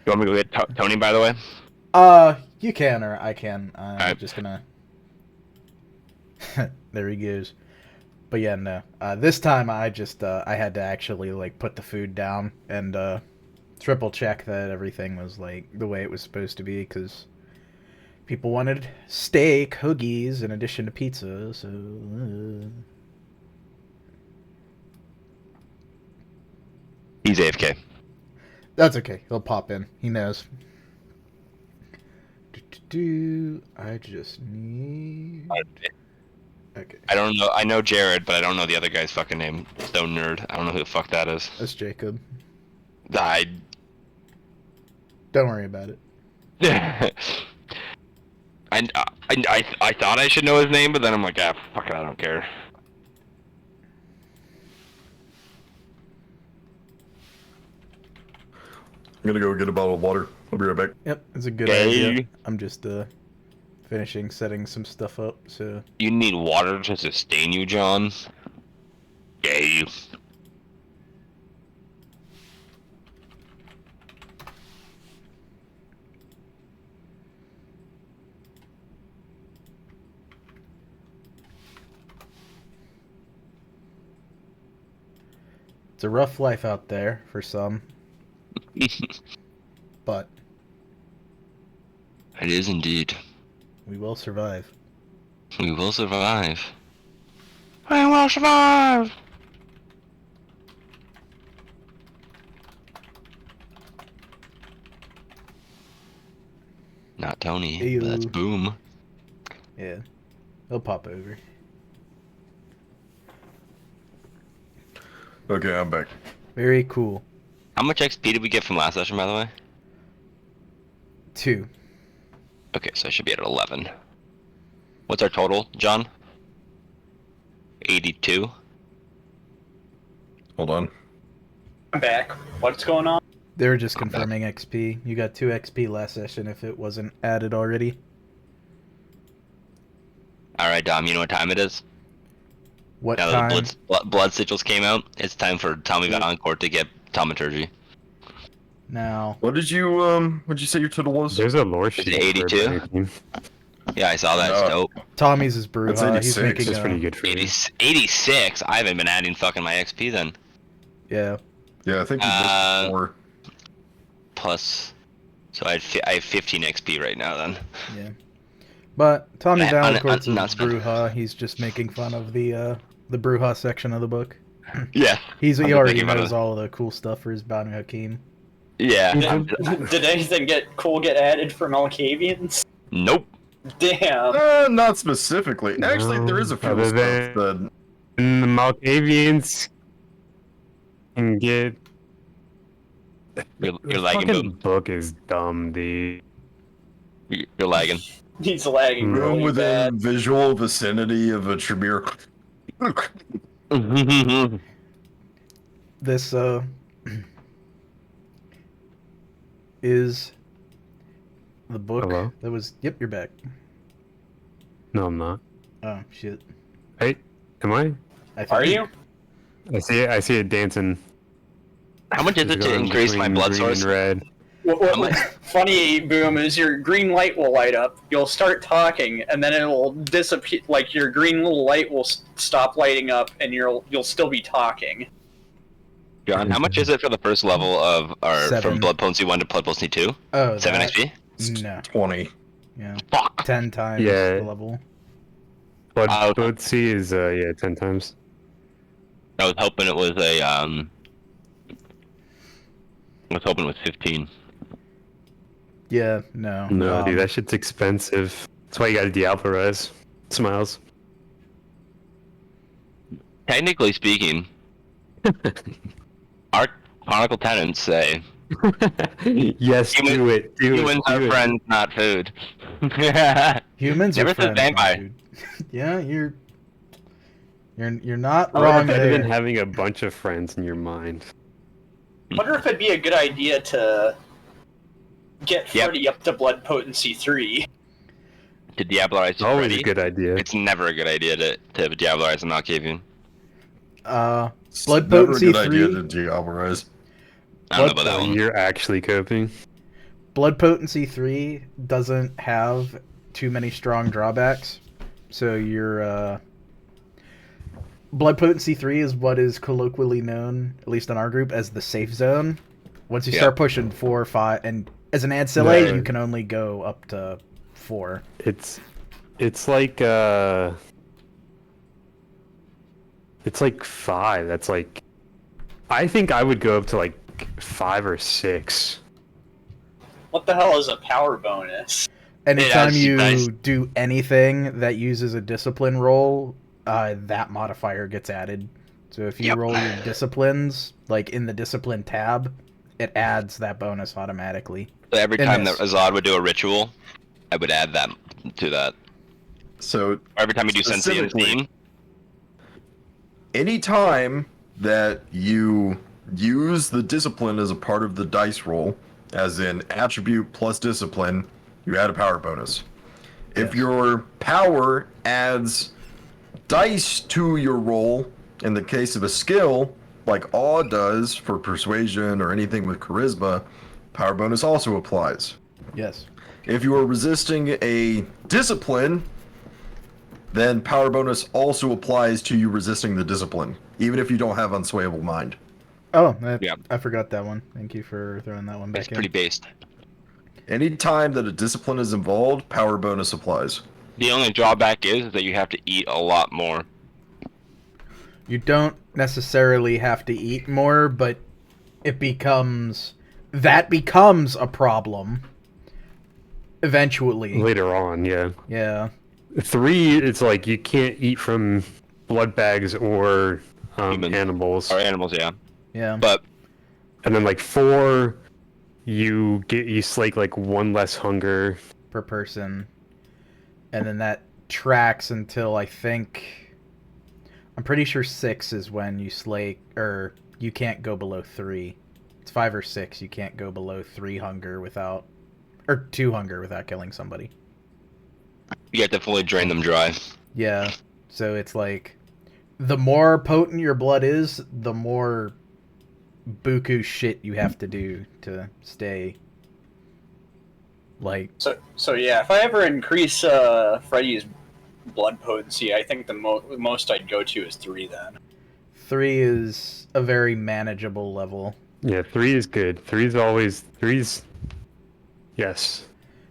You want me to go get Tony, by the way? You can or I can. I'm Alright. just gonna. There he goes. But yeah, no. This time I just I had to actually like put the food down and triple check that everything was like the way it was supposed to be because people wanted steak, hoagies in addition to pizza. So He's AFK. that's okay. He'll pop in. He knows. I just need. Okay. I don't know. I know Jared, but I don't know the other guy's fucking name. So nerd. I don't know who the fuck that is. That's Jacob. I. Don't worry about it. I thought I should know his name, but then I'm like, ah, fuck it, I don't care. I'm gonna go get a bottle of water. I'll be right back. Yep, it's a good Okay. idea. I'm just finishing setting some stuff up. So You need water to sustain you, John. Yay. it's a rough life out there for some, but It is indeed. we will survive. We will survive. We will survive! Not Tony, Ew. but that's Boom. Yeah, he'll pop over. Okay, I'm back. Very cool. How much XP did we get from last session, by the way? 2. Okay, so I should be at 11. What's our total, John? 82. Hold on. I'm back. What's going on? They were just confirming XP. You got 2 XP last session if it wasn't added already. Alright, Dom, you know what time it is? What Now time? that the blood sigils came out, it's time for Tommy Valancourt to get Thaumaturgy. Now, What'd you say your total was? There's a lore sheet. it for 82? everything. Yeah, I saw that. It's No. dope. Tommy's is That's Brujah. He's 86. making That's a, pretty good for me. 86? I haven't been adding fucking my XP then. Yeah. Yeah, I think you missed 4. Plus, so I have 15 XP right now then. Yeah. But Tommy Valancourt's is not spent. Brujah. He's just making fun of the Brujah section of the book. Yeah. He I'm already making fun knows of- all the cool stuff for his Banu Hakim. Yeah. Did anything get added for Malkavians? Nope. Damn. Not specifically. Actually, there is a few Other stuff that. And the Malkavians can get. You're The lagging, fucking Boom. book is dumb, dude. You're lagging. He's lagging Room Room really within bad. visual vicinity of a Tremere. This is the book Hello? that was. Yep, you're back. No, I'm not. Oh shit. Hey, am I? I think Are you? I see it. I see it dancing. How much is It's it to going increase my between blood green source? and red. What's funny, Boom, is your green light will light up. You'll start talking, and then it'll disappear. Like your green little light will stop lighting up, and you'll still be talking. John, how much is it for the first level of, or 7. from Blood Potency 1 to Blood Potency 2? Oh, 7 that? XP? No. 20. Yeah. Fuck! 10 times Yeah. the level. Blood okay. potency is 10 times. I was hoping it was a, I was hoping it was 15. Yeah, no. No, dude, that shit's expensive. That's why you gotta Diablo-rise. Smiles. Technically speaking, our Chronicle tenants say, Yes, Human- do it. Do humans it. are Do it. friends, not food. Humans Never are said friends, vampire. dude. Yeah, you're not I wrong would better there. than having a bunch of friends in your mind. Wonder if it'd be a good idea to get Yep. Freddy up to blood potency 3. To Diablerize Always Freddy, a good idea. it's never a good idea to Diablerize a Malkavian. It's Blood never potency a good idea 3? to Diablo-rise. I don't know What about that Oh, one. you're actually coping. Blood Potency 3 doesn't have too many strong drawbacks. So your Blood Potency 3 is what is colloquially known, at least in our group, as the safe zone. Once you start pushing 4 or 5, and as an ancillary, you can only go up to 4. It's like 5. That's like, I think I would go up to like 5 or 6. What the hell is a power bonus? Anytime you do anything that uses a discipline roll, that modifier gets added. So if you roll your disciplines, like in the discipline tab, it adds that bonus automatically. So every time that Azad would do a ritual, I would add that to that. So Every time you do Sensi Unseen. Anytime that you use the discipline as a part of the dice roll, as in attribute plus discipline, you add a power bonus. If your power adds dice to your roll, in the case of a skill, like Awe does for persuasion or anything with charisma, power bonus also applies. Yes. If you are resisting a discipline, then power bonus also applies to you resisting the discipline, even if you don't have unswayable mind. Oh, I forgot that one. Thank you for throwing that one back in. It's pretty based. Anytime that a discipline is involved, power bonus applies. The only drawback is that you have to eat a lot more. You don't necessarily have to eat more, but that becomes a problem eventually. Later on, yeah. Yeah. 3, it's like you can't eat from blood bags or animals. Or animals, yeah. Yeah. And then like 4, you slake like 1 less hunger per person. And then that tracks until I'm pretty sure 6 is when you slake, or you can't go below 3. It's 5 or 6, you can't go below 3 hunger without, or 2 hunger without killing somebody. You have to fully drain them dry. Yeah, so it's like, the more potent your blood is, the more buku shit you have to do to stay. Like, so yeah, if I ever increase Freddy's blood potency, I think the most I'd go to is 3 then. 3 is a very manageable level. Yeah, 3 is good. 3's yes.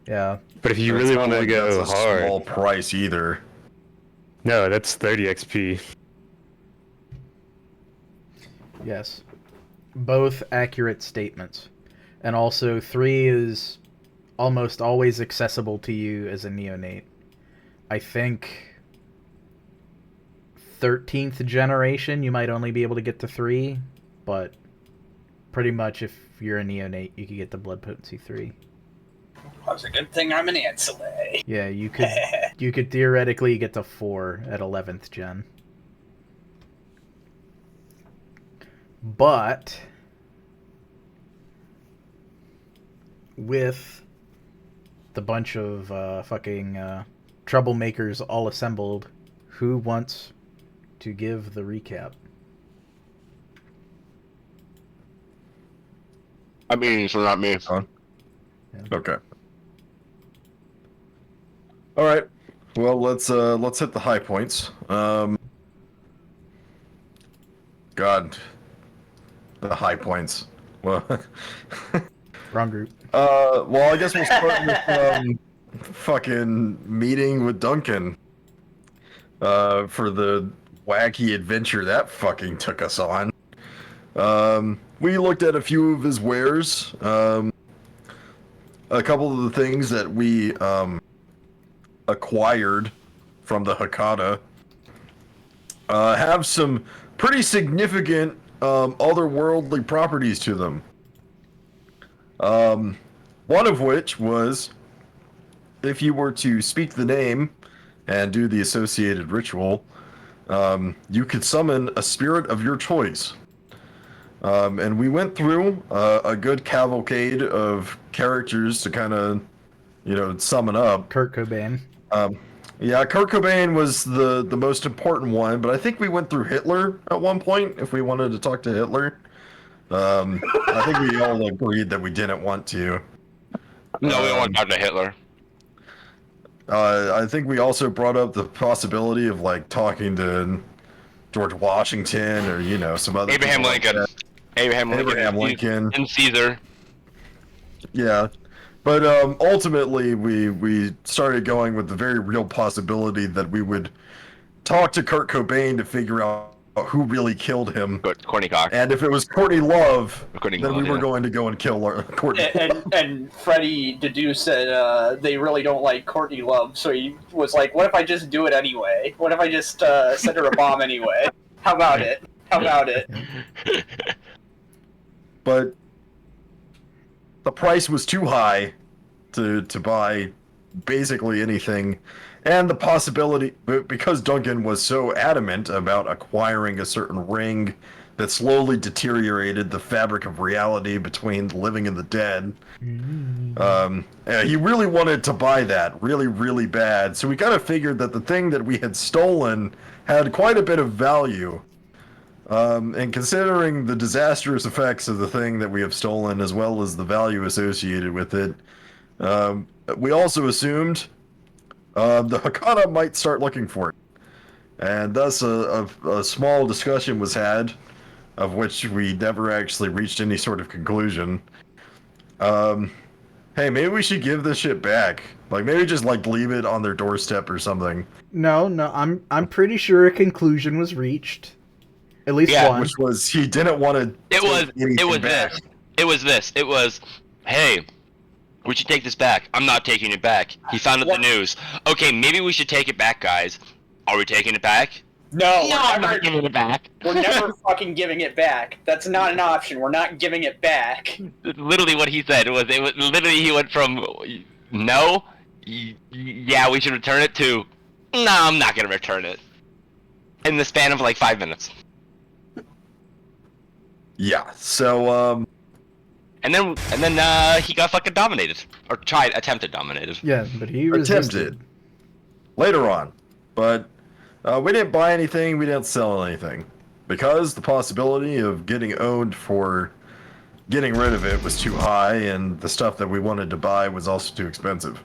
Yeah. But if you really want to go that's a hard, small price either. no, that's 30 XP. Yes. Both accurate statements. And also 3 is almost always accessible to you as a neonate. I think 13th generation you might only be able to get to 3, but pretty much if you're a neonate you could get the blood potency 3. That's a good thing I'm an ancillary. Yeah, you could theoretically get to 4 at 11th gen. But with the bunch of fucking troublemakers all assembled, who wants to give the recap? I mean, so not me. Huh? Yeah. Okay. All right. Well, let's hit the high points. God, the high points. Well, Wrong group. well, I guess we'll start with fucking meeting with Duncan. For the wacky adventure that fucking took us on. We looked at a few of his wares. A couple of the things that we acquired from the Hakata have some pretty significant otherworldly properties to them. One of which was, if you were to speak the name and do the associated ritual, you could summon a spirit of your choice. And we went through a good cavalcade of characters to kind of, summon up. Kurt Cobain. Yeah, Kurt Cobain was the most important one, but I think we went through Hitler at one point, if we wanted to talk to Hitler. I think we all agreed that we didn't want to. No, we don't want to talk to Hitler. I think we also brought up the possibility of like talking to George Washington or some other Abraham people like Lincoln. that. Abraham Lincoln. And Caesar. Yeah, but ultimately we started going with the very real possibility that we would talk to Kurt Cobain to figure out who really killed him. Courtney Cox. And if it was Courtney Love, Courtney then Love, we were yeah. going to go and kill Courtney. And Freddy deduced that they really don't like Courtney Love, so he was like, what if I just do it anyway? What if I just send her a bomb anyway? How about it? How about it? But the price was too high to buy basically anything. And the possibility, because Duncan was so adamant about acquiring a certain ring that slowly deteriorated the fabric of reality between the living and the dead, he really wanted to buy that really, really bad. So we kind of figured that the thing that we had stolen had quite a bit of value. And considering the disastrous effects of the thing that we have stolen, as well as the value associated with it, we also assumed the Hakata might start looking for it. And thus a small discussion was had, of which we never actually reached any sort of conclusion. Hey, maybe we should give this shit back. Like, maybe just, like, leave it on their doorstep or something. No, I'm pretty sure a conclusion was reached. At least one. Which was, he didn't want to It was this. Hey, we should take this back. I'm not taking it back. He found out the news. Okay, maybe we should take it back, guys. Are we taking it back? No, I'm not giving it back. We're never fucking giving it back. That's not an option. We're not giving it back. Literally what he said was literally he went from no, yeah, we should return it to no, I'm not gonna return it. In the span of like 5 minutes. Yeah. So And then he got fucking dominated, or attempted dominated. Yeah, but he resisted. attempted later on, but we didn't buy anything. We didn't sell anything because the possibility of getting owned for getting rid of it was too high, and the stuff that we wanted to buy was also too expensive.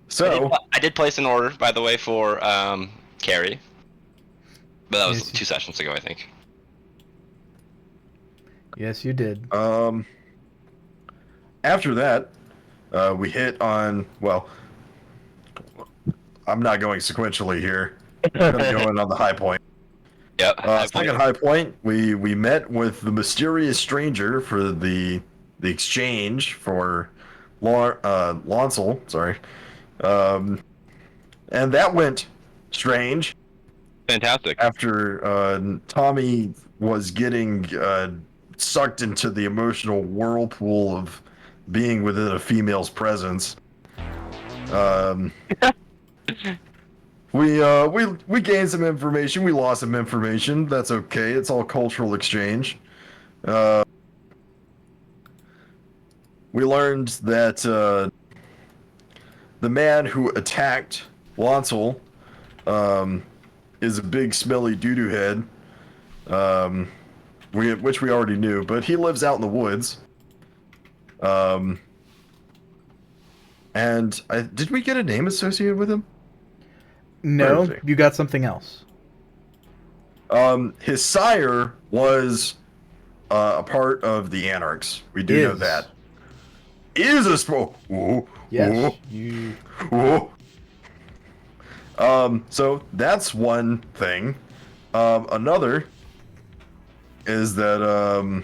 So I did place an order, by the way, for Carrie, but that was 2 sessions ago, I think. Yes, you did. After that, we hit on, well, I'm not going sequentially here. I'm going on the high point. Yep. Second high point, we met with the mysterious stranger for the exchange for Lonsel, sorry. And that went strange. Fantastic. After Tommy was getting sucked into the emotional whirlpool of being within a female's presence. We gained some information. We lost some information. That's okay. It's all cultural exchange. We learned that the man who attacked Lonsel is a big smelly doo-doo head. Which we already knew, but he lives out in the woods. And did we get a name associated with him? No, you got something else. His sire was a part of the Anarchs. We do know that. Is a Yes. So that's one thing. Another is that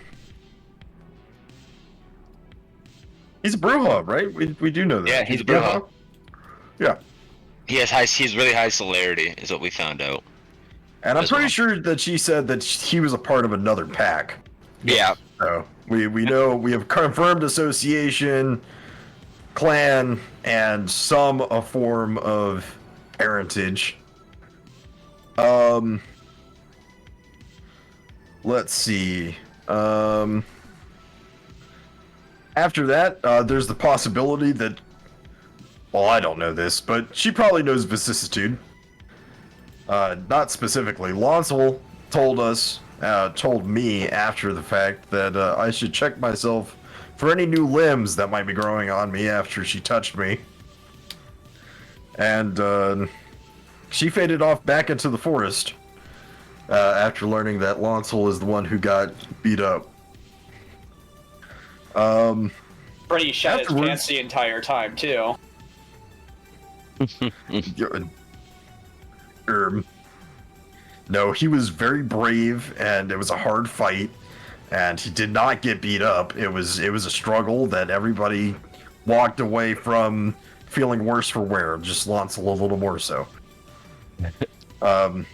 he's a Brujah, right? We do know that. Yeah, he's a Brujah. Yeah. He's really high celerity, is what we found out. And I'm pretty sure that she said that he was a part of another pack. Yeah. So we know, we have confirmed association, clan, and a form of parentage. Let's see. After that, there's the possibility that, well, I don't know this, but she probably knows vicissitude. Not specifically. Lonsel told me after the fact that I should check myself for any new limbs that might be growing on me after she touched me. And she faded off back into the forest after learning that Lancel is the one who got beat up. Freddy shot his Afterwards- pants the entire time, too. No, he was very brave, and it was a hard fight, and he did not get beat up. It was a struggle that everybody walked away from feeling worse for wear. Just Lancel a little more so. I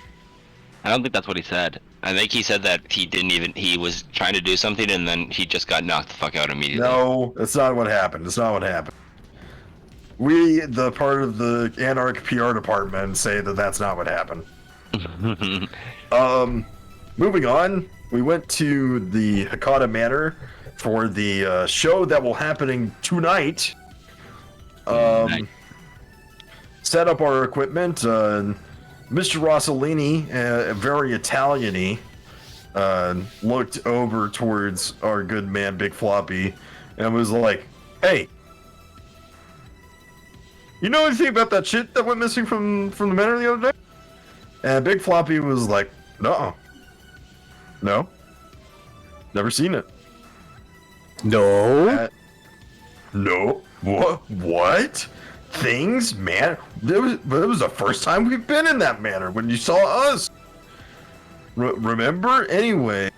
don't think that's what he said. I think he said that he was trying to do something and then he just got knocked the fuck out immediately. No, that's not what happened. That's not what happened. We, the part of the Anarch PR department, say that that's not what happened. Moving on, we went to the Hakata Manor for the show that will happening tonight. Set up our equipment. Mr. Rossellini, very Italian-y, looked over towards our good man Big Floppy and was like, "Hey, you know anything about that shit that went missing from the manor the other day?" And Big Floppy was like, "No, never seen it." No. No. What? Things, man. It was the first time we've been in that manor when you saw us. Remember? Anyway.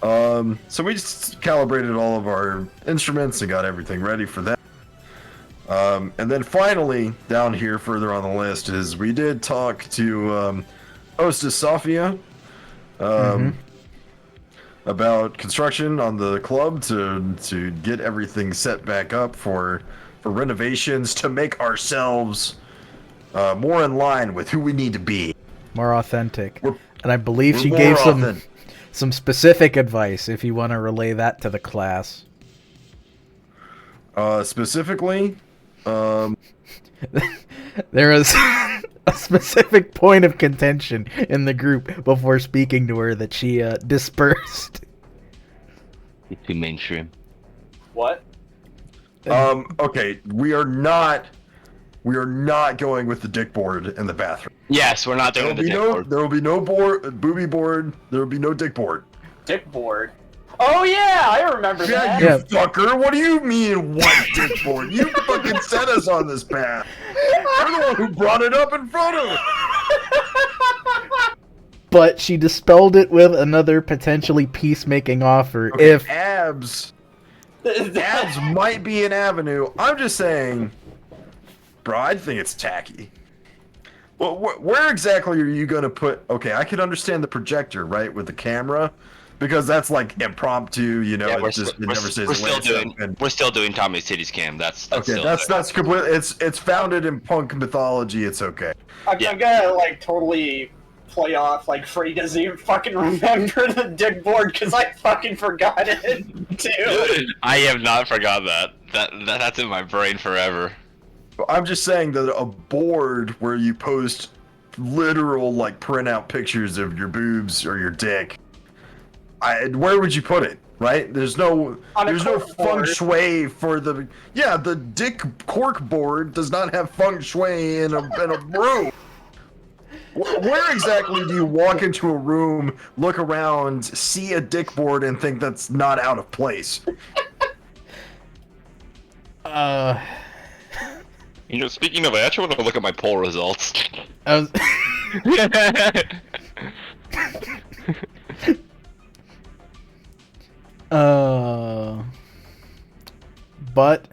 So we just calibrated all of our instruments and got everything ready for that. And then finally, down here further on the list is we did talk to hostess Sophia about construction on the club to get everything set back up for renovations to make ourselves more in line with who we need to be. More authentic. We're- And I believe we're she more gave authentic. some specific advice, if you want to relay that to the class. Specifically, There is a specific point of contention in the group before speaking to her that she dispersed. He's too mainstream. What? okay, we are not going with the dick board in the bathroom. Yes, we're not doing the dick board. There will be no booby board. There will be no dick board. Dick board. Oh yeah, I remember Yeah, that. you Yeah. fucker. What do you mean, what dick board? You fucking set us on this path. You're the one who brought it up in front of us. But she dispelled it with another potentially peacemaking offer. Okay, If abs might be an avenue. I'm just saying, bro, I think it's tacky. Well, where exactly are you going to put... Okay, I can understand the projector, right, with the camera, because that's like impromptu, you know, Yeah, it never says we're still doing Tommy's Titties Cam. That's Okay, still that's there. completely... It's founded in punk mythology, it's okay. I'm Yeah. gonna like totally play off like Freddy doesn't even fucking remember the dick board because I fucking forgot it too. I have not forgot that. That's in my brain forever. I'm just saying that a board where you post literal, like, printout pictures of your boobs or your dick, where would you put it, right? There's no On a feng cork board. shui for the... Yeah, the dick cork board does not have feng shui in a room. Where exactly do you walk into a room, look around, see a dick board, and think that's not out of place? You know, speaking of, I actually want to look at my poll results. I was, but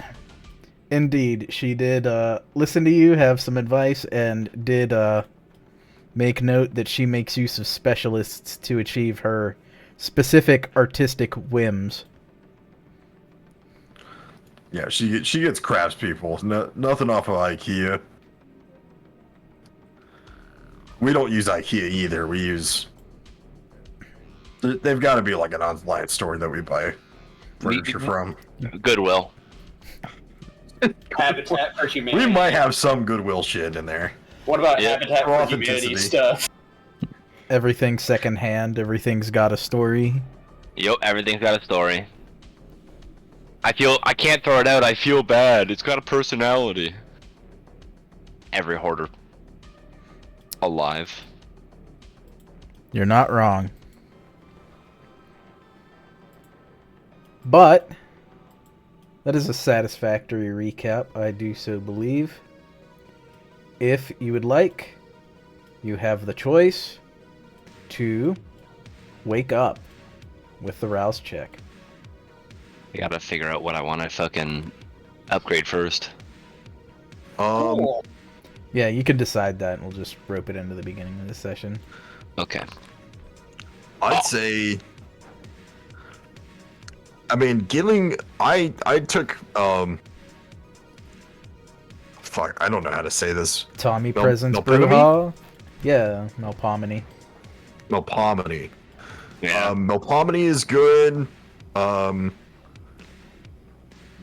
indeed, she did listen to you, have some advice, and did make note that she makes use of specialists to achieve her specific artistic whims. Yeah, she gets craftspeople. Nothing off of IKEA. We don't use IKEA either. We use... They've got to be like an online store that we buy furniture from. Goodwill. Habitat for Humanity. We might have some Goodwill shit in there. What about Yeah, Habitat for for Humanity authenticity. stuff? Everything's secondhand. Everything's got a story. Yo, everything's got a story. I can't throw it out. I feel bad. It's got a personality. Every hoarder alive. You're not wrong. But that is a satisfactory recap, I do so believe. If you would like, you have the choice to wake up with the rouse check. I gotta figure out what I want to fucking upgrade first. Cool. Yeah, you can decide that, and we'll just rope it into the beginning of the session. Okay. I'd say. I mean, I took fuck, I don't know how to say this. Tommy Presents Melpomene? Brujah? Yeah, Melpomene. Melpomene. Yeah. Melpomene is good.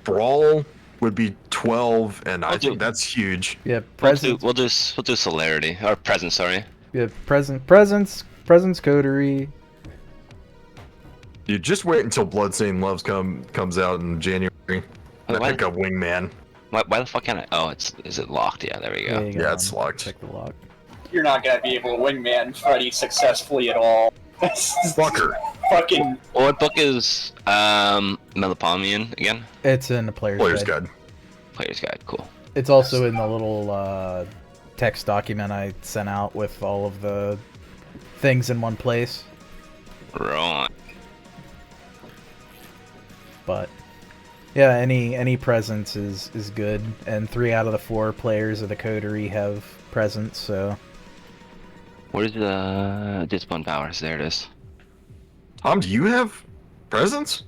Brawl would be 12, and I think that's huge. Yeah, We'll do celerity or presence. Sorry. Yeah, presence, coterie. You just wait until Bloodstained Loves comes out in January. I Why- pick up Wingman. Why the fuck can't I? Oh, is it locked? Yeah, there we go. you go, Yeah, it's man. locked. Check the lock. You're not gonna be able to wingman Freddy successfully at all. Fucker. Fucking. Well, what book is Melpomene again? It's in the player's guide. Guide. Player's Guide. Cool. It's also in the little text document I sent out with all of the things in one place. Right. But yeah, any presence is good, and 3 out of the 4 players of the coterie have presence. So Where's the discipline powers? There it is. Tom, do you have presents?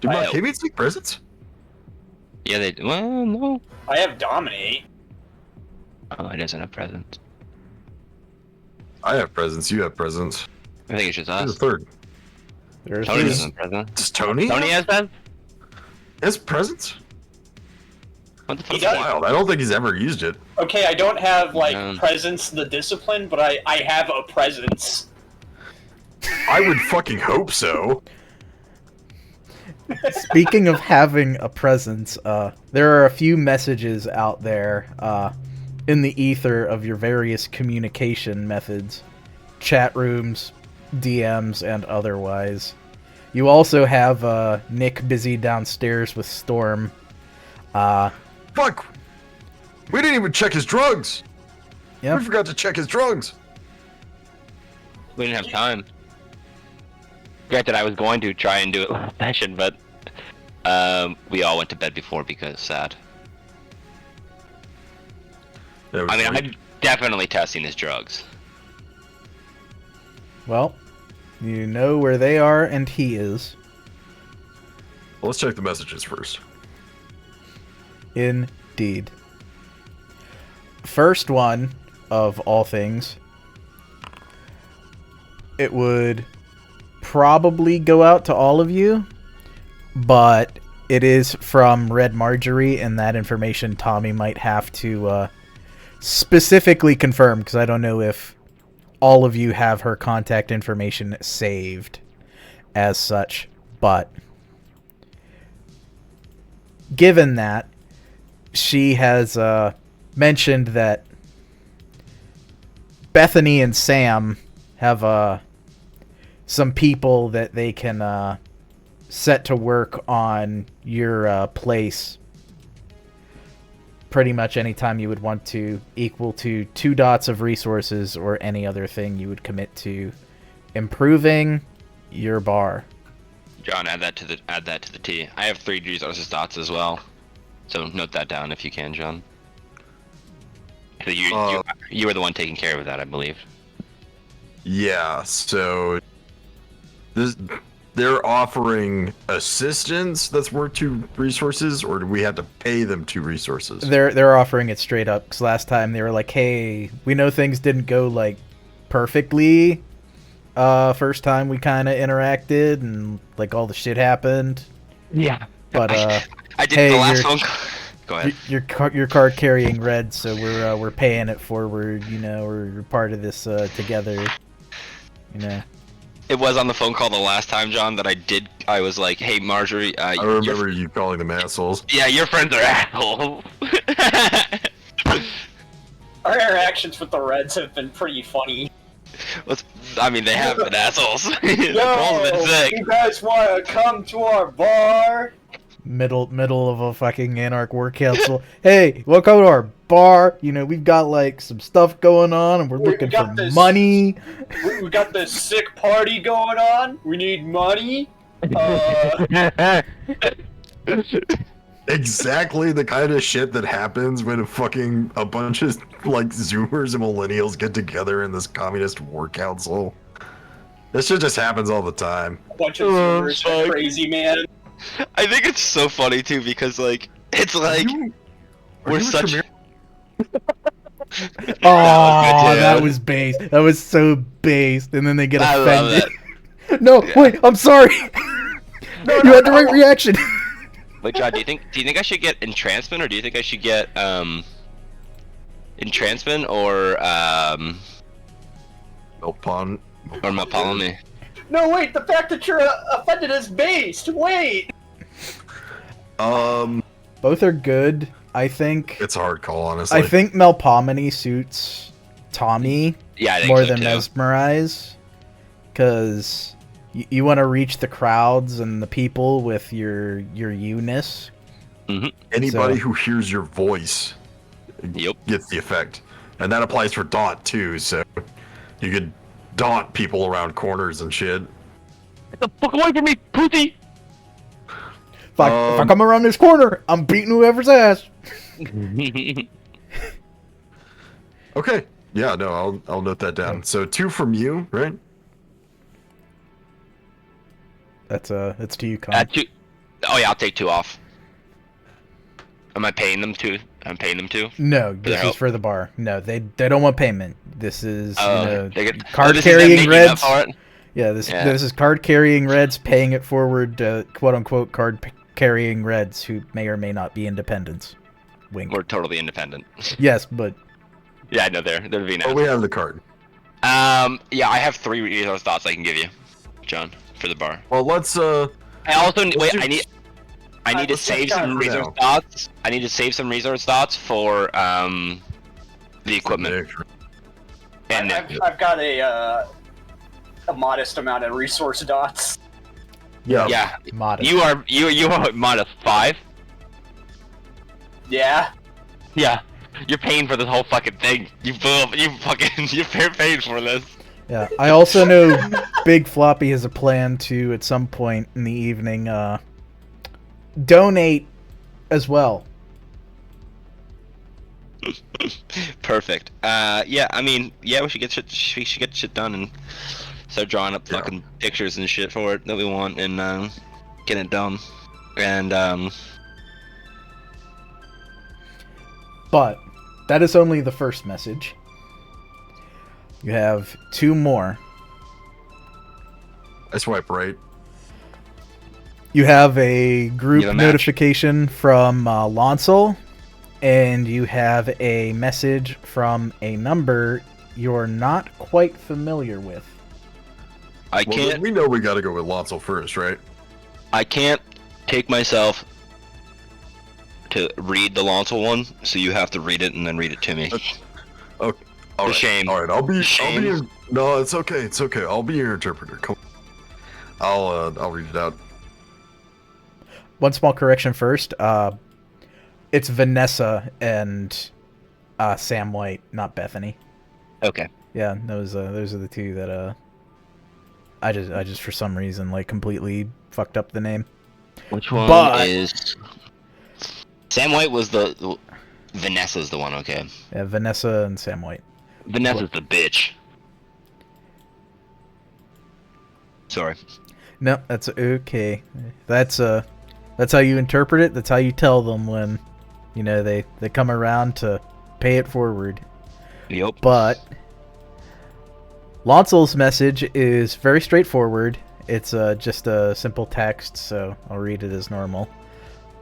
Do I my have- Malkavians take presents? Yeah, they. Well, no. I have dominate. Oh, it doesn't have presence. I have presents. You have presents. I think it's just Who's us. the third? there's Tony these- doesn't have presence. Does Tony? Tony has that? has presents? What the He fuck? does. Wild. I don't think he's ever used it. Okay, I don't have like Um. presence the discipline, but I have a presence. I would fucking hope so. Speaking of having a presence, there are a few messages out there in the ether of your various communication methods, chat rooms, DMs, and otherwise. You also have Nick busy downstairs with Storm. Fuck! We didn't even check his drugs! Yep. We forgot to check his drugs! We didn't have time. Granted, I was going to try and do it last session, but we all went to bed before because sad. That was I mean, weird. I'm definitely testing his drugs. Well, you know where they are, and he is. Well, let's check the messages first. Indeed. First one of all things, it would probably go out to all of you, but it is from Red Marjorie, and that information Tommy might have to specifically confirm, because I don't know if all of you have her contact information saved as such, but given that, she has mentioned that Bethany and Sam have some people that they can set to work on your place pretty much anytime you would want to, equal to 2 dots of resources or any other thing you would commit to improving your bar. John, add that to the T. I have 3 resources dots as well, so note that down if you can, John. So you were the one taking care of that, I believe. Yeah, so they're offering assistance that's worth 2 resources, or do we have to pay them 2 resources? They're offering it straight up, because last time they were like, hey, we know things didn't go like perfectly first time we kind of interacted and like all the shit happened, Yeah. but I did hey, the last you're- one. Go ahead. your card carrying red, so we're paying it forward, you know, we're part of this together, you know. It was on the phone call the last time, John, that I was like, hey, Marjorie, I remember you calling them assholes. yeah, your friends are assholes. Our interactions with the Reds have been pretty funny. I mean, they have been assholes. The Yo, call's been sick. you guys want to come to our bar? Middle of a fucking Anarch War Council. Hey, welcome to our bar. You know, we've got like some stuff going on, and we're looking for money. We got this sick party going on. We need money. Exactly the kind of shit that happens when a bunch of like Zoomers and millennials get together in this communist war council. This shit just happens all the time. A bunch of Zoomers are crazy, man. I think it's so funny too because like it's like we're such. Oh, that was base. That was so base. And then they get I love offended. No, wait, I'm sorry. You had the right reaction. Wait, John, do you think I should get entrancement, or do you think I should get entrancement or Malkavian? No, wait. The fact that you're offended is based. Wait. Both are good. I think It's a hard call, honestly. I think Malkavian suits Tommy Yeah, I think more so, than too. Mesmerize, because you want to reach the crowds and the people with your you-ness. Anybody So- who hears your voice Yep. gets the effect. And that applies for daunt too, so you could daunt people around corners and shit. Get the fuck away from me, pussy! If I come around this corner, I'm beating whoever's ass. Okay. Yeah, no, I'll note that down. So 2 from you, right? That's to you, Con. Oh yeah, I'll take 2 off. Am I paying them too? I'm paying them too. No, their this is help? for the bar. No, they don't want payment. This is Card carrying Reds. Yeah. This is card carrying Reds paying it forward to quote unquote carrying Reds who may or may not be independents. Wink. We're totally independent. Yes, but Yeah, I know they're being. Oh, we have the card. Yeah, I have 3 resource thoughts I can give you, John, for the bar. Well, let's I also let's do- I need to let's save check out some for resource now. thoughts. I need to save some resource thoughts for the equipment. And I've got a modest amount of resource dots. yeah, modest. you are -5. Yeah. Yeah, you're paying for this whole fucking thing. You're paying for this. Yeah. I also know Big Floppy has a plan to at some point in the evening donate as well. Perfect. Yeah, I mean, yeah, we should get shit done and start drawing up fucking pictures and shit for it that we want and get it done. And But that is only the first message. You have 2 more. I swipe right. You have a group You have a match. notification from Lonsel, and you have a message from a number you're not quite familiar with. I Well, can't. then we know we gotta go with Lonsel first, right? I can't take myself to read the Lonsel one, so you have to read it and then read it to me. Okay. All right. Shame. All right. I'll be Shame. your... No, it's okay. It's okay. I'll be your interpreter. Come. I'll read it out. One small correction first. It's Vanessa and Sam White, not Bethany. Okay. Yeah, those are the 2 that I just for some reason like completely fucked up the name. Which one But- is? Sam White was the Vanessa's the one. Okay. Yeah, Vanessa and Sam White. Vanessa's the bitch. Sorry. No, that's okay. That's how you interpret it. That's how you tell them when, you know, they come around to pay it forward. Yep. But Lonsel's message is very straightforward. It's just a simple text, so I'll read it as normal.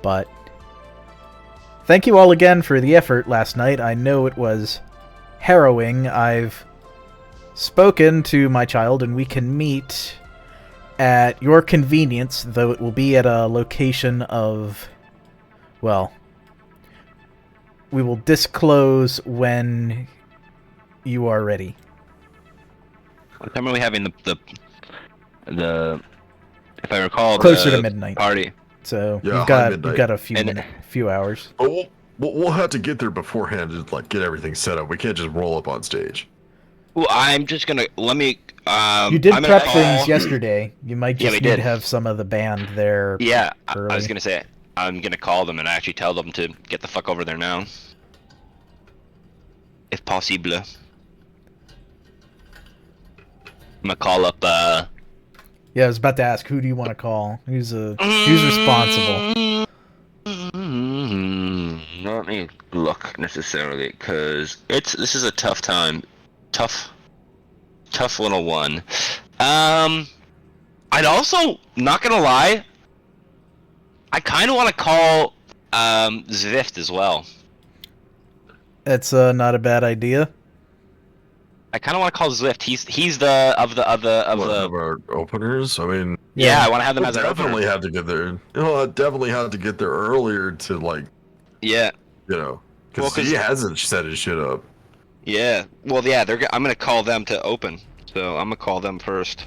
But thank you all again for the effort last night. I know it was harrowing. I've spoken to my child, and we can meet at your convenience, though it will be at a location of, well, we will disclose when you are ready. What time are we having the if I recall, Closer the to midnight. party? So Yeah, you've got a And- few hours. But we'll have to get there beforehand to like get everything set up. We can't just roll up on stage. Well, I'm just gonna let me. You did I'm gonna prep call- things yesterday. You might Yeah, just we need did. to have some of the band there. Yeah, I early. was gonna say I'm gonna call them and actually tell them to get the fuck over there now, if possible. I'm gonna call up. Yeah, I was about to ask, who do you want to call? Who's responsible? Not any luck necessarily, because this is a tough time, tough little one. I'd also, not gonna lie, I kind of want to call Zvift as well. That's not a bad idea. I kind of want to call Zwift. He's the of Our openers. I mean, yeah. I want to have them we'll as our definitely opener. have to get there. I'll definitely have to get there earlier to like, Yeah, because Well, 'cause- he hasn't set his shit up. yeah. Well, yeah. I'm gonna call them to open. So I'm gonna call them first.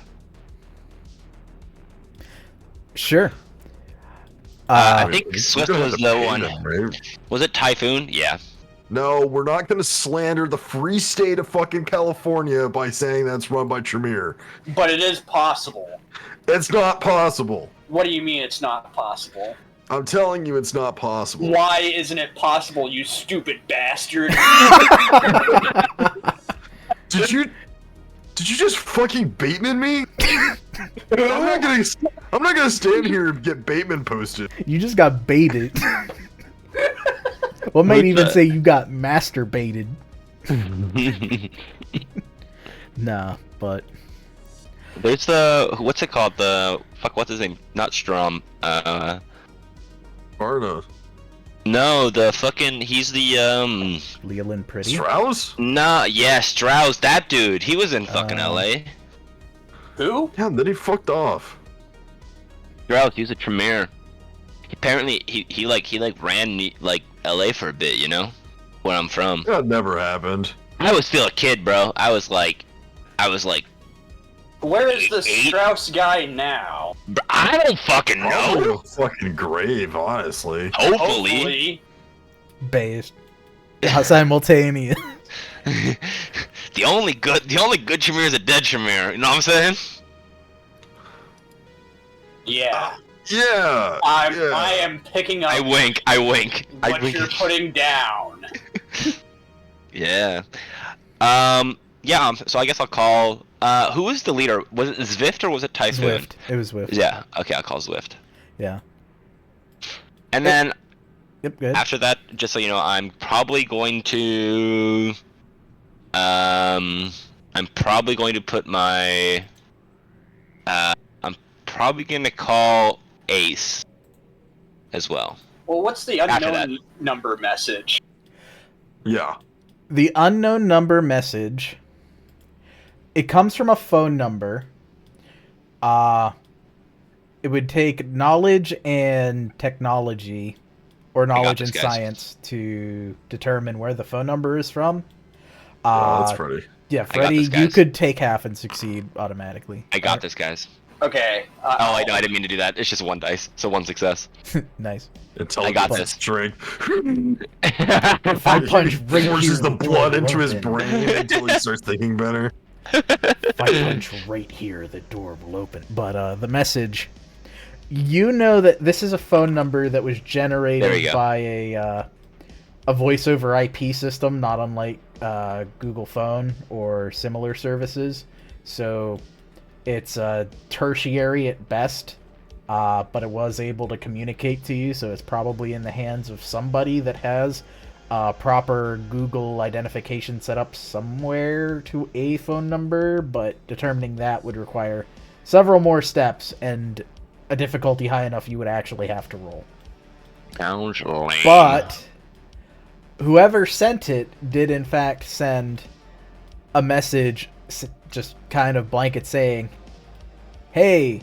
Sure. I Wait, think we're Swift gonna was have to the pay one. them, right? Was it Typhoon? Yeah. No, we're not going to slander the free state of fucking California by saying that's run by Tremere. But it is possible. It's not possible. What do you mean it's not possible? I'm telling you, it's not possible. Why isn't it possible, you stupid bastard? Did you just fucking Bateman me? I'm not gonna stand here and get Bateman posted. You just got baited. One might What's even that? say you got masturbated. Nah, but There's what's it called? What's his name? Not Strom. Barna. No, he's the Leland Pretty. Strauss? Nah, yeah, Strauss, that dude. He was in fucking LA. Who? Yeah, then he fucked off. Strauss, he's a Tremere. Apparently, he ran like LA for a bit, you know, where I'm from. That never happened. I was still a kid, bro. I was like, Where is the Eight? Strauss guy now? I don't fucking Probably know. a fucking grave, honestly. Hopefully. Based. Simultaneous. the only good Tremere is a dead Tremere. You know what I'm saying? Yeah. Yeah. I am picking up I wink. I what wink. you're putting down. Yeah. Yeah. So I guess I'll call. Who was the leader? Was it Zwift or was it Typhoon? Zwift. It was Zwift. Yeah. Okay, I'll call Zwift. Yeah. And then Yep, good. after that, just so you know, I'm probably going to. I'm probably going to put my. I'm probably gonna call Ace. As well. Well, what's the After unknown number message? Yeah. The unknown number message. It comes from a phone number. It would take knowledge and technology, or knowledge this, and guys. science, to determine where the phone number is from. That's Freddy. Yeah, got Freddy, this, you guys. could take half and succeed automatically. I got this, guys. Okay. Oh, I know. I didn't mean to do that. It's just one dice, so one success. Nice. I got this. Strength. If I punch right Forces here, the door blood will into his open. brain until he starts thinking better. If I punch right here, the door will open. But the message, you know that this is a phone number that was There we generated go. by a voice over IP system, not unlike Google Phone or similar services. So it's tertiary at best, but it was able to communicate to you. So it's probably in the hands of somebody that has proper Google identification set up somewhere to a phone number, but determining that would require several more steps and a difficulty high enough you would actually have to roll. Sounds lame. But whoever sent it did in fact send a message just kind of blanket saying, "Hey,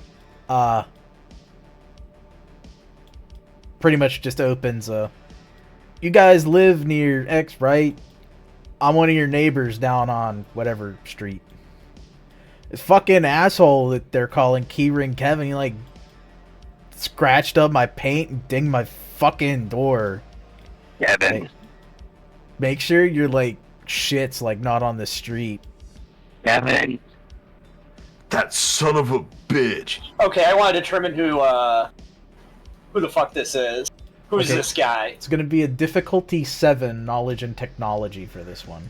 pretty much just opens you guys live near X, right? I'm one of your neighbors down on whatever street. This fucking asshole that they're calling Keyring Kevin, he like scratched up my paint and dinged my fucking door. Kevin. Like, make sure your like shit's like not on the street." Kevin. That son of a bitch. Okay, I want to determine who the fuck this is. Who's Okay. this guy? It's gonna be a difficulty 7 knowledge and technology for this one.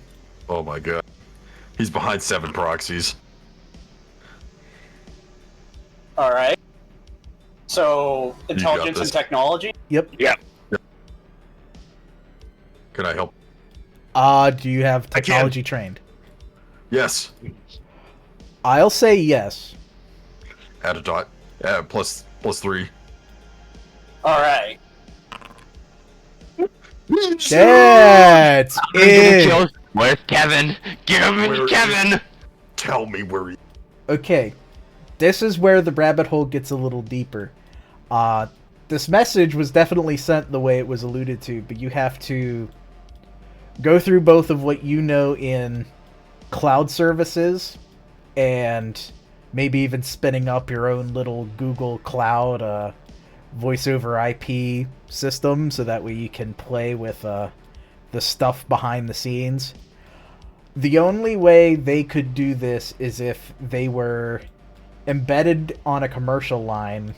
Oh my god. He's behind 7 proxies. Alright. So, got intelligence and this. technology? Yep. Can I help? Do you have I can. technology trained? Yes. I'll say yes. Add a dot. Plus 3. Alright. That's it. Where's Kevin? Give me Where is- Kevin! Tell me where he... Okay, this is where the rabbit hole gets a little deeper. This message was definitely sent the way it was alluded to, but you have to go through both of what you know in cloud services and maybe even spinning up your own little Google Cloud voice over IP system so that way you can play with the stuff behind the scenes. The only way they could do this is if they were embedded on a commercial line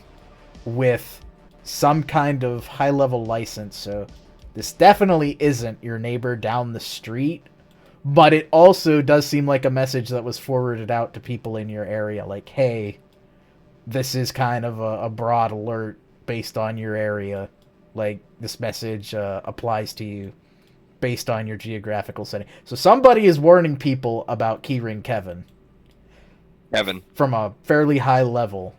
with some kind of high-level license. So this definitely isn't your neighbor down the street, but it also does seem like a message that was forwarded out to people in your area, like, hey, this is kind of a broad alert based on your area. Like, this message applies to you based on your geographical setting. So somebody is warning people about Keyring Kevin Kevin. from a fairly high level.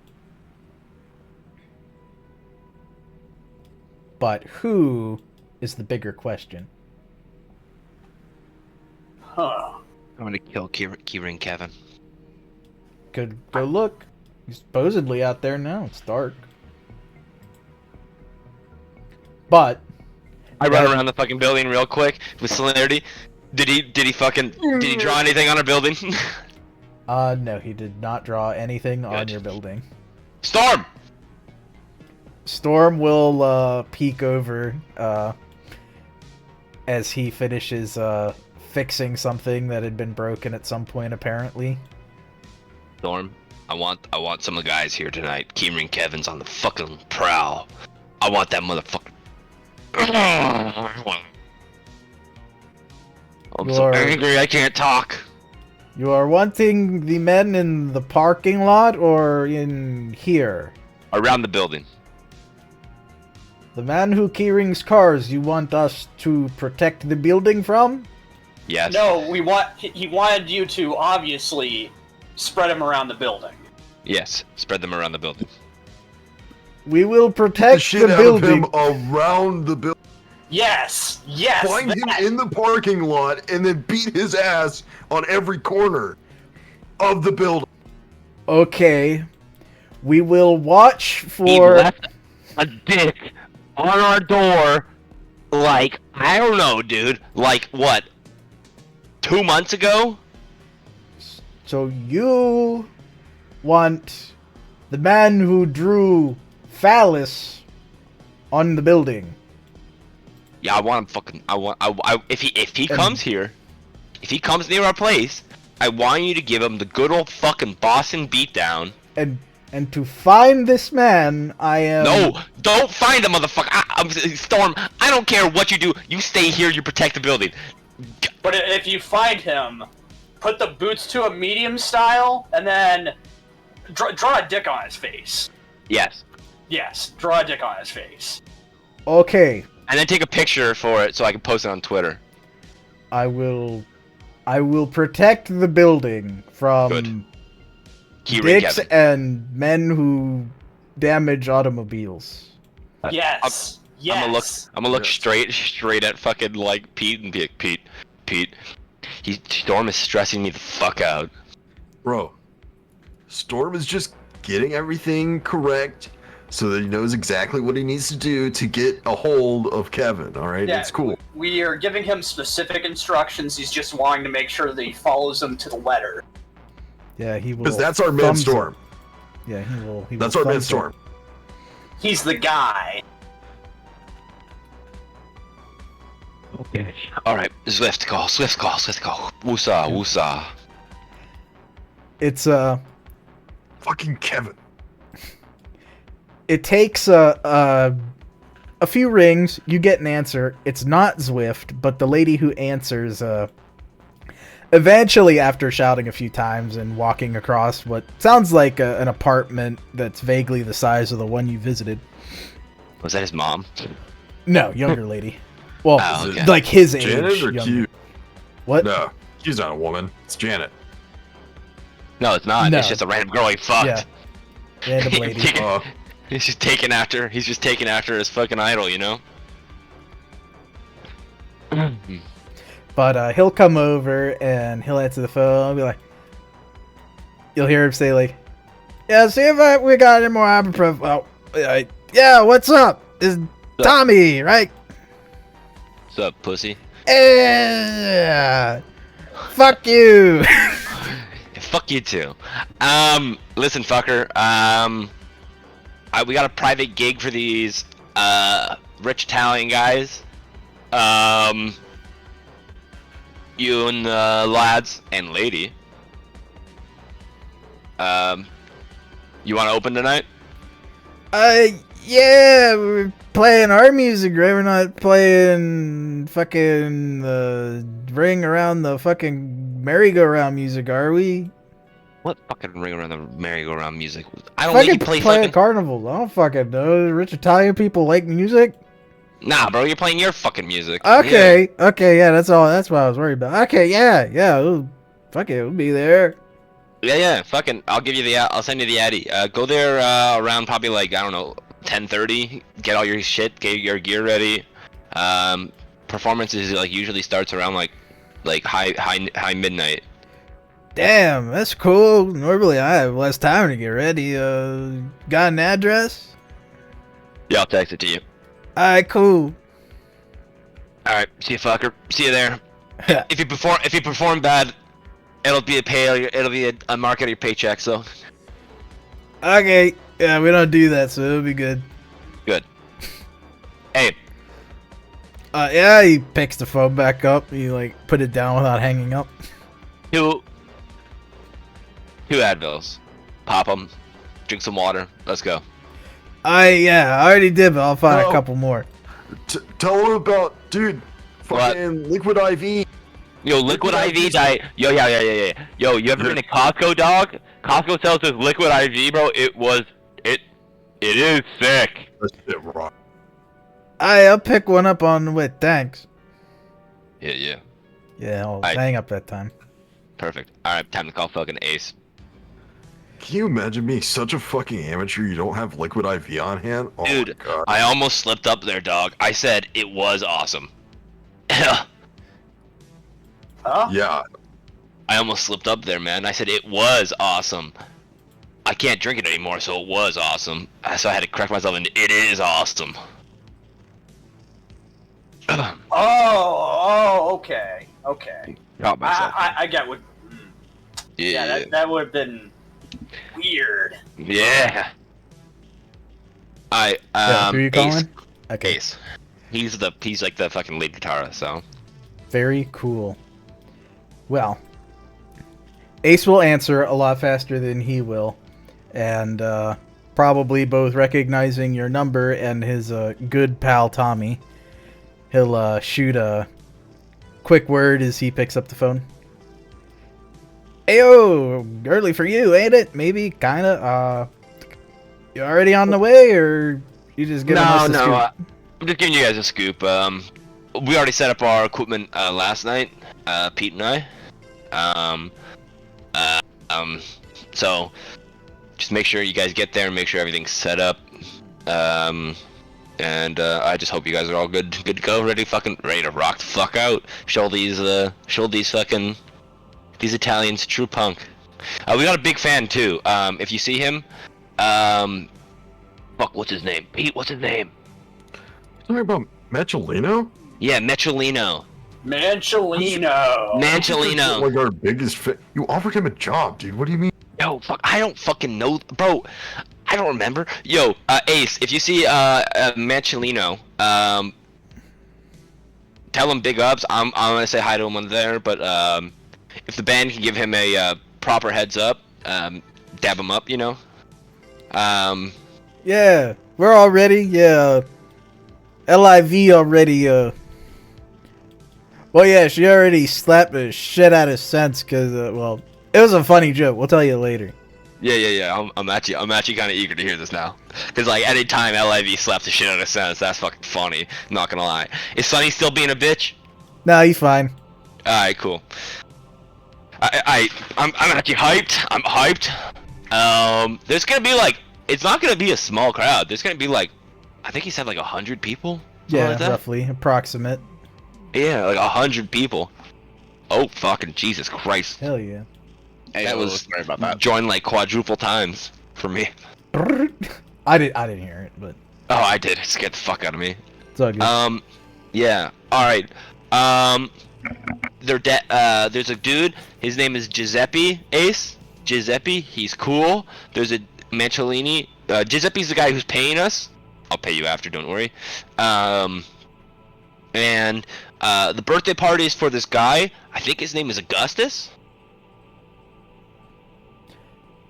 But who is the bigger question? Huh. I'm gonna kill Keyring Kevin. Could go look. He's supposedly out there now. It's dark. But I run around the fucking building real quick with celerity. Did he draw anything on our building? no, he did not draw anything on Good. your building. Storm! Storm will peek over as he finishes fixing something that had been broken at some point, apparently. Storm, I want some of the guys here tonight. Keyring Kevin's on the fucking prowl. I want that motherfucker. I'm so You're- angry I can't talk. You are wanting the men in the parking lot or in here? Around the building. The man who keyrings cars you want us to protect the building from? Yes. No, he wanted you to obviously spread him around the building. Yes. Spread them around the building. We will The protect shit the out of building. him around the building. Yes! Find him that. in the parking lot and then beat his ass on every corner of the building. Okay. We will watch He for... left a dick on our door, like, I don't know, dude. Like, what? 2 months ago? So you want the man who drew phallus on the building. Yeah, I want him fucking. If he comes here, if he comes near our place, I want you to give him the good old fucking Boston beatdown. And to find this man, I am... No, don't find him, motherfucker. Storm, I don't care what you do. You stay here. You protect the building. But if you find him, put the boots to a medium style, and then draw a dick on his face. Yes. Yes, draw a dick on his face. Okay. And then take a picture for it so I can post it on Twitter. I will protect the building from Good. Keyring dicks Kevin. and men who damage automobiles. Yes. Yes. I'm gonna look Yes. straight at fucking like Pete and be like, Pete. Storm is stressing me the fuck out. Bro, Storm is just getting everything correct so that he knows exactly what he needs to do to get a hold of Kevin, alright? Yeah, It's cool. We are giving him specific instructions. He's just wanting to make sure that he follows them to the letter. Yeah, he will. Because that's our man thumbs Storm. up. Yeah, he will. That's our man thumbs up. Storm. He's the guy. Okay. Alright, swift call. Woosah, woosah. It's Fucking Kevin. It takes a few rings. You get an answer. It's not Zwift, but the lady who answers eventually, after shouting a few times and walking across what sounds like an apartment that's vaguely the size of the one you visited. Was that his mom? No, younger lady. Well, Oh, okay. like his age. Janet or younger. Q? What? No, she's not a woman. It's Janet. No, it's not. No. It's just a random girl he fucked. Yeah. Random lady. He's just taking after his fucking idol, you know? But he'll come over and he'll answer the phone. I'll be like, you'll hear him say like, "Yeah, see if we got any more ibuprofen." Oh, yeah, what's up? Is Tommy right? What's up, pussy? Yeah. Fuck you. Fuck you too. Listen, fucker. We got a private gig for these rich Italian guys. You and the lads and lady. You want to open tonight? Yeah, we're playing our music, right? We're not playing fucking the ring around the fucking merry-go-round music, are we? What fucking ring around the merry-go-round music? I don't Fucking think you play play fucking... at carnivals. I don't fucking know. Rich Italian people like music. Nah, bro, you're playing your fucking music. Okay, okay, yeah, that's all. That's what I was worried about. Okay, yeah. Fuck it, we'll be there. Yeah, fucking, I'll send you the addy. Go there, around probably like, I don't know, 10:30. Get all your shit, get your gear ready. Performances, like, usually starts around, like high midnight. Damn, that's cool. Normally I have less time to get ready. Got an address? Yeah, I'll text it to you. Alright, cool. Alright, see you, fucker. See you there. If you perform bad, it'll be a mark out of your paycheck, so. Okay, yeah, we don't do that, so it'll be good. Good. Hey. Yeah, he picks the phone back up. He, like, put it down without hanging up. Two Advils. Pop them. Drink some water. Let's go. I already did, but I'll find a No. couple more. Tell him about, dude, What? fucking liquid IV. Yo, liquid IV diet. Yo, yeah. Yo, you ever been to Costco, dog? Costco sells this liquid IV, bro. It is sick. That shit rock. I'll pick one up on the way, thanks. Yeah. Yeah, I'll Aight. hang up that time. Perfect. Alright, time to call fucking Ace. Can you imagine being such a fucking amateur you don't have liquid IV on hand? Oh Dude, my god. I almost slipped up there, dog. I said it was awesome. Huh? Yeah. I almost slipped up there, man. I said it was awesome. I can't drink it anymore, so it was awesome. So I had to correct myself, and it is awesome. Okay. Got myself. I get what. Yeah, that would have been weird. Yeah. Yeah, who are you calling? Ace. Okay. Ace. He's like the fucking lead guitarist, so. Very cool. Well, Ace will answer a lot faster than he will, and probably both recognizing your number and his good pal Tommy, he'll shoot a quick word as he picks up the phone. Ayo, early for you, ain't it? Maybe, kinda. You already on the way, or you just giving us a scoop? I'm just giving you guys a scoop. We already set up our equipment last night, Pete and I. So just make sure you guys get there and make sure everything's set up. And I just hope you guys are all good to go, ready to rock the fuck out. Show these Italians true punk. We got a big fan too. If you see him, fuck, what's his name? Pete, what's his name? Talking about Mechalino? Yeah, Metrolino. Mancholino. Like our biggest fit. You offered him a job, dude. What do you mean? Yo, fuck, I don't fucking know, bro. I don't remember. Yo, Ace, if you see Mancholino, tell him big ups. I'm gonna say hi to him on there, but if the band can give him a proper heads up, dab him up, you know. Yeah, we're already, LIV already, well, yeah, she already slapped the shit out of Sense, because, well, it was a funny joke. We'll tell you later. Yeah. I'm actually kind of eager to hear this now, because like any time LIV slaps the shit out of Sense, that's fucking funny. Not gonna lie. Is Sonny still being a bitch? No, he's fine. All right, cool. I'm actually hyped. I'm hyped. There's gonna be like, it's not gonna be a small crowd. There's gonna be like, I think he said like 100 people. Yeah, like that? roughly, approximate. Yeah, like 100 people. Oh fucking Jesus Christ! Hell yeah. Hey, that was sorry about that. Joined like quadruple times for me. I didn't hear it, but Oh, I did. It scared the fuck out of me. it's all good. Yeah. All right. There's a dude. His name is Giuseppe Ace. Giuseppe. He's cool. There's a Mancholini. Giuseppe's the guy who's paying us. I'll pay you after. Don't worry. And the birthday party is for this guy. I think his name is Augustus.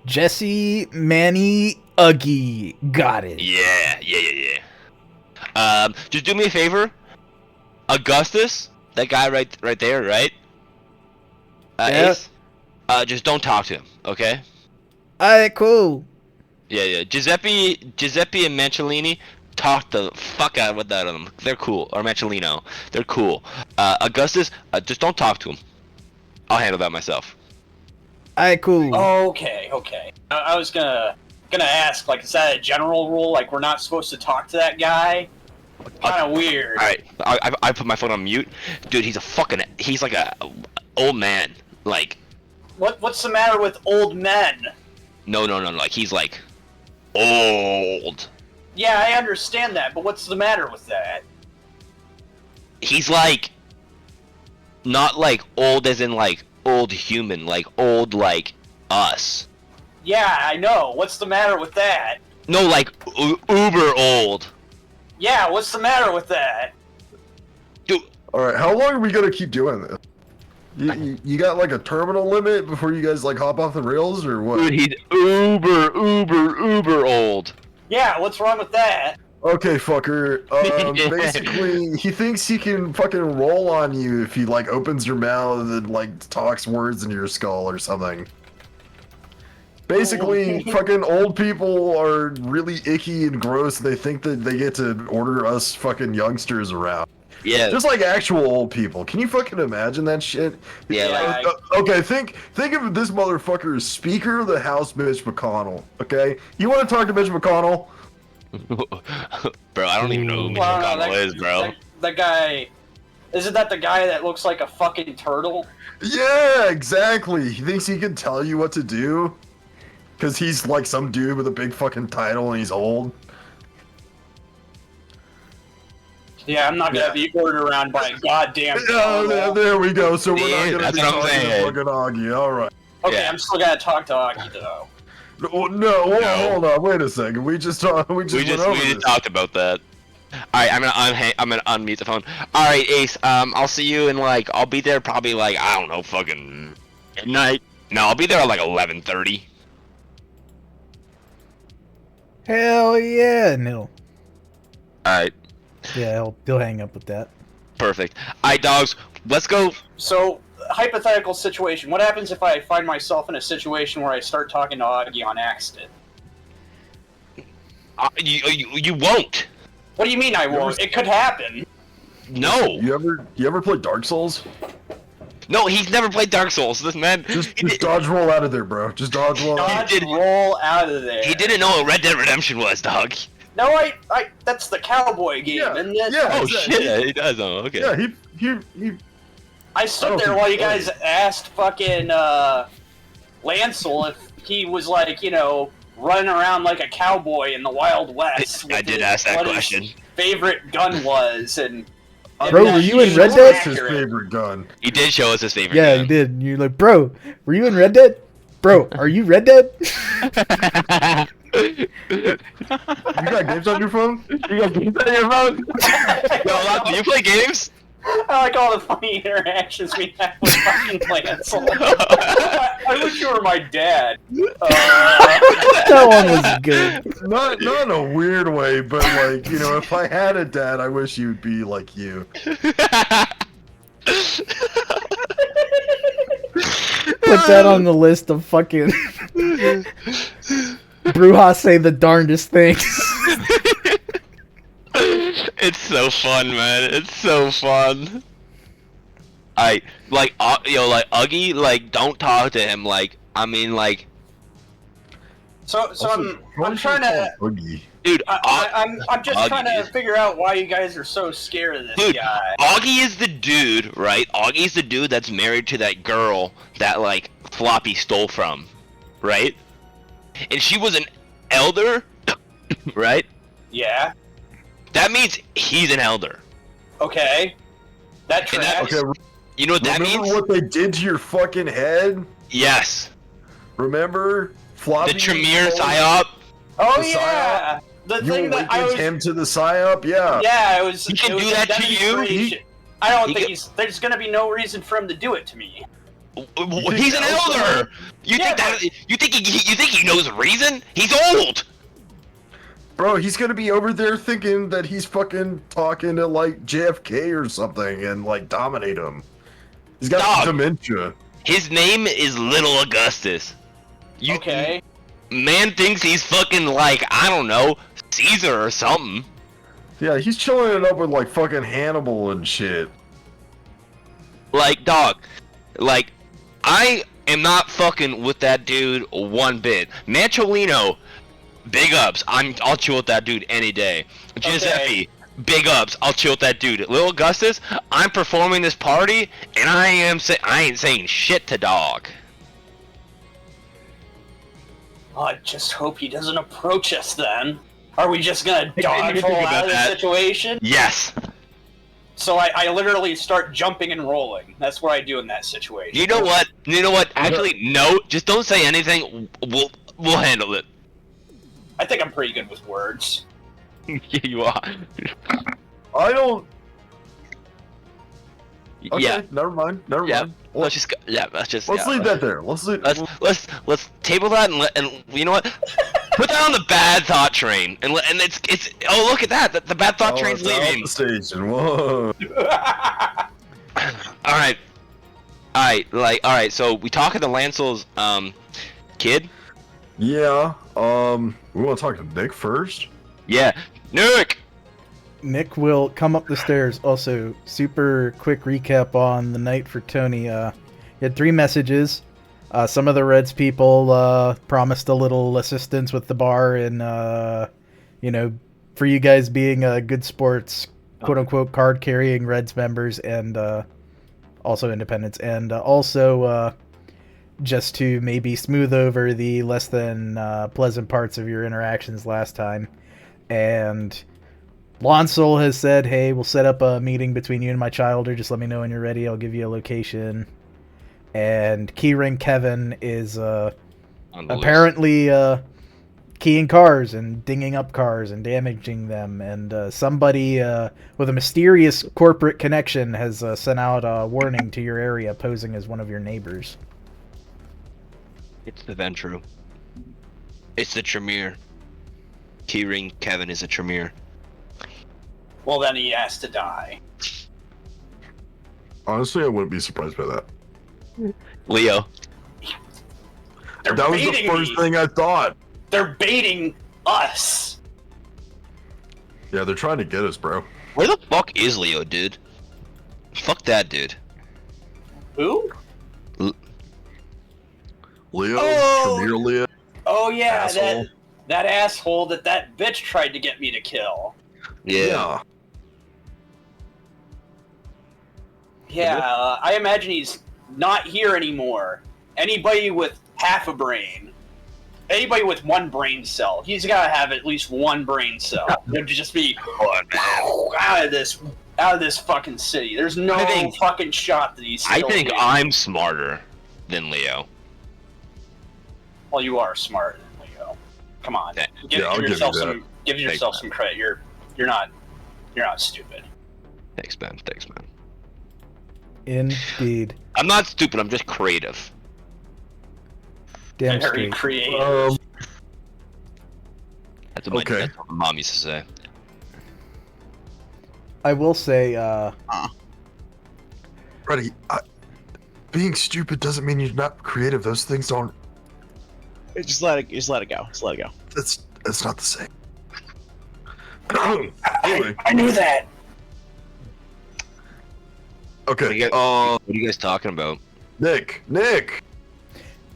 Jesse Manny Uggy. Got it. Yeah. Just do me a favor. Augustus, that guy right there, right? Yeah. Ace. Just don't talk to him, okay? Alright, cool. Yeah. Giuseppe and Mancholini, talk the fuck out of them. They're cool. Or Mancholino, they're cool. Augustus, just don't talk to him. I'll handle that myself. Alright, cool. Okay. I was gonna ask, like, is that a general rule? Like, we're not supposed to talk to that guy? Kind of weird. All right, I put my phone on mute, dude. He's like a old man. Like, What's the matter with old men? no. Like he's like old. Yeah, I understand that, but what's the matter with that? He's like not like old as in like old human, like old like us. Yeah, I know. What's the matter with that? No, like uber old. Yeah, what's the matter with that? Dude, Alright, how long are we gonna keep doing this? You got like a terminal limit before you guys like hop off the rails or what? dude, he's uber old. Yeah, what's wrong with that? Okay, fucker. Basically, he thinks he can fucking roll on you if he like opens your mouth and like talks words into your skull or something. Basically, fucking old people are really icky and gross. They think that they get to order us fucking youngsters around. Yeah. Just like actual old people. Can you fucking imagine that shit? Yeah, like- Okay, think of this motherfucker as Speaker of the House, Mitch McConnell. Okay, you want to talk to Mitch McConnell? Bro, I don't even know who Mitch Well, McConnell is, bro. That guy... Isn't that the guy that looks like a fucking turtle? Yeah, exactly. He thinks he can tell you what to do. Because he's like some dude with a big fucking title and he's old. Yeah, I'm not gonna be ordered around by a goddamn turtle. There we go. So we're Yeah, not gonna that's be what I'm talking to saying. fucking Augie. Alright. Okay, Yeah. I'm still gonna talk to Augie, though. No, hold on. Wait a second. We just went over We this. just talked about that. Alright, I'm gonna unmute the phone. Alright, Ace, I'll see you in like, I'll be there probably like, I don't know, fucking midnight. No, I'll be there at like 11:30. Hell yeah, no. Alright, Yeah, he'll hang up with that. perfect. Alright, dogs, let's go. So, hypothetical situation. What happens if I find myself in a situation where I start talking to Augie on accident? You won't. What do you mean I won't? It could happen. No. You ever play Dark Souls? No, he's never played Dark Souls. This man. Just dodge roll out of there, bro. Just dodge roll out. Dodge did- roll out of there. He didn't know what Red Dead Redemption was, dog. No, I that's the cowboy game, Yeah, isn't it? yeah. Oh exactly. shit, yeah, he does. Oh, okay. Yeah, he I I stood don't there think while he you guys plays. asked fucking Lancel if he was like, running around like a cowboy in the Wild West. I did ask that question. His favorite gun was, and Bro, were you in Red Dead? His favorite gun. He did show us his favorite Yeah, gun. you did. And you're like, bro, were you in Red Dead? Bro, are you Red Dead? You got games on your phone? You got games on your phone? Yo, Lon, do you play games? I like all the funny interactions we have with fucking Lancel. I wish you were my dad. That one was good. Not in a weird way, but like, if I had a dad, I wish you'd be like you. Put that on the list of fucking Brujah say the darndest things. It's so fun, man. It's so fun. Uggy, like, don't talk to him. Like, I mean, like. So I'm trying to. Boogie. Dude, I'm just Augie trying to is- figure out why you guys are so scared of this Dude, guy. Augie is the dude, right? Augie's the dude that's married to that girl that, like, Floppy stole from, right? And she was an elder, right? Yeah. That means he's an elder. Okay. That And that- tracks. Okay, You know what that remember means? what they did to your fucking head? Yes. Remember? Floppy? The Tremere psyop. Oh the yeah. The You thing that I awakened was. him to the psyop? Yeah. Yeah, it was. He can it was do a that to you? demonstration. I don't He think can- there's gonna be no reason for him to do it to me. He's an that was elder. You Yeah, think he knows reason? He's old. Bro, he's gonna be over there thinking that he's fucking talking to like JFK or something and like dominate him. He's got Dog. dementia. His name is Little Augustus. Okay. Man thinks he's fucking like, I don't know, Caesar or something. Yeah, he's chilling it up with like fucking Hannibal and shit. Like, dog, like, I am not fucking with that dude one bit. Mancholino, big ups. I'll chill with that dude any day. Giuseppe, big ups. I'll chill with that dude. Little Augustus, I'm performing this party, and I ain't saying shit to dog. I just hope he doesn't approach us then. Are we just gonna I dodge didn't think roll about out of the that. situation? Yes. So I literally start jumping and rolling. That's what I do in that situation. You know what? Actually, no. Just don't say anything. We'll handle it. I think I'm pretty good with words. Yeah, you are. I don't. Okay, Yeah. never mind. Never Yeah. mind. Let's just go. Yeah. Let's Leave that there. Let's Let's table that and you know what? Put that on the bad thought train and it's oh look at that the bad thought train's it's out leaving. the station. Whoa. All right. So we talking to Lancel's kid. Yeah. We want to talk to Nick first. Yeah. Nick. Nick will come up the stairs. Also, super quick recap on the night for Tony. He had 3 messages. Some of the Reds people promised a little assistance with the bar and, for you guys being good sports, quote-unquote, card-carrying Reds members and also independents. And also just to maybe smooth over the less than pleasant parts of your interactions last time. And Lancel has said, hey, we'll set up a meeting between you and my child, or just let me know when you're ready. I'll give you a location. And Keyring Kevin is apparently keying cars and dinging up cars and damaging them. And somebody with a mysterious corporate connection has sent out a warning to your area posing as one of your neighbors. It's the Ventru. It's the Tremere. Keyring Kevin is a Tremere. Well, then he has to die. Honestly, I wouldn't be surprised by that. Leo. They're That was the baiting first me. thing I thought. They're baiting us. Yeah, they're trying to get us, bro. Where the fuck is Leo, dude? Fuck that dude. Who? Leo, Oh! Tremere Leo. Oh yeah, Asshole. that asshole that bitch tried to get me to kill. Yeah. Yeah, I imagine he's not here anymore. Anybody with half a brain. Anybody with one brain cell, he's got to have at least one brain cell. To just be out of this fucking city. There's no fucking shot that he's. I think I'm smarter than Leo. Well, you are smarter than Leo. Come on, give yourself some credit. You're not stupid. Thanks, man. Indeed. I'm not stupid. I'm just creative. Damn Very straight. creative. That's what my mom used to say. I will say, Freddy, being stupid doesn't mean you're not creative. Those things don't. Just let it go. Just let it go. That's not the same. I knew that. Okay. What are you guys talking about? Nick.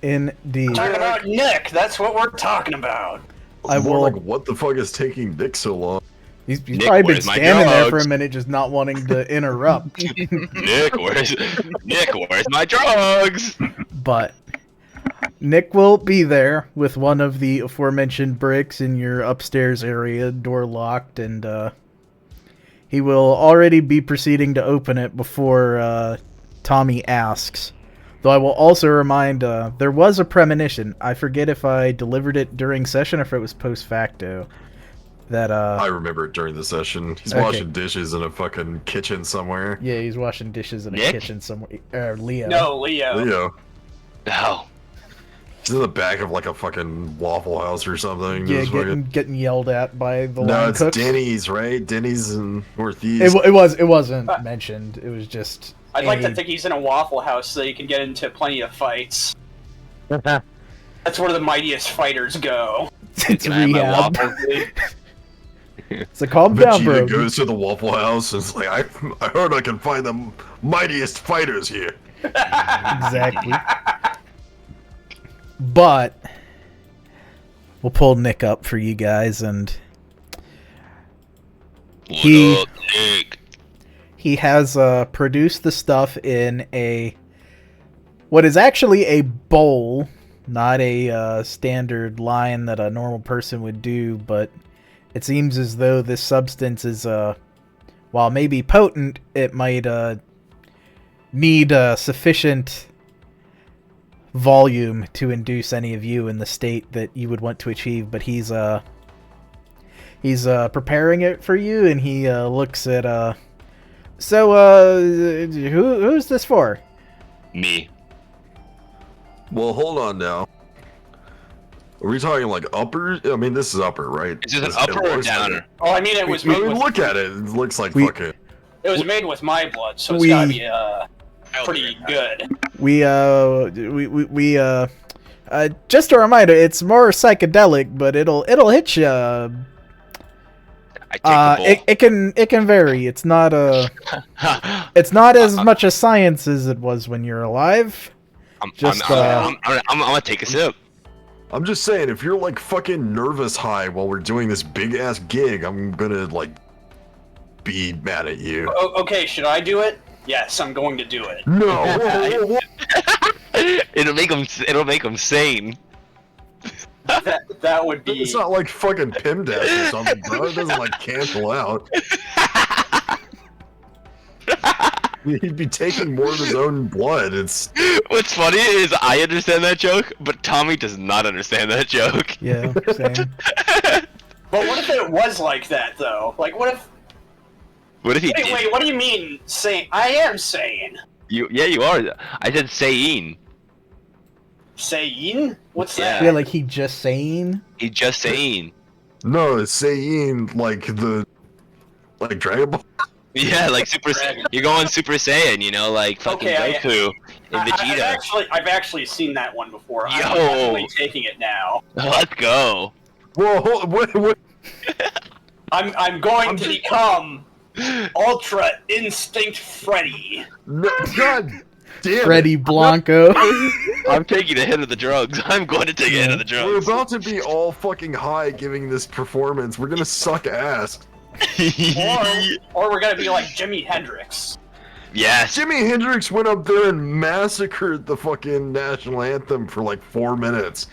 indeed. Talking about Nick. That's what we're talking about. I More will. like, what the fuck is taking Nick so long? He's Nick, probably been where's my standing there for a drugs? minute, just not wanting to interrupt. Nick, where's my drugs? But Nick will be there with one of the aforementioned bricks in your upstairs area, door locked, and he will already be proceeding to open it before Tommy asks. Though I will also remind, there was a premonition. I forget if I delivered it during session or if it was post facto. That I remember it during the session. He's washing dishes in a fucking kitchen somewhere. Yeah, he's washing dishes in a Nick? kitchen somewhere. Leo. No, Leo. Leo. No. He's in the back of like a fucking Waffle House or something. Yeah, Just fucking... getting yelled at by the No, line it's cooks. Denny's, right? Denny's in Northeast. It wasn't mentioned. It was just. I'd like to think he's in a Waffle House so he can get into plenty of fights. That's where the mightiest fighters go. It's Can I have my rehab. waffle, please? It's a calm down, bro. Vegeta goes to the Waffle House and it's like, I heard I can find the mightiest fighters here. Exactly. But we'll pull Nick up for you guys, and He- What up, Nick? he has produced the stuff in what is actually a bowl, not a standard line that a normal person would do, but it seems as though this substance is, while maybe potent, it might need sufficient volume to induce any of you in the state that you would want to achieve. But he's preparing it for you, and he looks at who's this for? Me. Well, hold on now. Are we talking like upper? I mean, this is upper, right? Is this an It upper or looks like downer? it. Oh, I mean, it was I made mean, with look at it. It looks like We- fucking. it was made with my blood, so it's We- gotta be pretty good. We just a reminder, it's more psychedelic, but it'll hit you. I take the It can vary. It's not it's not as much a science as it was when you're alive. I'm gonna take a sip. I'm just saying, if you're like fucking nervous high while we're doing this big ass gig, I'm gonna like be mad at you. Okay, should I do it? Yes, I'm going to do it. No. whoa, whoa. It'll make him sane. That would be. It's not like fucking PIMDAS or something, bro. It doesn't like cancel out. He'd be taking more of his own blood. It's What's funny is I understand that joke, but Tommy does not understand that joke. Yeah, same. But what if it was like that though? Like, what if? What if he did? Wait, what do you mean sane? I am sane. You are. I said sane. Sane? What's Yeah. that? Yeah, like he just saying. He just sane. no, it's saying like Dragon Ball. Yeah, like Super. You're going Super Saiyan, like fucking Okay, Goku and Vegeta. I've actually seen that one before. I'm Yo. definitely taking it now. Let's go. Whoa, wait. I'm going to become Ultra Instinct Freddy. No, God damn Freddy it. Blanco. I'm taking a hit of the drugs. I'm going to take a hit of the We're drugs. about to be all fucking high giving this performance. We're gonna suck ass. Or we're gonna be like Jimi Hendrix. Yes. Jimi Hendrix went up there and massacred the fucking national anthem for like 4 minutes.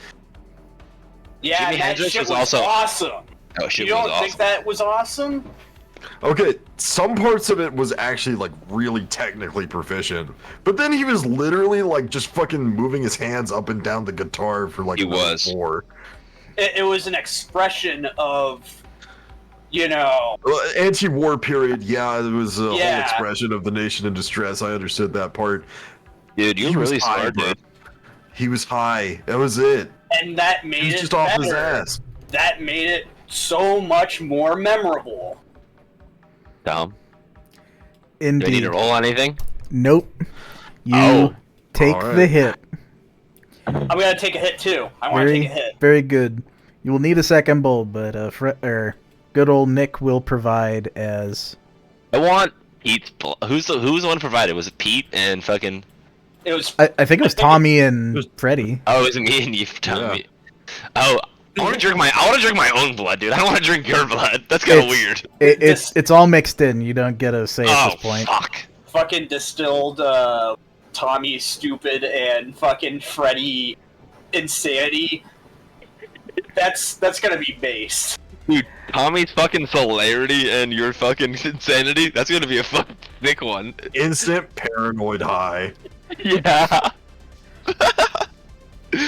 Yeah, Jimi that Hendrix shit was was also- awesome. Oh shit, You was don't awesome. think that was awesome? Okay, some parts of it was actually like really technically proficient, but then he was literally like just fucking moving his hands up and down the guitar for like He another was. 4. It was an expression of, you know, Anti-war period, yeah, it was a whole Yeah. expression of the nation in distress. I understood that part. Dude, you're He was really high, smart, bro. dude. He was high. That was it. and that He made was it just off better. his ass. That made it so much more memorable. Tom, do I need Indeed. to roll on anything? Nope. You Oh. take Alright. the hit. I'm gonna take a hit too. I want to Very, take a hit. very good. You will need a second bowl, but good old Nick will provide as. I want Pete's. Who's the one who provided? Was it Pete and fucking? It was I think it was Tommy and was- Freddie. Oh, it was me and you, Tommy. Oh, I want to drink my own blood, dude. I don't want to drink your blood. That's kind of It's- weird. It's all mixed in. You don't get a say at Oh this point. fuck. fucking distilled Tommy stupid and fucking Freddy insanity. That's gonna be based. Dude, Tommy's fucking celerity and your fucking insanity. That's gonna be a fucking thick one. Instant paranoid high. Yeah. Me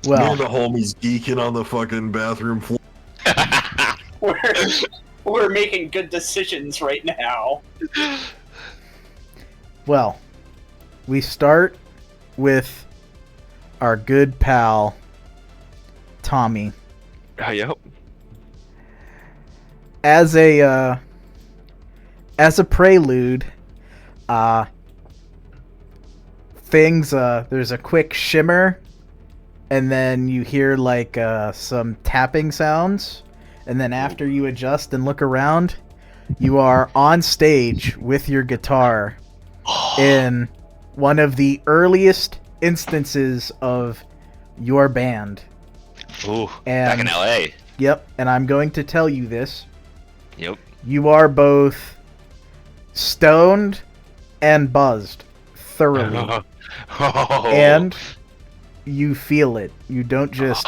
Well, and the homies geeking on the fucking bathroom floor. We're making good decisions right now. well, we start with our good pal Tommy. Oh, yep. As a prelude, there's a quick shimmer, and then you hear like some tapping sounds, and then after you adjust and look around, you are on stage with your guitar in one of the earliest instances of your band. Ooh, back in And LA. yep, and I'm going to tell you this. Yep. You are both stoned and buzzed thoroughly. Oh. And you feel it. You don't just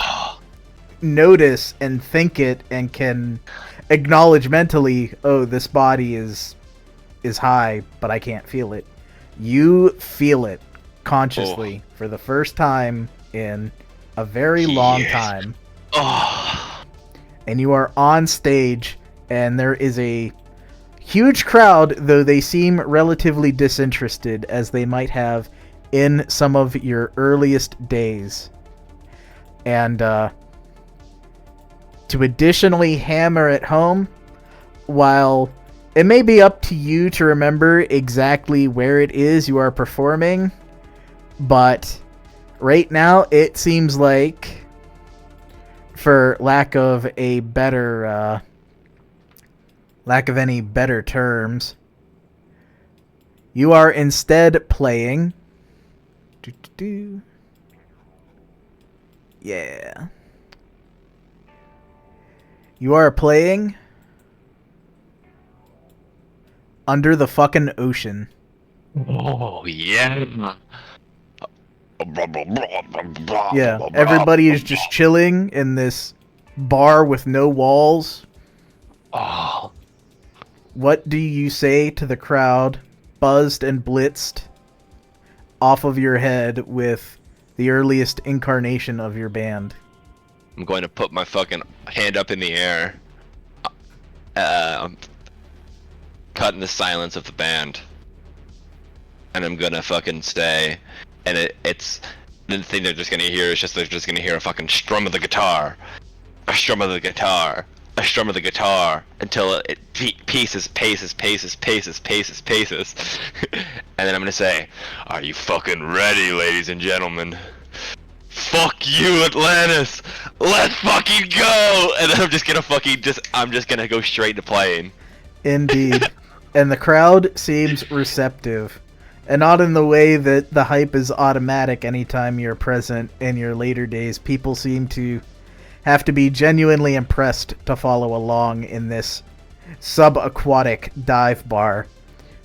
notice and think it and can acknowledge mentally, oh, this body is high, but I can't feel it. You feel it consciously for the first time in a very long Yes. time. Oh. And you are on stage, and there is a huge crowd, though they seem relatively disinterested, as they might have in some of your earliest days. And to additionally hammer it home, while it may be up to you to remember exactly where it is you are performing, but right now it seems like, for lack of any better terms, you are instead playing. Yeah. You are playing Under the Fucking Ocean. Oh yeah. Yeah, everybody is just chilling in this bar with no walls. Oh. What do you say to the crowd, buzzed and blitzed, off of your head with the earliest incarnation of your band? I'm going to put my fucking hand up in the air. I'm cutting the silence of the band. And I'm gonna fucking say, and it's the thing they're just gonna hear is they're just gonna hear a fucking strum of the guitar, a strum of the guitar, a strum of the guitar, until it paces, and then I'm gonna say, "Are you fucking ready, ladies and gentlemen? Fuck you, Atlantis! Let's fucking go!" And then I'm just gonna go straight to playing. Indeed. And the crowd seems receptive. And not in the way that the hype is automatic anytime you're present in your later days. People seem to have to be genuinely impressed to follow along in this subaquatic dive bar.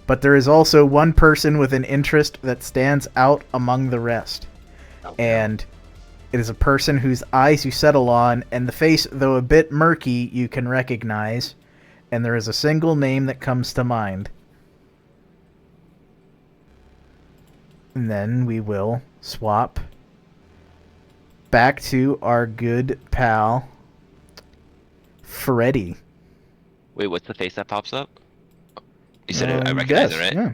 but there is also one person with an interest that stands out among the rest. And it is a person whose eyes you settle on, and the face, though a bit murky, you can recognize. And there is a single name that comes to mind. And then we will swap back to our good pal, Freddy. Wait, what's the face that pops up? You said I recognize it, right? Yeah.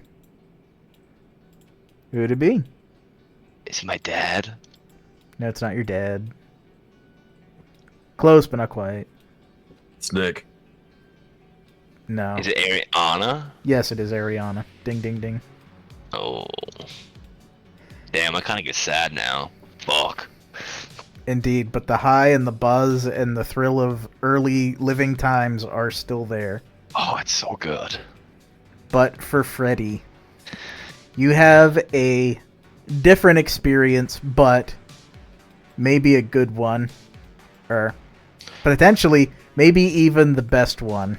Who would it be? Is he my dad? No, it's not your dad. Close, but not quite. It's Nick. No. Is it Ariana? Yes, it is Ariana. Ding, ding, ding. Oh. Damn, I kind of get sad now. Fuck. Indeed, but the high and the buzz and the thrill of early living times are still there. Oh, it's so good. But for Freddy, you have a different experience, but maybe a good one. Or potentially, maybe even the best one.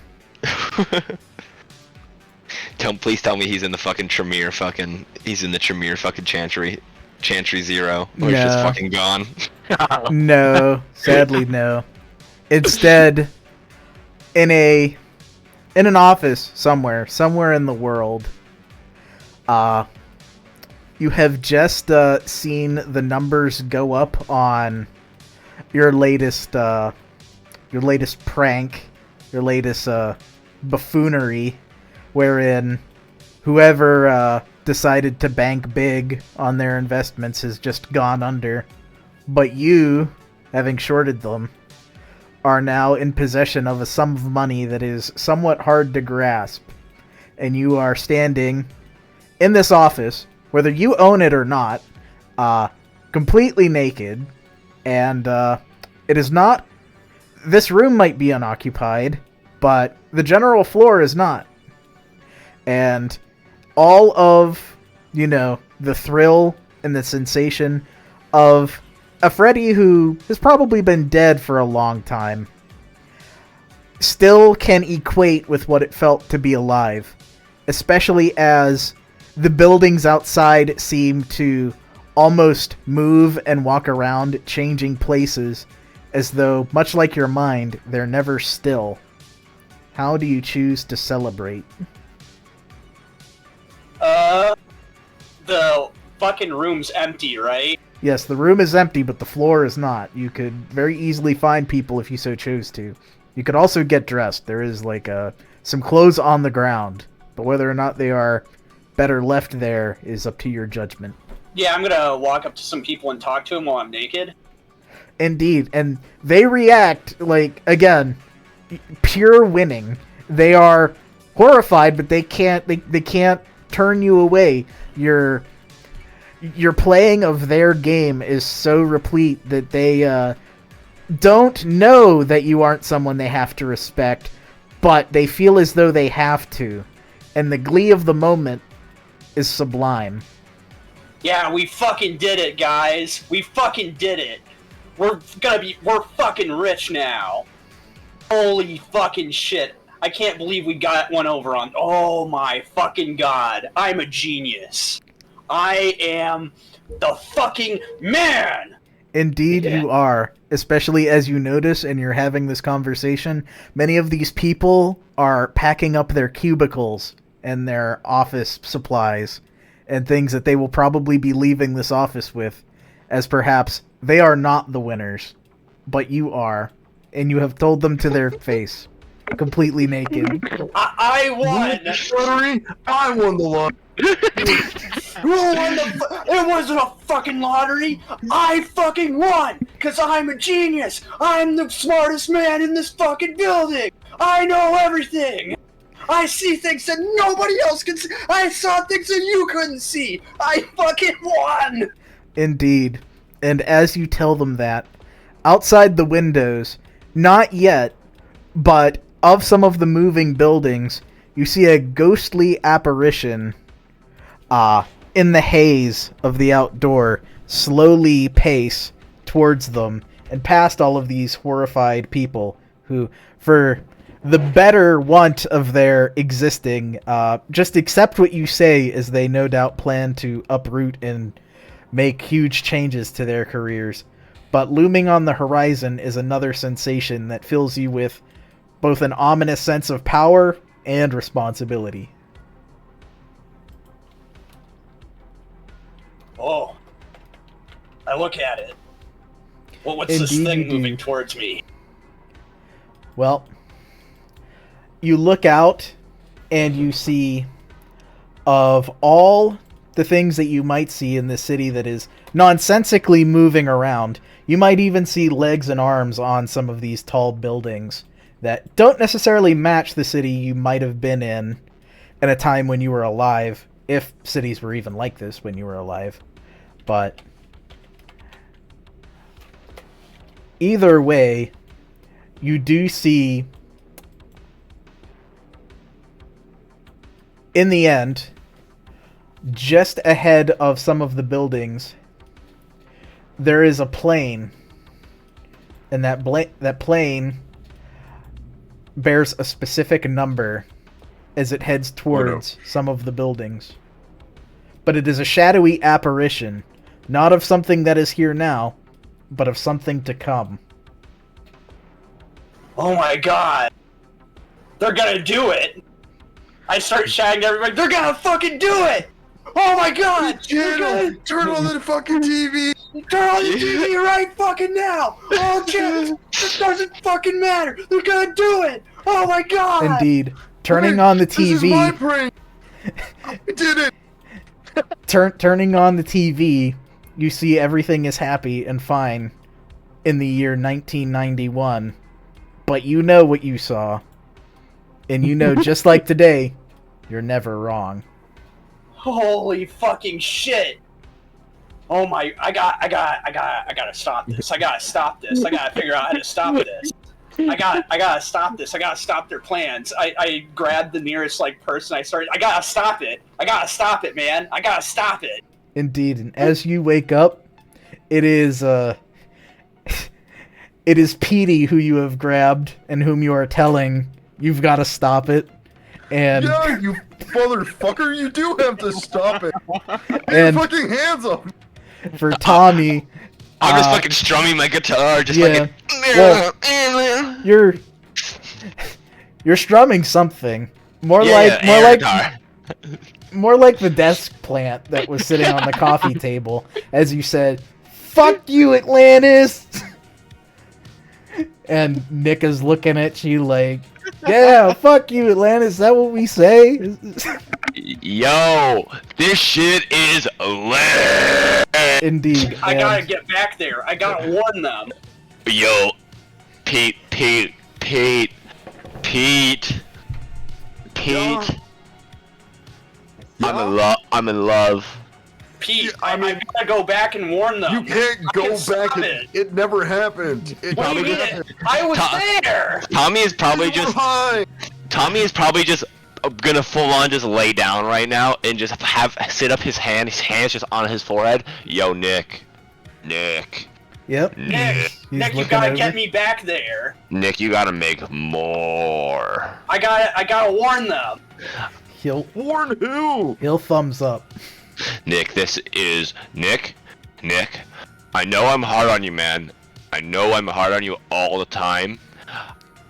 Please tell me he's in the fucking Tremere fucking... He's in the Tremere fucking Chantry Zero. Or he's just fucking gone. No, sadly no. Instead, in an office somewhere in the world, you have just seen the numbers go up on your latest prank, your latest buffoonery, wherein whoever decided to bank big on their investments has just gone under. But you, having shorted them, are now in possession of a sum of money that is somewhat hard to grasp. And you are standing in this office, whether you own it or not, completely naked. And it is not... This room might be unoccupied, but the general floor is not. And all of, the thrill and the sensation of a Freddy who has probably been dead for a long time still can equate with what it felt to be alive, especially as the buildings outside seem to almost move and walk around, changing places, as though, much like your mind, they're never still. How do you choose to celebrate? The fucking room's empty, right? Yes, the room is empty, but the floor is not. You could very easily find people if you so chose to. You could also get dressed. There is, some clothes on the ground, but whether or not they are better left there is up to your judgment. Yeah, I'm gonna walk up to some people and talk to them while I'm naked. Indeed, and they react, again, pure winning. They are horrified, but they can't turn you away. Your playing of their game is so replete that they don't know that you aren't someone they have to respect, but they feel as though they have to. And the glee of the moment is sublime. Yeah, we fucking did it, guys. We fucking did it. We're fucking rich now. Holy fucking shit. I can't believe we got one over on... Oh my fucking god. I'm a genius. I am the fucking man! Indeed you are. Especially as you notice and you're having this conversation, many of these people are packing up their cubicles and their office supplies and things that they will probably be leaving this office with, as perhaps they are not the winners, but you are, and you have told them to their face, completely naked. I won! Lottery? I won the lottery. Who won it wasn't a fucking lottery! I fucking won! Cause I'm a genius! I'm the smartest man in this fucking building! I know everything! I see things that nobody else can see! I saw things that you couldn't see! I fucking won! Indeed. And as you tell them that, outside the windows, not yet, but of some of the moving buildings, you see a ghostly apparition in the haze of the outdoor slowly pace towards them and past all of these horrified people who, for the better want of their existing. Just accept what you say, as they no doubt plan to uproot and make huge changes to their careers. But looming on the horizon is another sensation that fills you with both an ominous sense of power and responsibility. Oh, I look at it. Well, what's Indeed this thing you do. moving towards me? Well, you look out and you see, of all the things that you might see in this city that is nonsensically moving around, you might even see legs and arms on some of these tall buildings that don't necessarily match the city you might have been in at a time when you were alive, if cities were even like this when you were alive. But either way, you do see, in the end, just ahead of some of the buildings, there is a plane, and that plane bears a specific number as it heads towards some of the buildings. But it is a shadowy apparition, not of something that is here now, but of something to come. Oh my god. They're gonna do it! I start shouting to everybody, they're gonna fucking do it! Oh my god! They're gonna Turn on the fucking TV! turn on the TV right fucking now! Oh shit! It doesn't fucking matter! They're gonna do it! Oh my god! Indeed. Turning on the This is my TV, brain! I did it! turning on the TV, you see everything is happy and fine in the year 1991. But you know what you saw. And you know, just like today, you're never wrong. Holy fucking shit! Oh my, I gotta stop this. I gotta stop this. I gotta figure out how to stop this. I gotta stop this. I gotta stop their plans. I grabbed the nearest person. I gotta stop it. I gotta stop it, man. I gotta stop it. Indeed, and as you wake up, it is it is Petey who you have grabbed and whom you are telling you've got to stop it. And Yeah, you motherfucker, you do have to stop it! Get And- your fucking hands up! for Tommy, I'm just fucking strumming my guitar, just yeah. like you're strumming something. More guitar. more like the desk plant that was sitting on the coffee table as you said, "Fuck you, Atlantis." And Nick is looking at you like, "Yeah, fuck you, Atlantis. Is that what we say?" Yo, this shit is lit. Indeed. I and- gotta get back there. I gotta warn them. Yo, Pete. I'm in love. Pete, I gotta go back and warn them. You can't go back. Stop It never happened. It What do you never mean? happened. I was there. Tommy is probably You were just high. gonna full on just lay down right now and just sit up his hands just on his forehead. Yo, Nick. Yep. Nick, He's Nick, you looking gotta over. get me back there. Nick, you gotta make more. I gotta warn them. He'll Warn who? thumbs up. Nick, this is Nick. I know I'm hard on you, man. I know I'm hard on you all the time.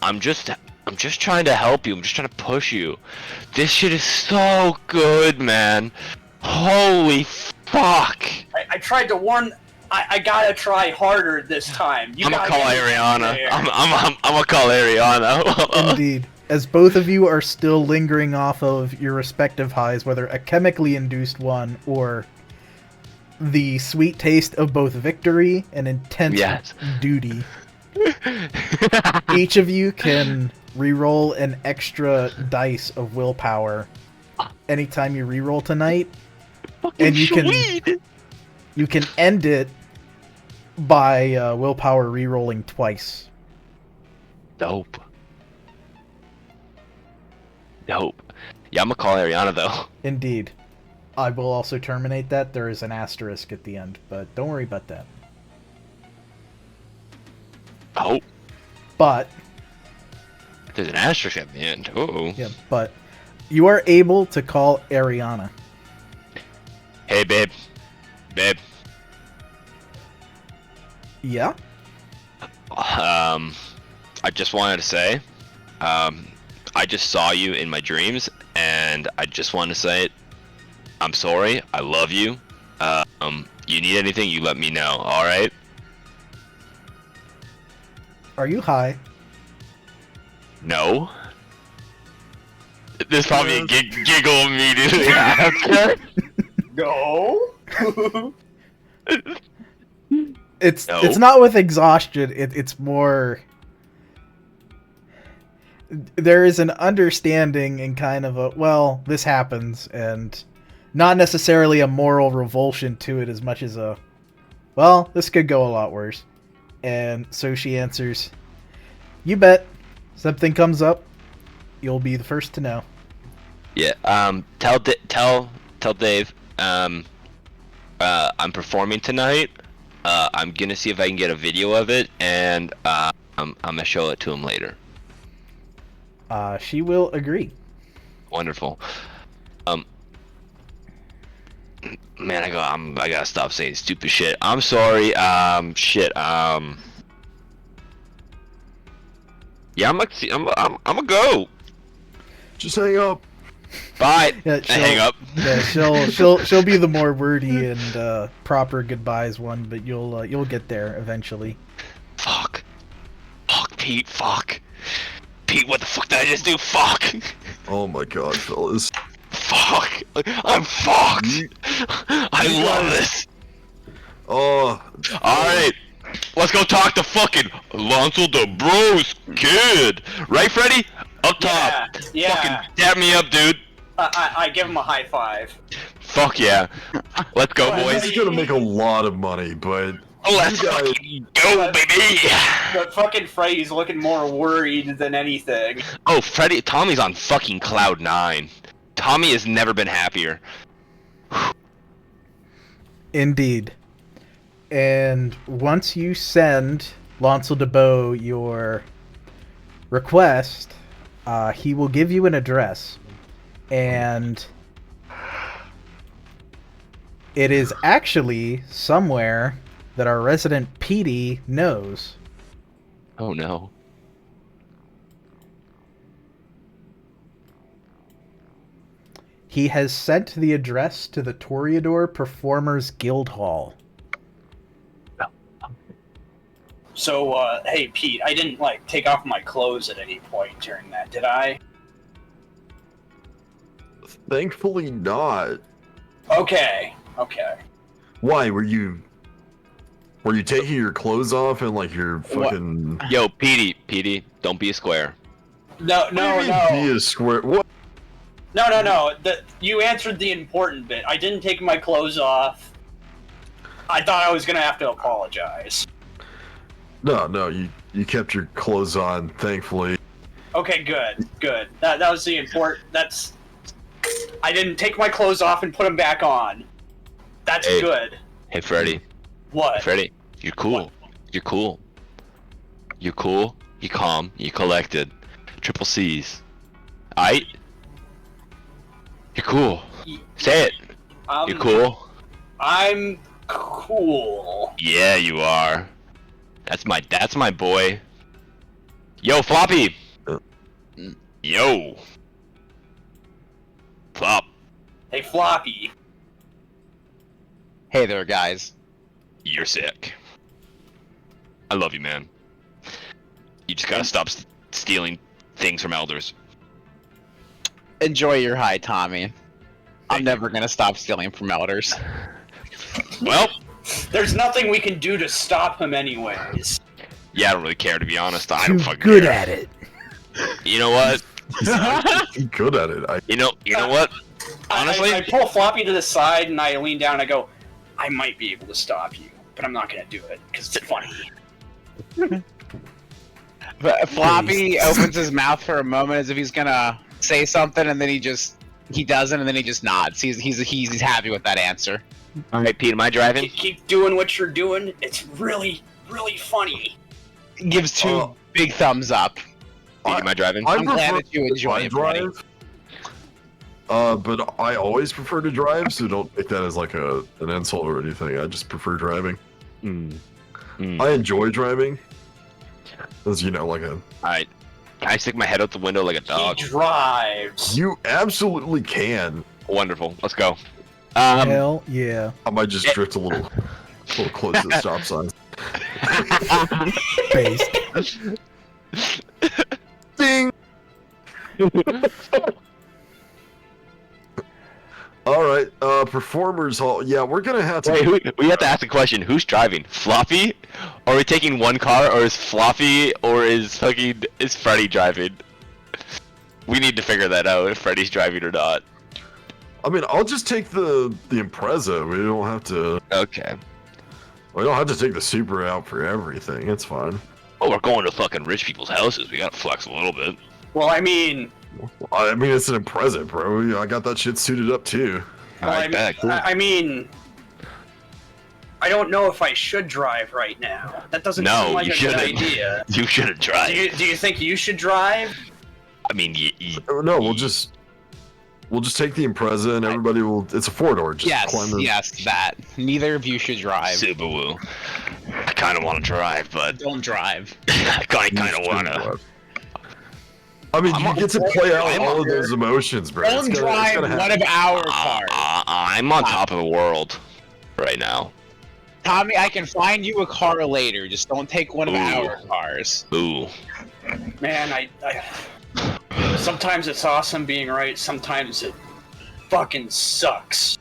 I'm just trying to help you. I'm just trying to push you. This shit is so good, man. Holy fuck. I tried to warn. I gotta try harder this time. I'm gonna call get me Ariana. there. I'm gonna call Ariana. Indeed. As both of you are still lingering off of your respective highs, whether a chemically induced one or the sweet taste of both victory and intense Yes. duty, each of you can reroll an extra dice of willpower anytime you reroll tonight, and you can end it by willpower rerolling twice. Dope. Yeah, I'm gonna call Ariana though. Indeed. I will also terminate that. There is an asterisk at the end, but don't worry about that. Oh. But There's an asterisk at the end. Oh. Yeah, but you are able to call Ariana. Hey, babe. Babe. Yeah? I just wanted to say, I just saw you in my dreams, and I just want to say it. I'm sorry. I love you. You need anything, you let me know. All right? Are you high? No. There's probably a giggle immediately after. No. It's No. it's not with exhaustion. It's more. There is an understanding and kind of a, well, this happens, and not necessarily a moral revulsion to it as much as a, well, this could go a lot worse. And so she answers, "You bet. Something comes up, you'll be the first to know." Yeah. Tell Dave. I'm performing tonight. I'm gonna see if I can get a video of it, and I'm gonna show it to him later. She will agree. Wonderful. Man, I gotta stop saying stupid shit. I'm sorry. Shit. Yeah, I'm gonna go. Just hang up. Bye. Yeah, I hang up. Yeah, she'll be the more wordy and proper goodbyes one, but you'll get there eventually. Fuck, Pete. Fuck, Pete. What the fuck did I just do? Fuck. Oh my god, fellas. Fuck. I'm fucked. I love this. Oh. Alright. Let's go talk to fucking Alonso the Bros kid. Right, Freddy? Up top. Yeah. Fucking dab me up, dude. I give him a high five. Fuck yeah. Let's go, boys. He's gonna make a lot of money, but Let's fucking go, baby. But fucking Freddy's looking more worried than anything. Oh, Freddy. Tommy's on fucking cloud 9. Tommy has never been happier. Indeed. And once you send Lancel de Beau your request, he will give you an address. And it is actually somewhere that our resident Petey knows. Oh no. He has sent the address to the Toreador Performers Guild Hall. So, hey Pete, I didn't take off my clothes at any point during that, did I? thankfully not. Okay. Why were you taking your clothes off and your fucking? Yo, Petey, don't be a square. No. Be a square. What? No. You answered the important bit. I didn't take my clothes off. I thought I was gonna have to apologize. No. You kept your clothes on, thankfully. Okay, good. That was the important. I didn't take my clothes off and put them back on. That's good. Hey, Freddy. What? Freddy, you're cool. What? You're cool. You're cool. You're calm. You're collected. Triple C's. Aight? You're cool. Say it. You're cool. I'm cool. Yeah, you are. That's my boy. Yo, Floppy. Yo. Flop. Hey, Floppy. Hey there, guys. You're sick. I love you, man. You just gotta stop stealing things from elders. Enjoy your high, Tommy. I'm Thank never gonna stop stealing from elders. Well, There's nothing we can do to stop him anyways. yeah, I don't really care, to be honest. I Too don't fucking good care. at it. You know what? He's good at it. You know what? Honestly, I pull Floppy to the side and I lean down and I go, I might be able to stop you, but I'm not gonna do it because it's funny. But Floppy opens his mouth for a moment as if he's gonna say something, and then he doesn't, and then he just nods. He's happy with that answer. all right, Pete, am I driving? Keep doing what you're doing. It's really, really funny. Gives two big thumbs up. Do you mind driving? I'm glad prefer that you enjoy to it, Freddy. drive. But I always prefer to drive, so don't take that as like an insult or anything. I just prefer driving. I enjoy driving. As you know, like a... Alright. Can I stick my head out the window like a dog? He drives. You absolutely can. Wonderful. Let's go. Hell yeah. I might just drift a little close to the stop signs. Based. Ding! Alright, performers hall. Yeah, we're gonna have to... Wait, we have to ask a question. Who's driving? Floppy? Are we taking one car, or is Floppy, or is Freddy driving? We need to figure that out, if Freddy's driving or not. I mean, I'll just take the Impreza. We don't have to... Okay. We don't have to take the Supra out for everything. It's fine. Oh, we're going to fucking rich people's houses. We gotta flex a little bit. Well, I mean, it's an Impreza, bro. I got that shit suited up, too. Alright, back. I mean, I don't know if I should drive right now. That doesn't seem like a good idea. You shouldn't drive. Do you think you should drive? I mean, No, we'll just take the Impreza and everybody will... It's a four-door. Just climb the... Yes, that. Neither of you should drive. Super woo. I kind of want to drive, but... Don't drive. I kind of want to. I mean, you get to play out all of those emotions, bro. Don't drive one of our cars. I'm on top of the world right now. Tommy, I can find you a car later. Just don't take one of our cars. Ooh. Man, I sometimes it's awesome being right. Sometimes it fucking sucks.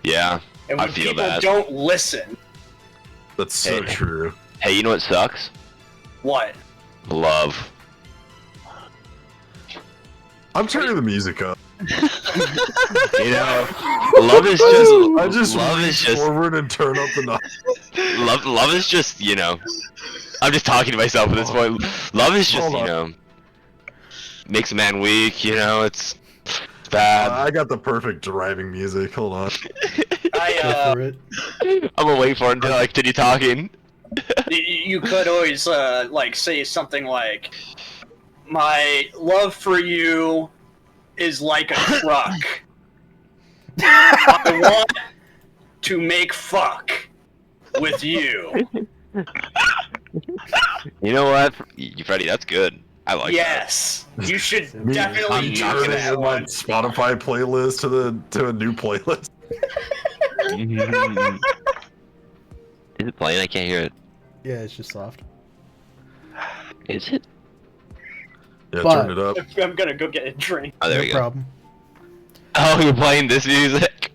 Yeah, And when I feel people that. don't listen, That's so true. Hey, you know what sucks? what? Love. I'm turning the music up. You know, love is just. I just love is reach just. forward and turn up the knob. Love is just. You know. I'm just talking to myself at this point. Love is just. Hold You on. know. Makes a man weak. You know, it's bad. I got the perfect driving music. Hold on. Go for it. I'm gonna wait for it until I continue talking. You could always like say something like, "My love for you is like a truck. I want to make fuck with you." You know what, Freddy? That's good. I like Yes, you should Me definitely do turning that in my one. Spotify playlist to a new playlist. that. Is it playing? I can't hear it. Yeah, it's just soft. Is it? Yeah, But- turn it up. I'm gonna go get a drink. Oh, there No we go. problem. Oh, you're playing this music?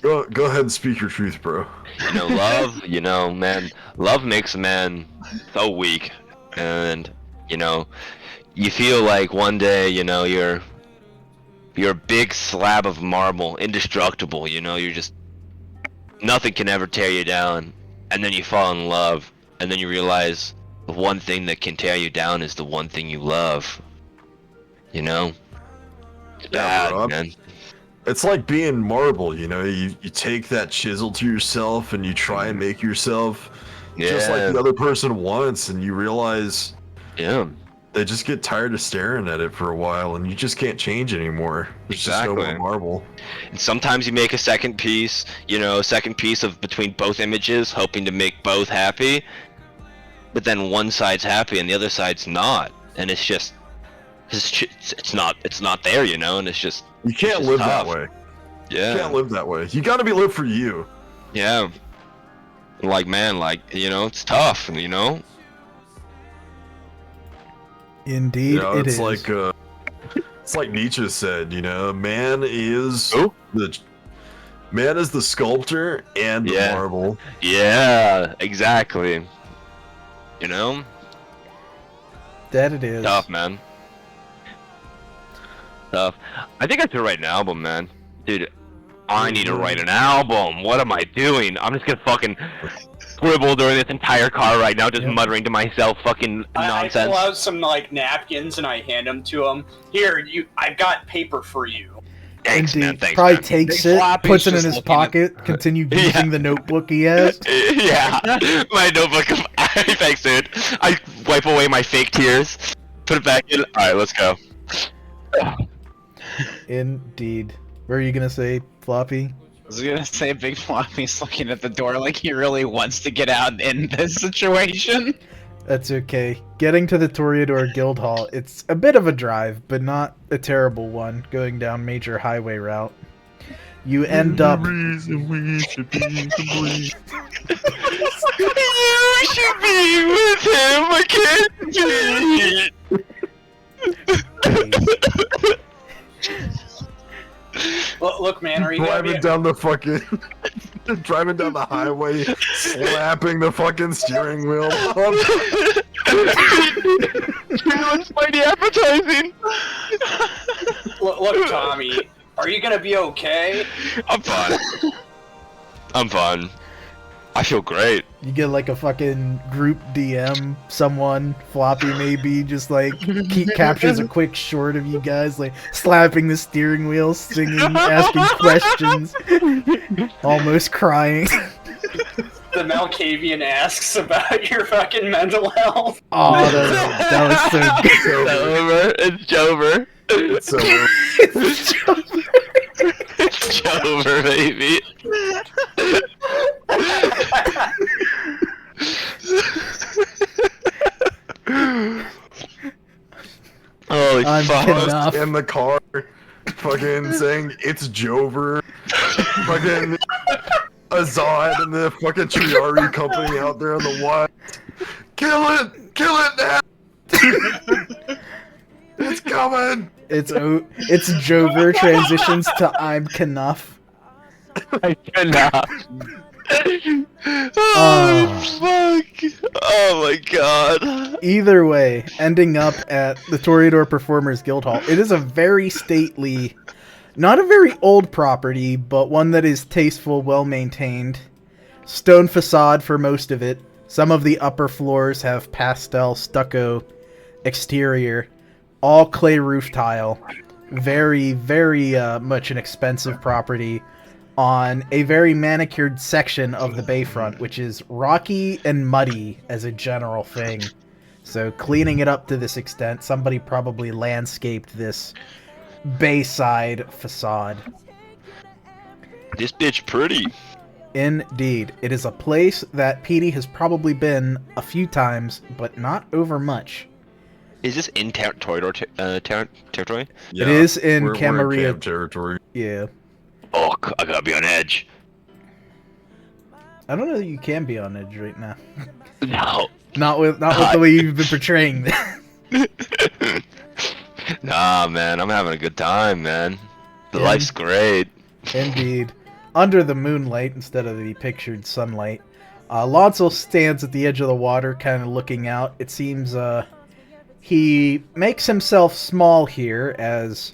Go ahead and speak your truth, bro. You know, love, you know, man, love makes a man so weak. And, you know, you feel like one day, you know, you're a big slab of marble, indestructible, you know, you're just, nothing can ever tear you down. And then you fall in love, and then you realize the one thing that can tear you down is the one thing you love. You know? It's Yeah, bad, Rob. man. It's like being marble, you know. You take that chisel to yourself and you try and make yourself just like the other person wants, and you realize Yeah. they just get tired of staring at it for a while, and you just can't change anymore. There's just no Exactly. more marble. And sometimes you make a second piece, you know, a second piece of between both images, hoping to make both happy. But then one side's happy and the other side's not, and it's just, it's not there, you know, and it's just. You can't just live tough. that way. Yeah. You can't live that way. You gotta be live for you. Yeah. Like, man, like, you know, it's tough, you know. Indeed, You know, it it's is. like it's like Nietzsche said, you know, man is Who? the sculptor and the Yeah. marble. Yeah, exactly. You know, That it is. tough, man. Tough. I think I should write an album, man. Dude, I need to write an album. What am I doing? I'm just gonna fucking scribble during this entire car right now, just Yep. muttering to myself, fucking I nonsense. pull out some like napkins and I hand them to him. Here, I've got paper for you. Thanks, Indeed. man. Thanks, Probably man. takes Big it, Floppy's puts it in just his looking at- pocket, continue using the notebook he has. Yeah, my notebook. Thanks, dude. I wipe away my fake tears. Put it back in. All right, let's go. Indeed. What are you gonna say, Floppy? I was gonna say Big Floppy's looking at the door like he really wants to get out in this situation. That's okay. Getting to the Toreador Guild Hall, it's a bit of a drive, but not a terrible one, going down major highway route. You end up... reason we should be complete. You should be with him. I can't be. Look, man, are you gonna Driving be... down the fucking... driving down the highway, slapping the fucking steering wheel. Everyone's mighty appetizing. Look, Tommy, are you gonna be okay? I'm fine. I'm fine. I feel great. You get like a fucking group DM, someone, Floppy maybe, just like captures a quick short of you guys, like slapping the steering wheel, singing, asking questions, almost crying. The Malkavian asks about your fucking mental health. Oh, that was so good. It's Jover. It's over. It's Jover. It's Jover, baby. Holy I'm fuck. enough. In the car, fucking saying it's Jover. Fucking Azad and the fucking Triari company out there on the wild. Kill it! Kill it now! It's coming! It's Jover transitions to I'm Knuff. I cannot. Oh, fuck. Oh my god. Either way, ending up at the Toreador Performers Guild Hall. It is a very stately, not a very old property, but one that is tasteful, well maintained. Stone facade for most of it. Some of the upper floors have pastel stucco exterior. All clay roof tile. Very, very much an expensive property on a very manicured section of the bayfront, which is rocky and muddy as a general thing. So cleaning it up to this extent, somebody probably landscaped this bayside facade. This bitch pretty. Indeed. It is a place that Petey has probably been a few times, but not over much. Is this in Toreador territory? Yeah, It is in we're in Camarilla camp territory. Yeah. Oh, I gotta be on edge. I don't know that you can be on edge right now. No. Not with the way you've been portraying this. Nah, man, I'm having a good time, man. The life's great. Indeed. Under the moonlight instead of the pictured sunlight, Lonsel stands at the edge of the water, kind of looking out. It seems he makes himself small here, as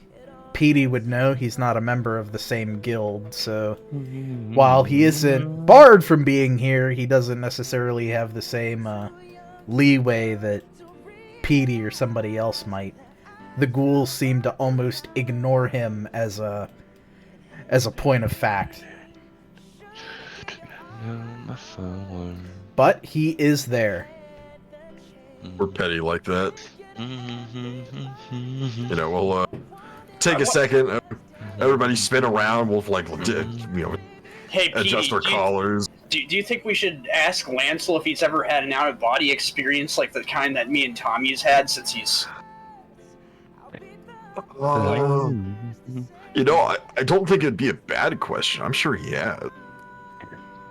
Petey would know. He's not a member of the same guild, so while he isn't barred from being here, he doesn't necessarily have the same leeway that Petey or somebody else might. The ghouls seem to almost ignore him as a point of fact. But he is there. We're petty like that. You know, we'll take a second. Everybody spin around. We'll Hey, adjust our collars. Do you think we should ask Lancel if he's ever had an out-of-body experience like the kind that me and Tommy's had since he's... You know, I don't think it'd be a bad question. I'm sure he has.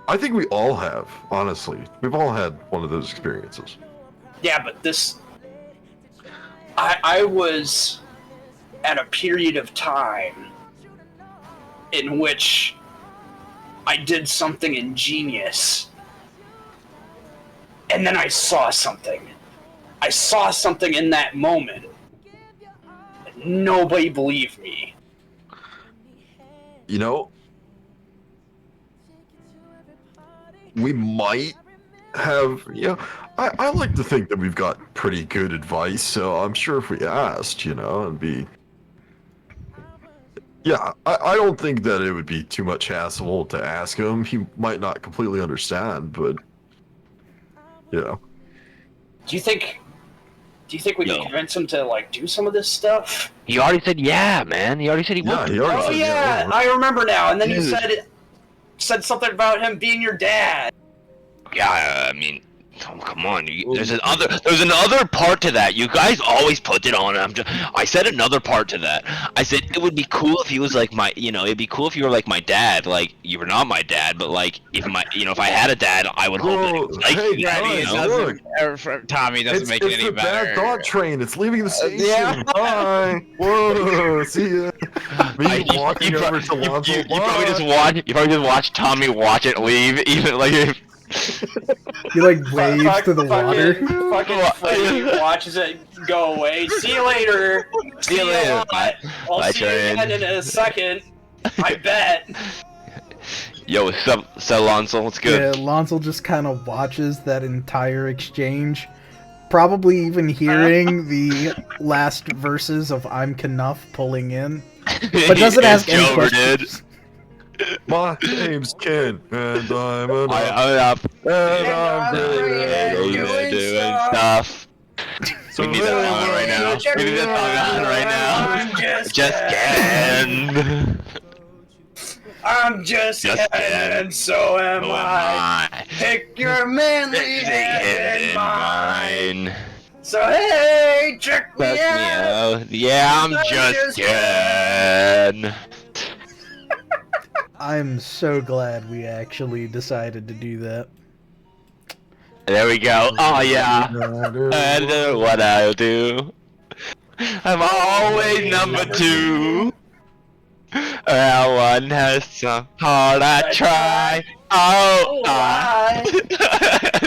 I think we all have, honestly. We've all had one of those experiences. Yeah, but this... I was at a period of time in which I did something ingenious. And then I saw something. I saw something in that moment. Nobody believed me. You know, we might have, I like to think that we've got pretty good advice, so I'm sure if we asked, it'd be... Yeah, I don't think that it would be too much hassle to ask him. He might not completely understand, but, Do you think Do you think we can convince him to like do some of this stuff? He already said yeah, man. He already said he would. Yeah, he already Oh said yeah, I remember now. And then you Dude. said something about him being your dad. Yeah, I mean, oh, come on. There's another part to that. You guys always put it on. I said another part to that. I said it would be cool if he was like my, it'd be cool if you were like my dad. Like you were not my dad, but like if if I had a dad, I would hope that it was like hey, that, guys, Tommy doesn't make it any It's the better. bad thought train. It's leaving the station. yeah. Bye. Whoa. See ya. Me walking over to Lonzo. You probably just watch Tommy watch it leave, even like if. He like waves to the water. Fucking Freddy watches it go away. See you later. See you later. I'll Bye, see you Train. again in a second. I bet. Yo, what's up, Alonso? What's good? Yeah, Lonsel just kind of watches that entire exchange, probably even hearing the last verses of "I'm Knuff" pulling in, but doesn't ask any Jover did. questions. My name's Ken, and I'm an I'm up. and I'm Doing stuff. We need that song right now. We need that song on right now. Just Ken. I'm just Just Ken, and so am Who am I. I? Pick your manly Take hand it in in mine. mine. So hey, check me Fuck me out. out. Yeah, I'm just Ken. I'm so glad we actually decided to do that. There we go. Oh yeah. I know what I'll do. I'm always number 2. One has some hard I try. Oh,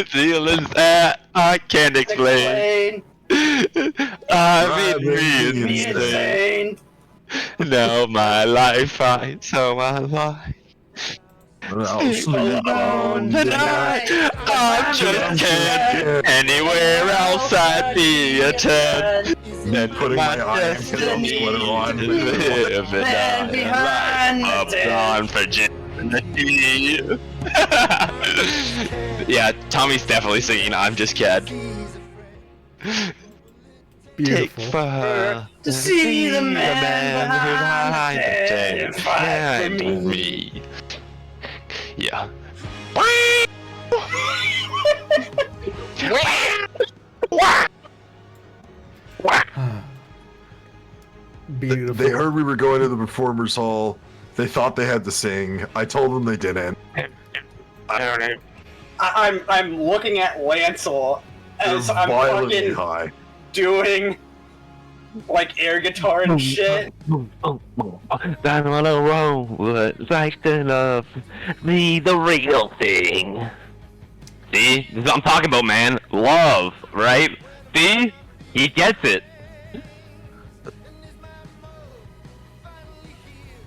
feelings that I can't explain. I mean, me insane. Now my life finds so my life. alone Tonight, I'm just Ken. Anywhere else I'd be a 10. Then putting my eye in his own sweater on. Live and Man behind the up on virginity. Yeah, Tommy's definitely singing I'm Just Ken. Take Beautiful. fire To see the man behind the tent and fight for me. Yeah. Beautiful. They heard we were going to the performers hall. They thought they had to sing. I told them they didn't. I'm looking at Lancel They're as I'm violently fucking high. doing like air guitar and shit. I'm on a roll, but like to love me the real thing. See? This is what I'm talking about, man. Love, right? See? He gets it.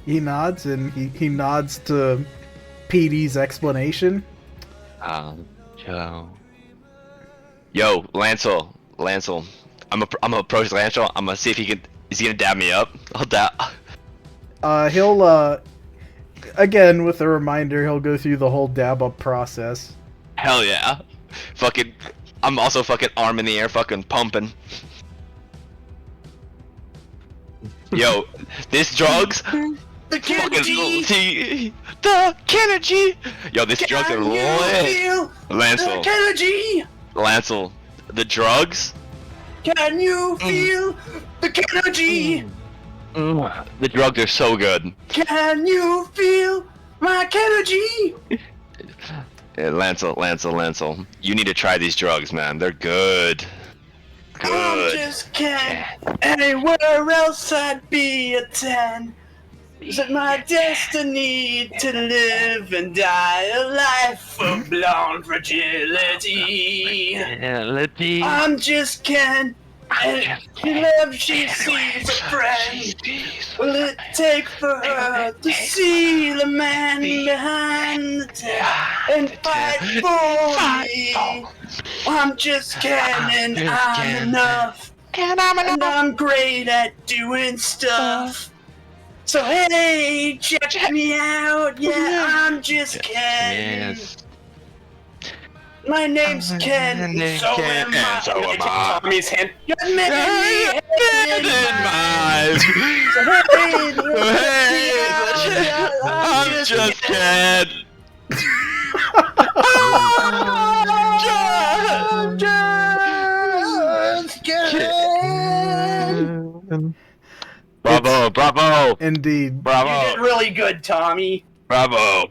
He nods, and he nods to Petey's explanation. Joe. Yo, Lancel. I'm gonna approach Lancel. I'm gonna see if is he gonna dab me up? I'll dab. He'll again with a reminder, he'll go through the whole dab up process. Hell yeah. Fucking, I'm also fucking arm in the air, fucking pumping. Yo, this drugs. The Kennedy! The Kennedy! Yo, this drugs are lit. Lancel. Kennedy! Lancel. The drugs? Can you feel the Kennedy? The drugs are so good. Can you feel my Kennedy? Lancel. You need to try these drugs, man. They're good. I'm just can't. Anywhere else I'd be a 10. Is it my destiny to live and die a life of blonde fragility? I'm just Ken, and she loves, she sees a friend. Will it take for her to see the man behind the tent and fight for me? I'm just Ken, and I'm enough, and I'm great at doing stuff. So hey, check me out, yeah, I'm just Ken. Yes. My name's Ken. My name's so Ken, am and so am I. Tommy's hand. You're mine. I'm just Ken. Bravo, bravo, Indeed. bravo, You did really good, Tommy. bravo.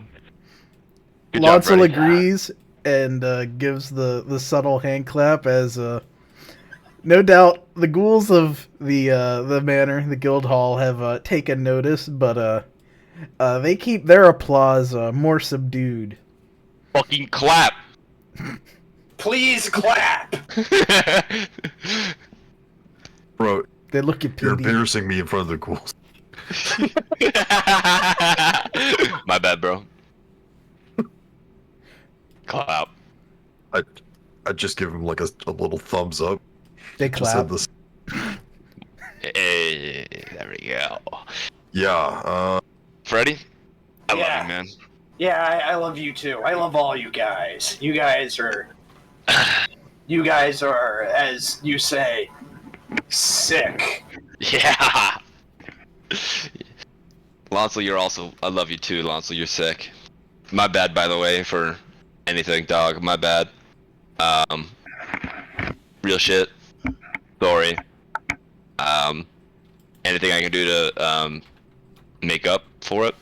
Good job, Lancel Freddy. agrees and gives the subtle hand clap as no doubt the ghouls of the manor, the guild hall, have taken notice, but they keep their applause more subdued. Fucking clap. Please clap. Bro, They look at you're Petey. embarrassing me in front of the ghouls. My bad, bro. Clap. I just give him like a little thumbs up. They Just said clap. this. Hey, there we go. Yeah. Freddy, I love Yeah. you, man. Yeah, I love you too. I love all you guys. You guys are, as you say, sick. Yeah. Lancel, you're also. I love you too, Lancel. You're sick. My bad, by the way, for anything, dog. My bad. Real shit. Sorry. Anything I can do to make up for it?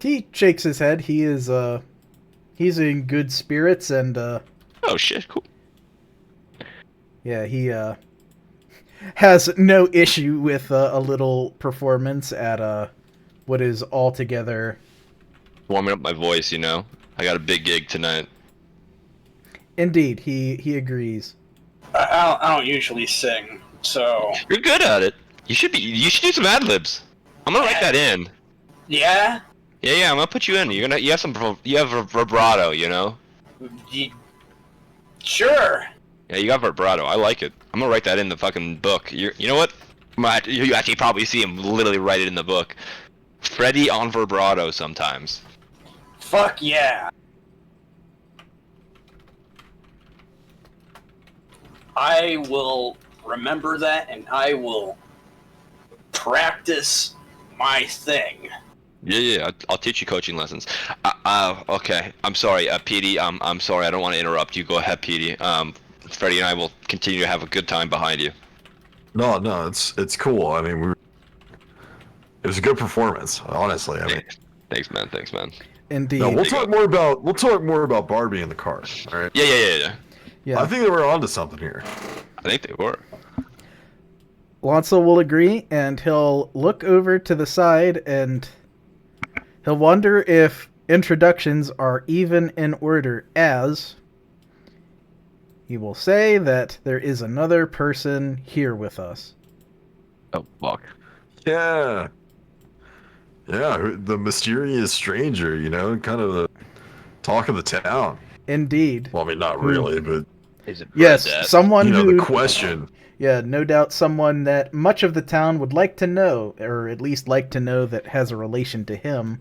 He shakes his head. He is he's in good spirits and Oh shit, cool. yeah, he has no issue with a little performance at what is altogether. Warming up my voice, you know. I got a big gig tonight. Indeed, he agrees. I don't usually sing, so You're good at it. You should be. You should do some ad libs. I'm gonna write that in. yeah. Yeah, I'm gonna put you in. You have some. You have vibrato, you know. Sure. Yeah, you got vibrato. I like it. I'm gonna write that in the fucking book. You know what? You actually probably see him literally write it in the book. Freddy on vibrato sometimes. Fuck yeah. I will remember that, and I will practice my thing. Yeah. I'll teach you coaching lessons. Okay. I'm sorry, Petey. I'm sorry. I don't want to interrupt you. Go ahead, Petey. Freddy and I will continue to have a good time behind you. No, it's cool. I mean, it was a good performance, honestly. I mean, Thanks, man. Indeed. no, we'll talk more about Barbie in the car. All right. Yeah. Yeah. I think they were onto something here. I think they were. Lancel will agree, and he'll look over to the side, and he'll wonder if introductions are even in order, as he will say that there is another person here with us. Oh fuck. Yeah. The mysterious stranger, you know, kind of the talk of the town. Indeed. Well, I mean, not really, but Is it Yes, Brujah? someone you know, who... the question. Yeah, no doubt someone that much of the town would like to know, or at least like to know that has a relation to him.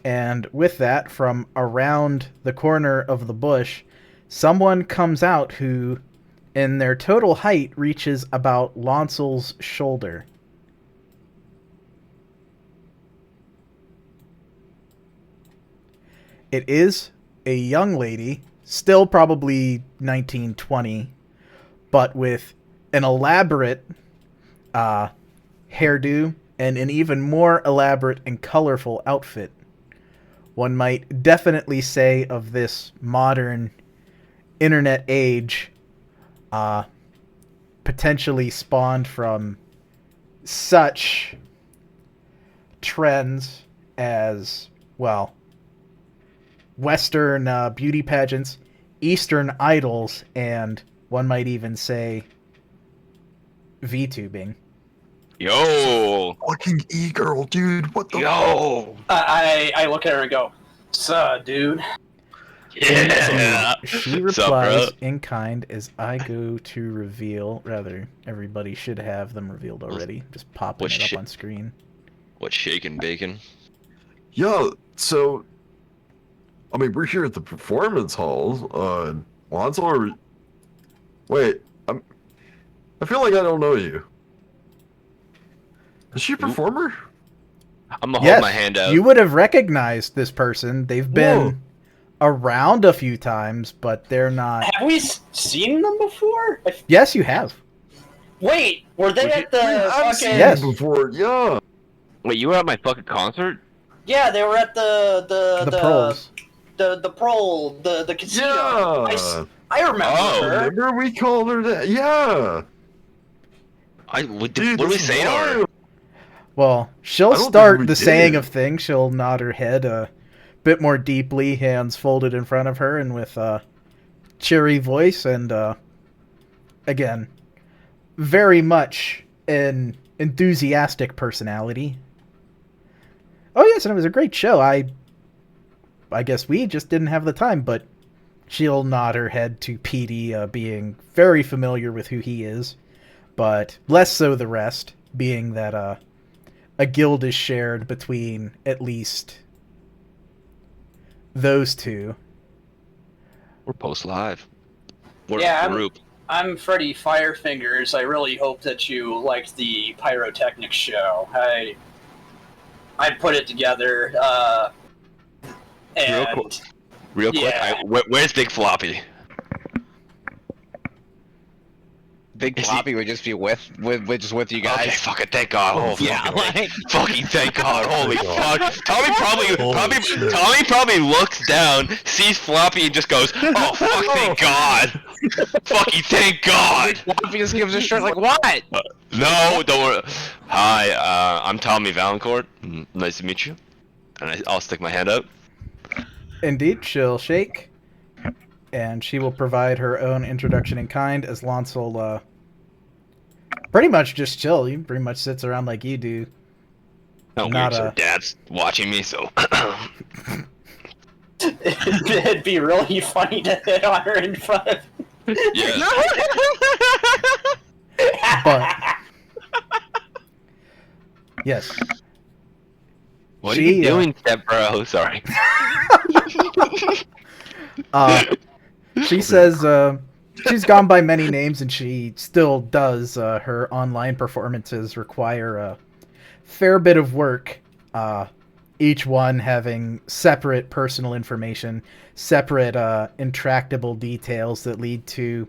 And with that, from around the corner of the bush, someone comes out who, in their total height, reaches about Lancel's shoulder. It is a young lady, still probably 19, 20, but with an elaborate hairdo and an even more elaborate and colorful outfit. One might definitely say of this modern internet age, potentially spawned from such trends as, well, Western beauty pageants, Eastern idols, and one might even say VTubing. Yo. Fucking e-girl, dude. What the Yo. I look at her and go, "Suh, dude." Yeah. She What's up, replies bro? in kind as I go to reveal, rather, everybody should have them revealed already, just popping What it up shit? on screen. What's shaking bacon? Yo, so I mean, we're here at the performance halls. Lonzo, wait, I feel like I don't know you. Is she a performer? I'm gonna hold my hand out. You would have recognized this person. They've been Whoa. around a few times, but they're not. Have we seen them before? Yes, you have. Wait, were they at the I've seen fucking... Yes. you before, yeah. Wait, you were at my fucking concert? Yeah, they were at the Proles. the casino. Yeah. I remember Oh, her. Remember we called her that? Yeah. What Dude, did we this is say to her? wild. Well, she'll I don't think start we the saying did. of things. She'll nod her head a bit more deeply, hands folded in front of her, and with a cheery voice, and again, very much an enthusiastic personality. Oh yes, and it was a great show. I guess we just didn't have the time, but she'll nod her head to Petey, being very familiar with who he is, but less so the rest, being that a guild is shared between at least those two. We're post live. We're Yeah, a group. I'm Freddy Firefingers. I really hope that you liked the pyrotechnics show. I put it together. And Real quick, yeah. where's Big Floppy? Big Is he- Floppy would just be with you guys. Okay, fucking thank God. Oh, Yeah, fucking, like- fucking thank God. Holy fuck. Tommy shit. probably looks down, sees Floppy, and just goes, oh, fuck, thank God. Fucking thank God. Floppy just gives a shirt like, what? No, don't worry. Hi, I'm Tommy Valancourt. Nice to meet you. And I'll stick my hand out. Indeed, she'll shake, and she will provide her own introduction in kind, as Lonsel pretty much just chill. He pretty much sits around like you do. Oh, Not weird, so a- Dad's watching me, so... it'd be really funny to hit on her in front of... yeah. But yes, What are you She, doing, step bro? Sorry. she says she's gone by many names, and she still does. Her online performances require a fair bit of work, each one having separate personal information, separate intractable details that lead to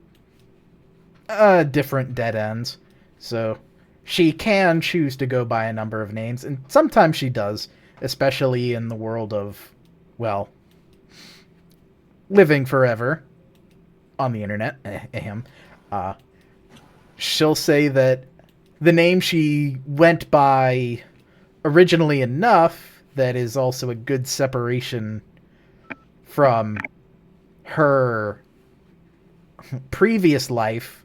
different dead ends. So she can choose to go by a number of names, and sometimes she does, especially in the world of, well, living forever on the internet. She'll say that the name she went by originally enough that is also a good separation from her previous life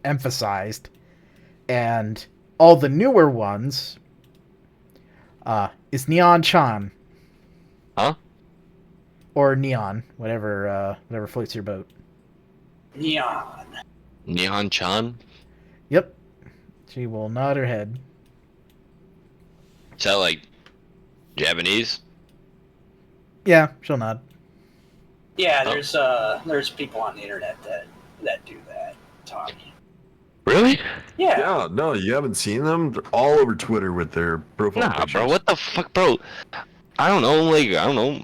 emphasized, and all the newer ones is Neon Chan. Huh? Or Neon, whatever floats your boat. Neon. Neon Chan? Yep. She will nod her head. Is that like Japanese? Yeah, she'll nod. Yeah, Oh. there's people on the internet that do that, Tommy. Really? Yeah. Yeah, no, you haven't seen them? They're all over Twitter with their profile Nah, pictures. bro. What the fuck, bro? I don't know. Like, I don't know.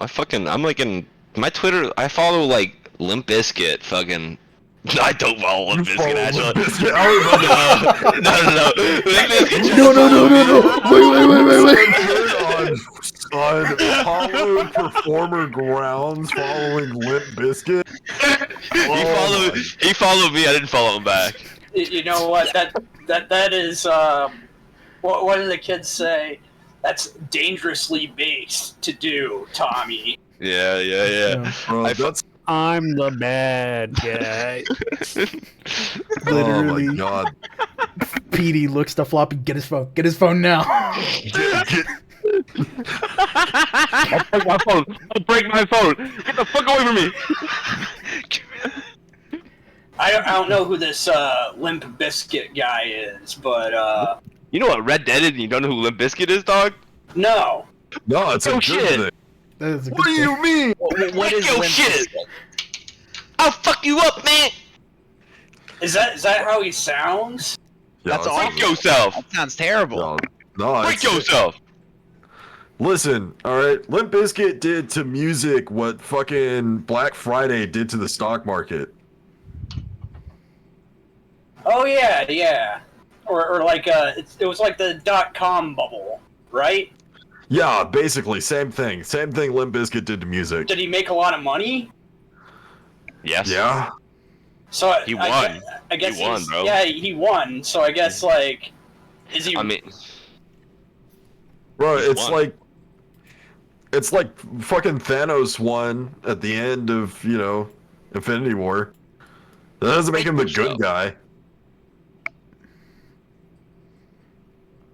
I'm like in my Twitter. I follow like Limp Bizkit. Fucking. I don't follow Limp You Bizkit follow actually. Limp Bizkit? I was about to- No. Limp Bizkit. Wait. On hallowed performer grounds following Limp Bizkit. He followed me. I didn't follow him back. You know what? That is what do the kids say? That's dangerously based to do, Tommy. Yeah. Bro, that's I'm the bad guy. Literally. Oh my god. Petey looks to Floppy. Get his phone now. Get- I'll break my phone. Get the fuck away from me. I don't know who this Limp Bizkit guy is, but You know what Red Dead is and you don't know who Limp Bizkit is, dog? no. No, it's a Oh, good shit. thing. That is a What do good you mean? What is Yo, Limp shit. Bizkit? I'll fuck you up, man. Is that how he sounds? Yeah, That's Break yourself. That sounds terrible. No, Break yourself. Listen, all right. Limp Bizkit did to music what fucking Black Friday did to the stock market. Oh yeah. Or like it was like the .com bubble, right? Yeah, basically same thing. Same thing Limp Bizkit did to music. Did he make a lot of money? Yes. Yeah. So He won. I guess He won, he's- bro. Yeah, he won. So I guess like, is he? I mean, Bro, He's it's like fucking Thanos won at the end of, Infinity War. That doesn't make him the good guy.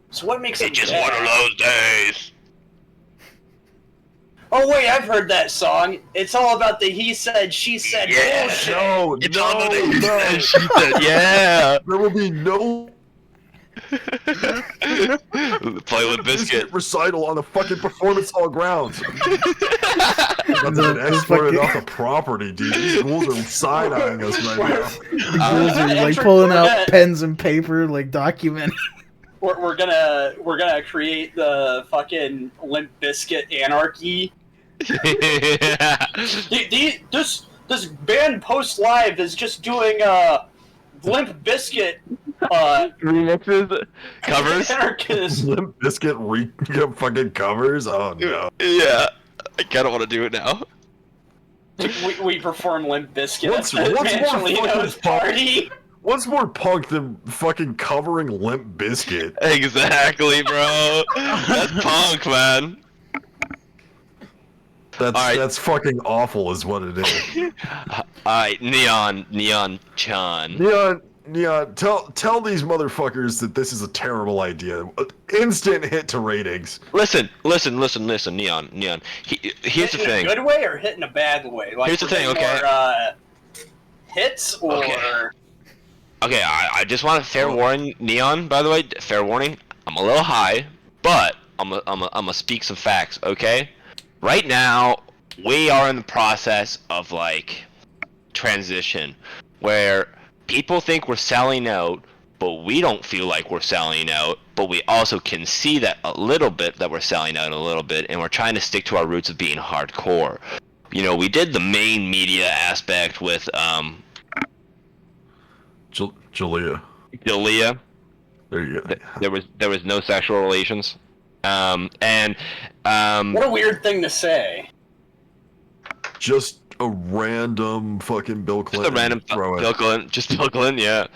so what makes him it's just bad? one of those days. Oh wait, I've heard that song. It's all about the he said, she said Yeah. bullshit. No, It's all the days. no. And she said, yeah. There will be no Play with biscuit. recital on the fucking performance hall grounds. That's The- an the exported fucking- off the property, dude. These ghouls are side-eyeing us right now. The ghouls are like Entrance- pulling we're out gonna- pens and paper, like documenting. We're gonna create the fucking Limp Bizkit anarchy. This band Post Live is just doing Limp Bizkit Remixes, covers. anarchist. Limp Bizkit fucking covers? Oh no. Yeah, I kind of want to do it now. We perform Limp Bizkit What's at more Angelino's fucking party. What's more punk than fucking covering Limp Bizkit? Exactly, bro. That's punk, man. That's fucking awful is what it is. Alright, Neon Chan. Neon, tell these motherfuckers that this is a terrible idea. Instant hit to ratings. Listen, Neon. Here's the Hit in thing. a good way or hit in a bad way? Like Here's the we're thing, getting okay? More, hits or Okay, I just want to fair warn Neon. By the way, fair warning. I'm a little high, but I'm gonna speak some facts. Okay, right now we are in the process of like transition, where people think we're selling out, but we don't feel like we're selling out. But we also can see that a little bit that we're selling out a little bit, and we're trying to stick to our roots of being hardcore. You know, we did the main media aspect with Julia. Delia. There you go. There was no sexual relations, what a weird thing to say. Just a random fucking Bill just Clinton. a random throw it. Bill Clinton, just Bill Clinton, yeah.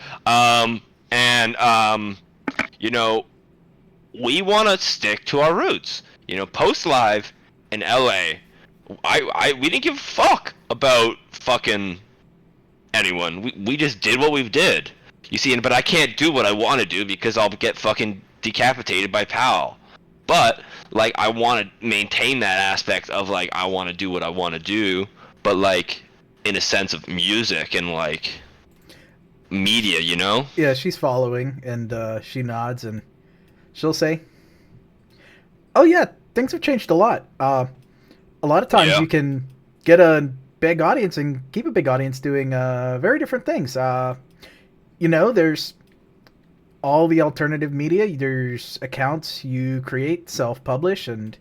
You know, we want to stick to our roots. You know, Post Live in LA, we didn't give a fuck about fucking anyone. We just did what we did. You see, but I can't do what I want to do because I'll get fucking decapitated by Powell. But like, I want to maintain that aspect of like, I want to do what I want to do, but like in a sense of music and like media, you know? Yeah, she's following, and she nods, and she'll say, "Oh yeah, things have changed a lot. A lot of times Yeah. you can get a big audience and keep a big audience doing very different things. You know, there's all the alternative media. There's accounts you create, self-publish, and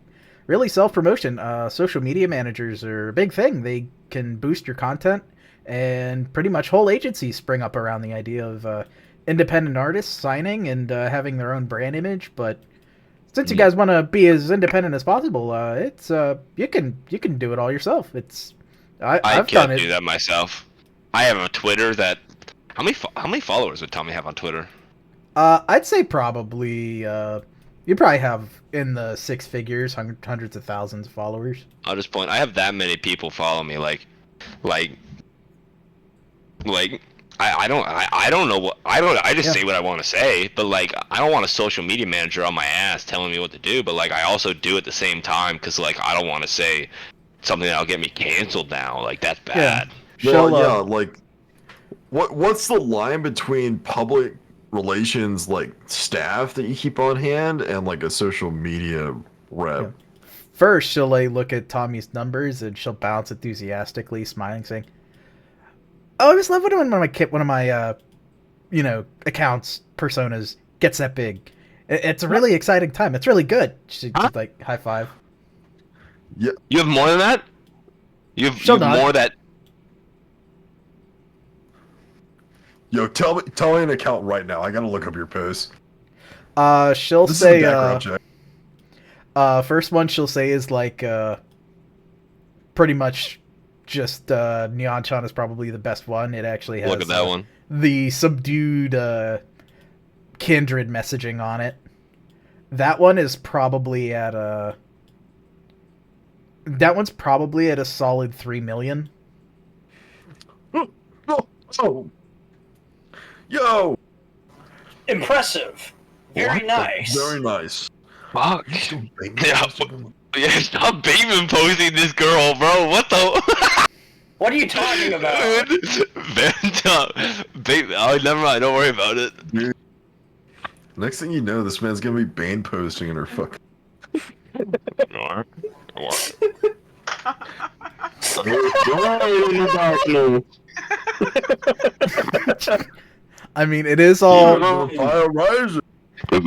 really self-promotion. Social media managers are a big thing. They can boost your content, and pretty much whole agencies spring up around the idea of independent artists signing and having their own brand image. But since you guys want to be as independent as possible, it's you can do it all yourself. I've done can't it. do that myself. I have a Twitter that. How many followers would Tommy have on Twitter? I'd say probably you probably have in the six figures, hundreds of thousands of followers. I'll just point. I have that many people follow me. Like, I don't know what I just say what I want to say. But like, I don't want a social media manager on my ass telling me what to do. But like, I also do at the same time because like, I don't want to say something that'll get me canceled now. Like, that's bad. She'll, Well, yeah, like, what's the line between public relations, like, staff that you keep on hand and, like, a social media rep? first she'll like look at Tommy's numbers and she'll bounce enthusiastically, smiling, saying, "Oh, I just love when one of my accounts personas gets that big. It's a really exciting time. It's really good." She just like high five. Yeah. You have more than that? You have nod. more that. Yo, tell me an account right now. I gotta look up your post. She'll This say is a background check. first one she'll say is like pretty much just Neon Chan is probably the best one. It actually has Look at that one. the subdued kindred messaging on it. That one is probably at a solid 3 million. Oh. Yo. Impressive. Very nice. Very nice. Fuck. Yeah, stop baby posting this girl, bro. What the? What are you talking about? Baby, oh, never mind. Don't worry about it. Dude. Next thing you know, this man's gonna be Bane posting in her fucking. I mean, it is all. Fire rising. If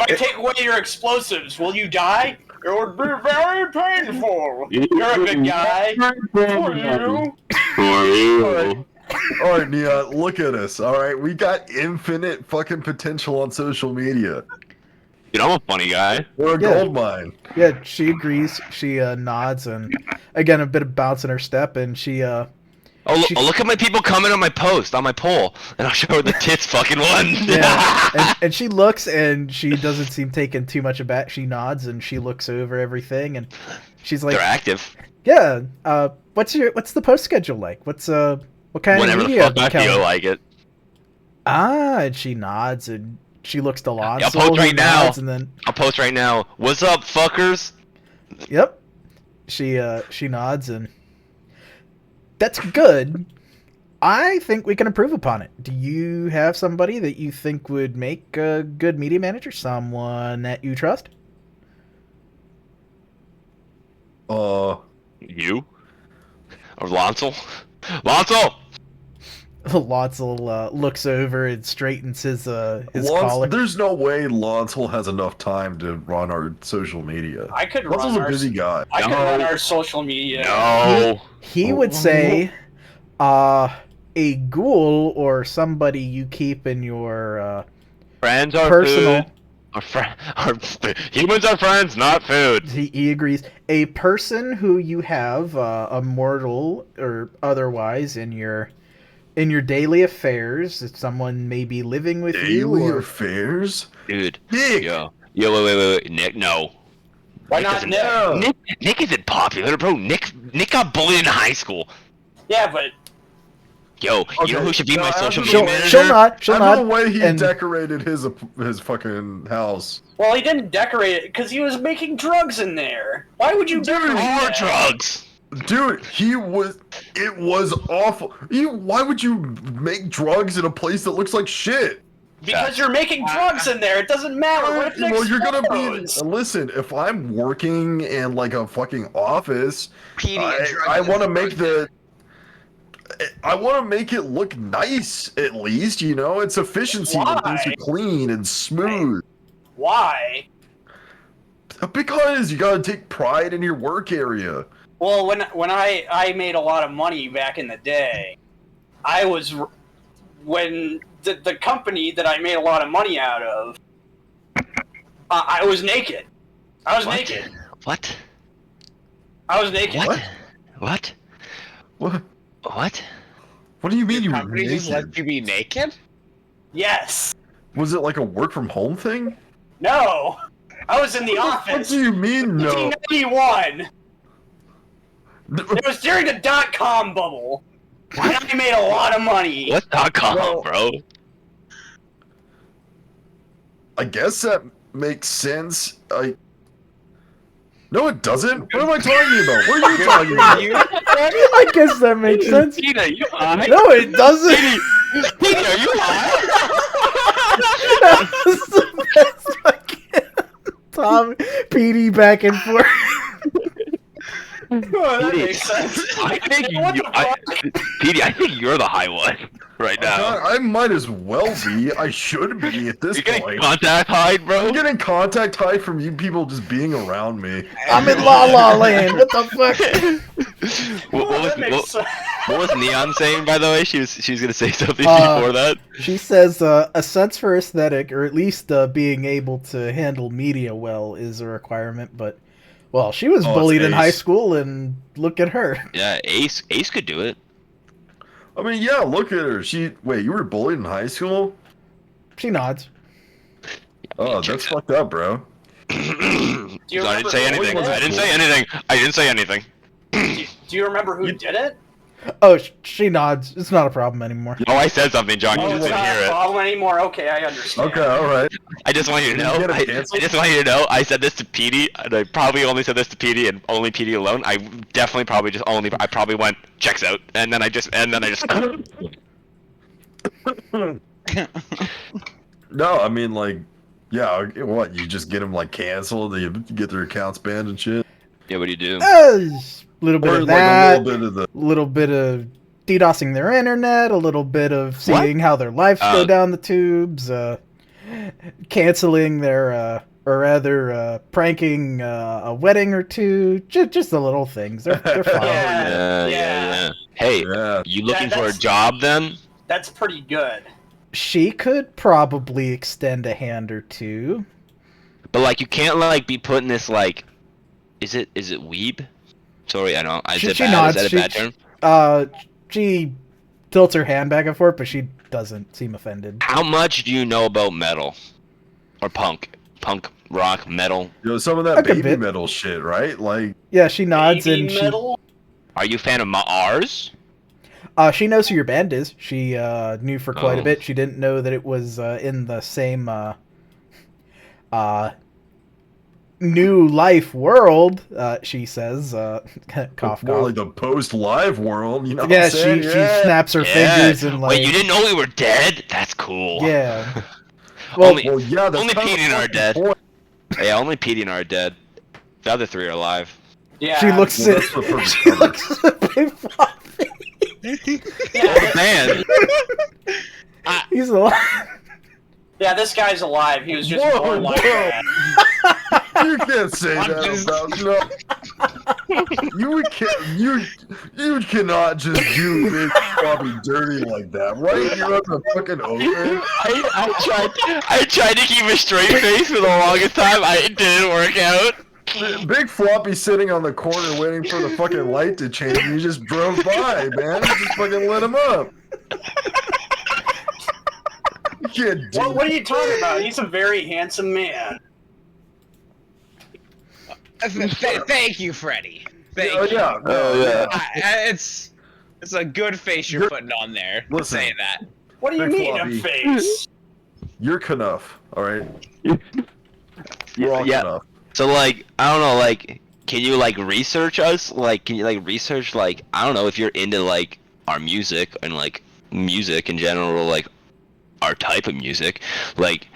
I take away your explosives, will you die? It would be very painful. You're a good guy. For you. Alright, Neon, look at us. Alright, we got infinite fucking potential on social media. Dude, I'm a funny guy. We're a gold mine. Yeah, she agrees. She nods, and again, a bit of bounce in her step, and she Look at my people comment on my post, on my poll, and I'll show her the tits fucking one. Yeah, and she looks, and she doesn't seem taken too much aback. She nods, and she looks over everything, and she's like, They're active. "Yeah, what's the post schedule like? What kind Whenever of the media fuck I feel like it. And she nods, and she looks to Lonsel. I'll post right now. Nods, and then I'll post right now. What's up, fuckers? yep, she nods, and that's good. I think we can improve upon it. Do you have somebody that you think would make a good media manager? Someone that you trust? You? Or Lonsel? Lonsel! Lonsel looks over and straightens his Lons, collar. there's no way Lonsel has enough time to run our social media. I could Lonsel's run a busy guy. I could run our social media. No. He would say, a ghoul or somebody you keep in your Friends are personal. food. Humans are friends, not food. He agrees. A person who you have, a mortal or otherwise, in your daily affairs. If someone may be living with you. Daily Or... affairs? Dude. Nick! Yo, wait. Nick, no. Why not Nick? Nick isn't popular, bro. Nick got bullied in high school. Yeah, but Yo, you know who should be my social media She'll manager? not. I know the way he and- decorated his fucking house. well, he didn't decorate it because he was making drugs in there. Why would you decorate More that? drugs. Dude, it was awful. Why would you make drugs in a place that looks like shit? Because you're making drugs in there. It doesn't matter. What if it Well, you're gonna be. explodes? Listen, if I'm working in like a fucking office, Petey, I want to make I want to make it look nice, at least, you know? It's efficiency when things Why? are clean and smooth. Why? Because you gotta take pride in your work area. Well, when I made a lot of money back in the day, when the company that I made a lot of money out of, I was naked. I was naked. What? I was naked. What? What? What? What do you mean you were Company just let naked? you be naked? Yes. Was it like a work from home thing? No. I was in the What office. do you mean, no? 1991. It was during the dot-com bubble. And I made a lot of money. What .com, Well- bro? I guess that makes sense. No, it doesn't. What am I talking about? What are you talking about? I guess that makes sense. Petey, you high? No, it doesn't. Petey, are you high? That was the best fucking Tom, Petey back and forth. Oh, that makes sense. I think What the fuck? Petey, I think you're the high one right now. I might as well be. I should be at this You're getting point. contact hide, bro. I'm getting contact high from you people just being around me. I'm in La La Land. What the fuck? What was Neon saying, by the way? She was gonna say something before that. She says a sense for aesthetic, or at least being able to handle media well, is a requirement. But well, she was bullied in high school, and look at her. Yeah, Ace could do it. I mean, yeah, look at her. Wait, you were bullied in high school? She nods. Oh, that's fucked up, bro. Do you I didn't remember say who anything. did it? I didn't say anything. I didn't say anything. Do you remember who did it? Oh, she nods. It's not a problem anymore. Oh, I said something, John. You Oh, just it's didn't not hear a it. problem anymore. Okay, I understand. Okay, alright. I just want you to Did you know. get it I canceled? just want you to know. I said this to Petey, and I probably only said this to Petey and only Petey alone. I definitely I probably went checks out, and then I just. No, I mean, like, yeah, what? You just get them, like, canceled? You get their accounts banned and shit? Yeah, what do you do? A little bit Or, of like, that. a little bit of the... little bit of DDoSing their internet, a little bit of seeing how their lives go down the tubes, canceling their, or rather, pranking a wedding or two. Just the little things. They're fine. Yeah. Hey, Yeah. you looking for a that's- job then? That's pretty good. She could probably extend a hand or two. But like, you can't like be putting this like, is it weeb? Sorry, I don't. Is She it bad? nods. Is that a bad term? She tilts her hand back and forth, but she doesn't seem offended. How much do you know about metal or punk, rock, metal? You know, some of that A good baby bit. metal shit, right? Like, Yeah, she nods Baby and metal? Are you a fan of ours? she knows who your band is. She knew for quite a Oh. bit. She didn't know that it was in the same new life world. She says, cough, more cough. like the post-live world, you know what Yeah, I'm saying? she snaps her fingers and like. Wait, you didn't know we were dead? That's cool. Yeah. Well, Only- Well, yeah, that's Only kind of Petey and I are the dead. point. Yeah, only Petey and I are dead. The other three are alive. Yeah. she looks Well, at. that's the perfect She cover. looks at Big Floppy. Oh man. He's alive. Yeah, this guy's alive. He was just Whoa, born like whoa. that. You can't say I'm that just- about you cannot just do Big Floppy dirty like that, right? You're at the fucking open. I tried to keep a straight face for the longest time. It didn't work out. Big Floppy sitting on the corner waiting for the fucking light to change. And you just drove by, man. You just fucking lit him up. You can't do What are you talking about? He's a very handsome man. Thank you, Freddy. Thank Oh you. yeah, no, yeah. It's a good face you're putting on there. Listen. Saying that. What do you Big mean, Floppy. a face? You're Knuff, all right. You're all Yeah. Knuff. So like, I don't know, like, can you like research us? Like, can you like research like, I don't know, if you're into like our music and like music in general, like our type of music, like.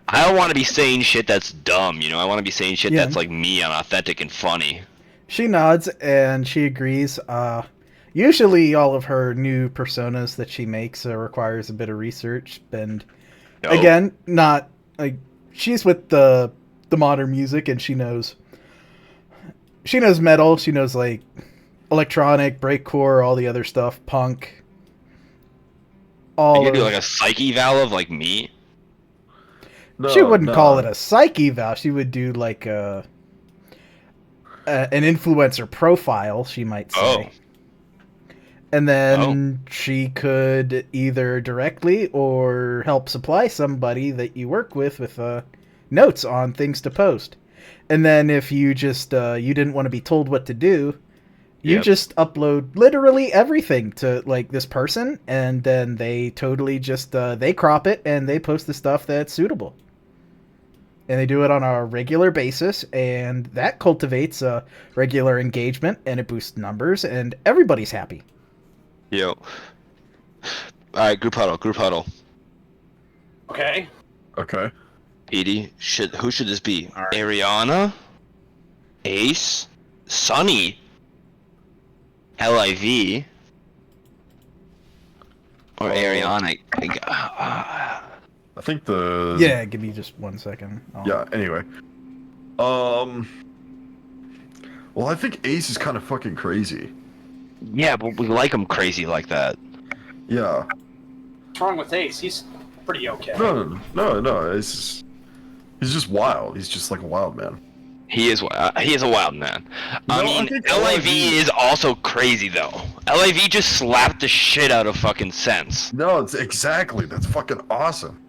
I don't want to be saying shit that's dumb, you know. I want to be saying shit Yeah. that's like me and authentic and funny. She nods and she agrees. Usually, all of her new personas that she makes requires a bit of research, and Yo. again, not like she's with the modern music, and she knows metal. She knows like electronic, breakcore, all the other stuff, punk. All You of, do like a psyche valve of like me. No, she wouldn't no. call it a psyche valve. She would do like an influencer profile, she might say. Oh. And then she could either directly or help supply somebody that you work with notes on things to post. And then if you just you didn't want to be told what to do, you Yep. just upload literally everything to like this person, and then they totally just they crop it and they post the stuff that's suitable. And they do it on a regular basis, and that cultivates a regular engagement, and it boosts numbers, and everybody's happy. Yo. Alright, group huddle. Okay. Okay. Petey, who should this be? All right. Ariana, Ace, Sunny, LIV, or Ariana? I think the Yeah, give me just 1 second. Yeah. Anyway, well, I think Ace is kind of fucking crazy. Yeah, but we like him crazy like that. Yeah. What's wrong with Ace? He's pretty okay. No. He's just wild. He's just like a wild man. He is a wild man. I No, I mean, think LIV LIV is also crazy though. LIV just slapped the shit out of fucking Sense. No, it's exactly. That's fucking awesome.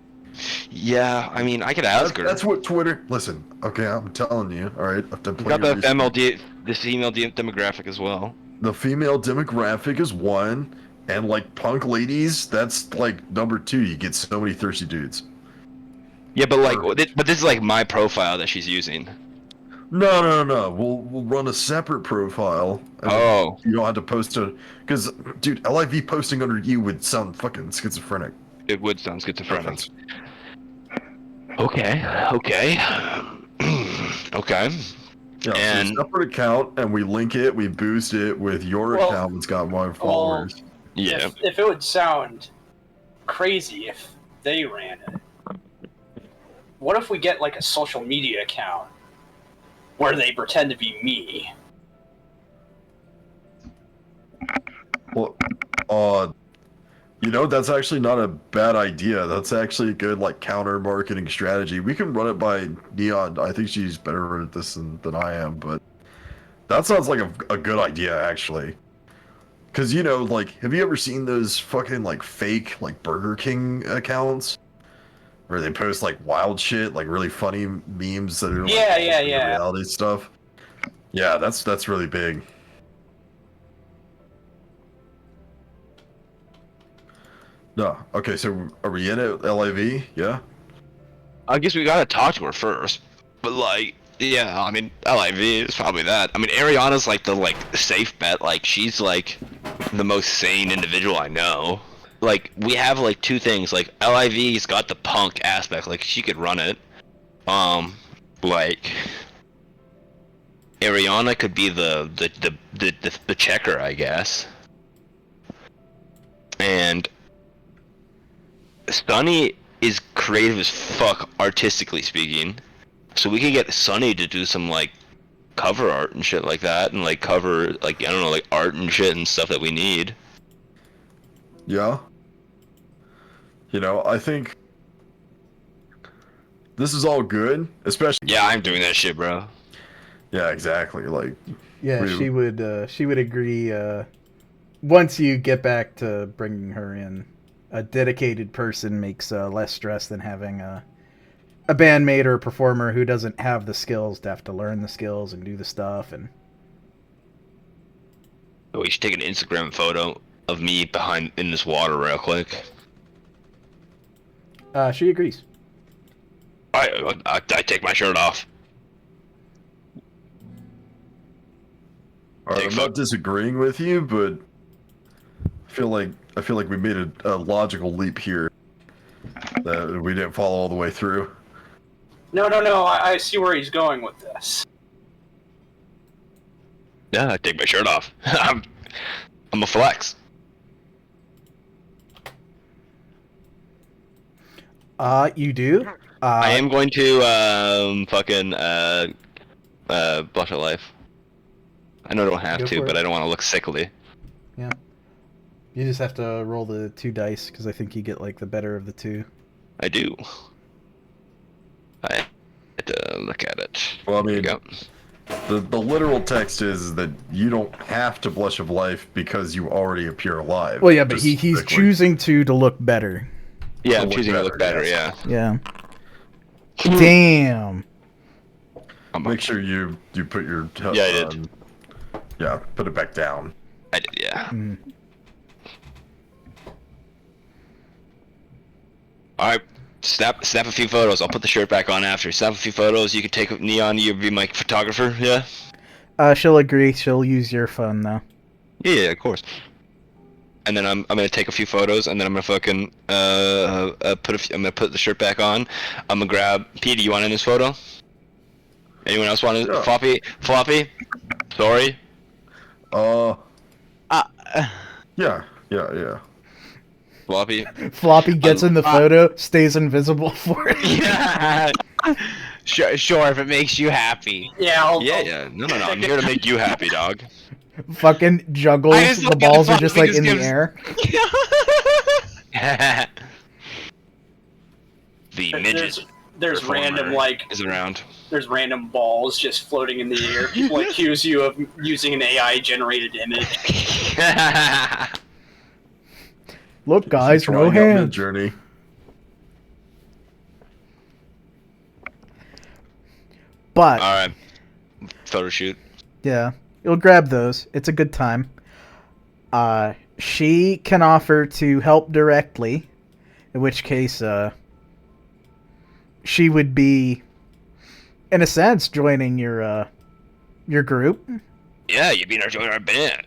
Yeah, I mean, I could ask her. That's what Twitter. Listen, okay, I'm telling you. All right, I've done We plenty got of the research. female demographic as well. The female demographic is one, and like punk ladies, that's like number two. You get so many thirsty dudes. Yeah, but this is like my profile that she's using. No. We'll run a separate profile. And Oh. you don't have to post a because, dude, LIV posting under you would sound fucking schizophrenic. It would sound schizophrenic. Offense. Okay. Okay. Yeah, And- so a separate account, and we link it, we boost it with your Well- account that's got more followers. Yeah. If it would sound crazy if they ran it, what if we get like a social media account where they pretend to be me? Well, that's actually not a bad idea. That's actually a good like counter marketing strategy. We can run it by Neon. I think she's better at this than I am, but that sounds like a good idea actually. Cause like, have you ever seen those fucking like fake like Burger King accounts where they post like wild shit, like really funny memes that are like, Yeah. reality stuff? Yeah, that's really big. No. Okay, so are we in it, LIV? Yeah? I guess we gotta talk to her first. But like, yeah, I mean, LIV is probably that. I mean, Ariana's like the safe bet. Like, she's like the most sane individual I know. Like, we have like two things. Like, LIV's got the punk aspect. Like, she could run it. Like, Ariana could be the checker, I guess. And Sunny is creative as fuck, artistically speaking. So we could get Sunny to do some like cover art and shit like that, and like cover like I don't know, like art and shit and stuff that we need. Yeah. I think this is all good, especially. Yeah, I'm doing that shit, bro. Yeah, exactly. Like, Yeah, we- she would agree. Once you get back to bringing her in, a dedicated person makes less stress than having a bandmate or a performer who doesn't have the skills to have to learn the skills and do the stuff. And We should take an Instagram photo of me in this water real quick. she agrees. I take my shirt off. I'm not disagreeing with you, but I feel like we made a logical leap here that we didn't follow all the way through. No. I see where he's going with this. Yeah, I take my shirt off. I'm a flex. You do? I am going to blush at life. I know I don't have Go to, for but it. I don't want to look sickly. Yeah. You just have to roll the 2 dice because I think you get like the better of the 2. I do. I have to look at it. Well, I Here we mean, go. the literal text is that you don't have to blush of life because you already appear alive. Well, yeah, but Just he's quickly. choosing to look better. Yeah, to I'm look choosing to look better, better. yes. Yeah. Yeah. Damn. Make sure you put your Yeah, I did. Yeah, put it back down. I did. Yeah. Mm. All right. Snap a few photos. I'll put the shirt back on after. Snap a few photos. You can take Neon. You be my photographer. Yeah. She'll agree. She'll use your phone though. Yeah, of course. and then I'm gonna take a few photos, and then I'm gonna fucking I'm gonna put the shirt back on. I'm gonna grab Petey. You want in this photo? Anyone else want in? Yeah. Floppy? Sorry. Uh, Yeah. Floppy. Floppy gets in the photo, stays invisible for it. Yeah. sure, if it makes you happy. Yeah, Yeah. No. I'm here to make you happy, dog. Fucking juggles. I just The look at balls are Floppy just like just in the gives- air. The midget there's random performer is around. there's random balls just floating in the air. People accuse you of using an AI generated image. Look, guys, no Trying out hands. Mid-Journey. But All right. Photo shoot. yeah, you'll grab those. It's a good time. She can offer to help directly, in which case, she would be, in a sense, joining your group. Yeah, you'd be joining our band.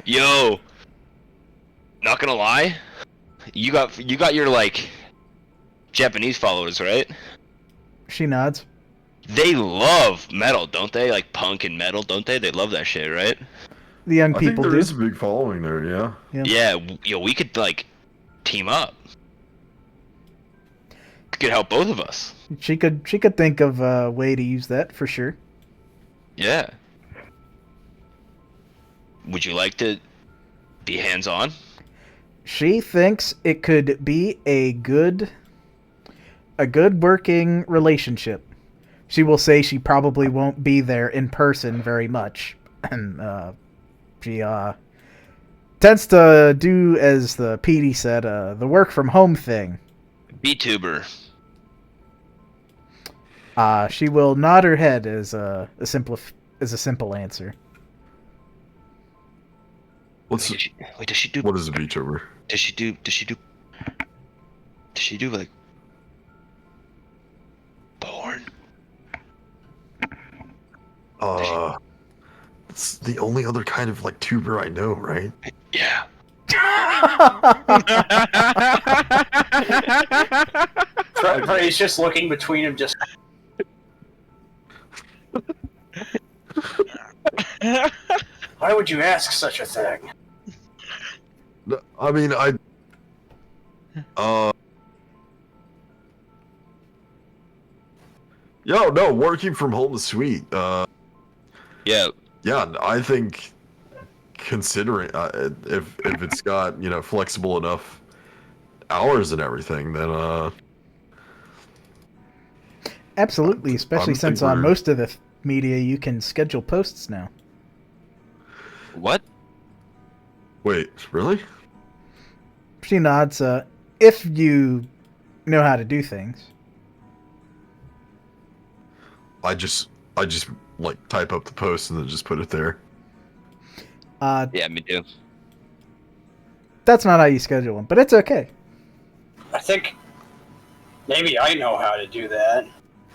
Yo, not gonna lie, you got your like Japanese followers, right? She nods. They love metal, don't they? Like punk and metal, don't they? They love that shit, right? The young I think people there do. is a big following there. Yeah. Yeah, yo, we could like team up. Could help both of us. She could think of a way to use that for sure. Yeah. Would you like to be hands-on? She thinks it could be a good working relationship. She will say she probably won't be there in person very much, and she tends to do, as the PD said, the work from home thing. VTuber. She will nod her head as a simple answer. What's Wait, does she do? what is a VTuber? Does she do like porn? It's the only other kind of like tuber I know, right? Yeah. Freddy's just looking between him, just. Why would you ask such a thing? No, I mean, no, working from home is sweet. Yeah. Yeah, I think considering if it's got flexible enough hours and everything, then Absolutely, especially I since think on we're- most of the media you can schedule posts now. What? wait, really? She nods. If you know how to do things. I just like type up the post and then just put it there. Yeah, me too. That's not how you schedule them, but it's okay. I think maybe I know how to do that.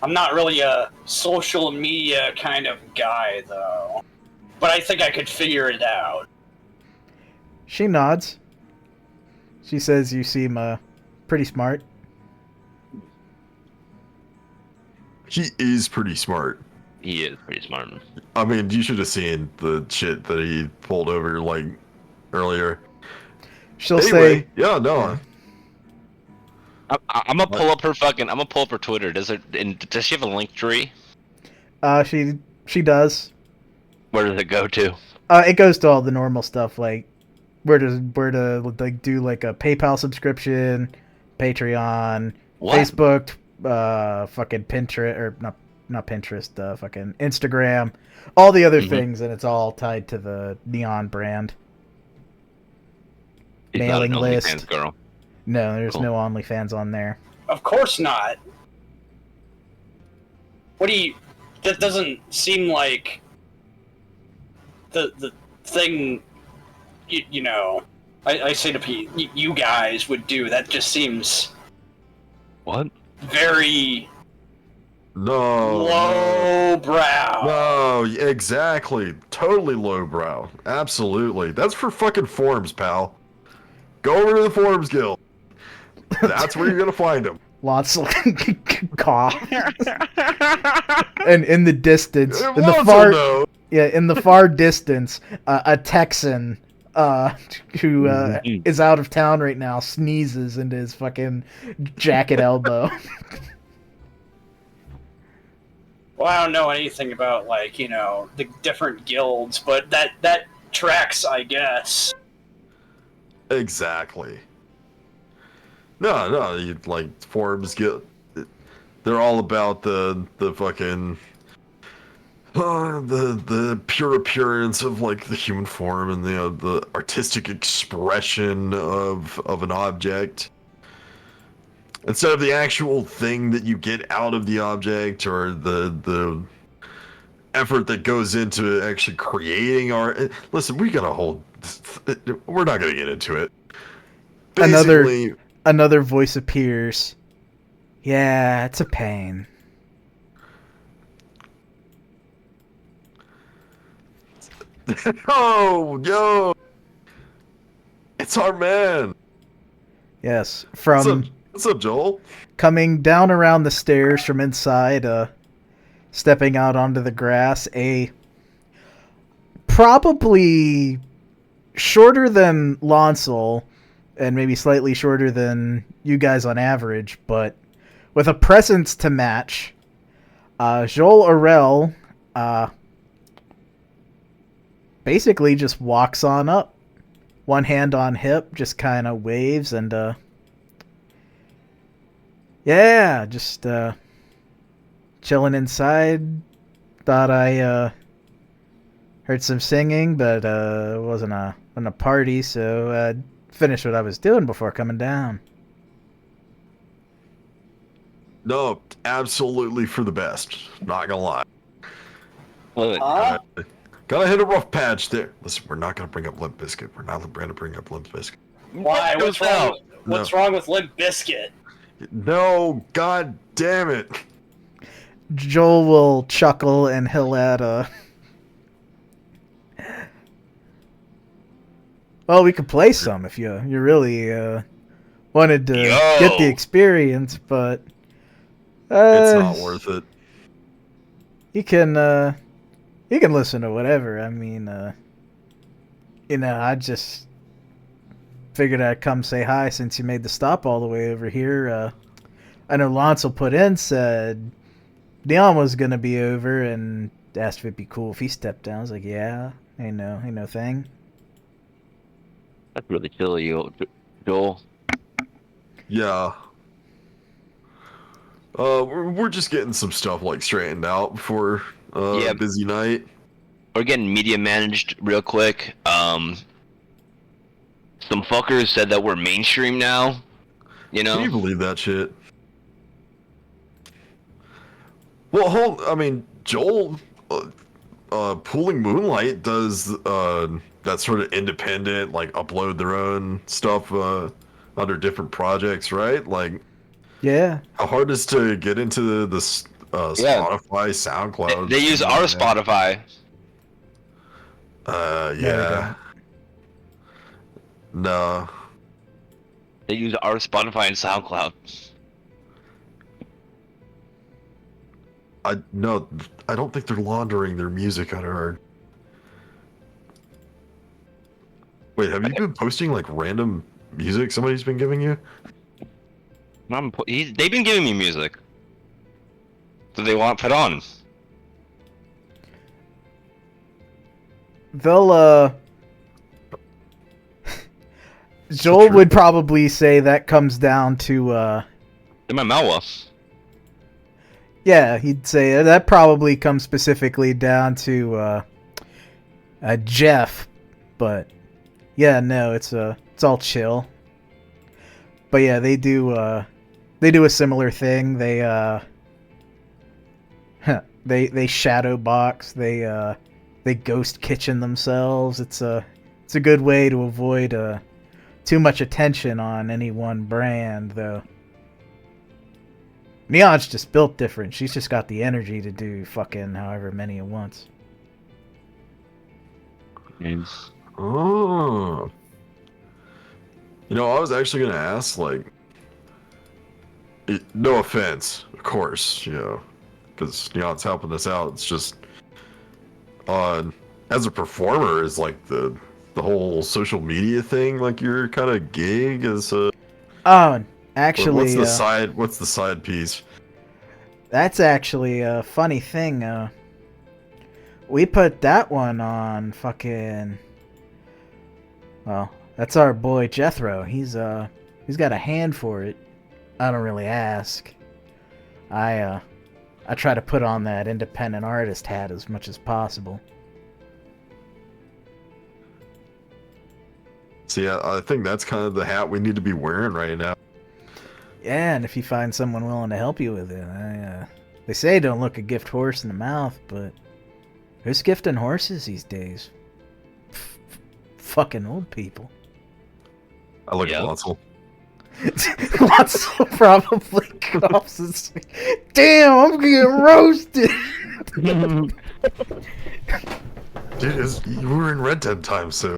I'm not really a social media kind of guy, though. But I think I could figure it out. She nods. She says you seem pretty smart. He is pretty smart. He is pretty smart. I mean, you should have seen the shit that he pulled over like earlier. She'll Anyway, say, yeah, no. I'm gonna pull up her fucking. I'm gonna pull up her Twitter. Does she have a link tree? she does. Where does it go to? It goes to all the normal stuff, like where to like do like a PayPal subscription, Patreon, What? Facebook, fucking Pinterest, or not Pinterest, fucking Instagram, all the other things, and it's all tied to the Neon brand. She's Mailing not an list. OnlyFans girl. No, there's Cool. no OnlyFans on there. Of course not. What do you... That doesn't seem like... The thing... You know... I say to Pete, you guys would do. That just seems What? very... No. Lowbrow. No, exactly. Totally lowbrow. Absolutely. That's for fucking forums, pal. Go over to the forums guild. That's where you're gonna find them. Lots of cough. And in the distance, in the Lonzo far, knows. in the far distance, a Texan who is out of town right now sneezes into his fucking jacket elbow. Well, I don't know anything about, like, you know, the different guilds, but that tracks, I guess. Exactly. No, you like forums get. They're all about the fucking the pure appearance of like the human form and the artistic expression of an object instead of the actual thing that you get out of the object or the effort that goes into actually creating art. Listen, we got a whole. We're not gonna get into it. Basically, Another voice appears. Yeah, it's a pain. oh, yo, it's our man. Yes, What's up, Joel? coming down around the stairs from inside, stepping out onto the grass, a probably shorter than Lonsel, and maybe slightly shorter than you guys on average, but with a presence to match, Joel Orel basically just walks on up. One hand on hip, just kind of waves and, yeah, just chilling inside. Thought I heard some singing, but it wasn't a party, so finished what I was doing before coming down. No, absolutely for the best. Not gonna lie. Love it. Huh? Gotta hit a rough patch there. Listen, we're not gonna bring up Limp Bizkit. We're not gonna bring up Limp Bizkit. Why? What's wrong? What's wrong with Limp Bizkit? No, god damn it. Joel will chuckle and he'll add well, we could play some if you really wanted to get the experience, but It's not worth it. You can listen to whatever. I mean, I just figured I'd come say hi since you made the stop all the way over here. I know Lonsel put in, said Leon was gonna be over and asked if it'd be cool if he stepped down. I was like, yeah, ain't no thing. That's really chill of you, Joel. Yeah. We're just getting some stuff like straightened out before Yeah. busy night. We're getting media managed real quick. Some fuckers said that we're mainstream now. You know? Can you believe that shit? Well, Joel, Pooling Moonlight does that sort of independent, like upload their own stuff under different projects, right? Like, Yeah. how hard is to get into the Spotify, SoundCloud? They use our Spotify. Yeah. No. They use our Spotify and SoundCloud. I don't think they're laundering their music on our. Wait, have you been posting like random music somebody's been giving you? They've been giving me music that they want put on. They'll Joel would probably say that comes down to In my Malwa. yeah, he'd say that probably comes specifically down to Jeff, but yeah, no, it's all chill. But yeah, they do a similar thing. They they shadow box. They ghost kitchen themselves. It's a good way to avoid too much attention on any one brand, though. Neon's just built different. She's just got the energy to do fucking however many at once. Oh. You know, I was actually gonna ask, like, no offense, of course, you know, because Neon's helping us out. It's just, as a performer, is like the whole social media thing, like your kind of gig is Oh, actually, what's the side piece? That's actually a funny thing. We put that one on fucking. Well, that's our boy Jethro. He's got a hand for it. I don't really ask. I try to put on that independent artist hat as much as possible. See, I think that's kind of the hat we need to be wearing right now. Yeah, and if you find someone willing to help you with it, they say don't look a gift horse in the mouth, but who's gifting horses these days? Fucking old people. I look at Lotzel. Lotzel probably coughs and says, "Damn, I'm getting roasted." Dude, you were in Red Dead time, so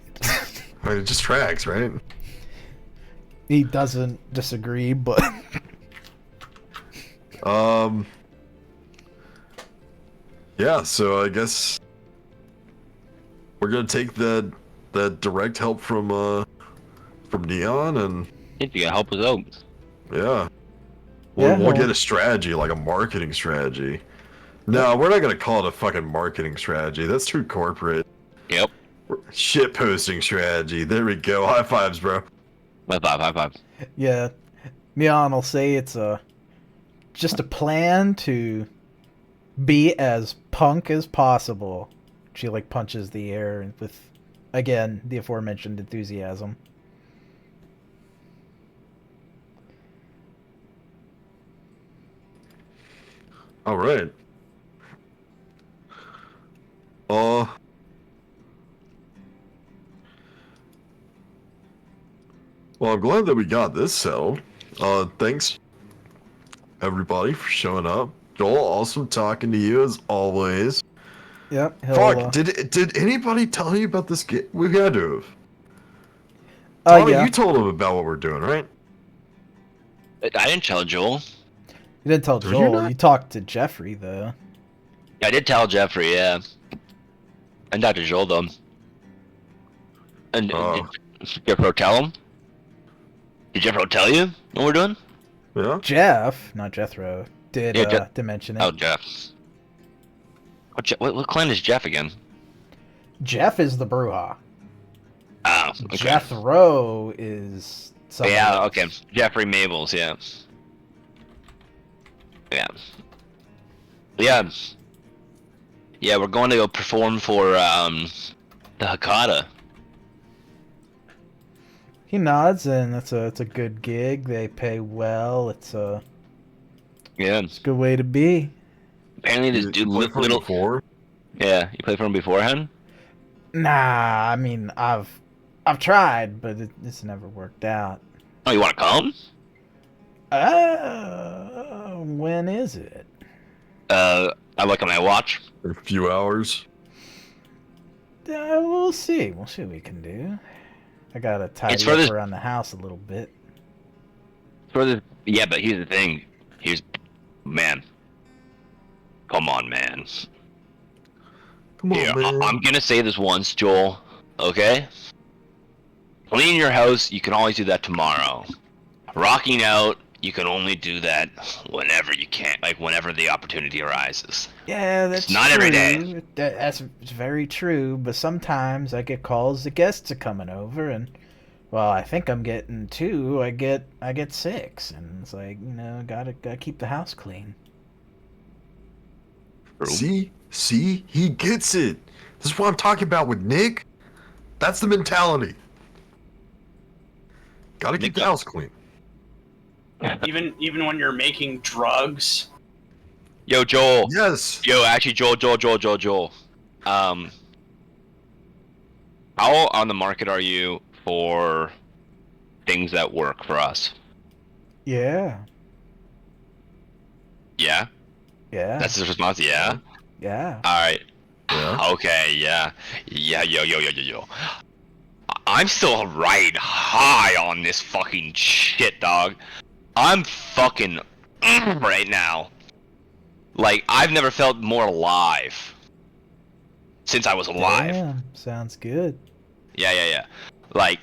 I mean, it just tracks, right? He doesn't disagree, but yeah. So I guess we're gonna take that direct help from Neon, and If you gotta help us out. yeah, we'll get a strategy, like a marketing strategy. No, we're not gonna call it a fucking marketing strategy. That's too corporate. Yep. Shit posting strategy. There we go. High fives, bro. High five. yeah, Neon will say it's just a plan to be as punk as possible. She like punches the air with, again, the aforementioned enthusiasm. All right. Well, I'm glad that we got this settled. Thanks, everybody, for showing up. Joel, awesome talking to you as always. Yep. Fuck, did anybody tell you about this game? We had to have. Tommy, Yeah. you told him about what we're doing, right? I didn't tell Joel. You didn't tell Did you Joel. not? You talked to Jeffrey, though. I did tell Jeffrey, yeah. And Dr. Joel, though. And did Jeffro tell him? Did Jeffro tell you what we're doing? Yeah. Jeff, not Jethro, did mention it. Oh, Jeff. What clan is Jeff again? Jeff is the Brujah. Oh, okay. Jethro is someone else. Okay. Jeffrey Mabels, yeah. Yeah. Yeah, we're going to go perform for the Hakata. He nods, and it's a good gig. They pay well. It's a good way to be. Apparently, this dude played for him before. Yeah, you played for him beforehand? Nah, I mean I've tried, but it's never worked out. Oh, you want to come? When is it? I look at my watch. In a few hours. We'll see. We'll see what we can do. I gotta tidy up around the house a little bit. Yeah, but here's the thing. Man. Come on, man. Come on, man. I'm gonna say this once, Joel. Okay? Cleaning your house, you can always do that tomorrow. Rocking out, you can only do that whenever you can, like whenever the opportunity arises. Yeah, that's not true. every day. That's very true, but sometimes I get calls the guests are coming over, and well, I think I'm getting 2. I get 6, and it's like, gotta keep the house clean. See, he gets it. This is what I'm talking about with Nick. That's the mentality. Gotta keep the house clean. Even when you're making drugs. Yo, Joel. Yes. Yo, actually, Joel. How on the market are you for things that work for us? Yeah. Yeah. Yeah. That's his response. Yeah. Yeah. All right. Yeah. Okay. Yeah. Yeah. Yo. I'm still right high on this fucking shit, dog. I'm fucking right now. Like, I've never felt more alive since I was alive. Damn. Sounds good. Yeah. Like,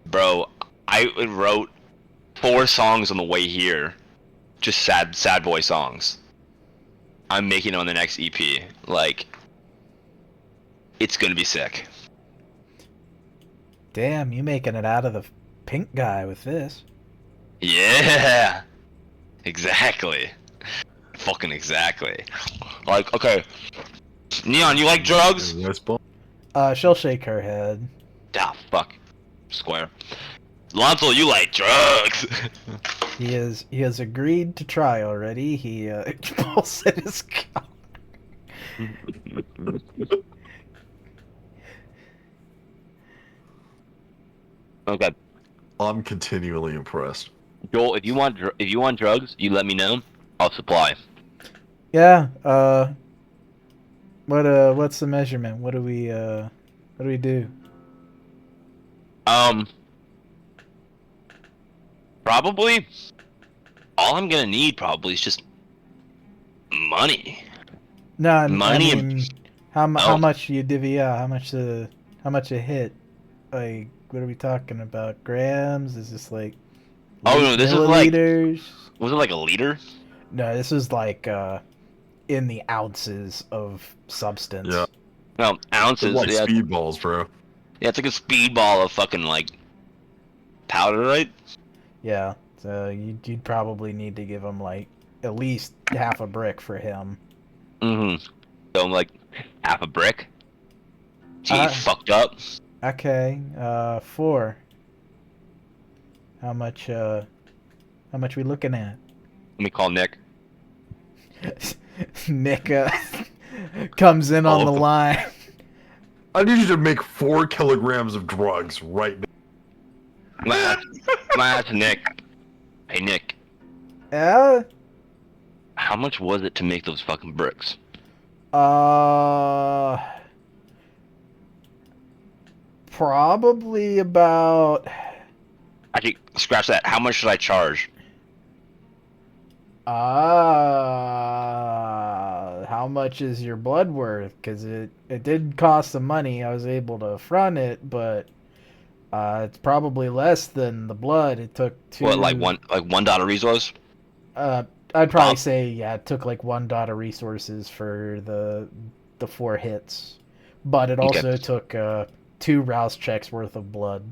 bro, I wrote 4 songs on the way here. Just sad boy songs. I'm making it on the next EP. Like, it's gonna be sick. Damn, you making it out of the pink guy with this. Yeah. Exactly. Fucking exactly. Like, okay. Neon, you like drugs? She'll shake her head. Ah, fuck. Square. Lonzo, you like drugs? He has agreed to try already. He pulls at his cock. Okay. I'm continually impressed. Joel, if you want drugs, you let me know. I'll supply. Yeah. What's the measurement? What do we do? Probably all I'm gonna need probably is just money. No, I Money mean, how much you divvy out? How much a hit? Like, what are we talking about? Grams? Is this like? Oh no, this is like. milliliters? Was it like a liter? No, this is like in the ounces of substance. Yeah. No, ounces. Like Yeah, speedballs, bro. yeah, it's like a speedball of fucking like powder, right? Yeah. So you'd probably need to give him like at least half a brick for him. Mm-hmm. So I'm like half a brick. Gee, fucked up. Okay. 4. How much we looking at? Let me call Nick. Nick comes in on the line. I need you to make 4 kilograms of drugs right now. That's Nick. Hey Nick, Yeah. how much was it to make those fucking bricks? Probably about. Actually, scratch that. How much should I charge? How much is your blood worth? Because it did cost some money. I was able to front it, but it's probably less than the blood. It took 2. What, like $1 resource? I'd probably say it took like 1 dot of resources for the 4 hits, but it also took 2 rouse checks worth of blood.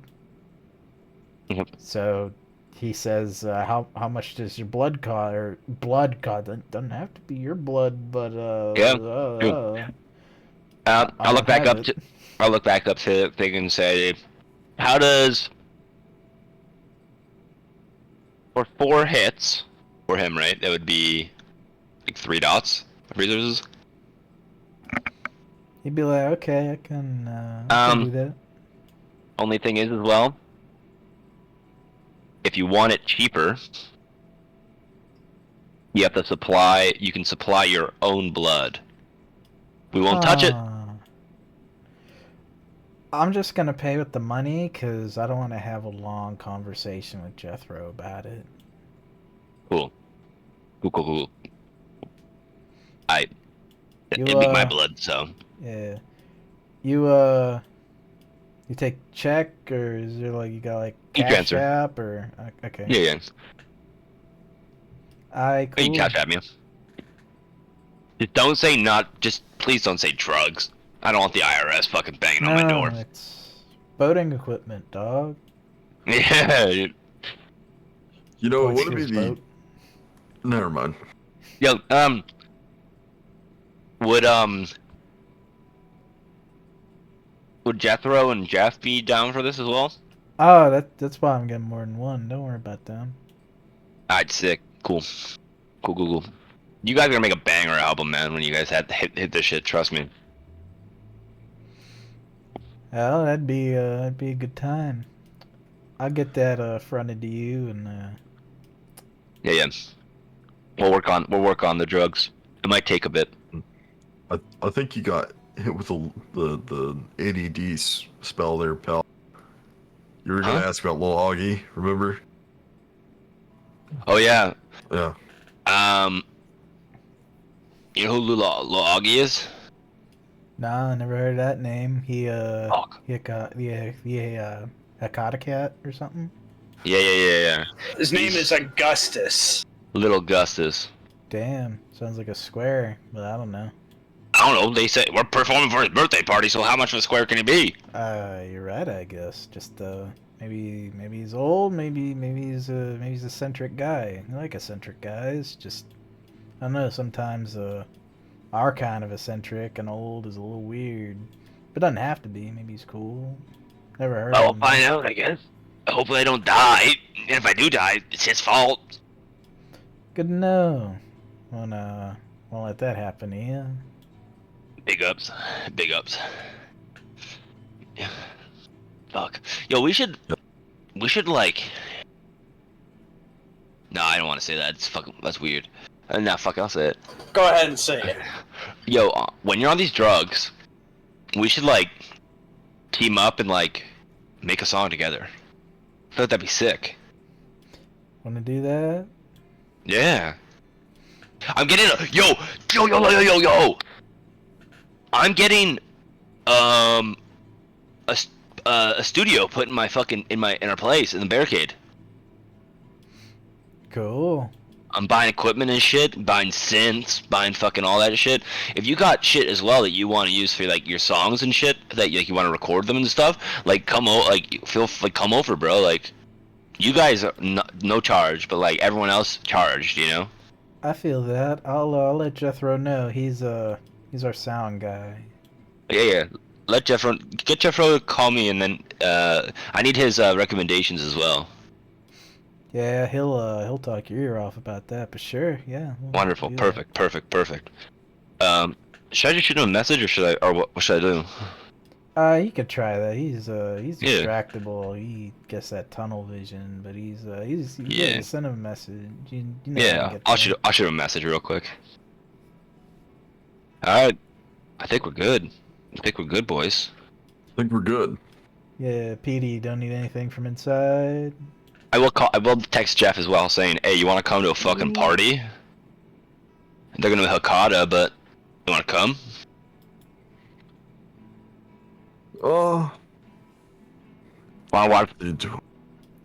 Yep. So he says, how much does your blood cost? Or blood cost? It doesn't have to be your blood, but I'll look back up to the thing and say, how does for 4 hits for him, right? That would be like 3 dots of resources. He'd be like, okay, I can do that. Only thing is, as well, if you want it cheaper, you have to supply. You can supply your own blood. We won't touch it. I'm just gonna pay with the money because I don't want to have a long conversation with Jethro about it. Cool. It'd be my blood, so. Yeah. You take check, or is there like you got like Cash App or okay? Yeah. Cool. You can Cash App me. Just don't say please don't say drugs. I don't want the IRS fucking banging on my door. It's boating equipment, dog. Yeah. You know, what would be the... Never mind. Yo, would Jethro and Jeff be down for this as well? Oh, that's why I'm getting more than one. Don't worry about them. Alright, sick. Cool. You guys are gonna make a banger album, man, when you guys hit this shit, trust me. Well, that'd be a good time. I'll get that fronted to you and Yeah. We'll work on the drugs. It might take a bit. I think you got hit with the ADD spell there, pal. You were gonna ask about Lil Augie, remember? Oh yeah. Yeah. You know who Lil Augie is? Nah, never heard of that name. He a Hakata cat or something? Yeah. His name is Augustus. Little Gustus. Damn, sounds like a square, but I don't know. I don't know. They say we're performing for his birthday party, so how much of a square can he be? You're right, I guess. Just maybe he's old. Maybe he's a eccentric guy. I like eccentric guys. Just I don't know. Sometimes our kind of eccentric and old is a little weird, but doesn't have to be. Maybe he's cool. Never heard of I'll him. find out, I guess. Hopefully I don't die. And if I do die, it's his fault. Good to know. Won't let that happen to you. Big ups. Yeah. Fuck. Yo, we should like. No, I don't want to say that. That's weird. Nah, fuck, I'll say it. Go ahead and say it. Yo, when you're on these drugs, we should like team up and like make a song together. I feel like that'd be sick. Want to do that? Yeah. I'm getting yo. I'm getting a studio put in my fucking in our place in the Barricade. Cool. I'm buying equipment and shit, buying synths, buying fucking all that shit. If you got shit as well that you want to use for like your songs and shit, that like you want to record them and stuff, like come over, bro. Like you guys are no charge, but like everyone else charged, you know. I feel that. I'll let Jethro know. He's our sound guy. Yeah. Get Jethro to call me, and then I need his recommendations as well. Yeah, he'll talk your ear off about that, but sure, yeah. Wonderful, perfect. Should I just shoot him a message, or what should I do? You could try that. He's distractible. He gets that tunnel vision, but he's yeah. Send him a message. You know Yeah, I'll shoot him a message real quick. All right, I think we're good. Boys. I think we're good. Yeah, Petey, don't need anything from inside. I will text Jeff as well, saying, "Hey, you want to come to a fucking party? They're gonna be Hakata, but you want to come?"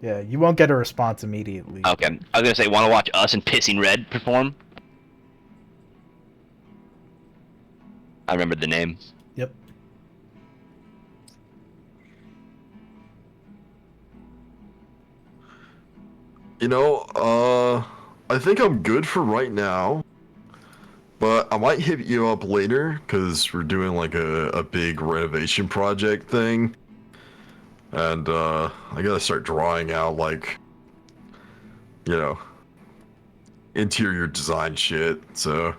Yeah, you won't get a response immediately. Okay, I was gonna say, want to watch us and Pissing Red perform? I remembered the name. Yep. You know, I think I'm good for right now. But I might hit you up later, because we're doing like a big renovation project thing. And I gotta start drawing out like, you know, interior design shit, so...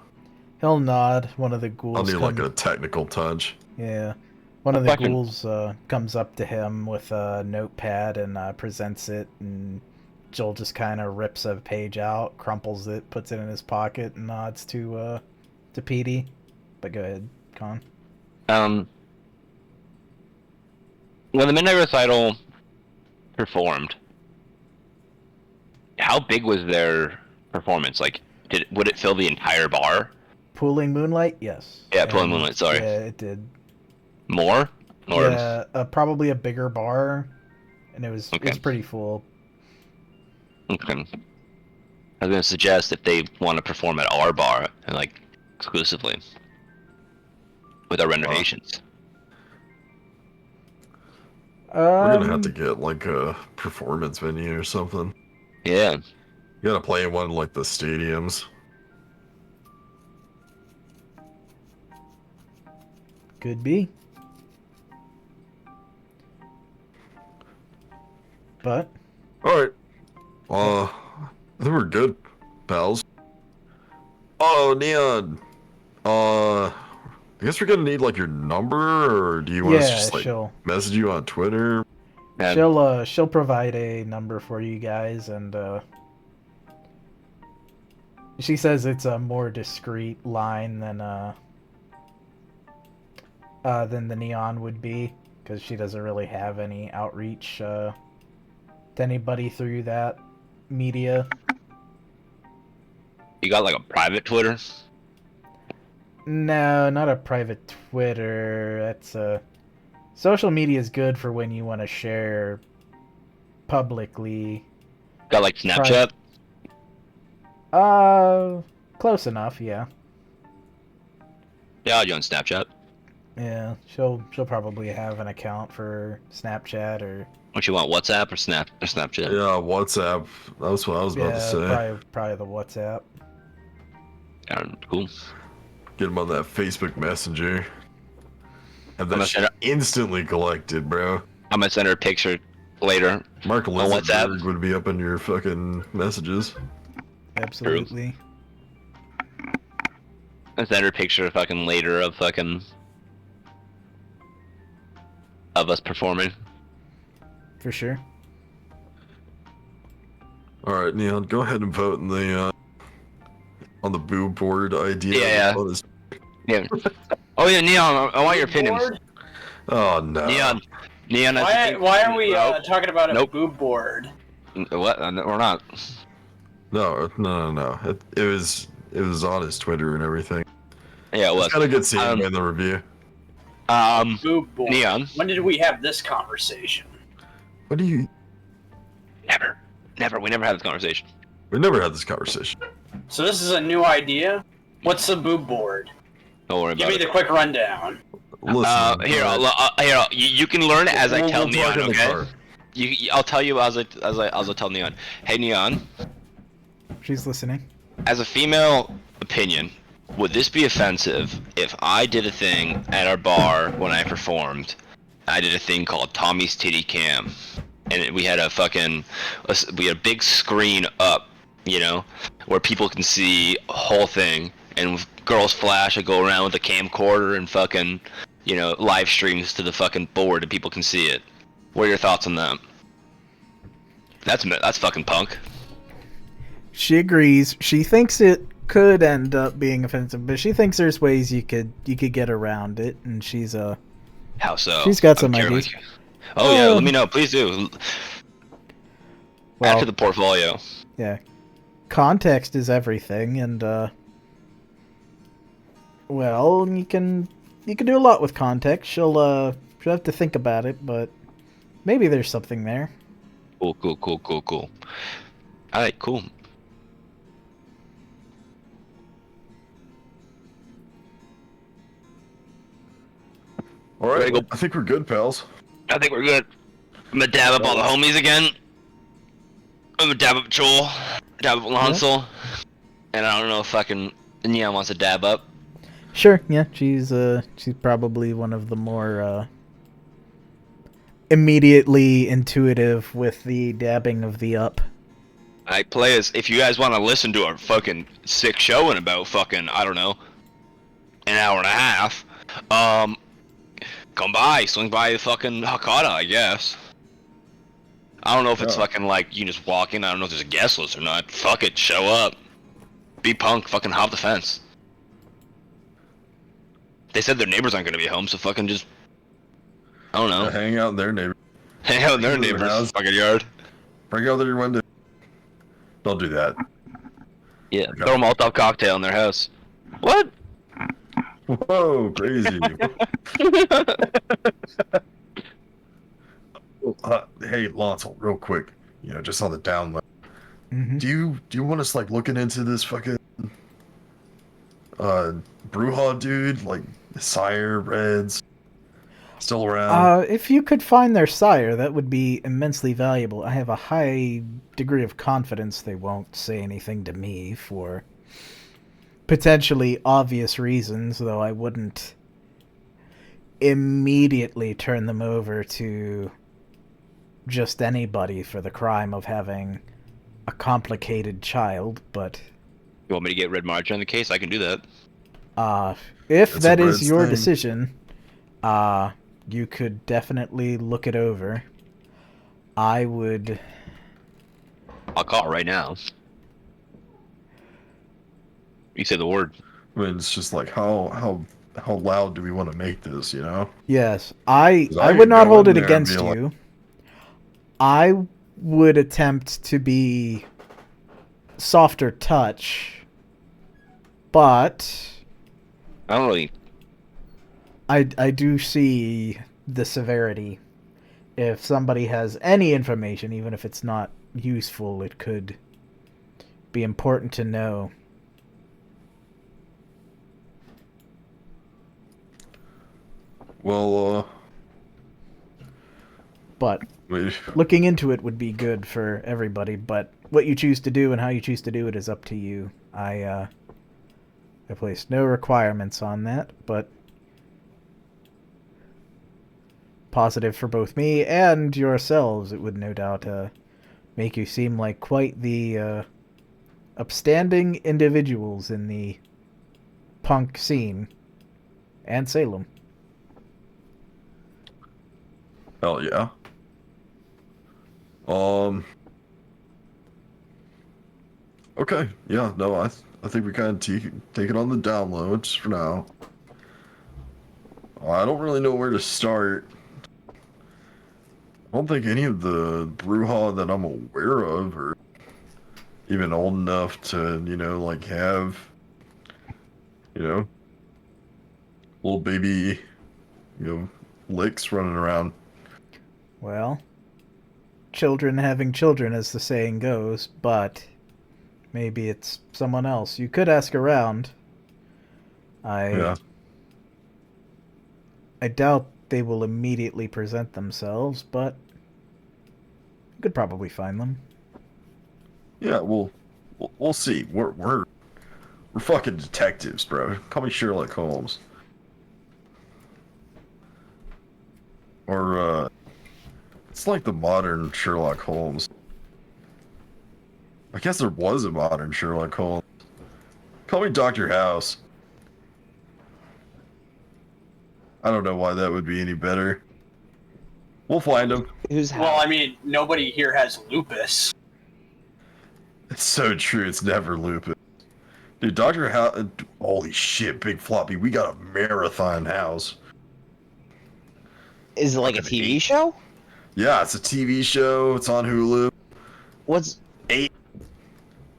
He'll nod. One of the ghouls I'll need like a technical touch. Yeah. One of the ghouls comes up to him with a notepad and presents it, and Joel just kind of rips a page out, crumples it, puts it in his pocket, and nods to Petey. But go ahead, Con. When the Midnight Recital performed, how big was their performance? Like, would it fill the entire bar? Pooling Moonlight, yes. Yeah, Pooling Moonlight. Sorry. Yeah, it did. More? Or... Yeah, probably a bigger bar, and it was pretty full. Okay. I was gonna suggest if they want to perform at our bar and like exclusively with our renovations. We're gonna have to get like a performance venue or something. Yeah. You gotta play in one of like the stadiums. Could be. But. Alright. I think we're good, pals. Oh, Neon. I guess we're gonna need like your number, or do you want us to just like message you on Twitter? She'll provide a number for you guys, and She says it's a more discreet line than the Neon would be, because she doesn't really have any outreach to anybody through that media. You got like a private Twitter? No, not a private Twitter. That's social media is good for when you want to share publicly. Got like Snapchat? Close enough, yeah. Yeah, I'll join Snapchat. Yeah, she'll probably have an account for Snapchat or. What you want, WhatsApp or Snapchat? Yeah, WhatsApp. That's what I was about to say. Probably the WhatsApp. Cool. Get him on that Facebook Messenger. Have that shit instantly collected, bro. I'm gonna send her a picture later. Mark on WhatsApp would be up in your fucking messages. Absolutely. I send her a picture fucking later of fucking of us performing. For sure. All right, Neon, go ahead and vote in the on the boob board idea. Yeah. Oh yeah, Neon, I want your opinions. Board? Oh no. Neon. Why are we talking about a Nope. boob board? What? We're not. No. It was on his Twitter and everything. Yeah, it was. It's got a good scene in the review. Boob board. Neon. When did we have this conversation? What do you? Never. We never had this conversation. We never had this conversation. So this is a new idea? What's the boob board? Don't worry Give about me it. the quick rundown. Listen. Here, you can learn it as I tell We'll talk Neon, in the okay? car. I'll tell you as I tell Neon. Hey Neon, She's listening. as a female opinion, would this be offensive if I did a thing at our bar when I performed? I did a thing called Tommy's Titty Cam, and we had a big screen up, you know, where people can see a whole thing, and with girls flash, I go around with a camcorder and fucking, you know, live streams to the fucking board and people can see it. What are your thoughts on that? That's fucking punk. She agrees. She thinks it could end up being offensive, but she thinks there's ways you could get around it, and she's How so? She's got I'm some curious. ideas. Oh yeah, let me know, please do. Well, Add to the portfolio. yeah. Context is everything, and well, you can do a lot with context. She'll have to think about it, but maybe there's something there. Cool. Alright, cool. All right, Ready to go? I think we're good, pals. I think we're good. I'm gonna dab up all the homies again. I'm gonna dab up Joel, dab up Lancel, and I don't know if fucking Neon wants to dab up. Sure, yeah, she's probably one of the more immediately intuitive with the dabbing of the up. Alright, players, if you guys want to listen to our fucking sick show in about fucking, I don't know, an hour and a half, come by, swing by the fucking Hakata, I guess. I don't know if it's fucking like, you can just walk in, I don't know if there's a guest list or not. Fuck it, show up. Be punk, fucking hop the fence. They said their neighbors aren't gonna be home, so fucking just, I don't know. Hang out in their neighbor. Hang out in their Their neighbors' house. fucking yard. Bring out their window. Don't do that. Yeah, throw a Molotov cocktail in their house. What? Whoa, crazy. Hey, Lancel, real quick. You know, just on the down low. Mm-hmm. Do you want us like looking into this fucking Brujah dude, like Sire Reds still around? If you could find their sire, that would be immensely valuable. I have a high degree of confidence they won't say anything to me for potentially obvious reasons, though I wouldn't immediately turn them over to just anybody for the crime of having a complicated child, but You want me to get red margin on the case? I can do that. if That's that a is Red's your thing. decision, you could definitely look it over. I would... I'll call right now. You say the word. I mean, it's just like how loud do we want to make this? You know? Yes, I 'Cause would could not go hold in it there and against be like, you. I would attempt to be softer touch, but I don't really. I do see the severity. If somebody has any information, even if it's not useful, it could be important to know. Well, But wait. looking into it would be good for everybody, but what you choose to do and how you choose to do it is up to you. I place no requirements on that, but positive for both me and yourselves, it would no doubt make you seem like quite the upstanding individuals in the punk scene and Salem. Hell yeah. Okay. Yeah. No, I think we kind of take it on the down low just for now. I don't really know where to start. I don't think any of the Brujah that I'm aware of are even old enough to, like have, little baby, licks running around. Well, children having children, as the saying goes, but maybe it's someone else. You could ask around. Yeah. I doubt they will immediately present themselves, but you could probably find them. Yeah, we'll see. We're fucking detectives, bro. Call me Sherlock Holmes. Or it's like the modern Sherlock Holmes. I guess there was a modern Sherlock Holmes. Call me Dr. House. I don't know why that would be any better. We'll find him. Well, I mean, nobody here has lupus. It's so true. It's never lupus. Dude, Dr. House... Holy shit, Big Floppy. We got a marathon house. Is it like a TV show? Yeah, it's a TV show. It's on Hulu. What's 8?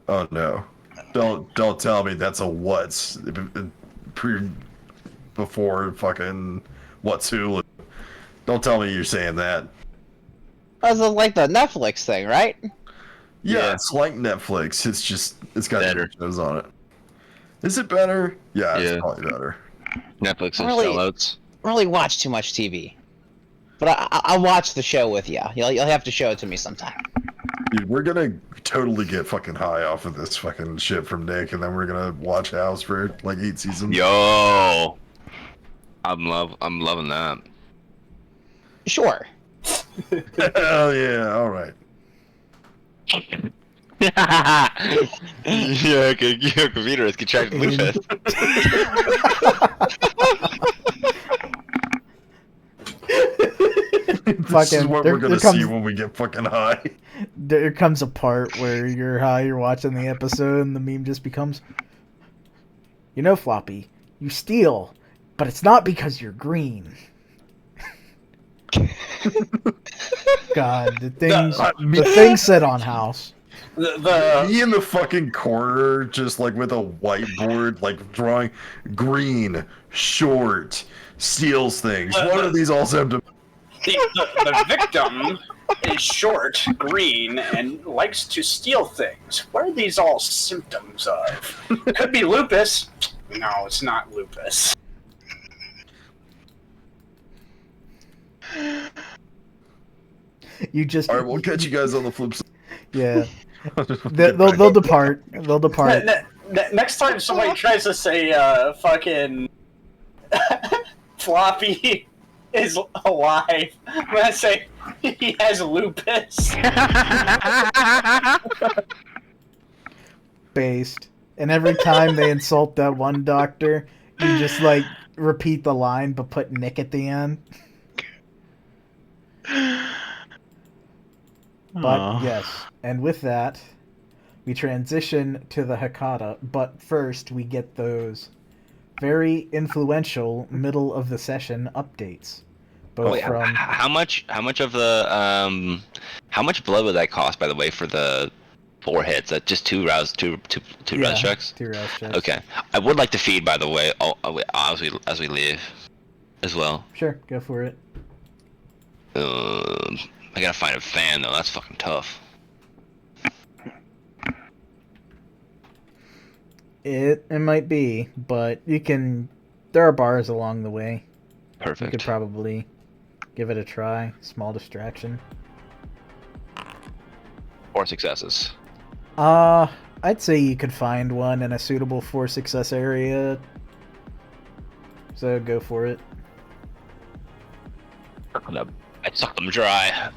Oh no! Don't tell me that's a what's before fucking what's Hulu. Don't tell me you're saying that. That's like the Netflix thing, right? Yeah, it's like Netflix. It's got Better. shows on it. Is it better? Yeah, Yeah. it's probably better. Netflix and Really? sellouts. I don't really watch too much TV, but I'll watch the show with you. You'll have to show it to me sometime. Dude, we're gonna totally get fucking high off of this fucking shit from Nick, and then we're gonna watch House for like 8 seasons. Yo, I'm loving that. Sure. Hell yeah! All right. Yeah, your computer is contracted lupus. This is what we're gonna see when we get fucking high. There comes a part where you're high, you're watching the episode, and the meme just becomes, Floppy, you steal, but it's not because you're green. God, the thing said on House. Me in the fucking corner, just like with a whiteboard, like drawing green, short, steals things. What are these all symptoms? The victim is short, green, and likes to steal things. What are these all symptoms of? Could be lupus. No, it's not lupus. You just. All right, we'll catch you guys on the flip side. Yeah. They'll depart. They'll depart. Next time somebody tries to say fucking Floppy is alive, I'm gonna say he has lupus. Based. And every time they insult that one doctor, you just repeat the line but put Nick at the end. But yes, and with that, we transition to the Hecata, but first we get those very influential middle of the session updates. Both Wait, from how much of the how much blood would that cost, by the way, for the 4 hits? That just two rouse checks. 2 rouse checks. Okay, I would like to feed, by the way, as we leave, as well. Sure, go for it. I gotta find a fan though. That's fucking tough. It might be, but you can. There are bars along the way. You Perfect. could probably give it a try. Small distraction. 4 successes. I'd say you could find one in a suitable 4 success area. So go for it. I sucked them dry.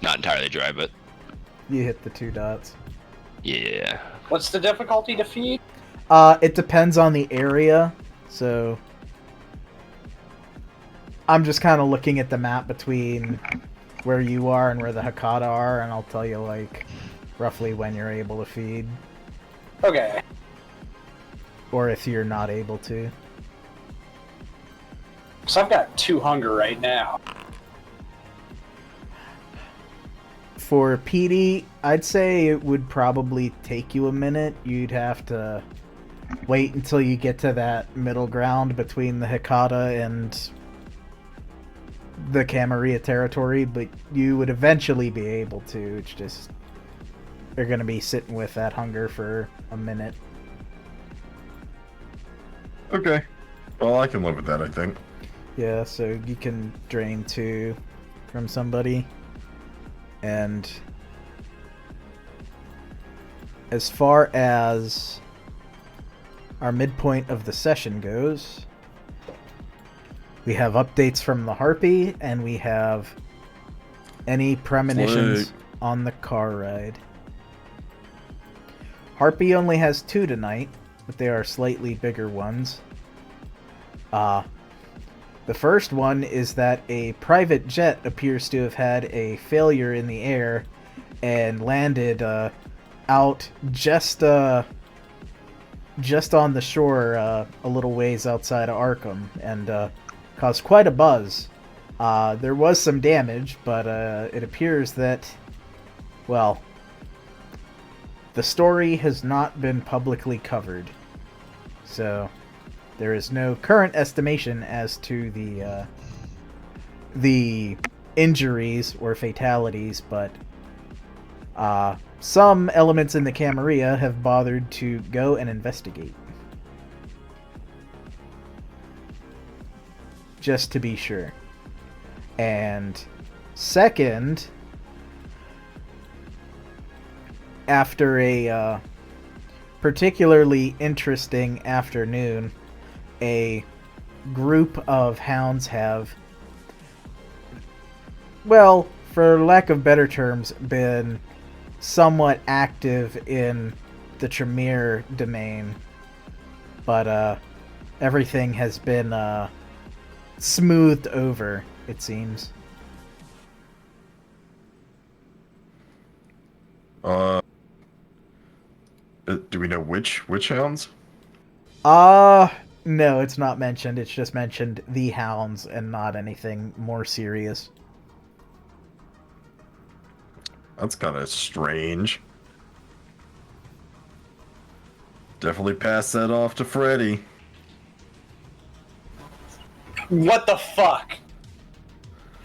Not entirely dry, but You hit the 2 dots. yeah. What's the difficulty to feed? It depends on the area, so I'm just kind of looking at the map between where you are and where the Hecata are, and I'll tell you, like, roughly when you're able to feed, Okay. or if you're not able to. So I've got 2 hunger right now. For Petey, I'd say it would probably take you a minute. You'd have to wait until you get to that middle ground between the Hecata and the Camarilla territory, but you would eventually be able to. It's just you're going to be sitting with that hunger for a minute. Okay. Well, I can live with that, I think. Yeah, so you can drain 2 from somebody. And as far as our midpoint of the session goes, we have updates from the Harpy, and we have any premonitions on the car ride. Harpy only has 2 tonight, but they are slightly bigger ones. The first one is that a private jet appears to have had a failure in the air and landed out just on the shore a little ways outside of Arkham, and caused quite a buzz. There was some damage, but it appears that, well, the story has not been publicly covered. So there is no current estimation as to the injuries or fatalities, but some elements in the Camarilla have bothered to go and investigate. Just to be sure. And second, after a particularly interesting afternoon, a group of hounds have, well, for lack of better terms, been somewhat active in the Tremere domain, but everything has been smoothed over, it seems. Do we know which hounds? No, it's not mentioned. It's just mentioned the hounds and not anything more serious. That's kind of strange. Definitely pass that off to Freddy. What the fuck?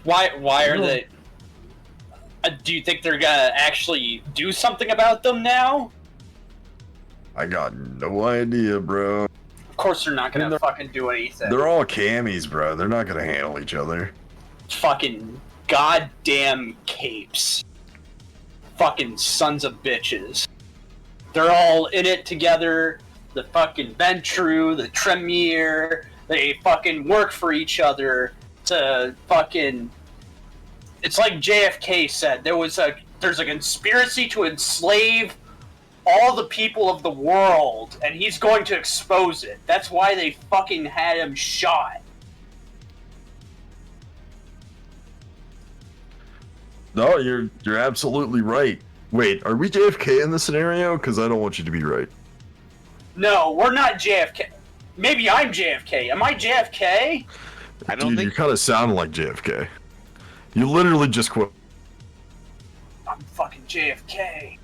Why are they... do you think they're gonna actually do something about them now? I got no idea, bro. Of course they're not gonna fucking do anything. They're all camis, bro. They're not gonna handle each other. Fucking goddamn capes. Fucking sons of bitches. They're all in it together. The fucking Ventru, the Tremere, they fucking work for each other to fucking... It's like JFK said, there's a conspiracy to enslave all the people of the world, and he's going to expose it. That's why they fucking had him shot. No, you're absolutely right. Wait, are we JFK in this scenario? Because I don't want you to be right. No, we're not JFK. Maybe I'm JFK. Am I JFK? I don't Dude, think you kind of sound like JFK. You literally just quote. I'm fucking JFK.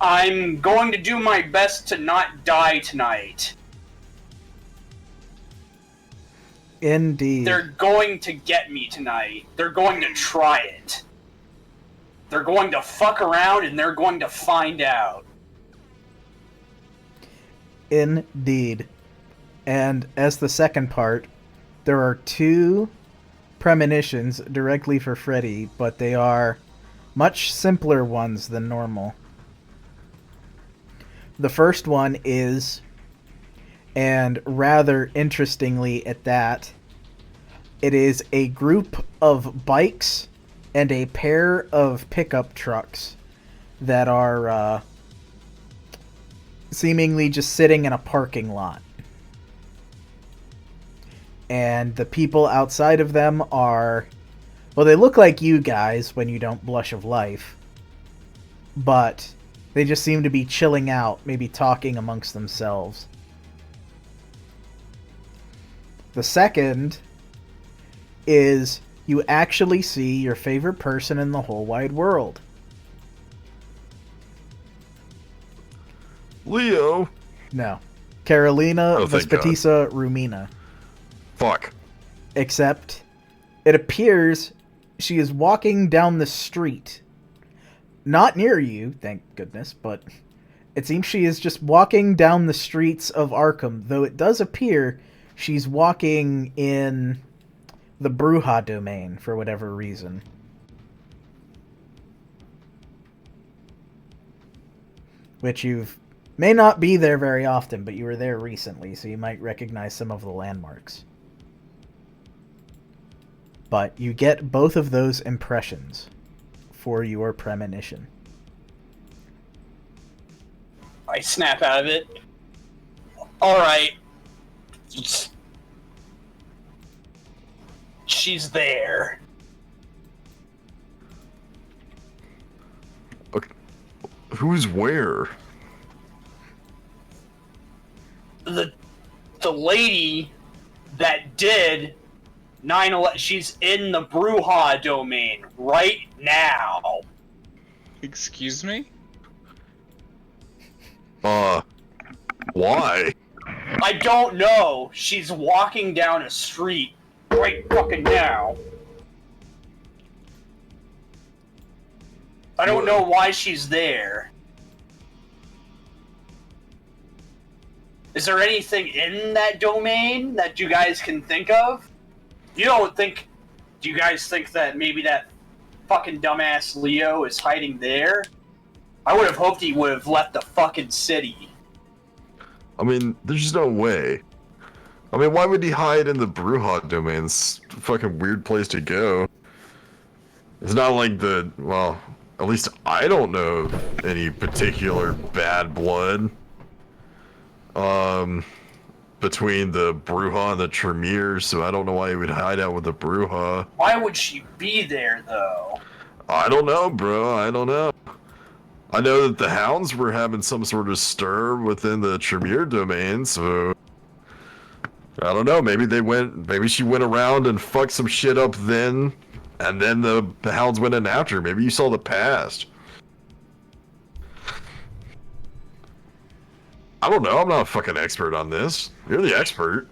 I'm going to do my best to not die tonight. Indeed. They're going to get me tonight. They're going to try it. They're going to fuck around and they're going to find out. Indeed. And as the second part, there are 2 premonitions directly for Freddy, but they are much simpler ones than normal. The first one is, and rather interestingly at that, it is a group of bikes and a pair of pickup trucks that are seemingly just sitting in a parking lot. And the people outside of them are, well, they look like you guys when you don't blush of life, but they just seem to be chilling out, maybe talking amongst themselves. The second is you actually see your favorite person in the whole wide world. Leo. No. Carolina thank God. Vespatisa Rumina. Fuck. Except it appears she is walking down the street. Not near you, thank goodness, but it seems she is just walking down the streets of Arkham, though it does appear she's walking in the Brujah domain for whatever reason. Which you've may not be there very often, but you were there recently, so you might recognize some of the landmarks. But you get both of those impressions for your premonition. I snap out of it. Alright. She's there. Okay. Who's where? The lady that did 9/11, she's in the Brujah domain right now. Excuse me? Why? I don't know. She's walking down a street right fucking now. I don't know why she's there. Is there anything in that domain that you guys can think of? Do you guys think that maybe that fucking dumbass Leo is hiding there? I would have hoped he would have left the fucking city. I mean, there's just no way. I mean, why would he hide in the Brujah domain? It's a fucking weird place to go. It's not like well, at least I don't know of any particular bad blood. Between the Brujah and the Tremere, so I don't know why he would hide out with the Brujah. Why would she be there, though? I don't know, bro. I don't know. I know that the Hounds were having some sort of stir within the Tremere domain, so I don't know. Maybe she went around and fucked some shit up then, and then the Hounds went in after her. Maybe you saw the past. I don't know. I'm not a fucking expert on this. You're the expert.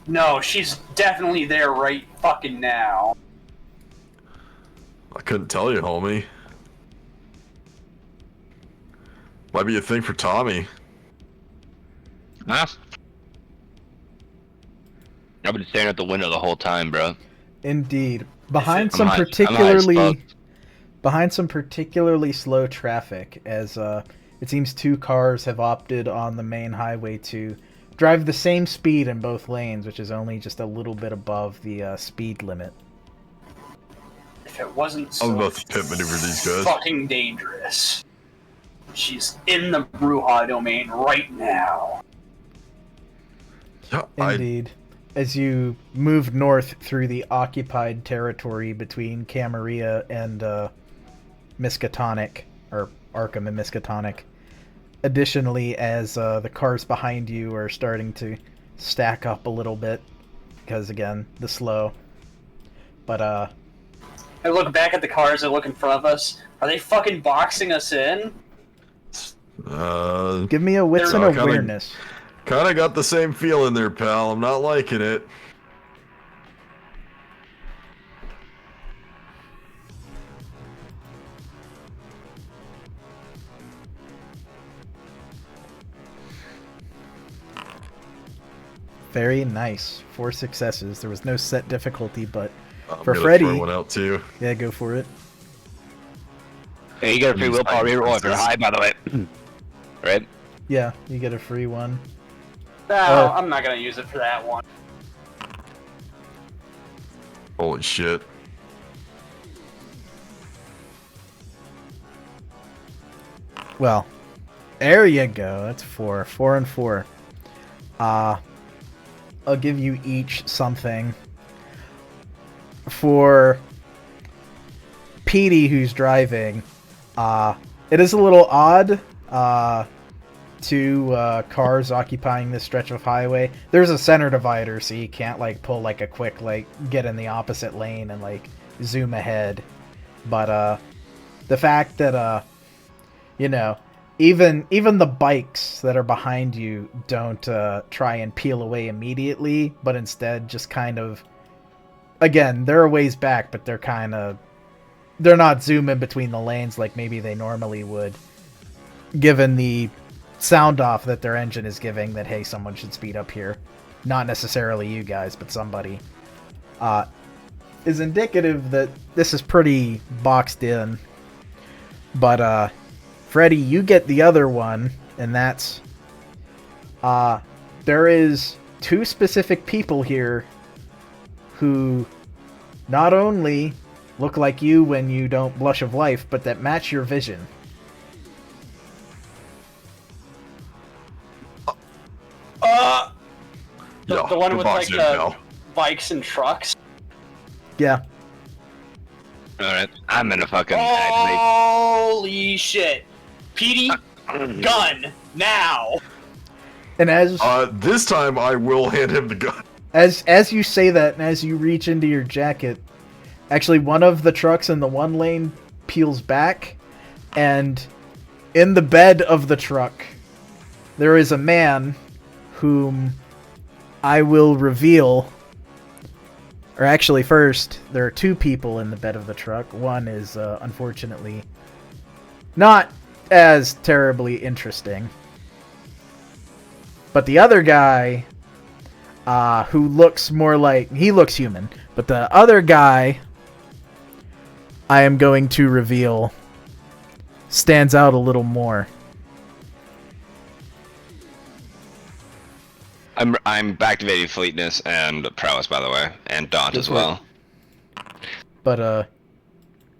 No, she's definitely there right fucking now. I couldn't tell you, homie. Might be a thing for Tommy. Huh? I've been staring at the window the whole time, bro. Indeed. Behind some I'm high as particularly slow traffic, as it seems 2 cars have opted on the main highway to drive the same speed in both lanes, which is only just a little bit above the speed limit. If it wasn't so I'm about to pit maneuver these guys. fucking dangerous. She's in the Brujah domain right now. Yeah, Indeed. as you move north through the occupied territory between Camarilla and Miskatonic, or Arkham and Miskatonic. Additionally, as the cars behind you are starting to stack up a little bit, because again, the slow. But I look back at the cars that look in front of us. Are they fucking boxing us in? Give me a wits and awareness. Kinda got the same feeling there, pal. I'm not liking it. Very nice. 4 successes. There was no set difficulty, but I'm for gonna Freddy, throw one out too. yeah, go for it. Hey, you get a free willpower reroll if you're high, by the way. Right? Yeah, you get a free one. No, Oh. I'm not gonna use it for that one. Holy shit. Well, there you go. That's 4. 4 and 4. I'll give you each something. For Petey, who's driving, it is a little odd. Two cars occupying this stretch of highway. There's a center divider, so you can't like pull like a quick like get in the opposite lane and like zoom ahead. But the fact that you know, even the bikes that are behind you don't try and peel away immediately, but instead just kind of, again, they're a ways back, but they're not zooming between the lanes like maybe they normally would, given the sound off that their engine is giving that, hey, someone should speed up here. Not necessarily you guys, but somebody. Is indicative that this is pretty boxed in. But, Freddy, you get the other one, and that's, there is 2 specific people here who not only look like you when you don't blush of life, but that match your vision. The one with like boxing the pal. bikes and trucks. Yeah. Alright, I'm in a fucking Holy shit. Petey, gun, now! And as This time I will hand him the gun. as you say that, and as you reach into your jacket, actually one of the trucks in the one lane peels back, and in the bed of the truck, there is a man whom I will reveal. Or actually, first, there are 2 people in the bed of the truck. One is, unfortunately, not as terribly interesting. But the other guy, who looks more like... He looks human. But the other guy, I am going to reveal, stands out a little more. I'm activating fleetness and prowess, by the way, and daunt as well. But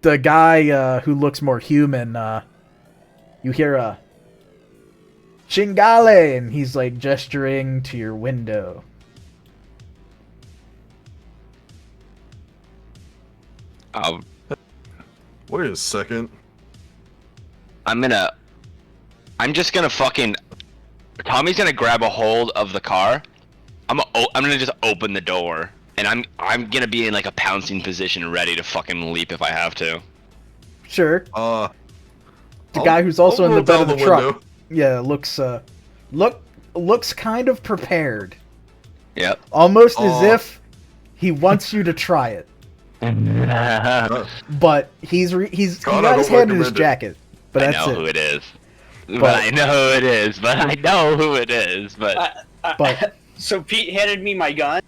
the guy who looks more human, you hear a Chingale, and he's like gesturing to your window. Wait a second. I'm just gonna fucking... Tommy's gonna grab a hold of the car. I'm gonna just open the door, and I'm gonna be in like a pouncing position, ready to fucking leap if I have to. Sure. The guy who's also in the bed of the truck. window. Yeah, looks kind of prepared. Yep. Almost as if he wants you to try it. But he's got his hand in his jacket. But I that's know it. who it is. But I know who it is. But I know who it is. But So Pete handed me my gun.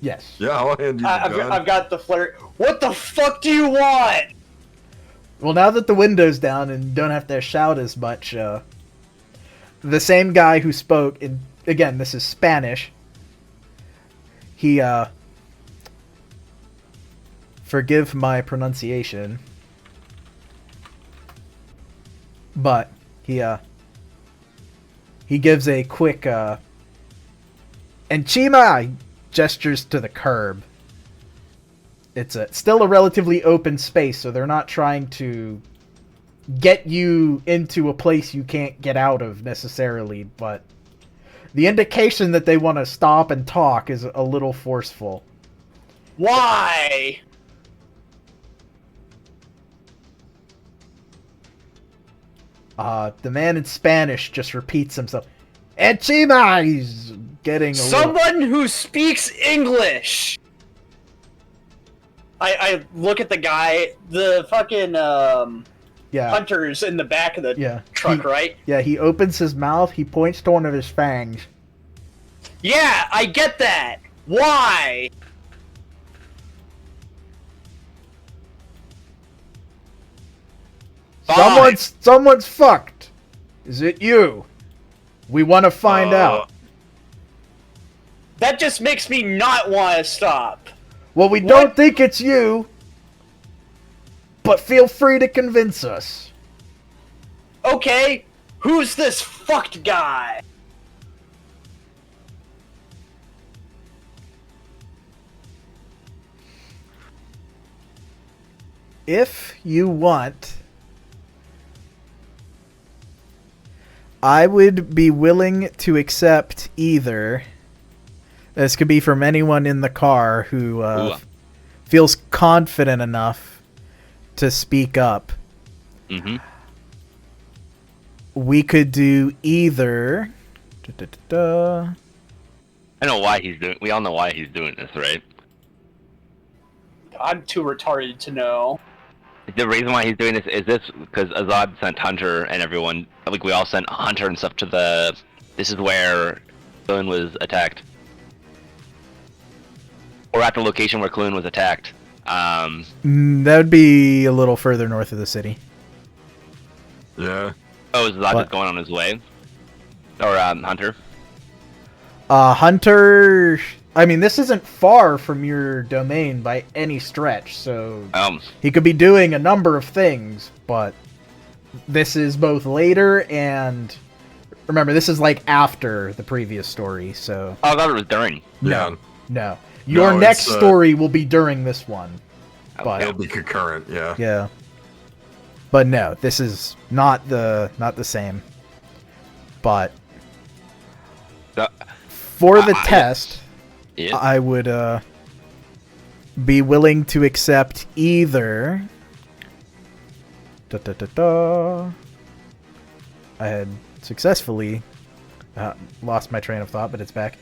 Yes. Yeah, I'll hand you the gun. I've got the flare. What the fuck do you want? Well, now that the window's down and don't have to shout as much, the same guy who spoke, and again, this is Spanish, he, forgive my pronunciation, but he gives a quick, Enchima, gestures to the curb. It's still a relatively open space, so they're not trying to get you into a place you can't get out of necessarily, but the indication that they want to stop and talk is a little forceful. Why? The man in Spanish just repeats himself. Encima! He's getting someone who speaks English! I look at the guy, the fucking, hunters in the back of the truck, right? Yeah, he opens his mouth, he points to one of his fangs. Yeah, I get that! Why? Someone's fucked. Is it you? We want to find out. That just makes me not want to stop. Well, we don't think it's you, but feel free to convince us. Okay, who's this fucked guy? If you want, I would be willing to accept either. This could be from anyone in the car who feels confident enough to speak up. Mm-hmm. We could do either. I know why he's doing. We all know why he's doing this, right? I'm too retarded to know. The reason why he's doing this is because Azad sent Hunter and everyone. Like we all sent Hunter and stuff to the. This is where Clune was attacked, or at the location where Clune was attacked. That would be a little further north of the city. Yeah. Oh, is Azad just going on his way, or Hunter? Hunter. I mean, this isn't far from your domain by any stretch, so he could be doing a number of things, but this is both later and... Remember, this is like after the previous story, so... Oh, I thought it was during. No. Your next story will be during this one. But it'll be concurrent, yeah. Yeah. But no, this is not the same. But... for the test... Yeah. I would be willing to accept either. I had successfully lost my train of thought, but it's back.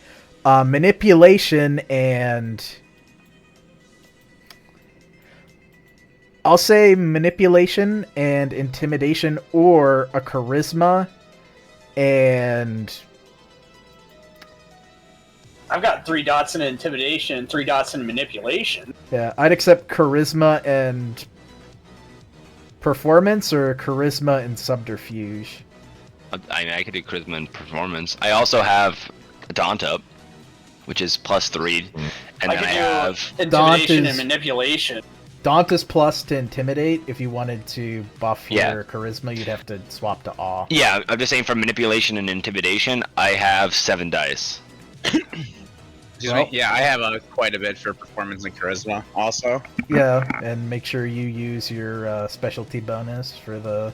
Manipulation and... I'll say manipulation and intimidation, or a charisma and... I've got 3 dots in intimidation, 3 dots in manipulation. Yeah, I'd accept charisma and performance, or charisma and subterfuge. I mean, I could do charisma and performance. I also have Daunt up, which is +3, and then I have intimidation and manipulation. Daunt is plus to intimidate. If you wanted to buff your charisma, you'd have to swap to awe. Yeah, I'm just saying for manipulation and intimidation, I have 7 dice. Yeah, I have quite a bit for performance and charisma also. Yeah, and make sure you use your specialty bonus for the...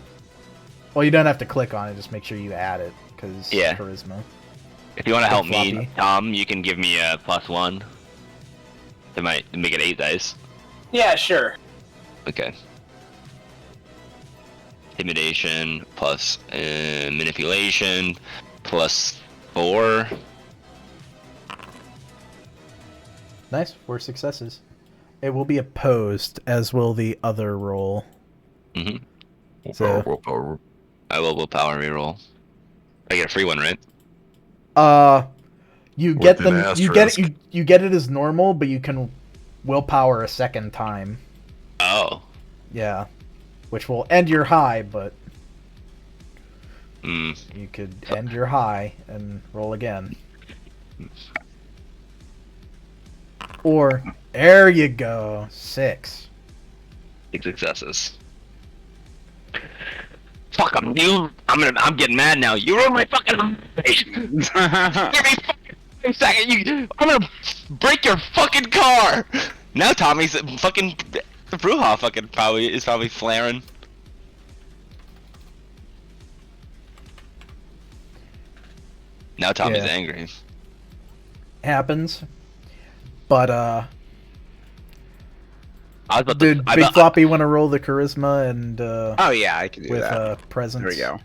Well, you don't have to click on it, just make sure you add it, because charisma. If you want to help me, Tom, you can give me a +1. They might make it 8 dice. Yeah, sure. Okay. Intimidation plus manipulation +4. Nice, 4 successes. It will be opposed, as will the other roll. Mm-hmm. So I will willpower reroll. I get a free one, right? You get them. You get it. You get it as normal, but you can willpower a second time. Oh. Yeah, which will end your high, but you could end your high and roll again. Or there you go, 6. 6 successes. Fuck, I'm getting mad now. You ruined my fucking Give me fucking 5 seconds. I'm gonna Break your fucking car! Now Tommy's fucking Brujah fucking probably flaring. Now Tommy's Yeah. angry. Happens. But I was about did to, Big Floppy want to roll the charisma and Oh yeah, I can do with that. presence? There we go.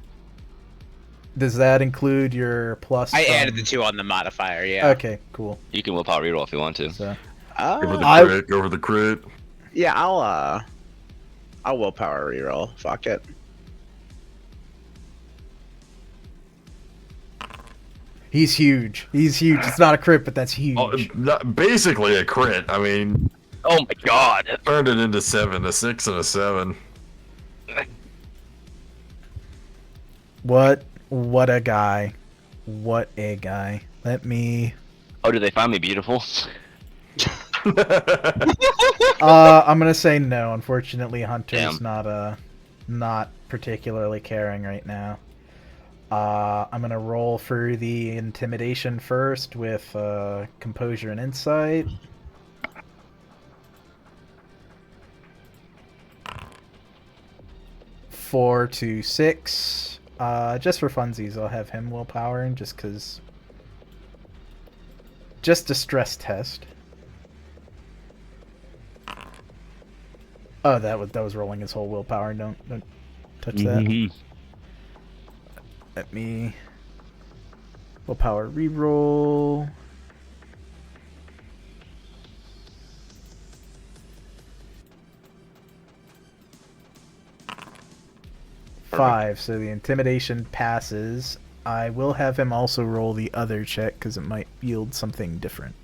Does that include your plus? I from- added the 2 on the modifier. Yeah. Okay, cool. You can willpower reroll if you want to. So Go for the I- crit. Go for the crit. Yeah, I'll willpower reroll. Fuck it. he's huge. He's huge. It's not a crit, but that's huge. Basically a crit. I mean, Oh my god! turned it into 7, a 6 and a 7. What a guy. What a guy. Let me Oh, did they find me beautiful? I'm gonna say no. Unfortunately, Hunter's Damn. not particularly caring right now. I'm gonna roll for the intimidation first with composure and insight. Four to 6. Just for funsies, I'll have him willpowering just because. Just a stress test. Oh, that was rolling his whole willpower. Don't touch that. Mhm. Let me willpower reroll. Five, so the intimidation passes. I will have him also roll the other check because it might yield something different.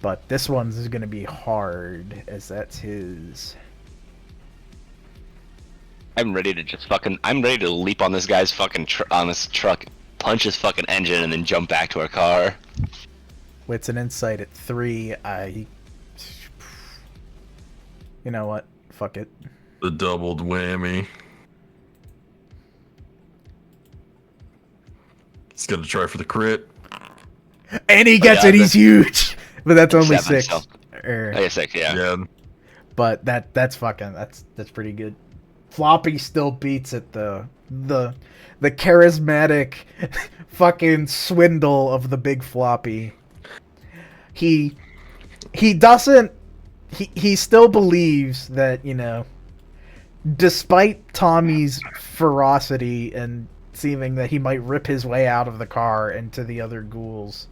But this one's going to be hard as that's his. I'm ready to leap on this guy's fucking on this truck, punch his fucking engine, and then jump back to our car. Wits and insight at 3. You know what? Fuck it. The doubled whammy. He's gonna try for the crit. And he gets yeah, it. He's huge. But that's only 7, 6. so- Er, I guess 6, yeah. Yeah. But that's pretty good. Floppy still beats it though. The charismatic fucking swindle of the Big Floppy. He doesn't he still believes that, you know, despite Tommy's ferocity and seeming that he might rip his way out of the car into the other ghouls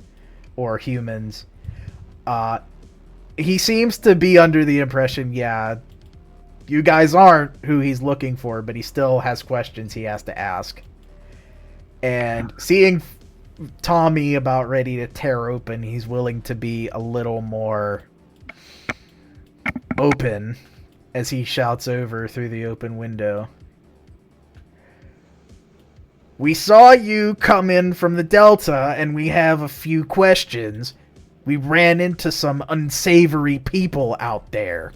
or humans, he seems to be under the impression, yeah, you guys aren't who he's looking for, but he still has questions he has to ask. And seeing Tommy about ready to tear open, he's willing to be a little more open as he shouts over through the open window. We saw you come in from the Delta, and we have a few questions. We ran into some unsavory people out there.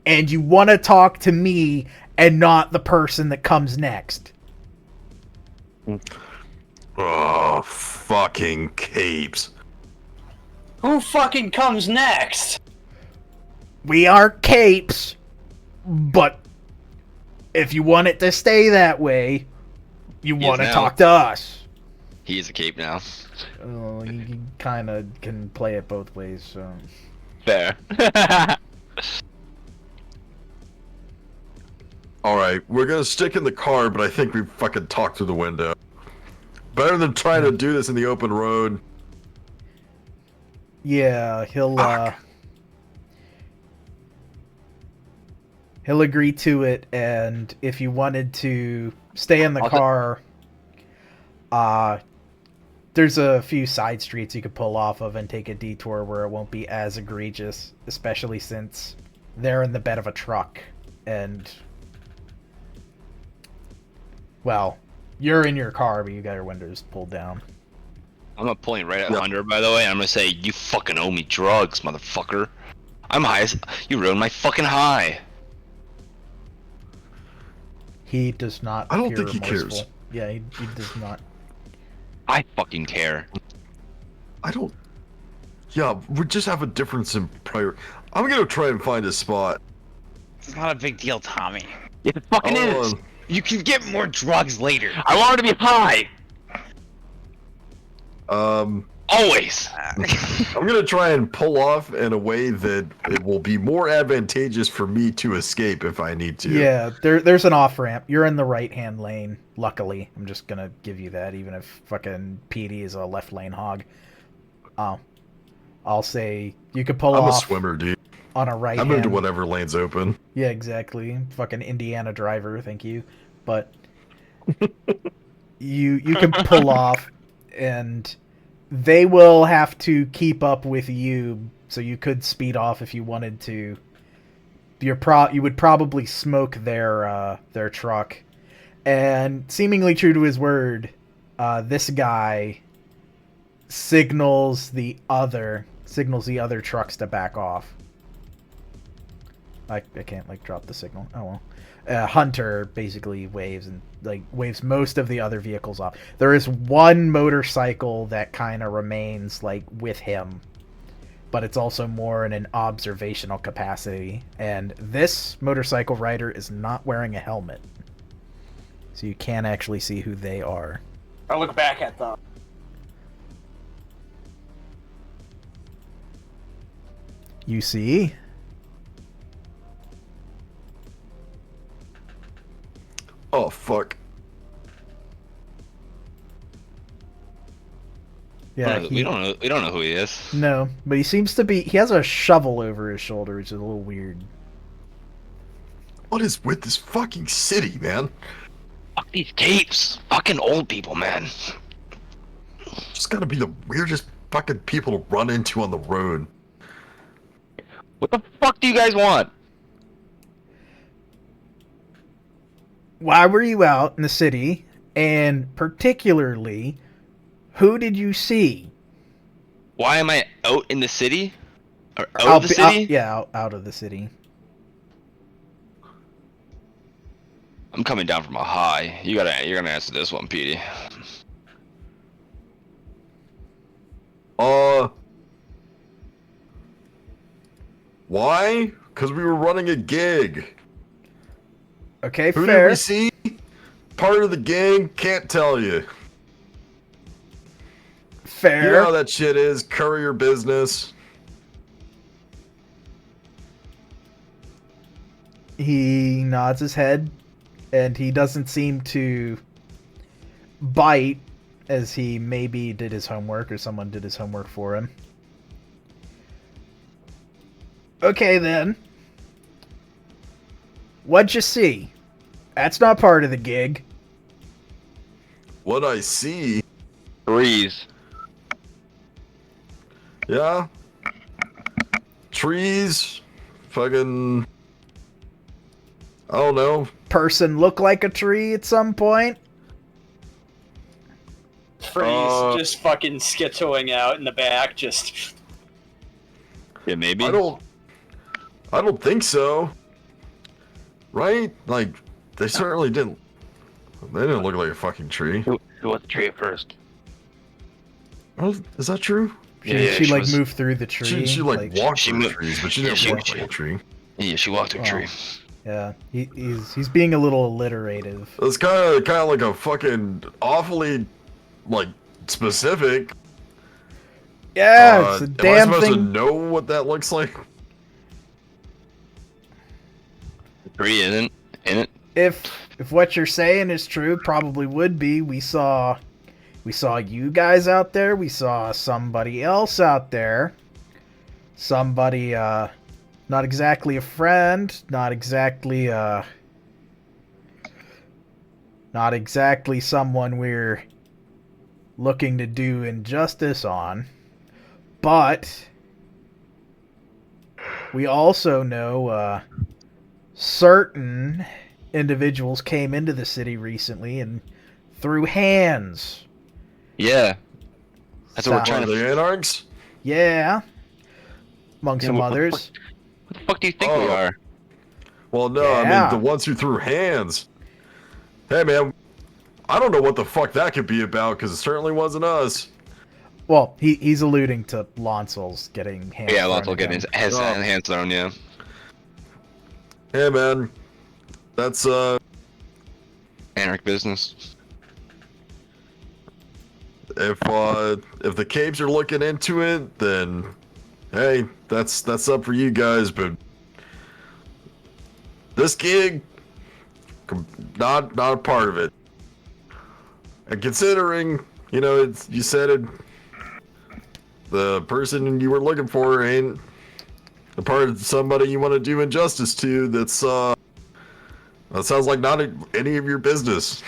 And you want to talk to me and not the person that comes next. Oh, fucking capes. Who fucking comes next? We are capes, but if you want it to stay that way, you He want is to now. talk to us. He is a cape now. You kind of can play it both ways, so... Fair. Alright, we're gonna stick in the car, but I think we fucking talk through the window. Better than trying to do this in the open road. Yeah, he'll agree to it, and if you wanted to stay in the car, there's a few side streets you could pull off of and take a detour where it won't be as egregious, especially since they're in the bed of a truck, and, well, you're in your car, but you got your windows pulled down. I'm not pointing right at Hunter, by the way. I'm gonna say, you fucking owe me drugs, motherfucker. I'm high as... You ruined my fucking high. He does not I don't appear think he cares. remorseful. Yeah, he does not. I fucking care. I don't. Yeah, we just have a difference in prior. I'm gonna try and find a spot. It's not a big deal, Tommy. It fucking Hold is. on. You can get more drugs later. I want her to be high. Always. I'm gonna try and pull off in a way that it will be more advantageous for me to escape if I need to. Yeah, there's an off ramp. You're in the right hand lane. Luckily, I'm just gonna give you that, even if fucking Petey is a left lane hog. I'll say you could pull I'm off a swimmer, dude. on a right. I'm hand. into whatever lane's open. Yeah, exactly. Fucking Indiana driver, thank you. But you can pull off, and they will have to keep up with you. So you could speed off if you wanted to. You would probably smoke their truck, and seemingly true to his word, this guy signals the other trucks to back off. I can't drop the signal. Oh well. Hunter basically waves most of the other vehicles off. There is one motorcycle that kind of remains with him, but it's also more in an observational capacity. And this motorcycle rider is not wearing a helmet, so you can't actually see who they are. I look back at them. You see? Oh fuck. Yeah, we don't know who he is. No, but he has a shovel over his shoulder, which is a little weird. What is with this fucking city, man? Fuck these capes. Fucking old people, man. Just gotta be the weirdest fucking people to run into on the road. What the fuck do you guys want? Why were you out in the city? And particularly, who did you see? Why am I out in the city? Or out of the city? Out of the city. I'm coming down from a high. You're gonna answer this one, Petey. Why? Because we were running a gig. Okay, Who fair. did we see? Part of the gang? Can't tell you. Fair. You know how that shit is. Courier business. He nods his head, and he doesn't seem to bite, as he maybe did his homework, or someone did his homework for him. Okay, then. What'd you see? That's not part of the gig. What I see. Trees. Yeah. Trees. Fucking. I don't know. Person look like a tree at some point? Freddy's just fucking skittoing out in the back, just. Yeah, maybe. I don't think so. Right? They certainly didn't. They didn't look like a fucking tree. Who was the tree at first? Oh, is that true? She moved through the tree. She walked she through the moved- trees, but she yeah, didn't she- walk she- like a tree. Yeah, she walked through a tree. Yeah, he's being a little alliterative. It's kind of like a fucking awfully specific. Yeah, it's a Am I damn supposed to thing. know what that looks like? Tree isn't in it. If what you're saying is true, probably would be. We saw you guys out there. We saw somebody else out there. Somebody, not exactly a friend, not exactly someone we're looking to do injustice on, but we also know certain individuals came into the city recently and threw hands. Yeah. That's what we're trying to. The Anarchs? Yeah. Among Yeah, some what the others. What the fuck do you think we are? Well, no, Yeah. I mean the ones who threw hands. Hey, man, I don't know what the fuck that could be about, because it certainly wasn't us. Well, he's alluding to Lonsel's getting hands Yeah, thrown Lonsel at getting him. his hands thrown, yeah. Hey, man. That's, Anarch business. if the Capes are looking into it, then, hey, that's up for you guys, but this gig, not a part of it. And considering, you know, you said it, the person you were looking for ain't a part of somebody you want to do injustice to, that sounds like not any of your business.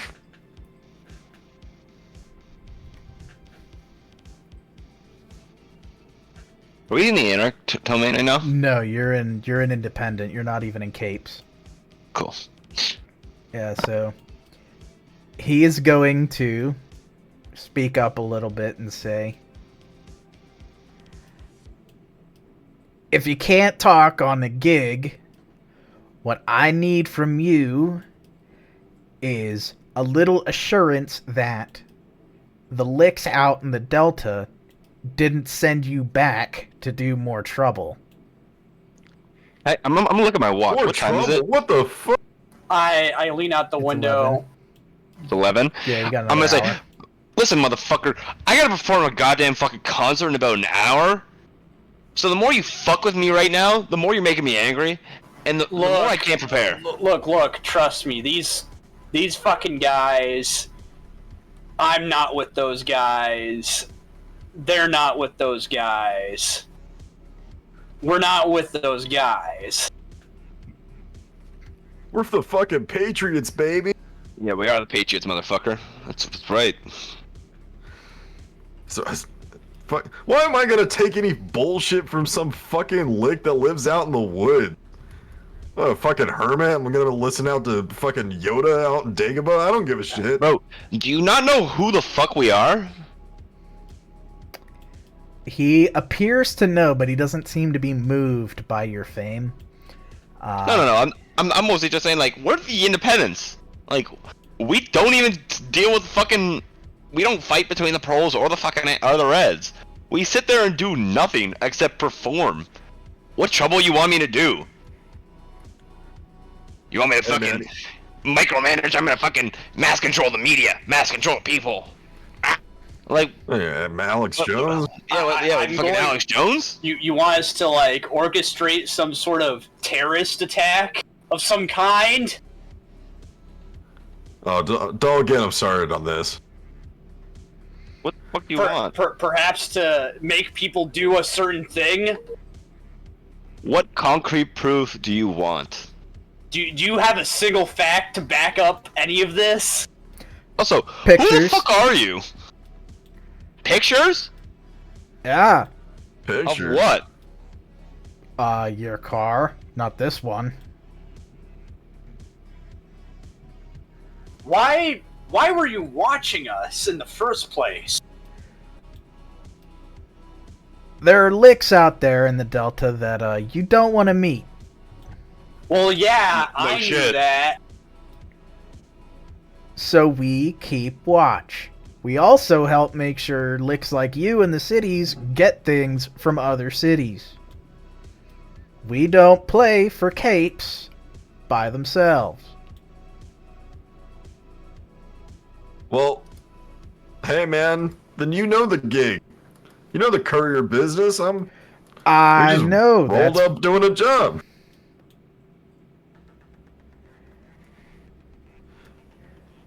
Are we in the Anarch domain right now? No, you're in independent. You're not even in Capes. Cool. Yeah, so he is going to speak up a little bit and say, if you can't talk on the gig, what I need from you is a little assurance that the licks out in the Delta didn't send you back to do more trouble. Hey, I'm gonna look at my watch. More What time is trouble? it? What the fuck? I lean out the It's window. 11. It's 11. Yeah, you got I'm another gonna hour. say, listen, motherfucker, I gotta perform a goddamn fucking concert in about an hour. So the more you fuck with me right now, the more you're making me angry, and the more I can't prepare. Look, trust me, these fucking guys, I'm not with those guys. They're not with those guys. We're not with those guys. We're the fucking Patriots, baby. Yeah, we are the Patriots, motherfucker. That's right. So, why am I gonna take any bullshit from some fucking lick that lives out in the wood? What, a fucking hermit? I'm gonna listen out to fucking Yoda out in Dagobah? I don't give a shit. Bro, do you not know who the fuck we are? He appears to know, but he doesn't seem to be moved by your fame. No. I'm mostly just saying, like, we're the independents. Like, we don't even deal with fucking. We don't fight between the pros or the Reds. We sit there and do nothing except perform. What trouble you want me to do? You want me to fucking micromanage? I'm gonna fucking mass control the media, mass control people. Like, Yeah, Alex Jones. Fucking Alex Jones. You want us to like orchestrate some sort of terrorist attack of some kind? Oh, don't get him started on this. What the fuck do you want? Perhaps to make people do a certain thing? What concrete proof do you want? Do you have a single fact to back up any of this? Also, who the Pictures. fuck are you? Pictures? Yeah. Picture. Of what? Your car. Not this one. Why were you watching us in the first place? There are licks out there in the Delta that you don't want to meet. Well, yeah, No I knew shit. that. So we keep watch. We also help make sure licks like you in the cities get things from other cities. We don't play for capes by themselves. Well, hey man, then you know the gig. You know the courier business. I just know rolled that's up doing a job.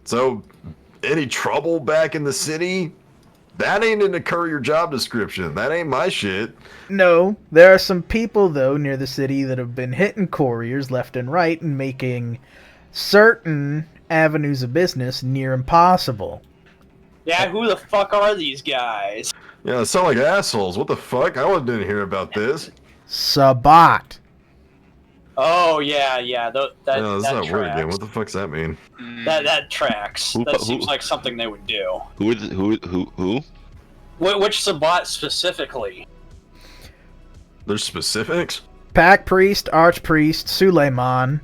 So, any trouble back in the city? That ain't in the courier job description. That ain't my shit. No, there are some people, though, near the city that have been hitting couriers left and right and making certain avenues of business near impossible. Yeah, who the fuck are these guys? Yeah, they sound like assholes. What the fuck? I didn't hear about this. Sabat. Oh, yeah, Yeah, that's that not word again. tracks. What the fuck's that mean? That tracks. Who- That who- seems like something they would do. Who? Which Sabat specifically? There's specifics? Pack Priest, Archpriest, Suleiman,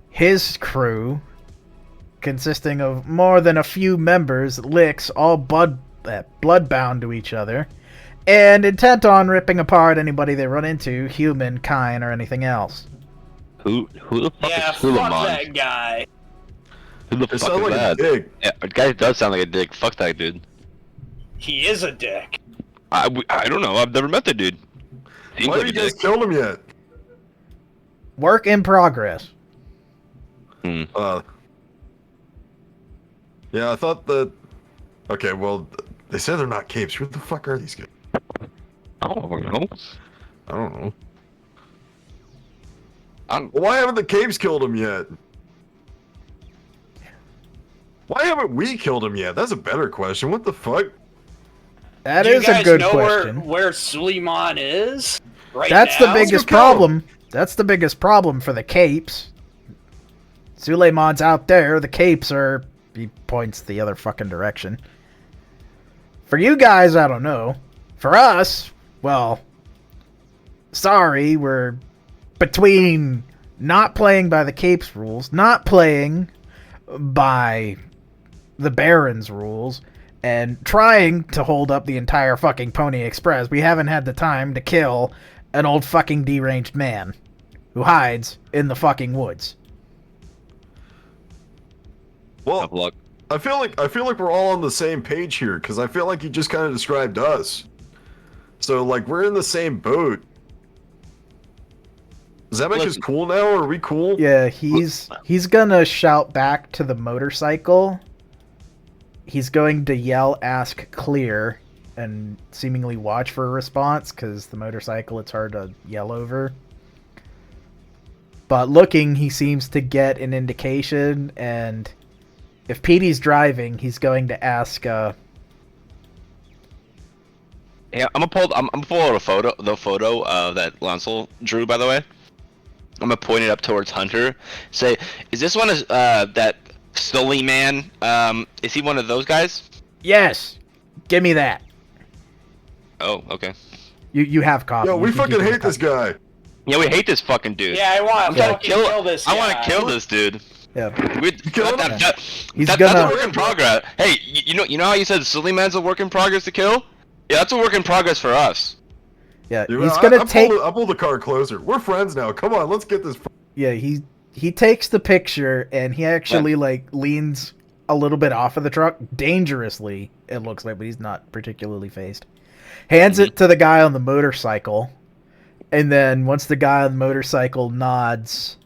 his crew, consisting of more than a few members, licks, all bloodbound to each other, and intent on ripping apart anybody they run into, human, kind, or anything else. Who the fuck Yeah, is fuck Suleiman? that guy. Who the It fuck sounds is like that? a dick. Yeah, the guy does sound like a dick. Fuck that dude. He is a dick. I don't know. I've never met the dude. Seems Why like have a you guys dick. killed him yet? Work in progress. Yeah, I thought that. Okay, well, they say they're not capes. Who the fuck are these guys? I don't know. I don't know. I'm, Well, why haven't the capes killed him yet? Why haven't we killed him yet? That's a better question. What the fuck? That Do you is a guys good know question. where Suleiman is right That's now? the biggest problem. That's the biggest problem for the capes. Suleiman's out there. The capes are... He points the other fucking direction. For you guys, I don't know. For us, well... Sorry, we're between not playing by the capes rules, not playing by the Baron's rules, and trying to hold up the entire fucking Pony Express. We haven't had the time to kill an old fucking deranged man who hides in the fucking woods. Well, tough luck. I feel like we're all on the same page here because I feel like you just kind of described us. So like we're in the same boat. Does that make us Listen. cool now? Or are we cool? Yeah, he's gonna shout back to the motorcycle. He's going to yell, "Ask clear," and seemingly watch for a response, because the motorcycle, it's hard to yell over. But looking, he seems to get an indication, and if Petey's driving, he's going to ask, Yeah, I'm gonna pull out the photo that Lancel drew, by the way. I'm gonna point it up towards Hunter. Say, is this one that Sully man? Is he one of those guys? yes, give me that. Oh, okay. You have copy. Yo, You we can fucking keep it hate this copy. guy. Yeah, we hate this fucking dude. Yeah, I want I'm to trying to fucking kill, kill this guy. I want to kill this dude. Yeah. killed him? He's That's gonna- a work in progress. Hey, you know how you said Sully man's a work in progress to kill? Yeah, that's a work in progress for us. Yeah, Dude, he's gonna take... I pulled the car closer. We're friends now. Come on, let's get this. Yeah, he takes the picture, and he actually, leans a little bit off of the truck. Dangerously, it looks like, but he's not particularly phased. Hands it to the guy on the motorcycle, and then once the guy on the motorcycle nods,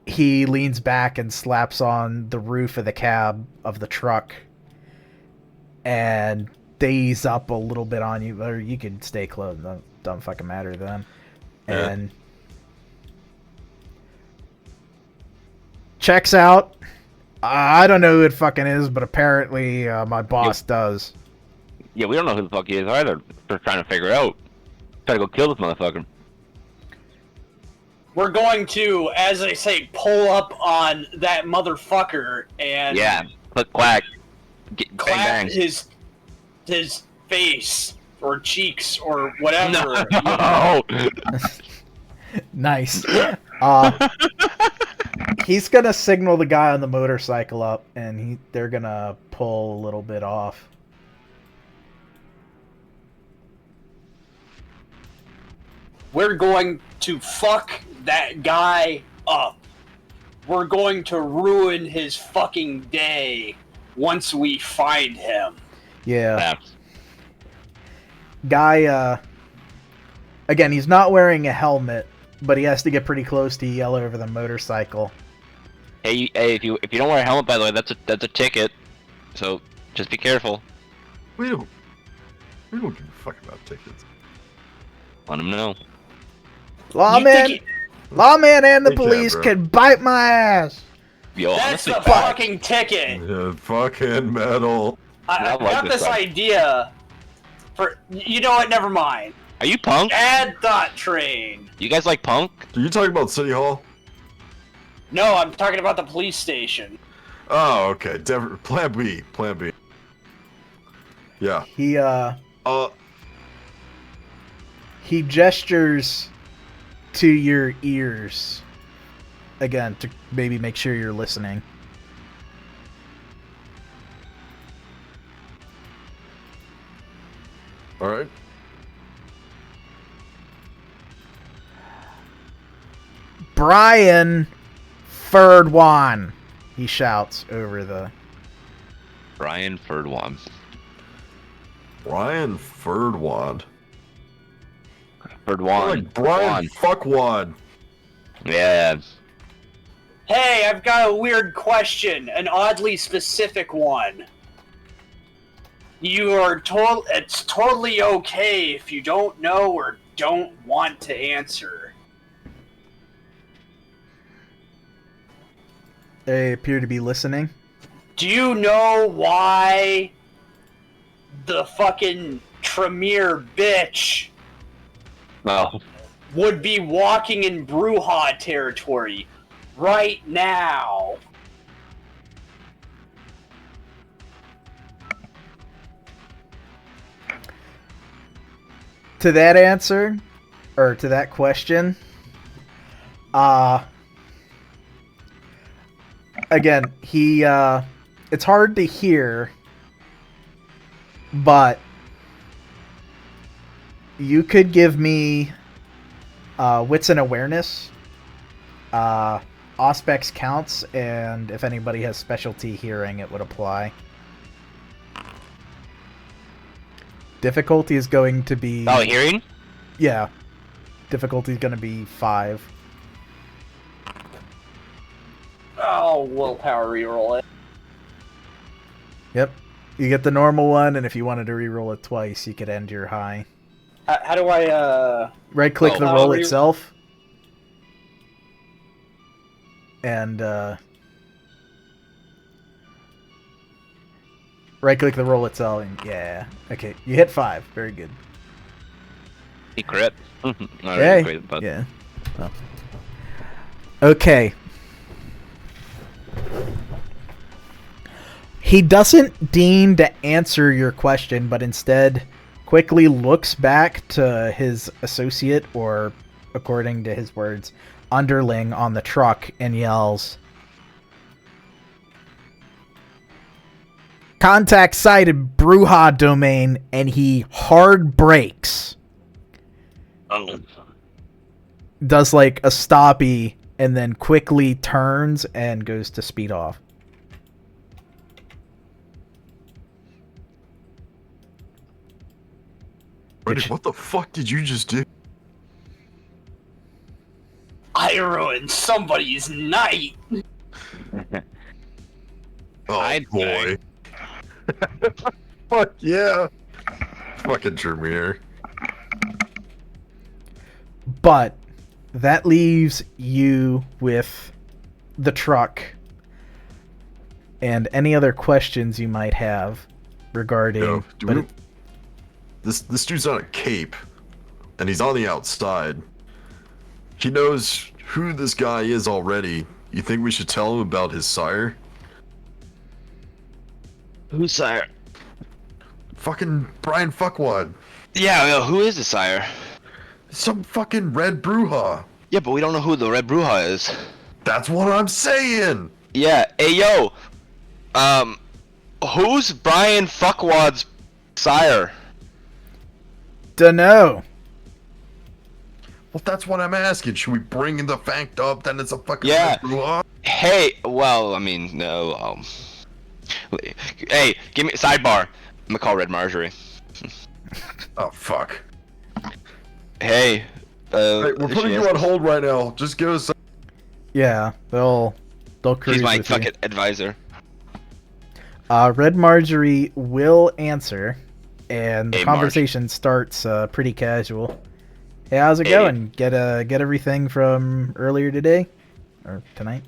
he leans back and slaps on the roof of the cab of the truck, and they ease up a little bit on you, or you can stay close. Don't fucking matter then. Yeah. And checks out. I don't know who it fucking is, but apparently my boss does. Yeah, we don't know who the fuck he is either. We're trying to figure out. Gotta go kill this motherfucker. We're going to, as I say, pull up on that motherfucker and Yeah, click clack, bang clap bang. his face or cheeks or whatever. No. Nice. He's gonna signal the guy on the motorcycle up, and they're gonna pull a little bit off. We're going to fuck that guy up. We're going to ruin his fucking day once we find him. Yeah. Guy, again, he's not wearing a helmet, but he has to get pretty close to yell over the motorcycle. Hey, if you don't wear a helmet, by the way, that's a ticket. So just be careful. We don't give a fuck about tickets. Let him know. Lawman and the Hey, police Dad, bro. can bite my ass. Yo, That's honestly, the fucking ticket. Yeah, fucking metal. I like got this this guy. idea for... You know what? Never mind. are you punk? Add thought train. You guys like punk? Are you talking about City Hall? No, I'm talking about the police station. Oh, okay. Plan B. Plan B. Yeah. He gestures to your ears, again, to maybe make sure you're listening. All right. Brian Ferdwan, he shouts over the... Brian Ferdwan. Brian Ferdwad. Ferdwan. Like Brian Fuckwad. Yeah. Hey, I've got a weird question, an oddly specific one. It's totally okay if you don't know or don't want to answer. They appear to be listening. Do you know why the fucking Tremere bitch Oh. would be walking in Brujah territory right now? To that answer, or to that question, again, it's hard to hear, but you could give me wits and awareness, Auspex counts, and if anybody has specialty hearing, it would apply. Difficulty is going to be... Oh, hearing? Yeah. Difficulty is going to be 5. Oh, willpower reroll it. Yep. You get the normal one, and if you wanted to reroll it twice, you could end your high. How do I, Right-click the Oh, roll re- itself. And, right-click the roll itself, and yeah. Okay, you hit 5. Very good. He crit. Not Hey. really crit, but Yeah. Well. Okay. He doesn't deign to answer your question, but instead quickly looks back to his associate, or, according to his words, underling on the truck, and yells, "Contact sighted, Brujah domain," and he hard brakes. Oh. Does like a stoppie, and then quickly turns and goes to speed off. Freddy, what the fuck did you just do? I ruined somebody's night! Oh I'd boy. Fuck yeah. Fucking Tremere. But that leaves you with the truck and any other questions you might have regarding... Yo, but it- this dude's on a cape, and he's on the outside. He knows who this guy is already. You think we should tell him about his sire? Who's sire? Fucking Brian Fuckwad. Yeah, well, who is the sire? Some fucking red Brujah. Yeah, but we don't know who the Red Brujah is. That's what I'm saying. Yeah, hey yo, who's Brian Fuckwad's sire? Dunno. Well, that's what I'm asking. Should we bring in the fact up that it's a fucking Yeah. red Brujah? Hey, well, I mean, no, hey, give me sidebar. I'm gonna call Red Marjorie. Oh fuck. Hey, Hey, we're if putting she you has- on hold right now. Just give us. Yeah, they'll cruise He's my with you. fucking advisor. Red Marjorie will answer, and the Hey, conversation starts pretty casual. Hey, how's it Hey. going? Get everything from earlier today or tonight?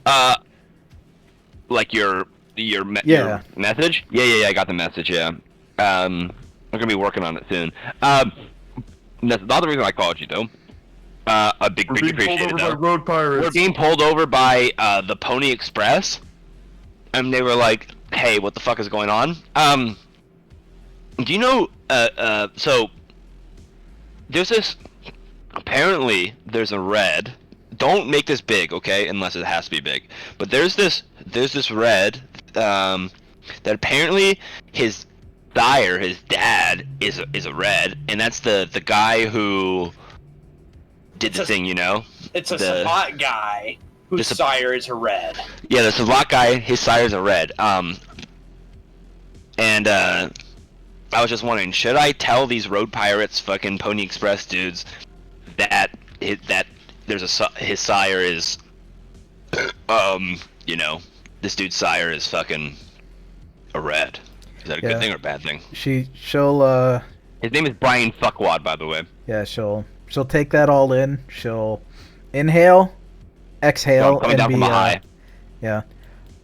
Like your Yeah. message? Yeah, I got the message, yeah. I'm gonna be working on it soon. That's not the reason I called you, though. A big We're being pulled appreciated, over by though. road pirates. We're being pulled over by the Pony Express, and they were like, "Hey, what the fuck is going on?" Do you know? So there's this. Apparently, there's a red don't make this big, okay? Unless it has to be big. But there's this red that apparently his sire, his dad, is a red, and that's the guy who did the thing, you know? It's a Savant guy whose sire is a red. Yeah, the Savant guy, his sire is a red. And I was just wondering, should I tell these road pirates, fucking Pony Express dudes, that his sire is, you know, this dude's sire is fucking a red? Is that a good thing or a bad thing? She'll His name is Brian Fuckwad, by the way. Yeah, she'll take that all in. She'll inhale, exhale, coming down from a high. Yeah.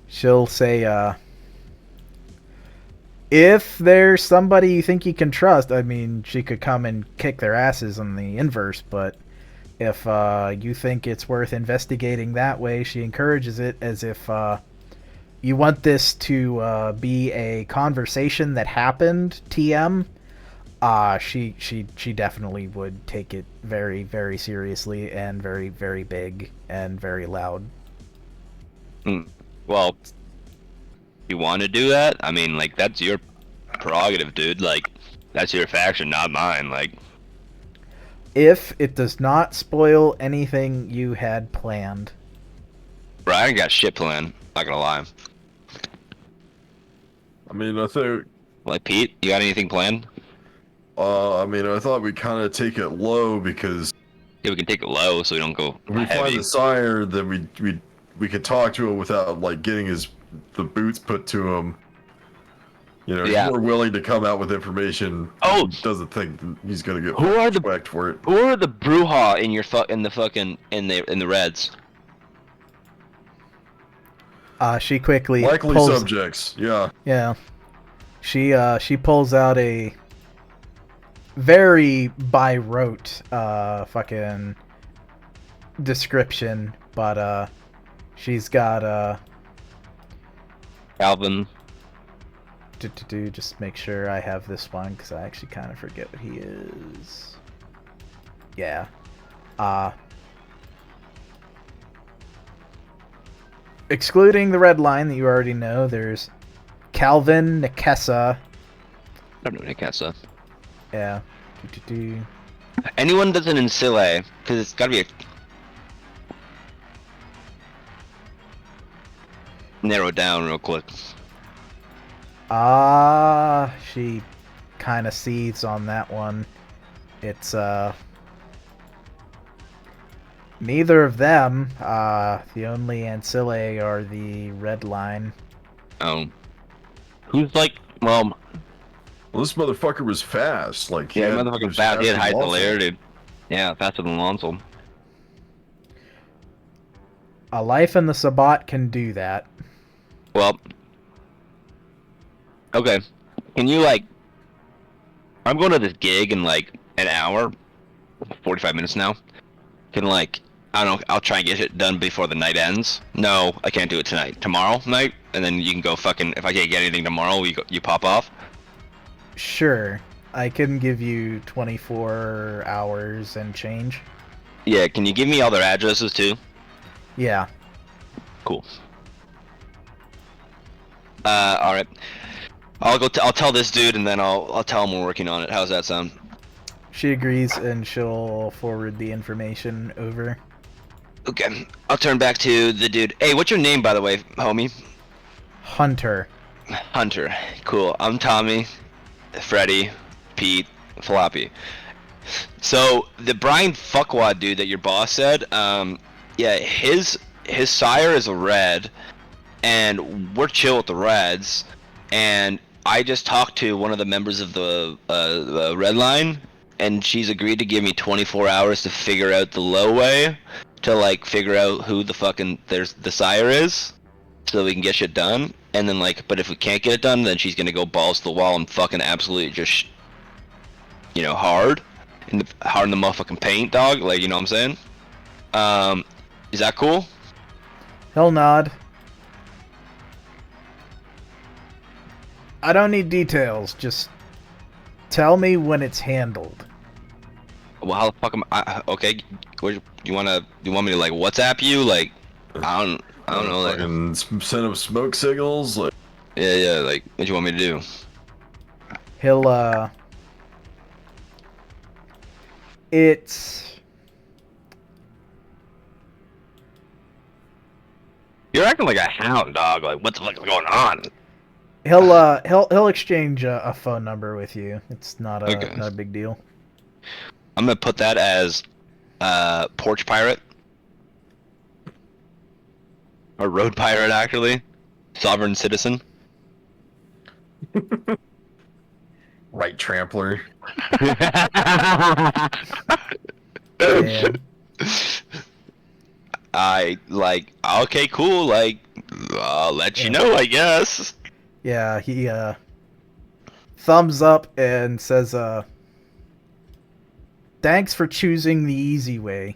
She'll say, if there's somebody you think you can trust, I mean, she could come and kick their asses in the inverse, but if you think it's worth investigating that way, she encourages it as if you want this to be a conversation that happened, TM. She definitely would take it very, very seriously and very, very big and very loud. Well, you want to do that? I mean, like, that's your prerogative, dude. Like, that's your faction, not mine. Like, if it does not spoil anything you had planned. Bro, I ain't got shit planned. Not gonna lie. I mean, I think. Like, Pete, you got anything planned? I mean, I thought we'd kind of take it low because. Yeah, we can take it low so we don't go if we heavy. find the sire, then we could talk to him without like getting the boots put to him. You know, Yeah. if we're willing to come out with information. Oh! Doesn't think he's gonna get Who are the whacked for it. Who are the Brujah in the Reds? She quickly Likely pulls, subjects. Yeah. Yeah. She pulls out a very by rote fucking description, but she's got Alvin. Just make sure I have this one because I actually kind of forget what he is. Yeah. Excluding the red line that you already know, there's Calvin Nikessa. I don't know Nikessa. Yeah. Anyone that's an Insile, because it's gotta be a... Narrow it down real quick. She kind of seethes on that one. It's, neither of them. The only ancilla are the red line. Oh. Who's like, well, This motherfucker was fast. Like, yeah, he motherfucking fast. He had high Lonzo. celerity. Yeah, faster than Lonzo. A life in the Sabbat can do that. Well, okay. Can you, like... I'm going to this gig in, like, an hour. 45 minutes now. Can, like... I don't know, I'll try and get it done before the night ends. No, I can't do it tonight. Tomorrow night? And then you can go fucking... If I can't get anything tomorrow, you pop off? Sure. I can give you 24 hours and change. Yeah, can you give me all their addresses, too? Yeah. Cool. Alright. I'll tell this dude, and then I'll tell him we're working on it. How's that sound? She agrees, and she'll forward the information over. Okay, I'll turn back to the dude. Hey, what's your name, by the way, homie? Hunter. Hunter. Cool. I'm Tommy, Freddy, Pete, Floppy. So, the Brian Fuckwad dude that your boss said, yeah, his sire is a red, and we're chill with the reds, and I just talked to one of the members of the red line, and she's agreed to give me 24 hours to figure out the low way, to like figure out who the fucking the sire is, so we can get shit done. And then like, but if we can't get it done, then she's gonna go balls to the wall and fucking absolutely just, you know, hard in the motherfucking paint, dog. Like, you know what I'm saying? Is that cool? He'll nod. I don't need details. Just tell me when it's handled. Well, how the fuck am I? Okay, you want me to like WhatsApp you? Like, I don't know. Like, Fucking send him smoke signals. Like, yeah. Like, what do you want me to do? He'll it's You're acting like a hound dog. Like, what the fuck is going on? he'll exchange a phone number with you. It's not Okay. not a big deal. I'm gonna put that as porch pirate or road pirate, actually. Sovereign citizen. right trampler. And I like. Okay, cool. Like, I'll let you know, I guess. yeah, he thumbs up and says, "Thanks for choosing the easy way."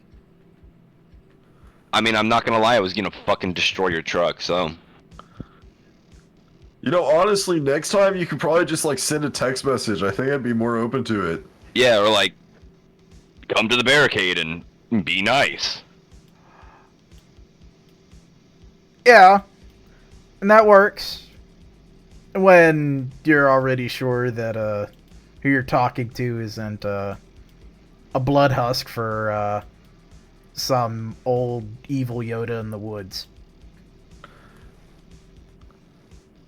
I mean, I'm not gonna lie. I was gonna fucking destroy your truck. So. You know, honestly, next time you could probably just like send a text message. I think I'd be more open to it. Yeah, or like, come to the barricade and be nice. Yeah, and that works when you're already sure that who you're talking to isn't a blood husk for some old evil Yoda in the woods.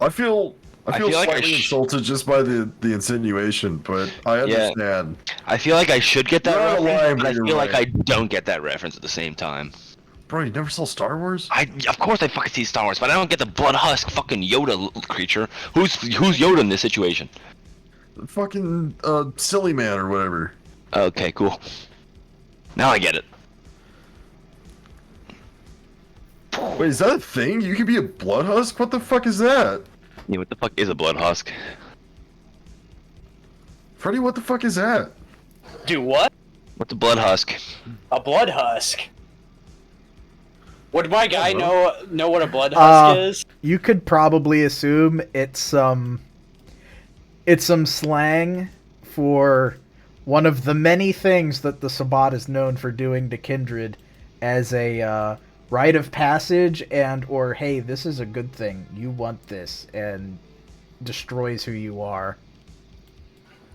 I feel I feel like I slightly insulted just by the insinuation, but I understand. I feel like I should get that You're not reference, lying, but but I you're feel like I right. don't get that reference at the same time. Bro, you never saw Star Wars? Of course I fucking see Star Wars, but I don't get the blood husk fucking Yoda creature. Who's Yoda in this situation? Fucking silly man or whatever. Okay, cool. Now I get it. Wait, is that a thing? You can be a blood husk? What the fuck is that? Yeah, what the fuck is a blood husk? Freddy, what the fuck is that? Do what? What's a blood husk? A blood husk. Would my guy know what a blood husk is? You could probably assume it's some slang for one of the many things that the Sabbat is known for doing to kindred as a rite of passage and or hey, this is a good thing, you want this, and destroys who you are.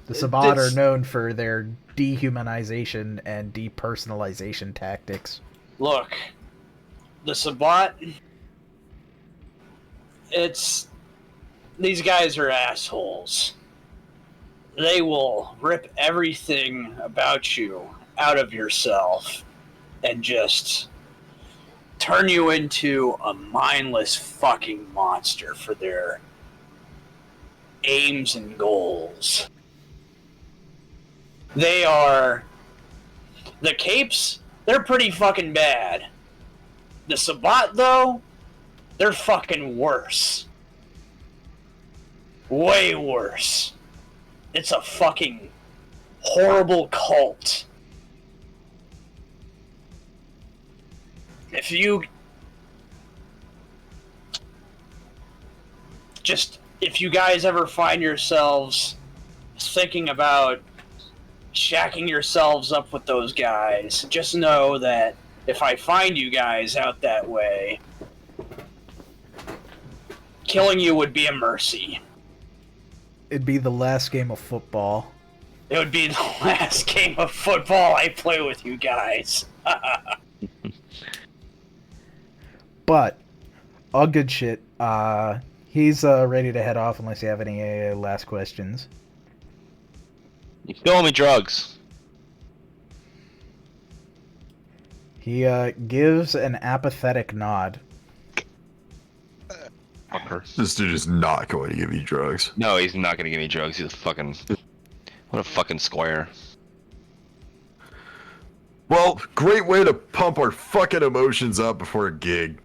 The Sabbat are known for their dehumanization and depersonalization tactics. Look, the Sabbat, these guys are assholes. They will rip everything about you out of yourself and just turn you into a mindless fucking monster for their aims and goals. The Capes, they're pretty fucking bad. The Sabbat, though, they're fucking worse. Way worse. It's a fucking horrible cult. If you guys ever find yourselves thinking about shacking yourselves up with those guys, just know that if I find you guys out that way, killing you would be a mercy. It'd be the last game of football. It would be the last game of football I play with you guys. But all good shit. He's ready to head off unless you have any last questions. You still owe me drugs. He gives an apathetic nod. Fucker. This dude is not going to give you drugs. No, he's not gonna give me drugs. He's a fucking... What a fucking square. Well, great way to pump our fucking emotions up before a gig.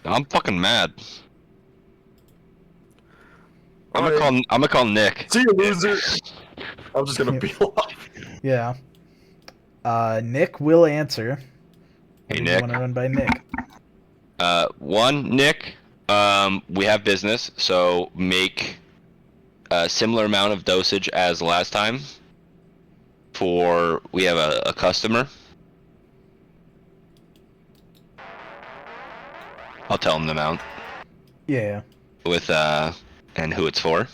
I'm fucking mad. I'm gonna call Nick. See you, loser. I'm just gonna peel off. Yeah. Nick will answer. Hey, You Nick. want to run by Nick? Nick, we have business, so make a similar amount of dosage as last time we have a customer. I'll tell him the amount Yeah. with and who it's for,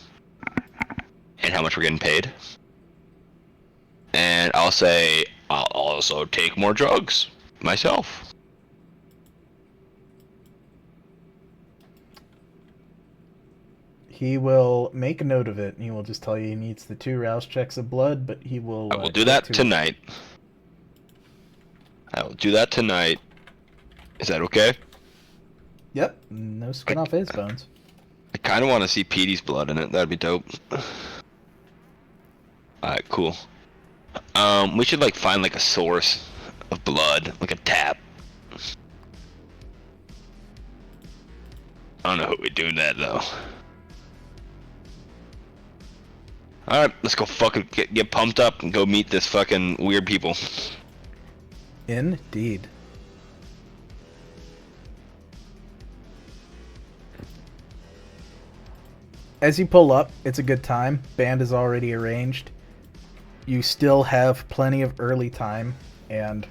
and how much we're getting paid. And I'll say I'll also take more drugs myself. He will make a note of it. He will just tell you he needs the 2 rouse checks of blood, but he will... I will do that tonight. I will do that tonight. Is that okay? Yep. No skin off his bones. I kind of want to see Petey's blood in it. That'd be dope. Alright, cool. We should, like, find, like, a source of blood. Like a tap. I don't know who would do that, though. Alright, let's go fucking get pumped up and go meet this fucking weird people. Indeed. As you pull up, it's a good time. Band is already arranged. You still have plenty of early time, and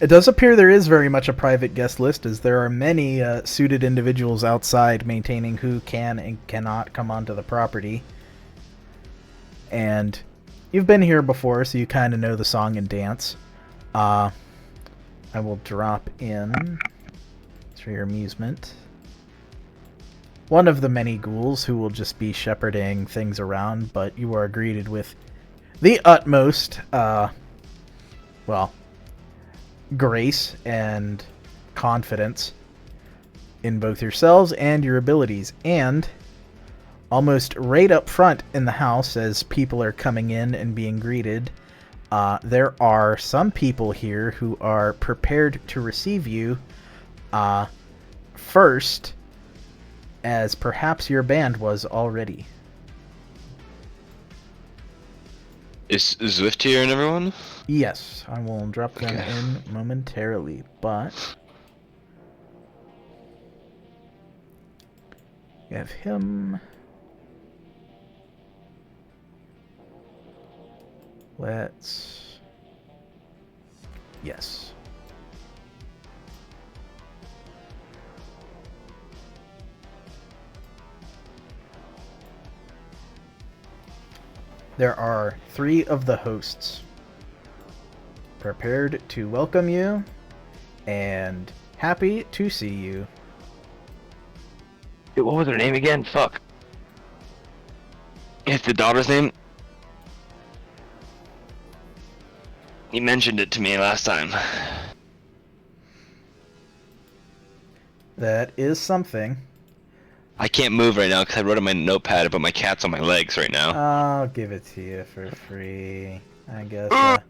it does appear there is very much a private guest list, as there are many suited individuals outside maintaining who can and cannot come onto the property. And you've been here before, so you kind of know the song and dance. I will drop in, for your amusement, one of the many ghouls who will just be shepherding things around, but you are greeted with the utmost, grace and confidence in both yourselves and your abilities. And almost right up front in the house, as people are coming in and being greeted, there are some people here who are prepared to receive you first, as perhaps your band was already. Is Zwift here and everyone? Yes, I will drop them in momentarily, but you have him. Yes. There are 3 of the hosts prepared to welcome you and happy to see you. Dude, what was her name again? Fuck. It's the daughter's name? You mentioned it to me last time. That is something. I can't move right now because I wrote on my notepad, but my cat's on my legs right now. I'll give it to you for free. I guess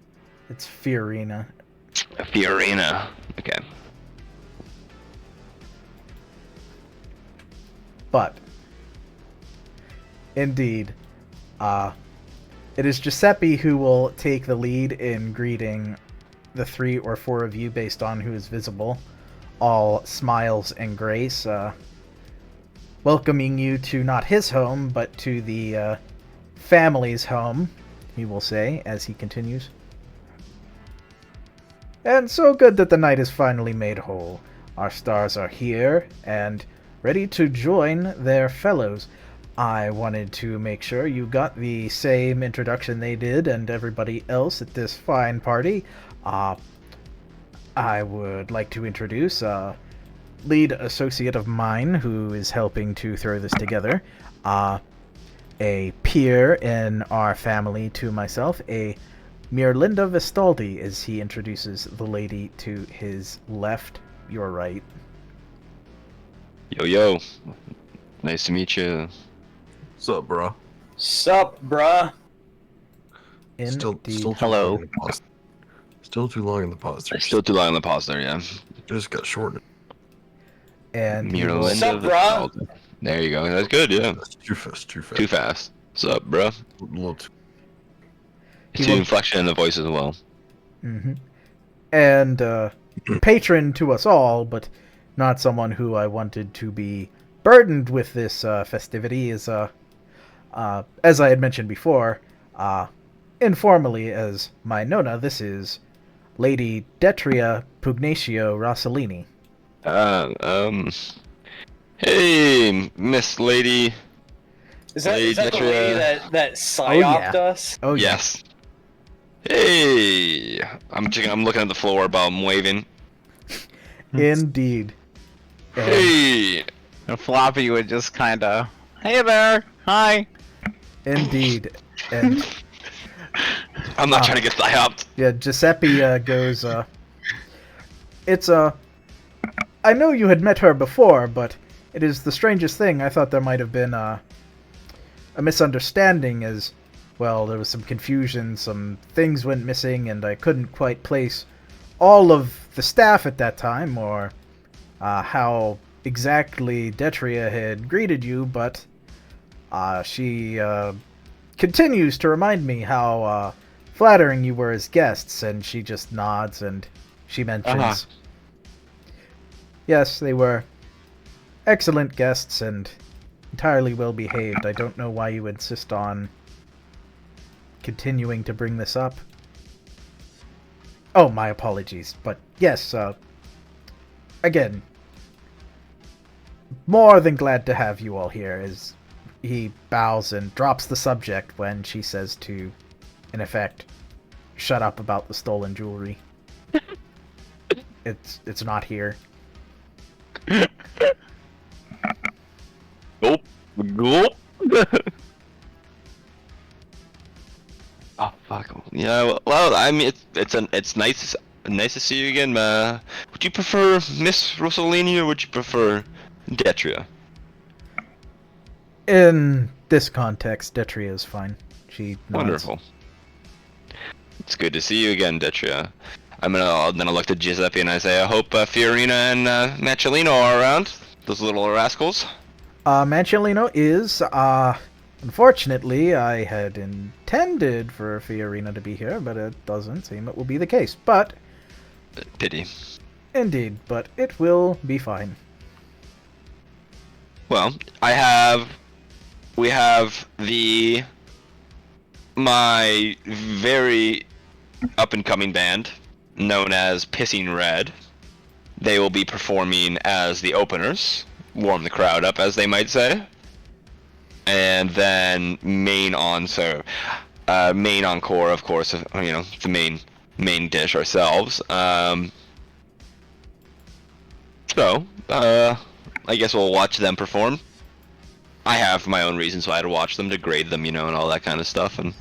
it's Fiorina. Fiorina. Okay. But indeed, it is Giuseppe who will take the lead in greeting the 3 or 4 of you based on who is visible. All smiles and grace, welcoming you to not his home, but to the family's home, he will say as he continues. And so good that the night is finally made whole. Our stars are here and ready to join their fellows. I wanted to make sure you got the same introduction they did and everybody else at this fine party. I would like to introduce a lead associate of mine who is helping to throw this together. A peer in our family to myself, a Mirlinda Vestaldi, as he introduces the lady to his left, your right. Yo, yo. Nice to meet you. What's up, bro? Sup, bruh? Still Hello. Still too long in the pause. Still too long on the pause there, yeah. Just got shortened. And he will- Mirlinda Sup, bro? Vestaldi. There you go. That's good, yeah. That's too fast. Too fast. What's up, bro? A little too. It's He the will- inflection in the voice as well. Mhm. And patron to us all, but not someone who I wanted to be burdened with this festivity, is as I had mentioned before, informally as my nona, this is Lady Detria Pugnatio Rossellini. Hey, Miss Lady. Is that the Detria. lady that psyoped us? Oh, yeah. Yes. Hey, I'm looking at the floor while I'm waving. Indeed. And Hey. And Floppy would just kind of, hey there, hi. indeed. And I'm not trying to get psyoped. yeah, Giuseppe goes, it's I know you had met her before, but it is the strangest thing. I thought there might have been a misunderstanding, as well, there was some confusion, some things went missing, and I couldn't quite place all of the staff at that time, or how exactly Detria had greeted you, but she continues to remind me how flattering you were as guests, and she just nods, and she mentions, yes, they were excellent guests, and entirely well behaved. I don't know why you insist on continuing to bring this up. Oh, my apologies. But yes, again, more than glad to have you all here, as he bows and drops the subject when she says to, in effect, shut up about the stolen jewelry. It's not here. Gulp. Gulp. Oh fuck. Yeah. Well, I mean, it's nice to see you again. Would you prefer Miss Rossellini or would you prefer Detria? In this context, Detria is fine. She nods. Wonderful. It's good to see you again, Detria. Then I look to Giuseppe and I say, I hope Fiorina and Macellino are around. Those little rascals. Macellino is, unfortunately, I had intended for Fiorina to be here, but it doesn't seem it will be the case. But, Pity. indeed, but it will be fine. Well, we have my very up-and-coming band, known as Pissing Red. They will be performing as the openers, warm the crowd up, as they might say. And then main encore, of course, the main dish ourselves. I guess we'll watch them perform. I have my own reasons why I'd watch them, to grade them, and all that kind of stuff, and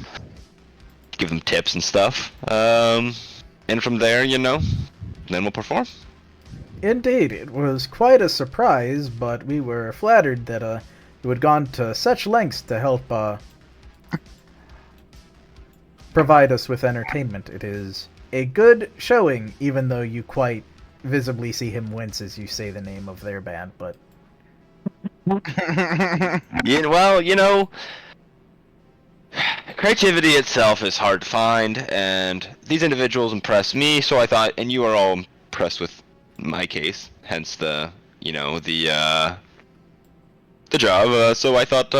give them tips and stuff. And from there, then we'll perform. Indeed, it was quite a surprise, but we were flattered that you had gone to such lengths to help provide us with entertainment. It is a good showing, even though you quite visibly see him wince as you say the name of their band, but... Yeah, well, creativity itself is hard to find, and these individuals impressed me, so I thought, and you are all impressed with my case, hence the job. So I thought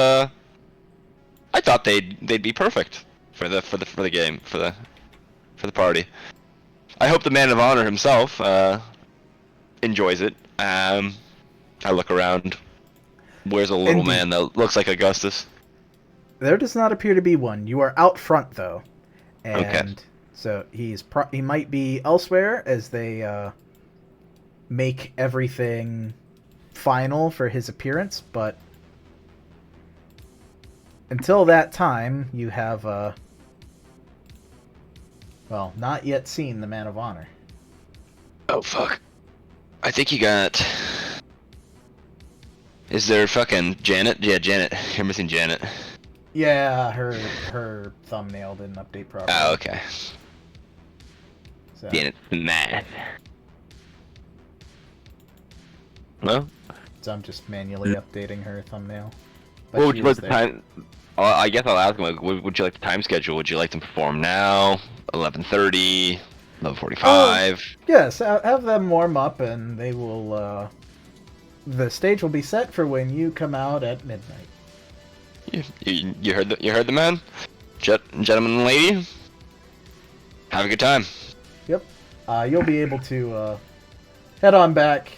they'd be perfect for the game, for the party. I hope the man of honor himself enjoys it. I look around. Where's a little man that looks like Augustus? There does not appear to be one. You are out front, though. And Okay. so he might be elsewhere as they make everything final for his appearance, but until that time, you have, not yet seen the Man of Honor. Oh, fuck. I think you got... Is there fucking Janet? Yeah, Janet. You're missing Janet. Yeah, her thumbnail didn't update properly. Oh, okay. So. Janet mad. Well, So I'm just manually updating her thumbnail. But what would she you was like the there. time? I guess I'll ask him. Like, what would you like the time schedule? Would you like them to perform now? 11:30, 11:45. Yes, have them warm up, and they will. The stage will be set for when you come out at midnight. You heard the man? Gentlemen and lady, have a good time. Yep. You'll be able to head on back,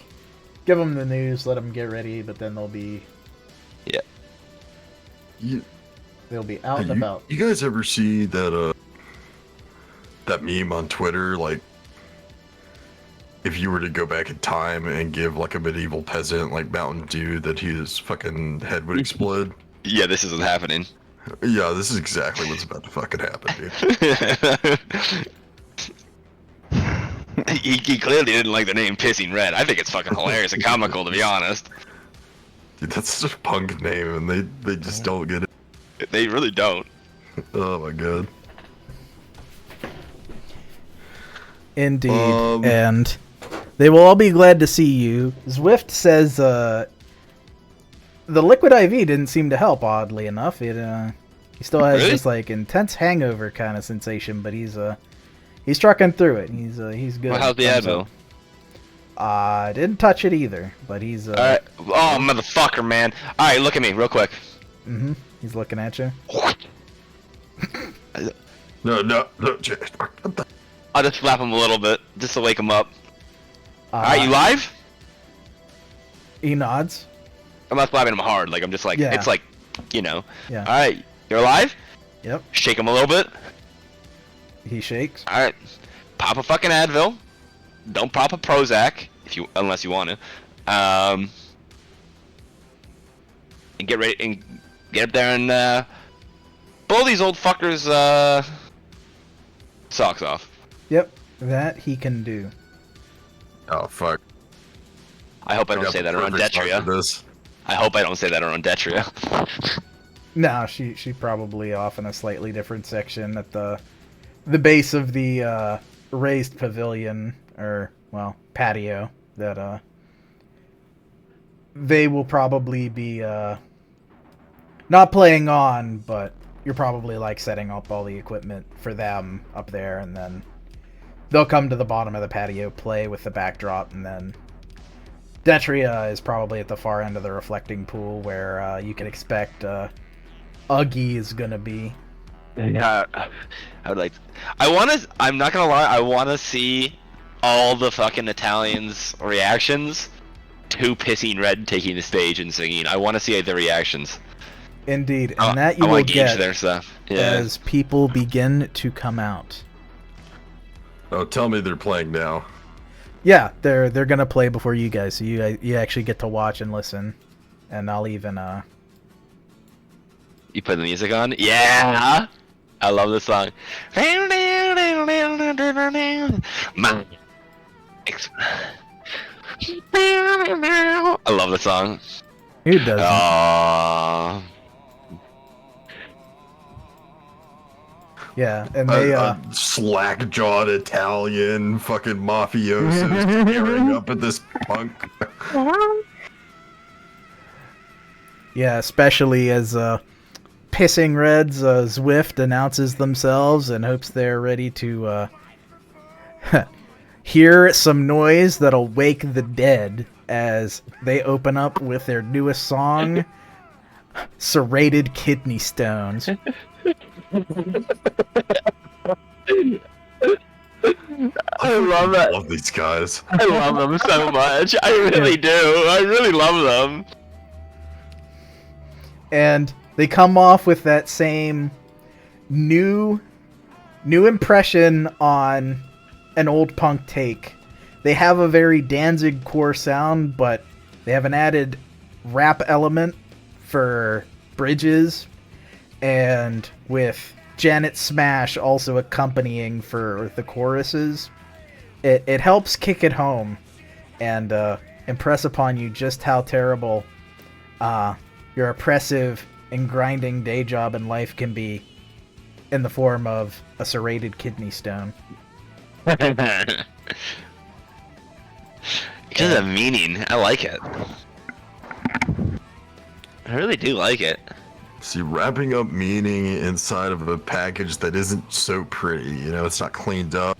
give them the news, let them get ready, but then they'll be they'll be out and about. You guys ever see that that meme on Twitter, like, if you were to go back in time and give like a medieval peasant like Mountain Dew, that his fucking head would explode? Yeah, this isn't happening. Yeah, this is exactly what's about to fucking happen, dude. he clearly didn't like the name Pissing Red. I think it's fucking hilarious and comical, to be honest. Dude, that's such a punk name, and they just don't get it. They really don't. Oh my god. Indeed. And they will all be glad to see you. Zwift says the liquid IV didn't seem to help, oddly enough. He still has this like intense hangover kind of sensation, but he's trucking through it. He's good. Well, how's the Advil? Didn't touch it either, but he's Alright. Oh, motherfucker, man. Alright, look at me real quick. Mm-hmm. He's looking at you. No. I'll just slap him a little bit, just to wake him up. Alright, you live? He nods. I'm not slapping him hard, like I'm just like, Yeah. it's like, you know. Yeah. Alright, you're alive? Yep. Shake him a little bit. He shakes. Alright. Pop a fucking Advil. Don't pop a Prozac, unless you want to. And get ready, and get up there and, blow these old fuckers, socks off. Yep. That he can do. Oh fuck. I hope I don't say that around Detria. I hope I don't say that around Detria. No, she probably off in a slightly different section at the base of the raised pavilion, or well, patio that they will probably be not playing on, but you're probably like setting up all the equipment for them up there, and then they'll come to the bottom of the patio, play with the backdrop, and then Detria is probably at the far end of the reflecting pool where you can expect Uggy is gonna be. Yeah, I would like. I'm not gonna lie. I want to see all the fucking Italians' reactions to Pissing Red taking the stage and singing. I want to see their reactions. Indeed, and that you will get their stuff. Yeah. as people begin to come out. Oh, tell me they're playing now. Yeah, they're gonna play before you guys, so you actually get to watch and listen, and I'll even You put the music on? Yeah! I love this song. I love the song. Who doesn't? Yeah, and they slack-jawed Italian fucking mafiosos staring up at this punk. yeah, especially as Pissing Red's Zwift announces themselves and hopes they're ready to hear some noise that'll wake the dead as they open up with their newest song, Serrated Kidney Stones. I love it. I love these guys. I love them so much. I really do. I really love them. And they come off with that same new impression on an old punk take. They have a very Danzig core sound, but they have an added rap element for bridges, and with Janet Smash also accompanying for the choruses. It helps kick it home and impress upon you just how terrible your oppressive and grinding day job in life can be in the form of a serrated kidney stone. It has a meaning. I like it. I really do like it. See, wrapping up meaning inside of a package that isn't so pretty, you know, it's not cleaned up.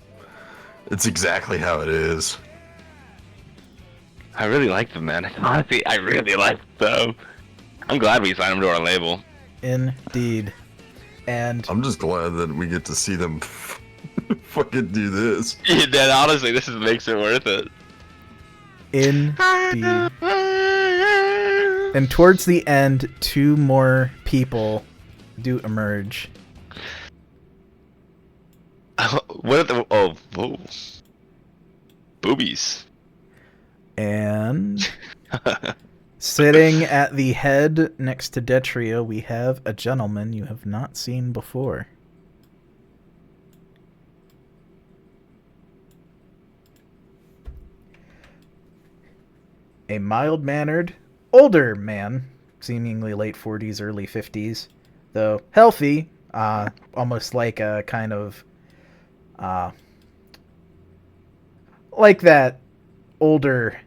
It's exactly how it is. I really like them, man. Honestly, I really like them. I'm glad we signed them to our label. Indeed. And I'm just glad that we get to see them fucking do this. Yeah, then honestly, this makes it worth it. indeed. And towards the end, 2 more people do emerge. What are the whoa. Boobies. And sitting at the head next to Detria, we have a gentleman you have not seen before. A mild-mannered, older man, seemingly late 40s, early 50s, though healthy, almost like a kind of, like that older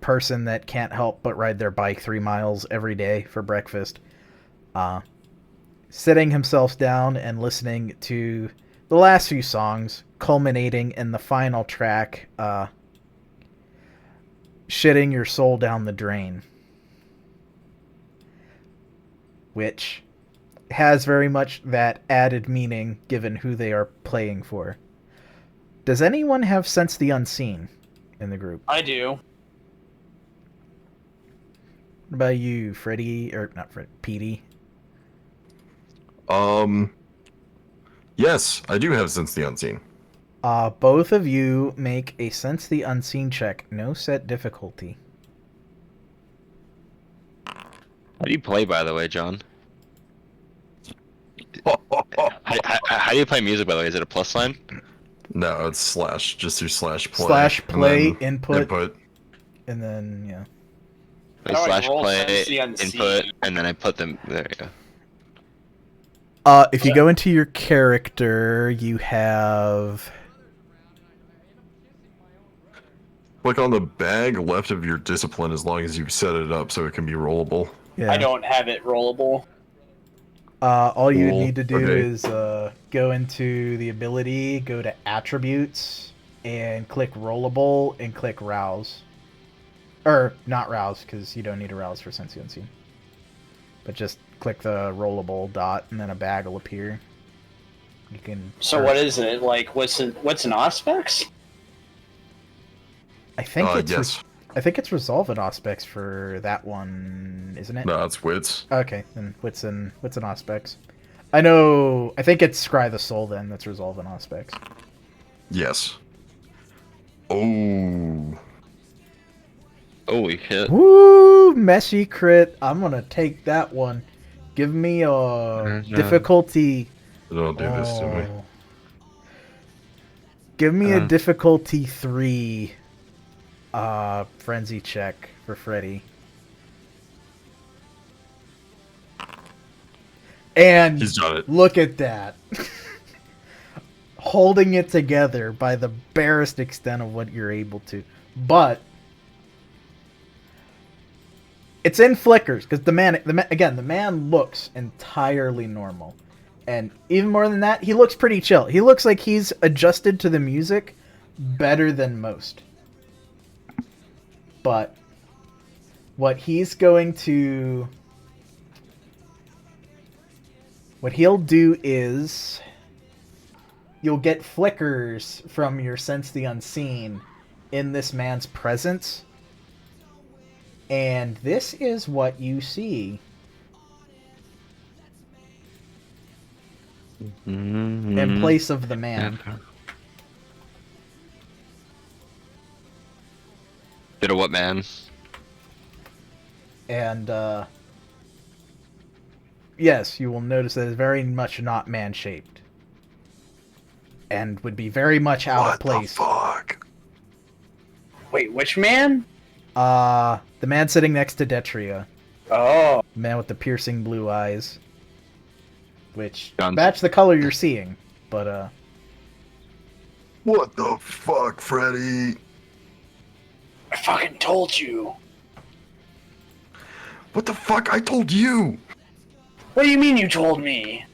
person that can't help but ride their bike 3 miles every day for breakfast, sitting himself down and listening to the last few songs, culminating in the final track, Shitting Your Soul Down the Drain, which has very much that added meaning given who they are playing for. Does anyone have Sense the Unseen in the group? I do. What about you, Freddy? Or not Freddy, Petey? Yes, I do have Sense the Unseen. Both of you make a Sense the Unseen check. No set difficulty. How do you play, by the way, John? How do you play music, by the way? Is it a plus sign? No, it's slash. Just do slash play. Slash play, and then input. And then, yeah. Like How do I slash roll play, Sense the Unseen? input, and then I put them... There you go. If you go into your character, you have... Click on the bag left of your discipline as long as you've set it up so it can be rollable. Yeah. I don't have it rollable. All you Cool. need to do Okay. is go into the ability, go to attributes, and click rollable, and click rouse. Or, not rouse, because you don't need a rouse for Sense the Unseen. But just click the rollable dot, and then a bag will appear. You can... So what is it? Like, what's an Auspex? I think it's... Yes. I think it's Resolve and Auspex for that one, isn't it? No, it's wits. Okay, then what's an Auspex? I think it's Scry the Soul then, that's Resolve and Auspex. Yes. Oh. Holy shit. Woo! Messy crit. I'm gonna take that one. Give me a difficulty. Don't do this to me. Give me a difficulty 3 frenzy check for Freddy. And He's done it. look at that. Holding it together by the barest extent of what you're able to. But it's in flickers because the man looks entirely normal. And even more than that, he looks pretty chill. He looks like he's adjusted to the music better than most. But what he'll do is you'll get flickers from your Sense the Unseen in this man's presence. And this is what you see. In place of the man. Bit of what, man? And, yes, you will notice that it's very much not man-shaped. And would be very much out of place. What the fuck? Wait, which man? The man sitting next to Detria. Oh. The man with the piercing blue eyes. Which Guns. match the color you're seeing. But, What the fuck, Freddy? I fucking told you. What the fuck? I told you! What do you mean you told me?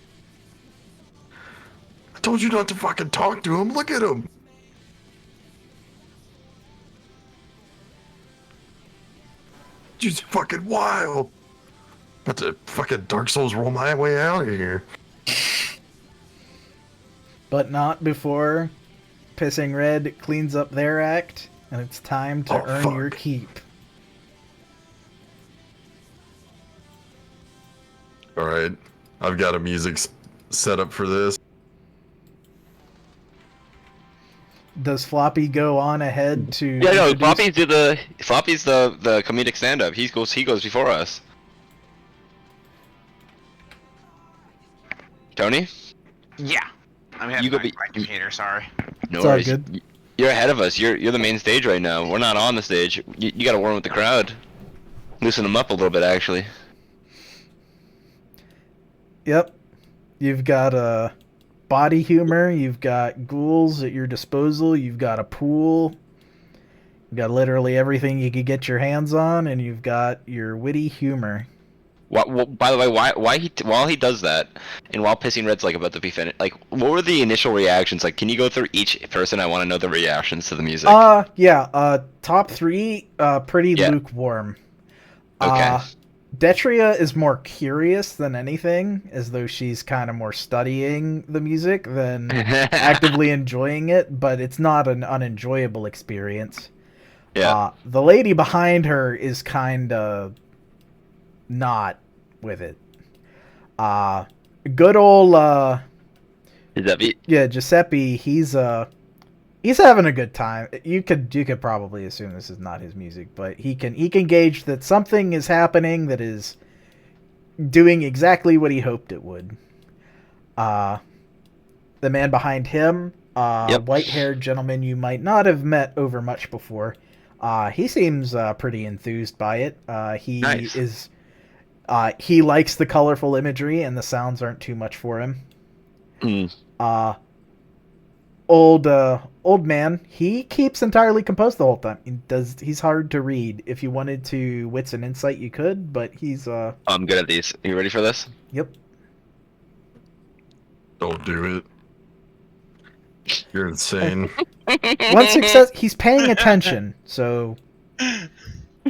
I told you not to fucking talk to him. Look at him! Just fucking wild. About to fucking Dark Souls roll my way out of here. But not before Pissing Red cleans up their act, and it's time to earn your keep. Alright, I've got a music set up for this. Does Floppy go on ahead to? Yeah, no, introduce- Floppy's the comedic stand-up. He goes before us. Tony, Yeah. I'm having You go my computer, sorry. no It's all worries. good. You're ahead of us. You're the main stage right now. We're not on the stage. You got to warm with the crowd. Loosen them up a little bit, actually. Yep. You've got body humor. You've got ghouls at your disposal. You've got a pool. You've got literally everything you could get your hands on, and you've got your witty humor. By the way, while he does that, and while Pissing Red's like about to be finished, like what were the initial reactions? Like, can you go through each person? I want to know the reactions to the music. Yeah. Top three, pretty Yeah. lukewarm. Okay. Detria is more curious than anything, as though she's kind of more studying the music than actively enjoying it, but it's not an unenjoyable experience. Yeah. The lady behind her is kind of not with it. Good old Is that me? yeah, Giuseppe, he's having a good time. You could probably assume this is not his music, but he can gauge that something is happening that is doing exactly what he hoped it would. The man behind him, Yep. white-haired gentleman you might not have met over much before. He seems pretty enthused by it. He Nice. is he likes the colorful imagery, and the sounds aren't too much for him. Mm. Old man, he keeps entirely composed the whole time. He's hard to read. If you wanted to wits and insight, you could, but he's I'm good at these. Are you ready for this? Yep. Don't do it. You're insane. One success. He's paying attention, so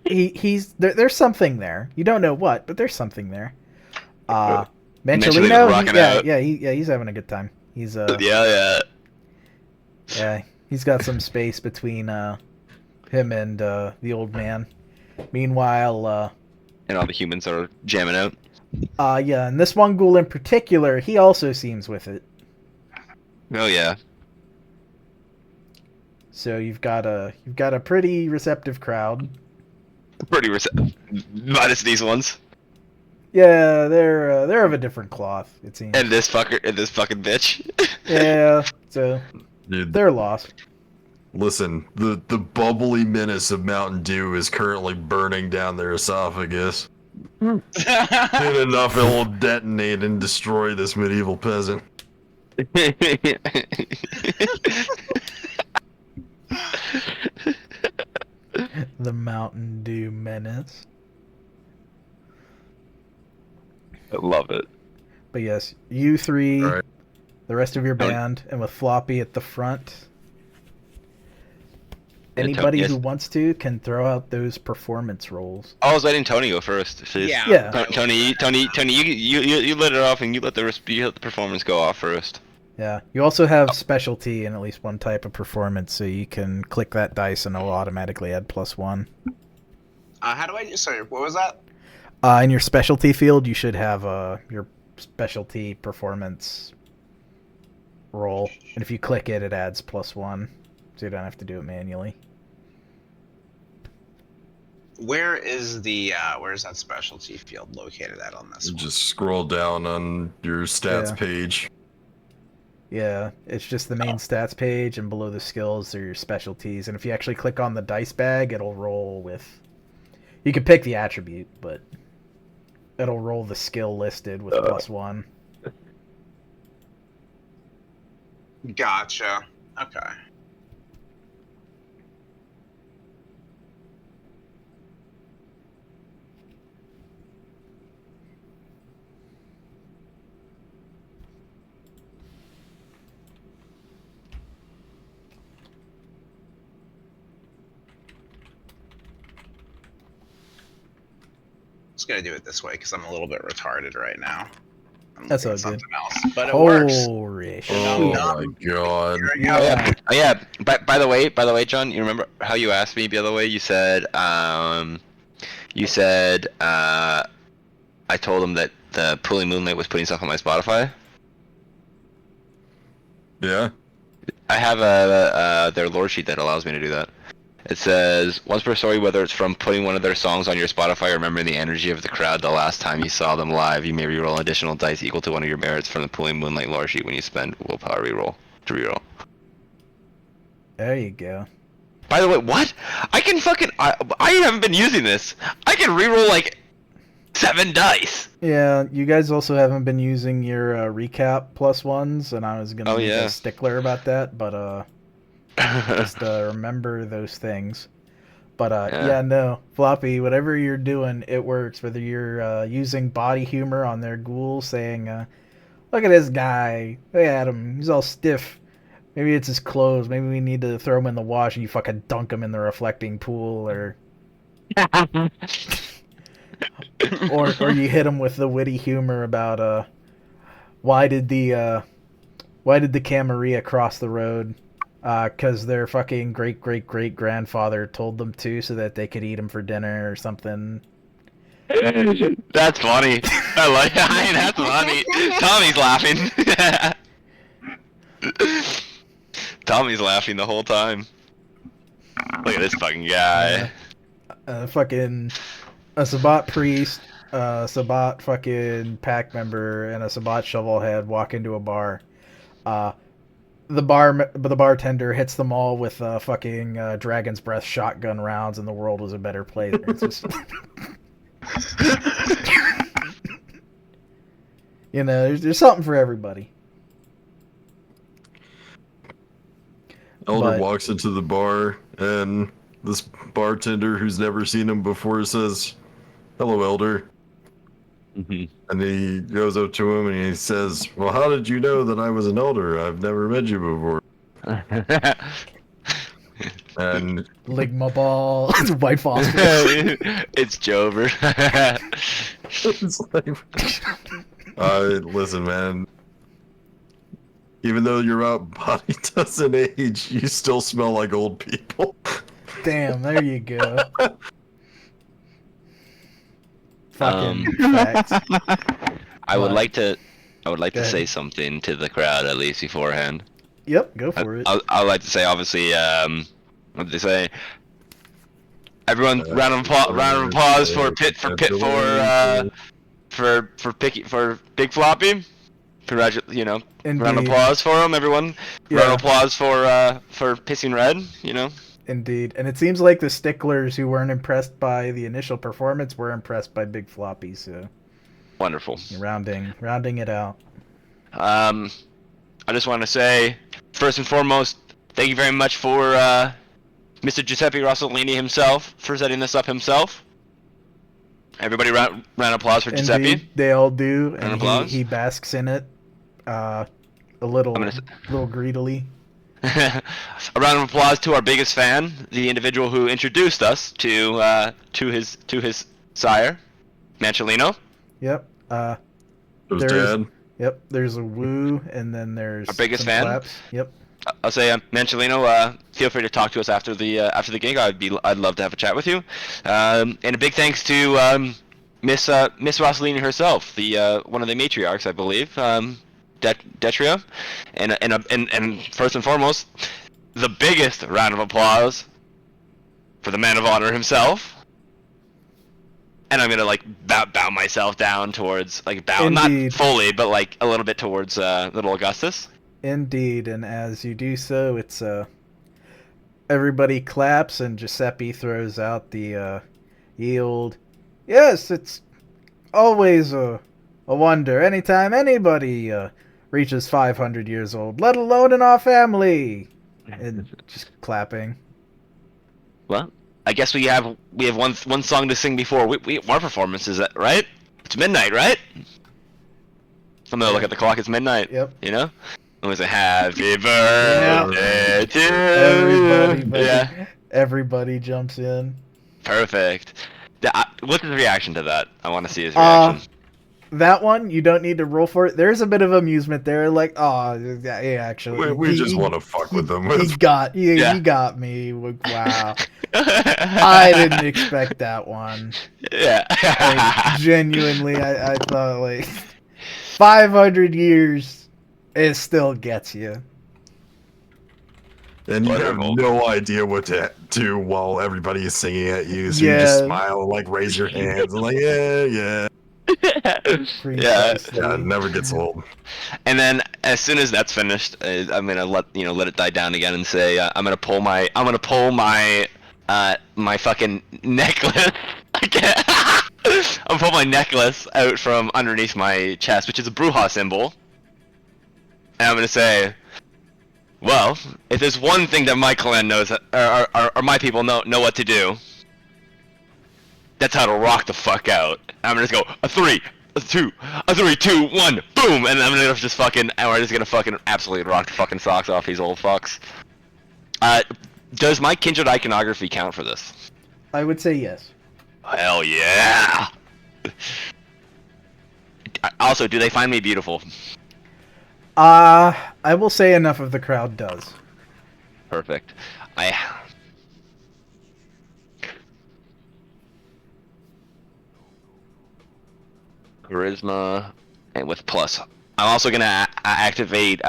he's there's something there. You don't know what, but there's something there. Mentionally Manchelino, rocking out. he's having a good time. He's Yeah. yeah, he's got some space between him and the old man. Meanwhile, And all the humans are jamming out. yeah, and this one ghoul in particular, he also seems with it. Oh yeah. So you've got a pretty receptive crowd. Pretty minus these ones. Yeah, they're of a different cloth, it seems. And this fucking bitch. Yeah, so Dude, they're lost. listen, the bubbly menace of Mountain Dew is currently burning down their esophagus. Soon enough, it will detonate and destroy this medieval peasant. The Mountain Dew menace. I love it. But yes, you three, All right. the rest of your band, and with Floppy at the front. Anybody yes. who wants to can throw out those performance rolls. I was letting Tony go first. Please. Yeah. Yeah. Tony, you let it off, and you let the performance go off first. Yeah. You also have specialty in at least one type of performance, so you can click that dice and it'll automatically add +1. How do I sorry, what was that? In your specialty field, you should have your specialty performance roll, and if you click it, it adds +1, so you don't have to do it manually. Where is the where's that specialty field located at on this You one? just scroll down on your stats Yeah. page. Yeah, it's just the main stats page, and below the skills are your specialties. And if you actually click on the dice bag, it'll roll with... You can pick the attribute, but it'll roll the skill listed with +1. Gotcha. Okay. Just gonna do it this way because I'm a little bit retarded right now. That's all something good. else, but it works. Holy shit. Oh my god. Yeah. Oh yeah. By the way, John, you remember how you asked me the other way? You said I told him that the Pulling Moonlight was putting stuff on my Spotify. Yeah. I have their lore sheet that allows me to do that. It says, once per story, whether it's from putting one of their songs on your Spotify or remembering the energy of the crowd the last time you saw them live, you may reroll additional dice equal to one of your merits from the Pulling Moonlight lore sheet when you spend willpower reroll to reroll. There you go. By the way, what? I can fucking... I haven't been using this. I can reroll like 7 dice. Yeah, you guys also haven't been using your recap +1s, and I was gonna be yeah. a stickler about that, but just remember those things. But yeah, no, Floppy, whatever you're doing, it works. Whether you're using body humor on their ghoul, saying, "Look at this guy, look at him, he's all stiff. Maybe it's his clothes. Maybe we need to throw him in the wash and you fucking dunk him in the reflecting pool," or or you hit him with the witty humor about why did the Camarilla cross the road? 'Cause their fucking great grandfather told them to, so that they could eat him for dinner or something. That's funny. I like that. That's funny. Tommy's laughing. Tommy's laughing the whole time. Look at this fucking guy. Fucking a Sabbat priest, a Sabbat fucking pack member, and a Sabbat shovelhead walk into a bar. The bartender hits them all with fucking dragon's breath shotgun rounds, and the world was a better place. It's just... you know, there's something for everybody. Elder walks into the bar, and this bartender who's never seen him before says, "Hello, Elder." And he goes up to him and he says, "Well, how did you know that I was an elder? I've never met you before." And Ligma ball, white phosphorus. It's Jover. it's like, listen, man. Even though your body doesn't age, you still smell like old people. Damn, there you go. Fucking facts. I would like to say something to the crowd at least beforehand. Yep, go for it. I would like to say, obviously, what did they say? Everyone, round of applause for Big Floppy. Indeed. Round of applause for him, everyone. Yeah. Round of applause for Pissing Red, you know. Indeed, and it seems like the sticklers who weren't impressed by the initial performance were impressed by Big Floppy. So wonderful. Rounding it out. I just want to say, first and foremost, thank you very much for Mr. Giuseppe Rossellini himself for setting this up himself. Everybody, round of applause for Giuseppe. Indeed, they all do, Round of and applause. he basks in it, a little greedily. A round of applause to our biggest fan, the individual who introduced us to his sire, Manchelino. Yep. There's Dad. Yep. There's a woo, and then there's Our biggest some fan? claps. Yep. I'll say, Manchelino, feel free to talk to us after the gig. I'd love to have a chat with you. And a big thanks to Miss Rossellini herself, the one of the matriarchs, I believe. Detria, and first and foremost, the biggest round of applause for the man of honor himself. And I'm gonna bow myself down towards Indeed. not fully, but a little bit towards little Augustus. Indeed, and as you do so, it's everybody claps, and Giuseppe throws out the yield. Yes, it's always a wonder anytime anybody reaches 500 years old, let alone in our family. And just clapping. Well, I guess we have one song to sing before our performance, is that right? It's midnight, right? I'm gonna look at the clock. It's midnight. Yep. You know. And we say happy birthday to Everybody, yeah. Everybody jumps in. Perfect. What's his reaction to that? I want to see his reaction. that one, you don't need to roll for it. There's a bit of amusement there. Like, oh, yeah, actually. We just want to fuck with them. He got me. Wow. I didn't expect that one. Yeah. Like, genuinely, I thought, like, 500 years, it still gets you. And you have Wonderful. no idea what to do while everybody is singing at you. So you just smile and, like, raise your hands and, like, yeah. Precisely. Yeah, it never gets old. And then as soon as that's finished, I'm gonna let it die down again and say I'm gonna pull my my fucking necklace. I'm pull my necklace out from underneath my chest, which is a Brujah symbol, and I'm gonna say, well, if there's one thing that my clan knows, or my people know what to do, that's how to rock the fuck out. I'm gonna just go a 3, a 2, a 3, 2, 1, boom, and I'm gonna just fucking, and we're just gonna fucking absolutely rock the fucking socks off these old fucks. Does my kindred iconography count for this? I would say yes. Hell yeah! Also, do they find me beautiful? I will say enough of the crowd does. Perfect. Charisma, and with plus. I'm also gonna activate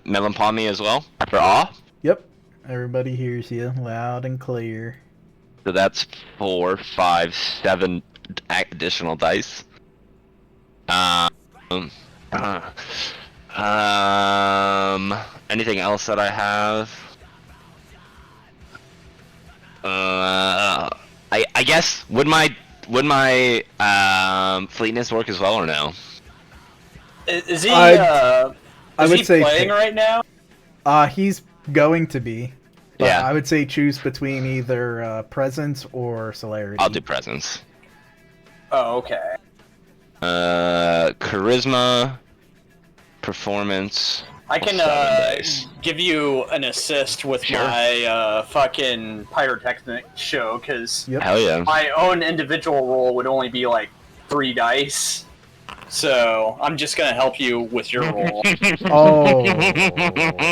Melancholy as well for awe. Yep. Everybody hears you loud and clear. So that's 4, 5, 7 additional dice. Anything else that I have? I guess would my fleetness work as well or no? Is he? I would is he say playing right now? He's going to be. But Yeah. I would say choose between either presence or celerity. I'll do presence. Oh, okay. Charisma, performance. I can 7 dice. give you an assist with Sure. my fucking pyrotechnic show, because Yep. Hell yeah. my own individual roll would only be like 3 dice. So I'm just gonna help you with your roll. Oh, And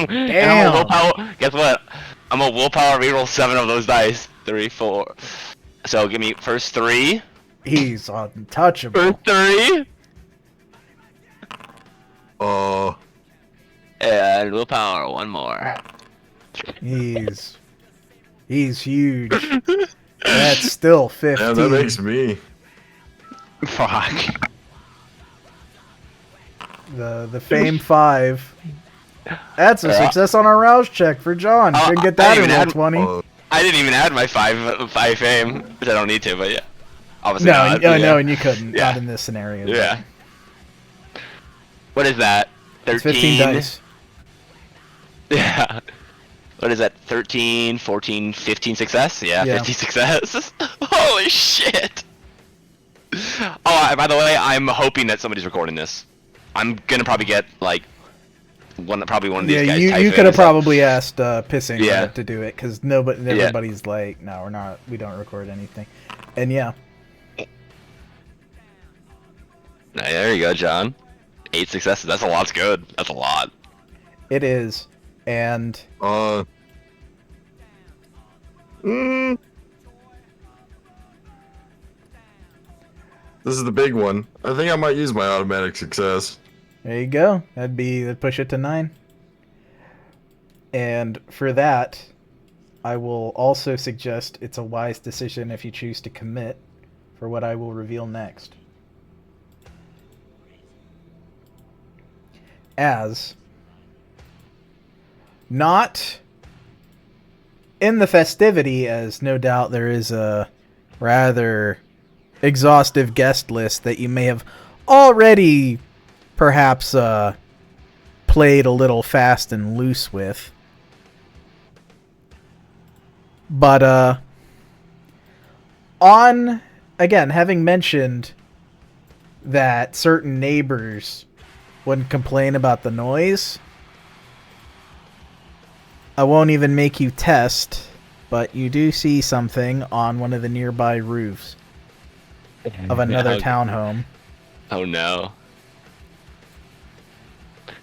I'm a damn. willpower. Guess what? I'm a willpower reroll 7 of those dice. 3, 4. So give me first 3. He's untouchable. First 3. And willpower 1 more. He's huge. That's still 15. Yeah, that makes me. Fuck. The Fame 5. That's a Yeah. success on our rouse check for John. Oh, Couldn't get I that didn't in even roll 20. I didn't even add my 5 fame, which I don't need to, but yeah. Obviously No, not, no, but no, yeah. and you couldn't. Yeah. Not in this scenario. but Yeah. What is that? 13? It's 15 dice. Yeah. What is that? 13, 14, 15 success? Yeah, Yeah. 50 success. Holy shit! Oh, by the way, I'm hoping that somebody's recording this. I'm gonna probably get, like, probably one of these Yeah, guys type you in could have and stuff. probably asked Pissing Yeah. to do it, because everybody's like, no, we don't record anything. And yeah, There you go, John. 8 successes. That's a lot. That's good. That's a lot. it is. And This is the big one. I think I might use my automatic success. there you go. That'd push it to 9. And for that, I will also suggest it's a wise decision if you choose to commit for what I will reveal next. As not in the festivity, as no doubt there is a rather exhaustive guest list that you may have already perhaps played a little fast and loose with. But on, again, having mentioned that certain neighbors wouldn't complain about the noise, I won't even make you test, but you do see something on one of the nearby roofs of another townhome. Oh no.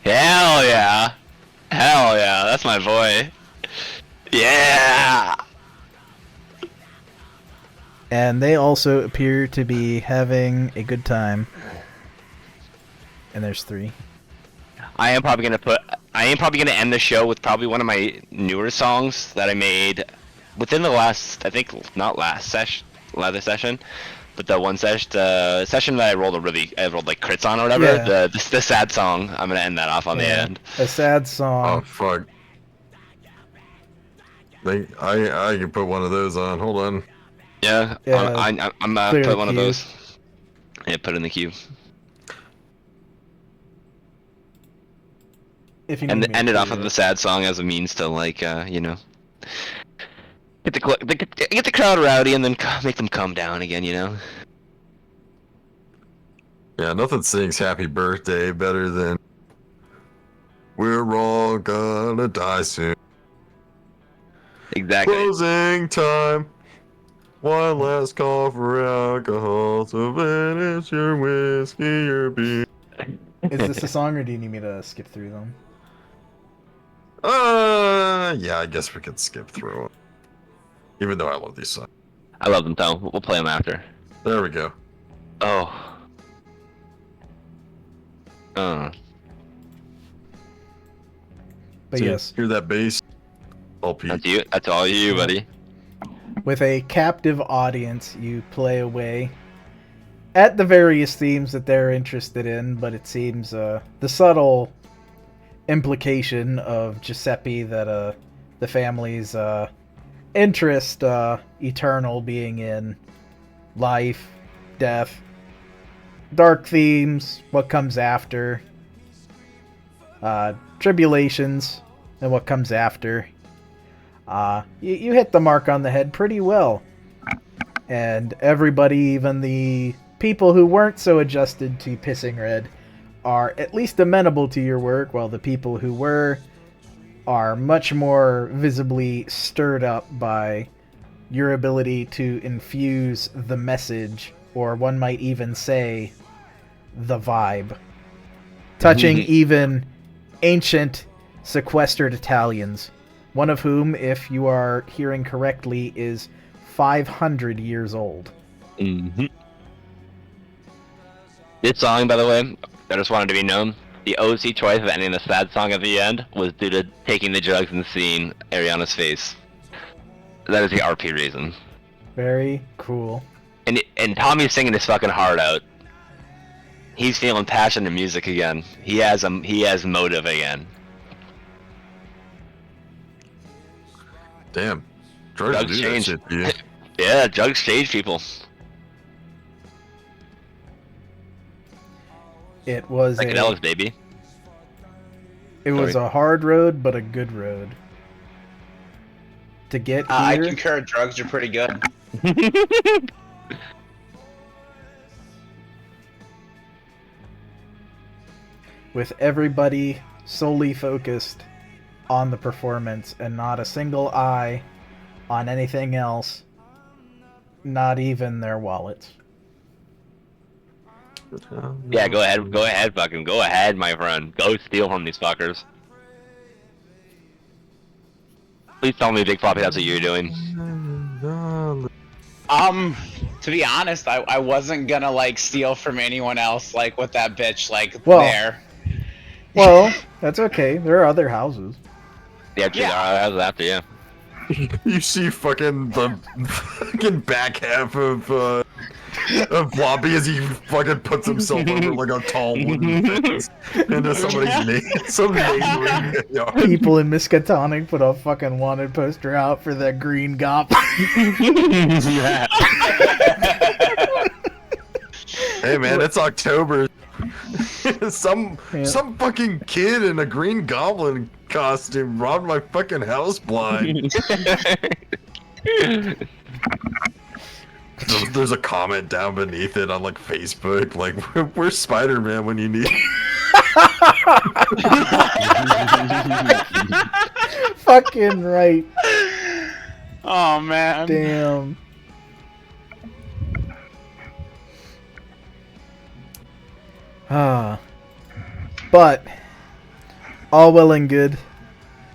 Hell yeah. Hell yeah, that's my boy. Yeah. And they also appear to be having a good time. And there's 3. I am probably gonna end the show with probably one of my newer songs that I made within the last, I think, not last session, but the session that I rolled like crits on or whatever. Yeah. The sad song. I'm gonna end that off on the end. A sad Oh song. fuck. I can put one of those on. Hold on. Yeah. Yeah, I'm clear put the one of queue. those. Yeah, put in the queue. If you And need me end to it off do with it. the sad song as a means to like get the crowd rowdy and then make them calm down again, you know. Yeah, nothing sings happy birthday better than we're all gonna die soon. Exactly. Closing time. One last call for alcohol. So finish your whiskey, your beer. Is this a song, or do you need me to skip through them? Yeah, I guess we could skip through them. Even though I love these songs. I love them though. We'll play them after. There we go. Oh. But See, yes, Hear that bass? All Pete. That's you. That's all you, buddy. with a captive audience, you play away at the various themes that they're interested in, but it seems the subtle implication of Giuseppe that the family's interest eternal being in life, death, dark themes, what comes after, tribulations, and what comes after. You hit the mark on the head pretty well. And everybody, even the people who weren't so adjusted to pissing red, are at least amenable to your work, while the people who were are much more visibly stirred up by your ability to infuse the message, or one might even say, the vibe. Touching even ancient sequestered Italians, one of whom, if you are hearing correctly, is 500 years old. Mm-hmm. This song, by the way, I just wanted to be known. The OC choice of ending the sad song at the end was due to taking the drugs and seeing Ariana's face. That is the RP reason. Very cool. And Tommy's singing his fucking heart out. He's feeling passion in music again. He has motive again. Damn. Drugs Drugs do that change. shit to you. Yeah, drugs change people. It was Psychedelics, baby. It was Sorry. a hard road, but a good road. To get I here, concur. Drugs are pretty good. with everybody solely focused on the performance and not a single eye on anything else, not even their wallets. Yeah, go ahead, fucking go ahead, my friend. Go steal from these fuckers. Please tell me, Big Floppy, that's what you're doing. To be honest, I wasn't gonna like steal from anyone else like with that bitch like Well, there. Well, that's okay. There are other houses. Yeah, Yeah. that was after, yeah. You see fucking the fucking back half of Floppy as he fucking puts himself over like a tall wooden fence into somebody's name. Some neighboring yard. People in Miskatonic put a fucking wanted poster out for that green goblin. Hey man, it's October. some Yeah. some fucking kid in a green goblin costume robbed my fucking house blind. There's a comment down beneath it on like Facebook, like where's Spider-Man when you need? Fucking right. Oh man. Damn. But all well and good.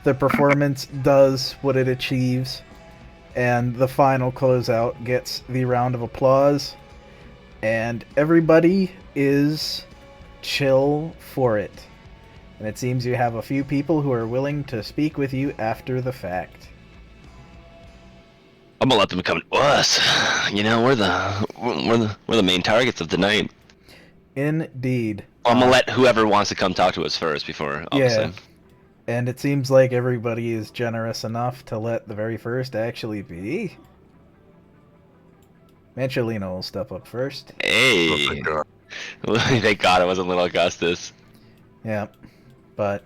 The performance does what it achieves, and the final closeout gets the round of applause, and everybody is chill for it. And it seems you have a few people who are willing to speak with you after the fact. I'm gonna let them come to us. You know, we're the main targets of the night. Indeed. I'm gonna let whoever wants to come talk to us first before, obviously. Yeah. And it seems like everybody is generous enough to let the very first actually be. Mancholino will step up first. Hey. Thank God it wasn't little Augustus. Yeah. But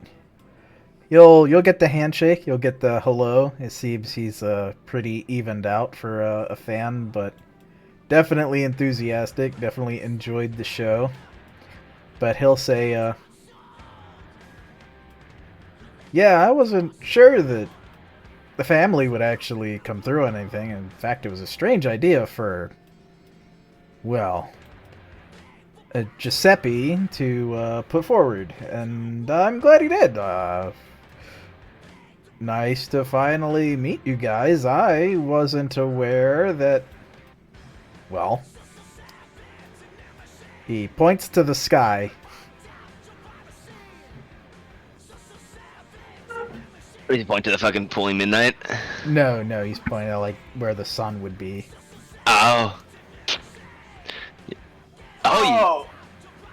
you'll get the handshake, you'll get the hello. It seems he's pretty evened out for a fan, but definitely enthusiastic, definitely enjoyed the show. But he'll say, yeah, I wasn't sure that the family would actually come through on anything. In fact, it was a strange idea for, well, Giuseppe to put forward, and I'm glad he did. Nice to finally meet you guys. I wasn't aware that, well, he points to the sky. Did he point to the fucking pulling midnight? No, he's pointing at, like, where the sun would be. Oh. Oh,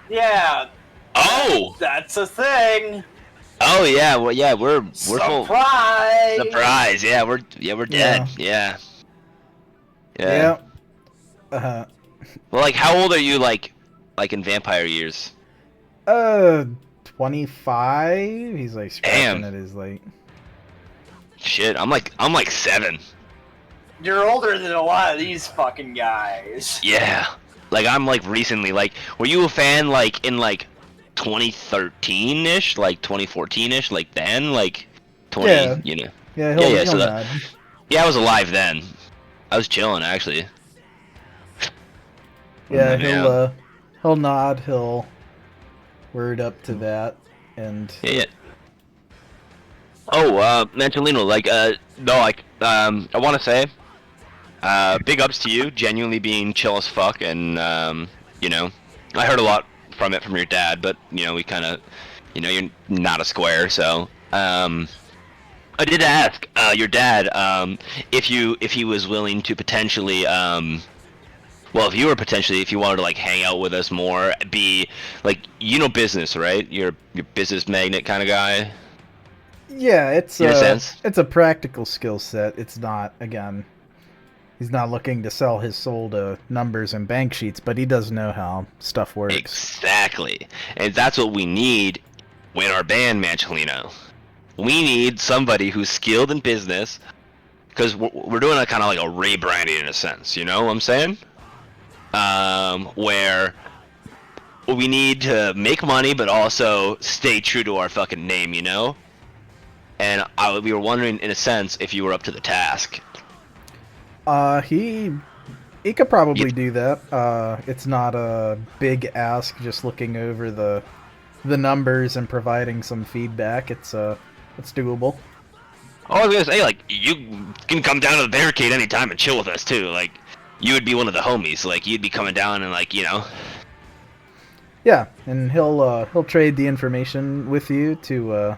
yeah. Oh! That's a thing. Oh yeah, well yeah, we're full. Surprise! Surprise! Yeah, we're dead. Yeah. Yeah. Well, like, how old are you, like in vampire years? 25. He's like scratching at his like. Shit, I'm like 7. You're older than a lot of these fucking guys. Yeah. Like, I'm like recently, like, were you a fan like in like 2013-ish, like 2014-ish, like then, like 20, Yeah. you know? Yeah, Yeah, he'll so nod. Yeah, I was alive then. I was chilling actually. Yeah, Yeah. he'll nod. He'll word up to that, and Yeah. Oh, Mantelino, like, no, like, I want to say, big ups to you, genuinely being chill as fuck, and, you know, I heard a lot from your dad, but, you know, we kind of, you know, you're not a square, so, I did ask, your dad, if he was willing to potentially, well, if you wanted to, like, hang out with us more, be, like, you know business, right? You're business magnet kind of guy? yeah, it's In a sense. it's a practical skill set. It's not, again, he's not looking to sell his soul to numbers and bank sheets, but he does know how stuff works. Exactly. And that's what we need in our band, Mancholino. We need somebody who's skilled in business, because we're doing a kind of like a rebranding in a sense, you know what I'm saying? Where we need to make money, but also stay true to our fucking name, you know? And we were wondering, in a sense, if you were up to the task. He could probably do that. It's not a big ask, just looking over the numbers and providing some feedback. It's doable. Oh, I was gonna say, like, you can come down to the Barricade anytime and chill with us too. Like, you would be one of the homies. Like, you'd be coming down and, like, you know. Yeah, and he'll trade the information with you to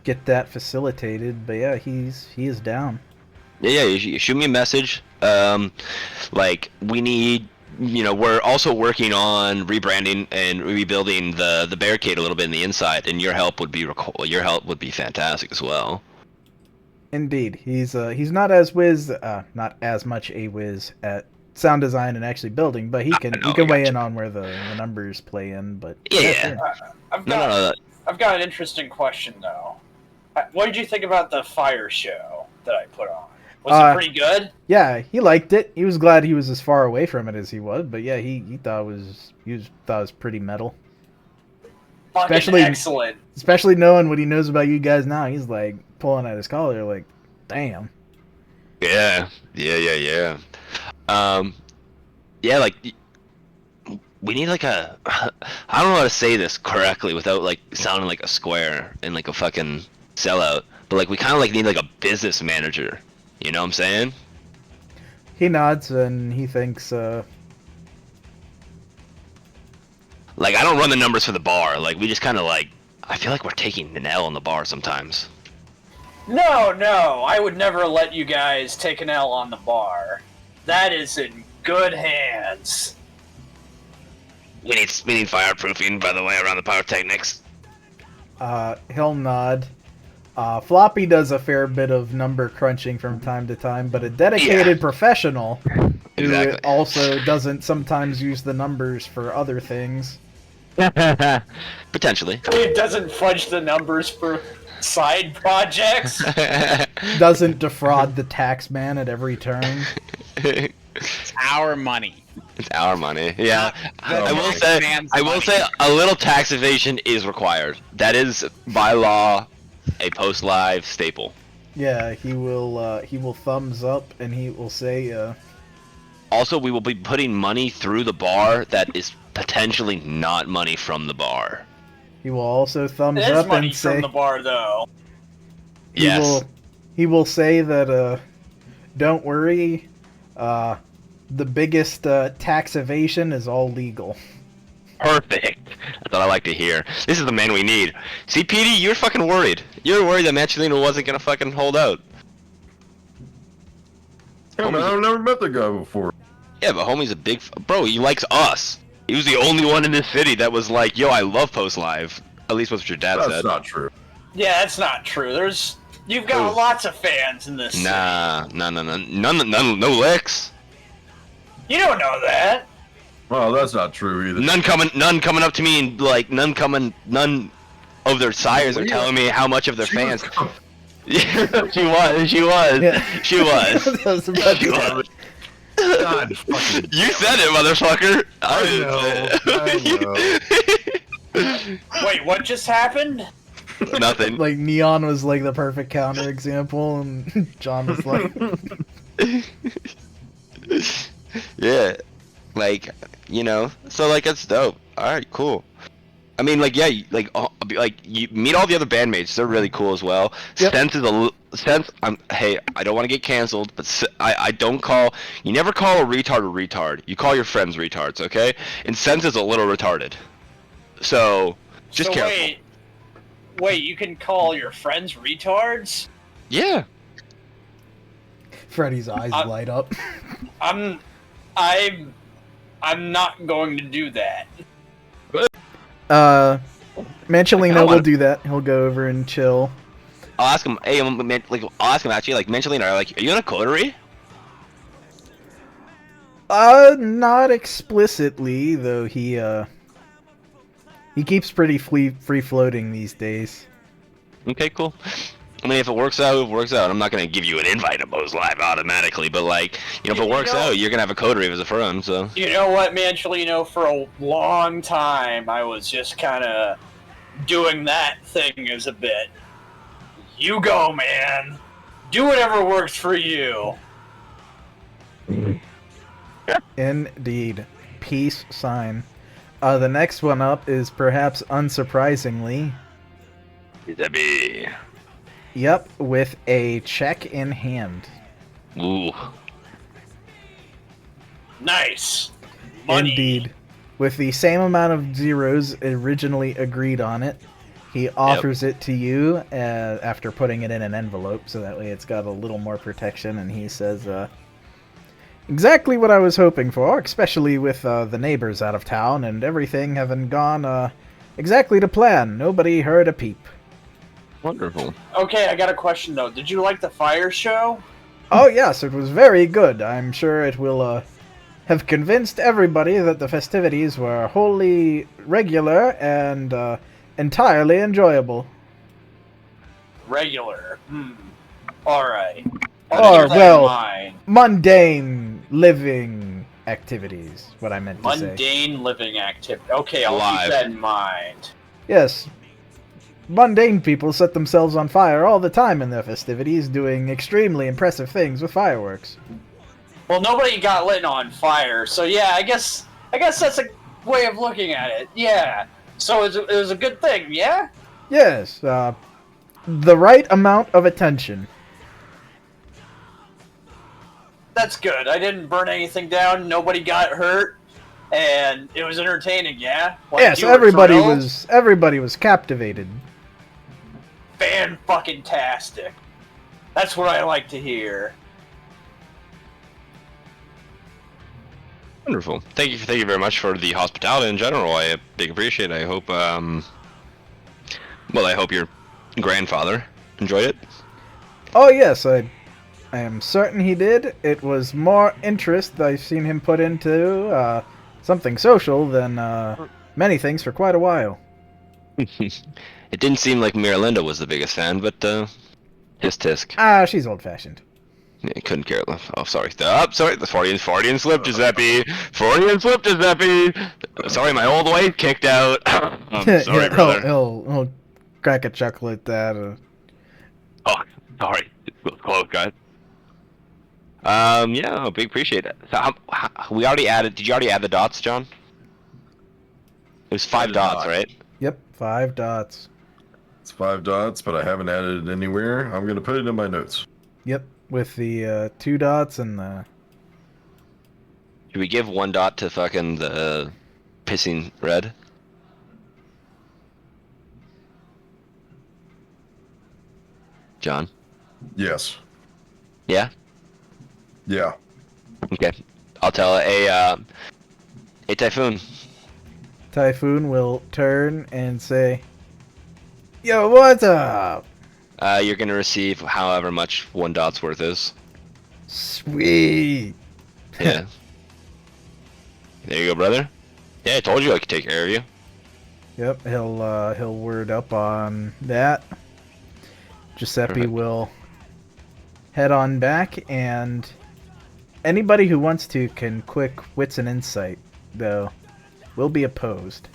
get that facilitated. But yeah, he is down. Yeah, you shoot me a message. Like, we need, you know, we're also working on rebranding and rebuilding the Barricade a little bit in the inside, and your help would be fantastic as well. Indeed, he's not as much a whiz at sound design and actually building, but he can weigh in on where the numbers play in. But yeah. Sure. I've got an interesting question though. What did you think about the fire show that I put on? Was it pretty good? Yeah, he liked it. He was glad he was as far away from it as he was, but yeah, he thought it was pretty metal. Fucking excellent. Especially knowing what he knows about you guys now, he's like pulling at his collar, like, damn. Yeah. Yeah, like, we need like a, I don't know how to say this correctly without like sounding like a square and like a fucking sellout, but like we kind of like need like a business manager. You know what I'm saying? He nods and he thinks, Like I don't run the numbers for the bar. Like we just kind of like, I feel like we're taking an L on the bar sometimes. No, I would never let you guys take an L on the bar. That is in good hands. We need fireproofing, by the way, around the pyrotechnics. he'll nod. Floppy does a fair bit of number crunching from time to time, but a dedicated professional who also doesn't sometimes use the numbers for other things. Potentially. It doesn't fudge the numbers for side projects. Doesn't defraud the tax man at every turn. It's our money. It's our money. Yeah. I Man's will say a little tax evasion is required. That is by law a post live staple. Yeah, he will thumbs up and he will say Also, we will be putting money through the bar that is potentially not money from the bar. he will also thumbs There's up money and from say the bar, though. he will say that don't worry, the biggest tax evasion is all legal. Perfect. That's what I like to hear. This is the man we need. See, Petey, you're fucking worried. You're worried that Machelino wasn't gonna fucking hold out. Yeah, man, I've never met the guy before. Yeah, but homie's a big bro. He likes us. He was the only one in this city that was like, "Yo, I love Post Live." At least that's what your dad That's said. not true. Yeah, that's not true. You've got lots of fans in this city. Nah, none, no licks. You don't know that. Well, that's not true either. None coming up to me and like none of their sires are telling me how much of their fans. Yeah, she was. Yeah. She was. I was about to She say. was. God, fucking... You said it, motherfucker. I Wait, what just happened? Nothing. Like Neon was like the perfect counter example, and John was like, Yeah, like so like that's dope. All right, cool. I mean, like yeah, like you meet all the other bandmates. They're really cool as well. Yep. Sense. Hey, I don't want to get canceled, but I don't call. You never call a retard. You call your friends retards, okay? And Sense is a little retarded. So just careful. Wait, you can call your friends retards? Yeah. Freddy's eyes light up. I'm not going to do that. Manchelino will do that. He'll go over and chill. I'll ask him. Hey, I'll ask him actually. Like Manchelino, like, are you in a coterie? Not explicitly, though. He keeps pretty free floating these days. Okay, cool. I mean, if it works out, it works out. I'm not gonna give you an invite to Bose Live automatically, but like, if it works out, you're gonna have a coterie as a firm. So. You know what, Manchelino? For a long time, I was just kind of doing that thing as a bit. You go, man. Do whatever works for you. Indeed. Peace sign. The next one up is perhaps unsurprisingly. Debbie. Yep, with a check in hand. Ooh. Nice. Money. Indeed. With the same amount of zeros originally agreed on it, he offers it to you after putting it in an envelope, so that way it's got a little more protection, and he says, exactly what I was hoping for, especially with the neighbors out of town and everything having gone exactly to plan. Nobody heard a peep. Wonderful. Okay, I got a question, though. Did you like the fire show? Oh, yes, it was very good. I'm sure it will have convinced everybody that the festivities were wholly regular and entirely enjoyable. Regular. Alright. Or, well, mundane living activities, what I meant to say. Mundane living activity. Okay, I'll keep that in mind. Yes. Mundane people set themselves on fire all the time in their festivities, doing extremely impressive things with fireworks. Well, nobody got lit on fire, so yeah, I guess that's way of looking at it. Yeah. So it was a good thing, yeah? Yes, the right amount of attention. That's good. I didn't burn anything down. Nobody got hurt, and it was entertaining. Yeah. Like, Yes, you were everybody thrilled? was captivated. Fan-fucking-tastic. That's what I like to hear. Wonderful. Thank you very much for the hospitality in general. I big appreciate it. I hope I hope your grandfather enjoyed it. Oh yes, I am certain he did. It was more interest I've seen him put into something social than many things for quite a while. It didn't seem like Miralinda was the biggest fan, but tisk. Ah, she's old-fashioned. Yeah, couldn't care less. Oh, sorry. Sorry. The Freudian slip, Giuseppe. Freudian slip, Giuseppe. Sorry, my old wife kicked out. I'm sorry, Yeah, brother. he'll crack a chuckle at that. Oh, sorry. It was close, guys. Yeah, big appreciate it. So, we already added. Did you already add the dots, John? It was 5 dots, right? Yep, 5 dots. It's 5 dots, but I haven't added it anywhere. I'm gonna put it in my notes. Yep, with the 2 dots and the... Should we give 1 dot to fucking the pissing red? John? Yes. Yeah? Yeah. Okay. I'll tell it. Hey, Typhoon. Typhoon will turn and say, "Yo, what's up?" You're gonna receive however much 1 dot's worth is. Sweet. Yeah. There you go, brother. Yeah, I told you I could take care of you. Yep, he'll word up on that. Giuseppe Perfect. will head on back, and anybody who wants to can quick wits and insight, though, will be opposed.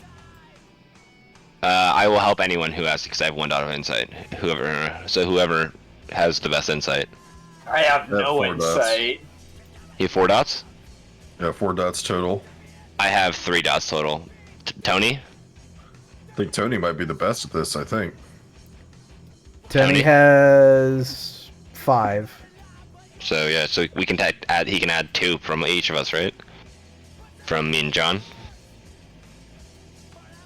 I will help anyone who has, because I have 1 dot of insight. Whoever has the best insight. I have Yeah, no 4 dots. insight. You have 4 dots? Yeah, 4 dots total. I have 3 dots total. Tony? I think Tony might be the best at this, I think. Tony Tony? has 5. So yeah, so we can add. He can add 2 from each of us, right? From me and John.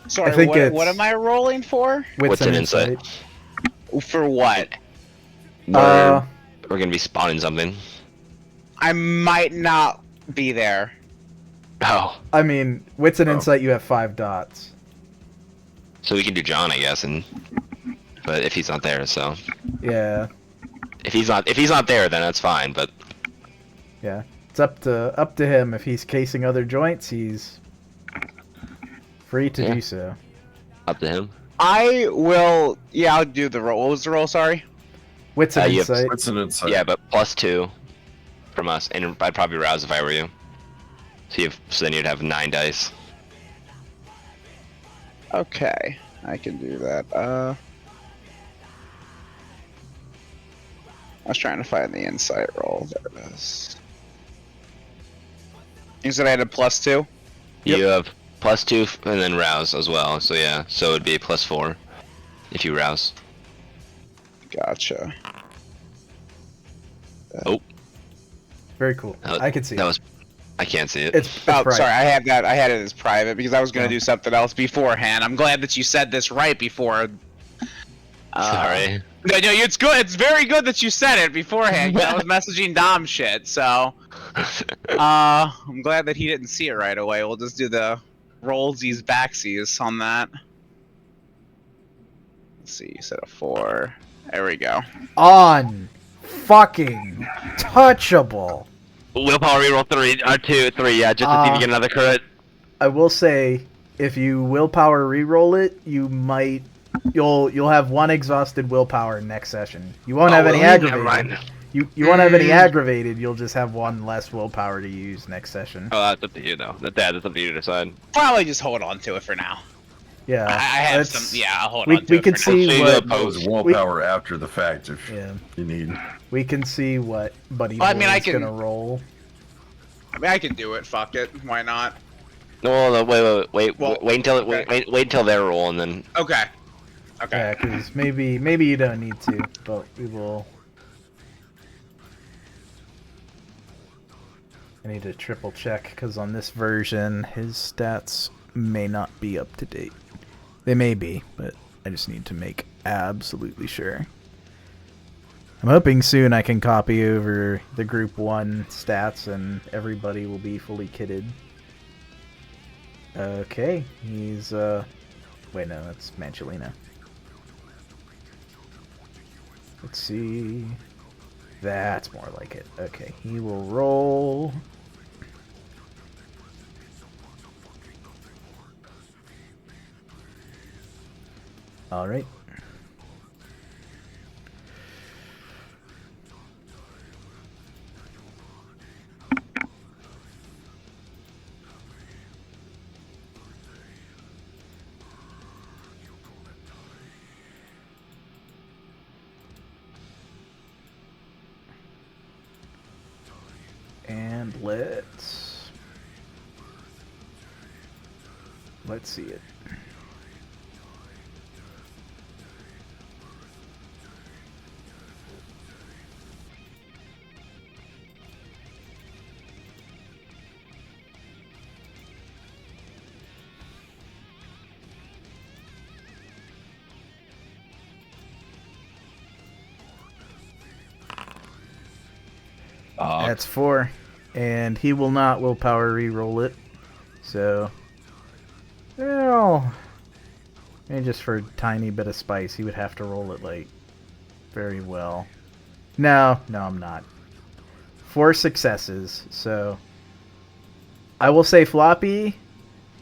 Sorry, I think what it's- am I rolling for? Wits and an insight? insight. For what? We're gonna be spawning something. I might not be there. Oh, I mean, wits and Oh. insight, you have 5 dots. so we can do John, I guess, but if he's not there, so Yeah, if he's not there, then that's fine. But yeah. It's up to him. If he's casing other joints, he's free to Yeah. do so. up to him. I will. Yeah, I'll do the roll. What was the roll? Sorry. Wits and You have- insight. What's an insight? Yeah, but +2 from us, and I'd probably rouse if I were you. So then you'd have 9 dice. Okay, I can do that. I was trying to find the insight roll. There it is. You said I had a +2? Yep. You have +2 and then rouse as well. So yeah, so it'd be +4 if you rouse. Gotcha. Very cool. That was- I can see That it. was. I can't see it. It's Oh, bright. sorry, I had that. I had it as private because I was gonna Yeah. do something else beforehand. I'm glad that you said this right before. Sorry. No, it's good. It's very good that you said it beforehand. 'Cause I was messaging Dom shit, so I'm glad that he didn't see it right away. We'll just do the rollsies backsies on that. Let's see, you said a 4. There we go. On fucking touchable. Willpower reroll 3 or 2, 3. Yeah, just to see if you get another crit. I will say, if you willpower reroll it, you'll have 1 exhausted willpower next session. You won't have any aggravated. You won't have any aggravated. You'll just have 1 less willpower to use next session. Oh, that's up to you though. That's up to you to decide. Probably just hold on to it for now. Yeah, I have that's- some. Yeah, I'll hold we- on to we it can for now. see what- Use willpower after the fact if Yeah, you need. we can see what Buddy Well, I mean, I Boy's can- gonna roll. I mean, I can do it. Fuck it. Why not? No, wait Well, until okay. wait until their roll, and then. Okay. Okay. Yeah, because maybe you don't need to, but we will. I need to triple check because on this version his stats may not be up to date. They may be, but I just need to make absolutely sure. I'm hoping soon I can copy over the group 1 stats and everybody will be fully kitted. Okay, he's wait, no, that's Manchelina. Let's see. That's more like it. Okay, he will roll. All right. And let's see it. That's 4. And he will not willpower re-roll it. So, well, maybe just for a tiny bit of spice, he would have to roll it, like, very well. No, I'm not. 4 successes, so I will say Floppy,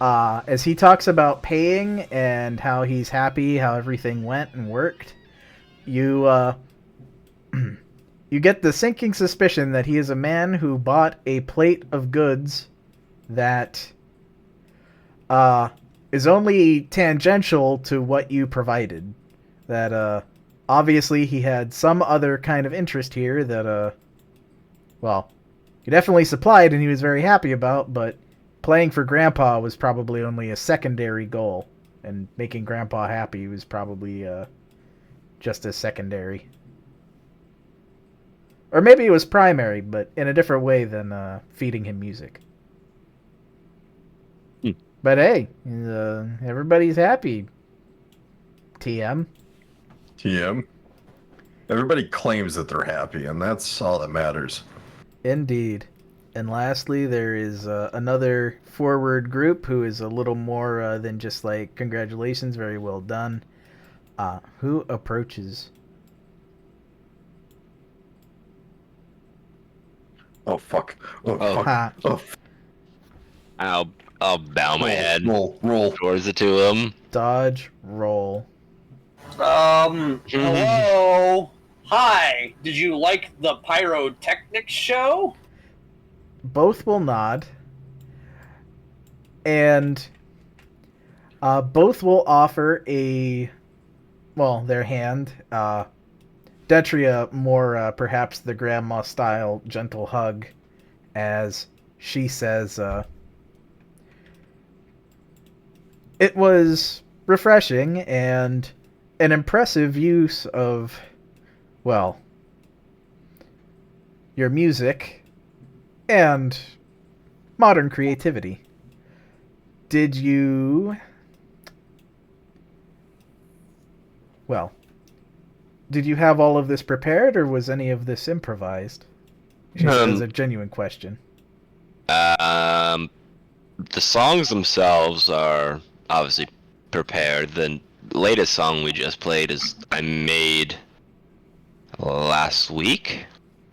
as he talks about paying and how he's happy, how everything went and worked, you, you get the sinking suspicion that he is a man who bought a plate of goods that is only tangential to what you provided. That obviously he had some other kind of interest here that well, he definitely supplied and he was very happy about, but playing for Grandpa was probably only a secondary goal, and making Grandpa happy was probably just as secondary. Or maybe it was primary, but in a different way than feeding him music. But hey, everybody's happy. TM. TM. Everybody claims that they're happy, and that's all that matters. Indeed. And lastly, there is another forward group who is a little more than just like, congratulations, very well done. Who approaches? Oh, fuck. Oh, Oh. fuck. Oh, I'll bow my head roll. towards the two of them. Dodge, roll. Hello? Hi, did you like the pyrotechnics show? Both will nod. And both will offer their hand. Detria more perhaps the grandma style gentle hug as she says, it was refreshing and an impressive use of, well, your music and modern creativity. Did you have all of this prepared, or was any of this improvised? She says a genuine question. The songs themselves are obviously prepared. The latest song we just played is I made last week?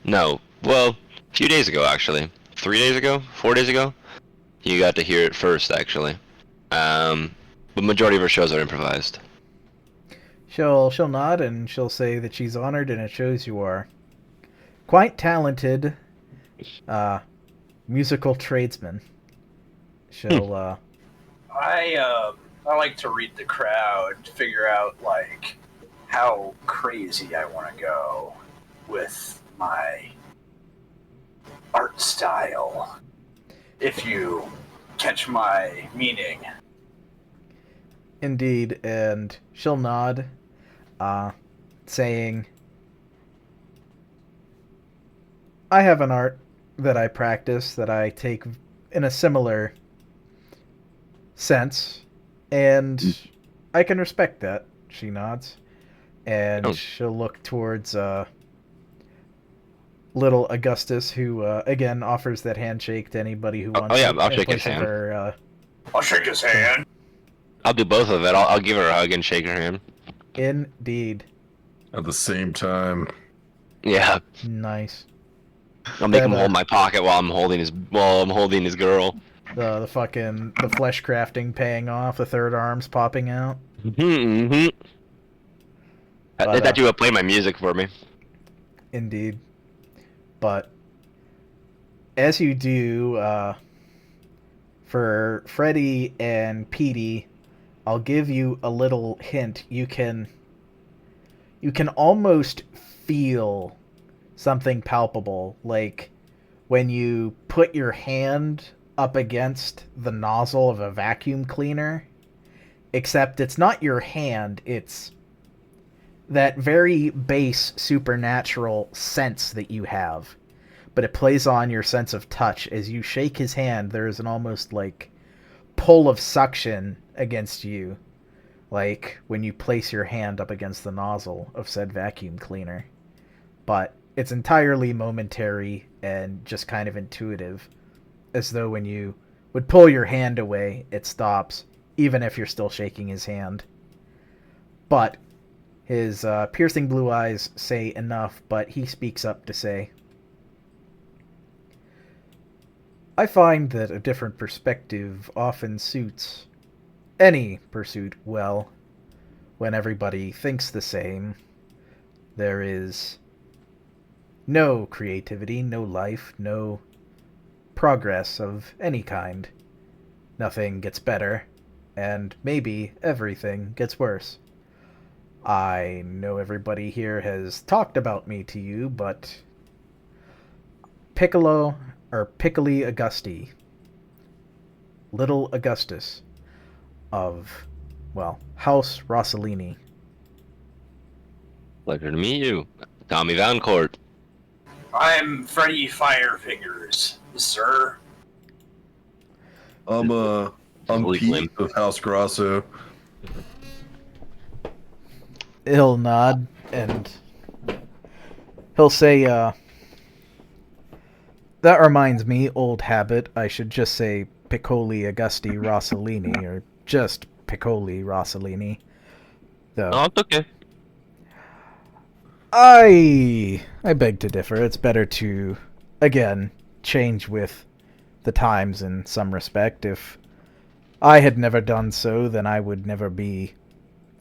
No, well, a few days ago actually. 3 days ago? 4 days ago? You got to hear it first actually. The majority of her shows are improvised. She'll nod and she'll say that she's honored, and it shows you are quite talented musical tradesman. She'll I like to read the crowd, figure out like how crazy I want to go with my art style. If you catch my meaning. Indeed, and she'll nod, saying, I have an art that I practice that I take in a similar sense, and I can respect that. She nods, and she'll look towards little Augustus, who again offers that handshake to anybody who wants. Oh yeah, it I'll in shake his place of hand. her, I'll shake his hand. I'll do both of it. I'll give her a hug and shake her hand. Indeed. At the same time. Yeah, Nice. I'll make him That, hold my pocket while I'm holding his girl. The flesh crafting paying off, the third arms popping out. Mm-hmm. But, That you would play my music for me. Indeed. But as you do, for Freddy and Petey, I'll give you a little hint. You can almost feel something palpable, like when you put your hand up against the nozzle of a vacuum cleaner, except it's not your hand, it's that very base supernatural sense that you have, but it plays on your sense of touch. As you shake his hand, there is an almost like pull of suction against you, like when you place your hand up against the nozzle of said vacuum cleaner. But it's entirely momentary and just kind of intuitive, as though when you would pull your hand away, it stops, even if you're still shaking his hand. But his piercing blue eyes say enough, but he speaks up to say, I find that a different perspective often suits any pursuit well. When everybody thinks the same, there is no creativity, no life, no progress of any kind. Nothing gets better, and maybe everything gets worse. I know everybody here has talked about me to you, but Piccoli Augusti, Little Augustus of, well, House Rossellini. Pleasure to meet you, Tommy Vancourt. I'm Freddy Firefingers, sir. I'm Holy Pete flame. of House Grasso. He'll nod, and he'll say, that reminds me, old habit, I should just say Piccoli Augusti Rossellini, or just Piccoli Rossellini. Though, Oh, it's okay. I beg to differ. It's better to, again, change with the times in some respect. If I had never done so, then I would never be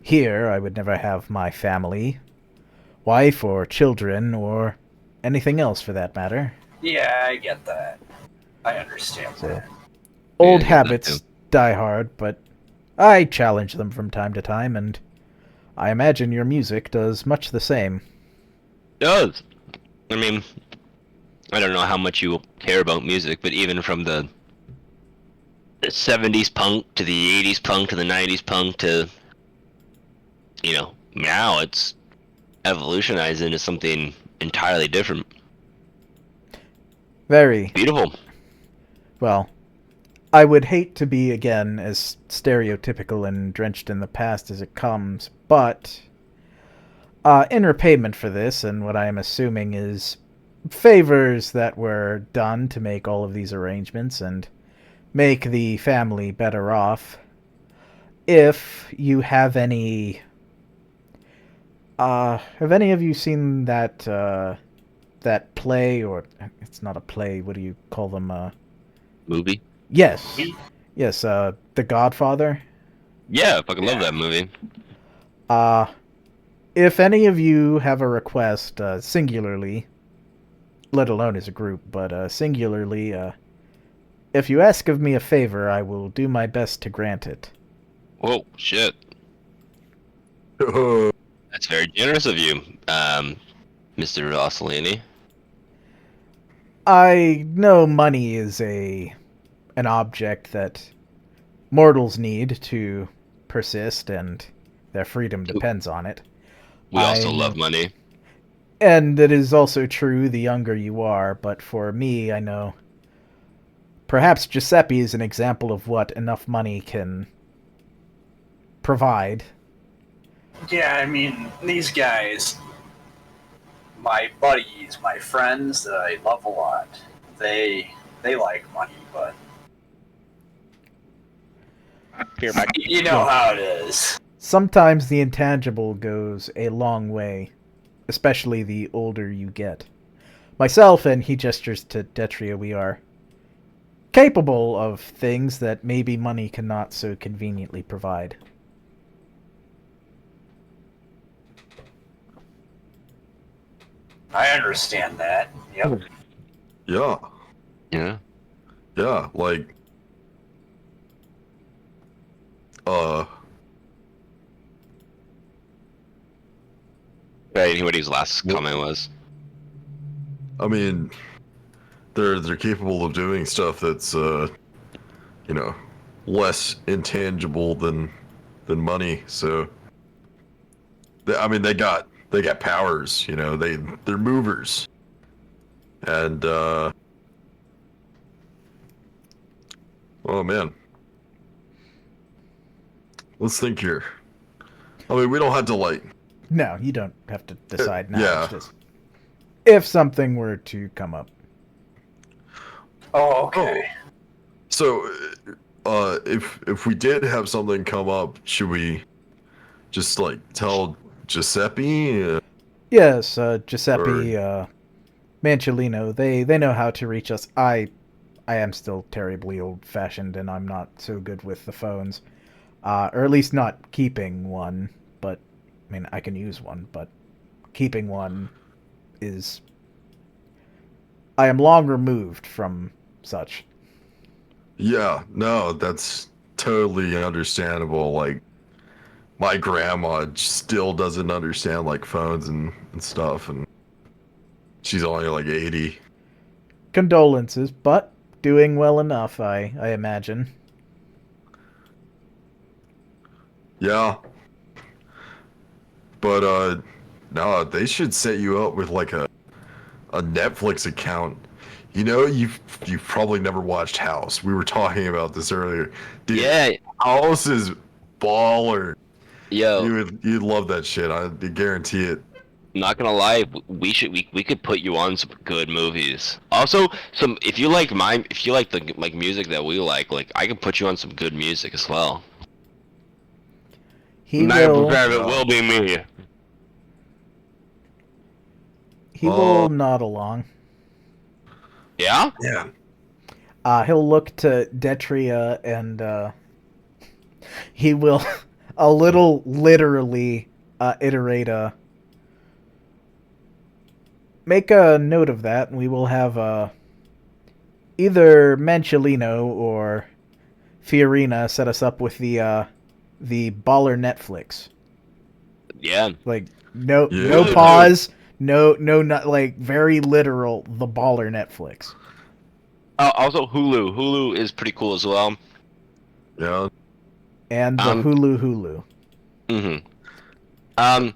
here. I would never have my family, wife, or children, or anything else for that matter. Yeah, I get that. I understand that. Old I get that habits too. die hard, but I challenge them from time to time, and I imagine your music does much the same. Does. I mean, I don't know how much you care about music, but even from the 70s punk to the 80s punk to the 90s punk to, now it's evolutionized into something entirely different. Very. Beautiful. Well, I would hate to be, again, as stereotypical and drenched in the past as it comes, but in repayment for this, and what I am assuming is favors that were done to make all of these arrangements and make the family better off, if you have any... have any of you seen that play, or it's not a play, what do you call them? Movie? Yes. Yes, The Godfather. Yeah, I fucking love that movie. If any of you have a request, singularly, let alone as a group, but singularly, if you ask of me a favor, I will do my best to grant it. Whoa, shit. That's very generous of you, Mr. Rossellini. I know money is a an object that mortals need to persist, and their freedom depends on it. We also love money. And it is also true the younger you are, but for me, I know perhaps Giuseppe is an example of what enough money can provide. Yeah, I mean, these guys, my buddies, my friends that I love a lot, they like money, but you know how it is. Sometimes the intangible goes a long way, especially the older you get. Myself, and he gestures to Detria, we are capable of things that maybe money cannot so conveniently provide. I understand that. Yep. Yeah. Yeah. Yeah, like Right, what his last comment was. I mean, they're capable of doing stuff that's less intangible than money. So I mean, they got powers, they're movers. And oh man. Let's think here. I mean, we don't have to like. No, you don't have to decide now. Yeah. It's just if something were to come up. Oh, okay. So, if we did have something come up, should we just like tell Giuseppe? Yes, Giuseppe, Mancellino, they know how to reach us. I am still terribly old-fashioned, and I'm not so good with the phones. Or at least not keeping one, but, I mean, I can use one, but keeping one is... I am long removed from such. Yeah, no, that's totally understandable. Like, my grandma still doesn't understand, like, phones and stuff, and she's only, like, 80. Condolences, but doing well enough, I imagine. Yeah. But, no, they should set you up with, like, a Netflix account. You know, you've probably never watched House. We were talking about this earlier. Dude, Yeah. House is baller. Yo, You'd love that shit. I guarantee it. not gonna lie, we could put you on some good movies. Also, if you like the like music that we like I could put you on some good music as well. He It will will be me. nod along. Yeah? Yeah. He'll look to Detria and he will a little literally iterate make a note of that, and we will have either Mancellino or Fiorina set us up with the baller Netflix. Yeah. Like no Yeah. pause, no not like very literal the baller Netflix. Also Hulu. Hulu is pretty cool as well. Yeah. And the Hulu. Mm-hmm.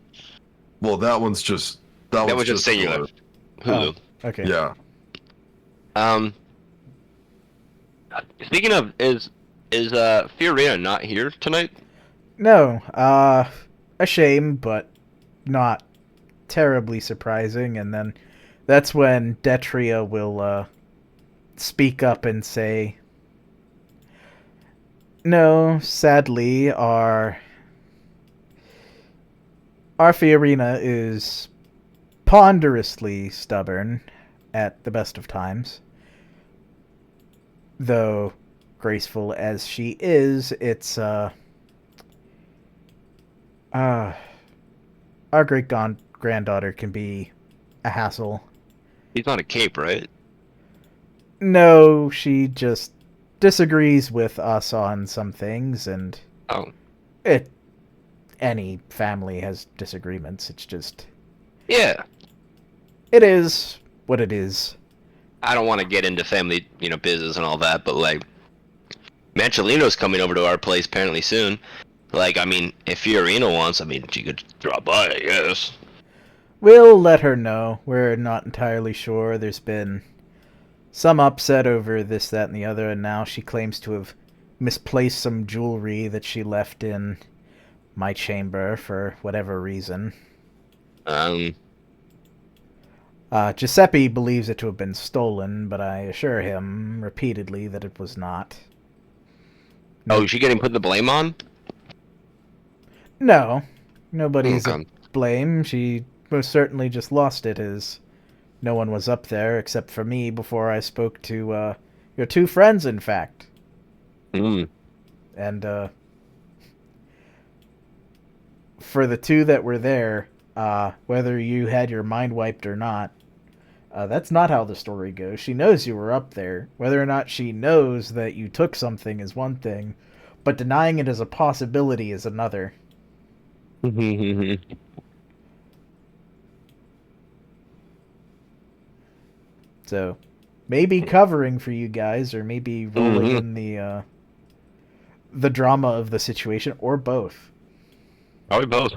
Well, that one's just That was just singular. Hulu. Oh, okay. Yeah. Speaking of, is Fiorina not here tonight? No, a shame, but not terribly surprising. And then that's when Detria will speak up and say, "No, sadly, our Fiorina is ponderously stubborn at the best of times. Though graceful as she is, it's our great-granddaughter can be a hassle." He's not a cape, right? No, she just disagrees with us on some things, and Oh. Any family has disagreements. It's just... Yeah. It is what it is. I don't want to get into family, business and all that, but like, Manchelino's coming over to our place apparently soon. Like, I mean, if Fiorina wants, I mean, she could drop by, I guess. We'll let her know. We're not entirely sure. There's been some upset over this, that, and the other, and now she claims to have misplaced some jewelry that she left in my chamber for whatever reason. Giuseppe believes it to have been stolen, but I assure him repeatedly that it was not. Oh, is she getting put the blame on? No. Nobody's Okay. to blame. She most certainly just lost it, as no one was up there except for me before I spoke to your two friends, in fact. Mm. And for the two that were there, whether you had your mind wiped or not, that's not how the story goes. She knows you were up there. Whether or not she knows that you took something is one thing, but denying it as a possibility is another. So, maybe covering for you guys, or maybe rolling in the drama of the situation, or both. Probably both.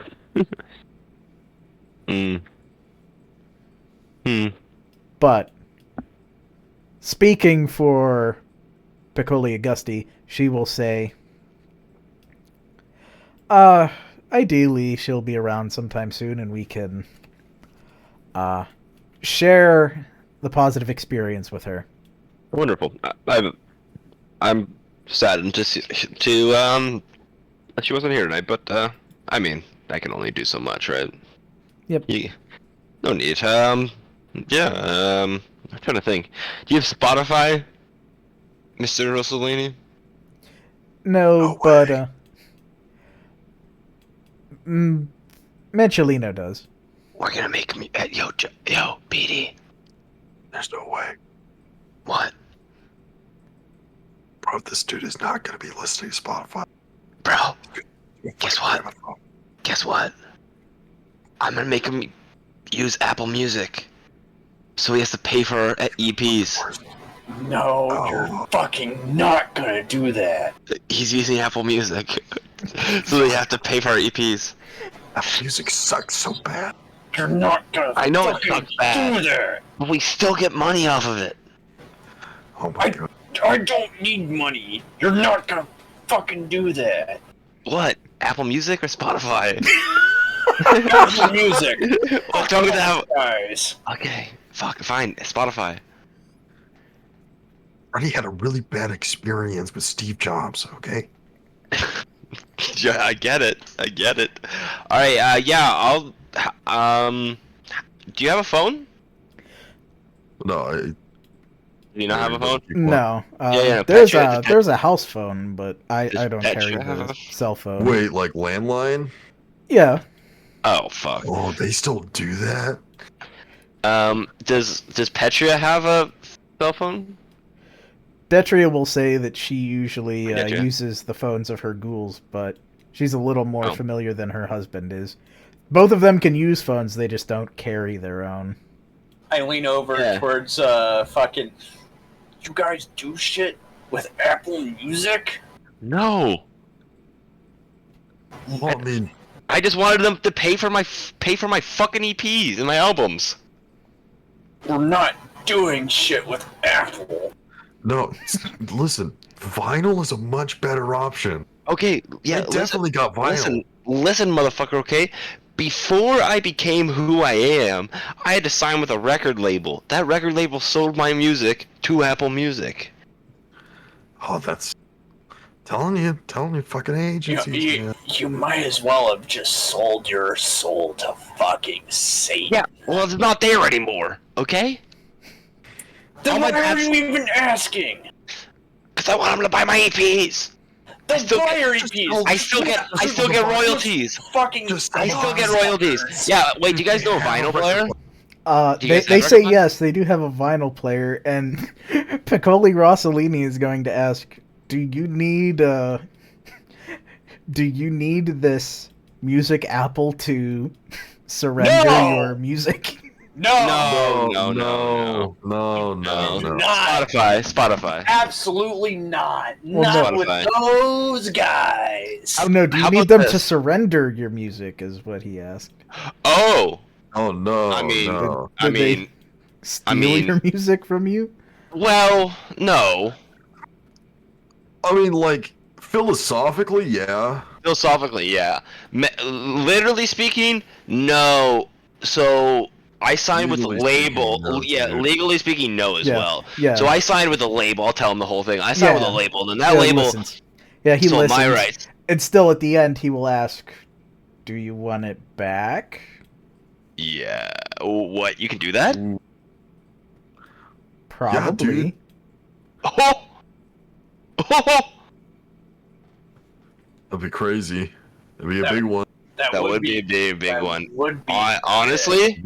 But, speaking for Piccoli Augusti, she will say, ideally she'll be around sometime soon and we can share the positive experience with her. Wonderful. I'm saddened to that she wasn't here tonight, but I mean, I can only do so much, right? Yep. No need. Yeah. I'm trying to think. Do you have Spotify, Mr. Rossellini? No, but Manchelino does. We're gonna make me. Yo, Petey. There's no way. What? Bro, this dude is not going to be listening to Spotify. Bro, guess what? Guess what? I'm gonna make him use Apple Music, so he has to pay for our EPs. No, you're fucking not gonna do that. He's using Apple Music, so they have to pay for our EPs. Apple Music sucks so bad. You're not gonna I know it fucking sucks bad. do that. But we still get money off of it. Oh my god. I don't need money. You're not gonna fucking do that. What? Apple Music or Spotify? Apple Music. What's wrong with that? Guys. Okay, fine, Spotify. Freddy had a really bad experience with Steve Jobs, okay? Yeah, I get it. All right, yeah, I'll. Do you have a phone? No, Do you not have a phone? No. Yeah, there's a house phone, but I don't carry Petra have the a- cell phone. Wait, like landline? Yeah. Oh fuck. Oh, they still do that? Does Petra have a cell phone? Detria will say that she usually Detria. uses the phones of her ghouls, but she's a little more Oh. familiar than her husband is. Both of them can use phones, they just don't carry their own. I lean over Yeah. towards fucking. You guys do shit with Apple Music? No. Well, I mean, I just wanted them to pay for my fucking EPs and my albums. We're not doing shit with Apple. no, listen, vinyl is a much better option. Okay, yeah, I definitely got vinyl. Listen, motherfucker, okay? Before I became who I am, I had to sign with a record label. That record label sold my music to Apple Music. Oh, that's... Telling you, fucking agencies. man. You might as well have just sold your soul to fucking Satan. Yeah, well, it's not there anymore, okay? Then Oh, my why are dad's- you even asking? Because I want them to buy my EPs. The still get- buyer EPs. I still get royalties. Fucking. I still get royalties. Yeah, wait, do you guys know a vinyl player? Do you guys They have say one? yes, they do have a vinyl player, and Piccoli Rossellini is going to ask, do you need this music Apple to surrender No! your music? No. No. no. Not. Spotify. Absolutely not. Well, Not no. with those guys. Oh no, do you How need about them to this? surrender your music? Is what he asked. Oh, Oh no. I mean, no. I Did they mean, steal your music from you? well, no. I mean, like philosophically, yeah. Philosophically, yeah. Literally speaking, no. So I signed with the Legally speaking, label. no, Yeah, dude. legally speaking, no as Yeah, well. yeah. So I signed with the label. I'll tell him the whole thing. I signed with Yeah. the label, and then that Yeah, he label listens. Yeah, he sold listens. my rights. And still, at the end, he will ask, "Do you want it back?" Yeah. What? You can do that? Ooh, Probably. dude. Oh. Oh. That'd be crazy. That'd be a That- big one. That, That would be a big that one. Would be. Honestly,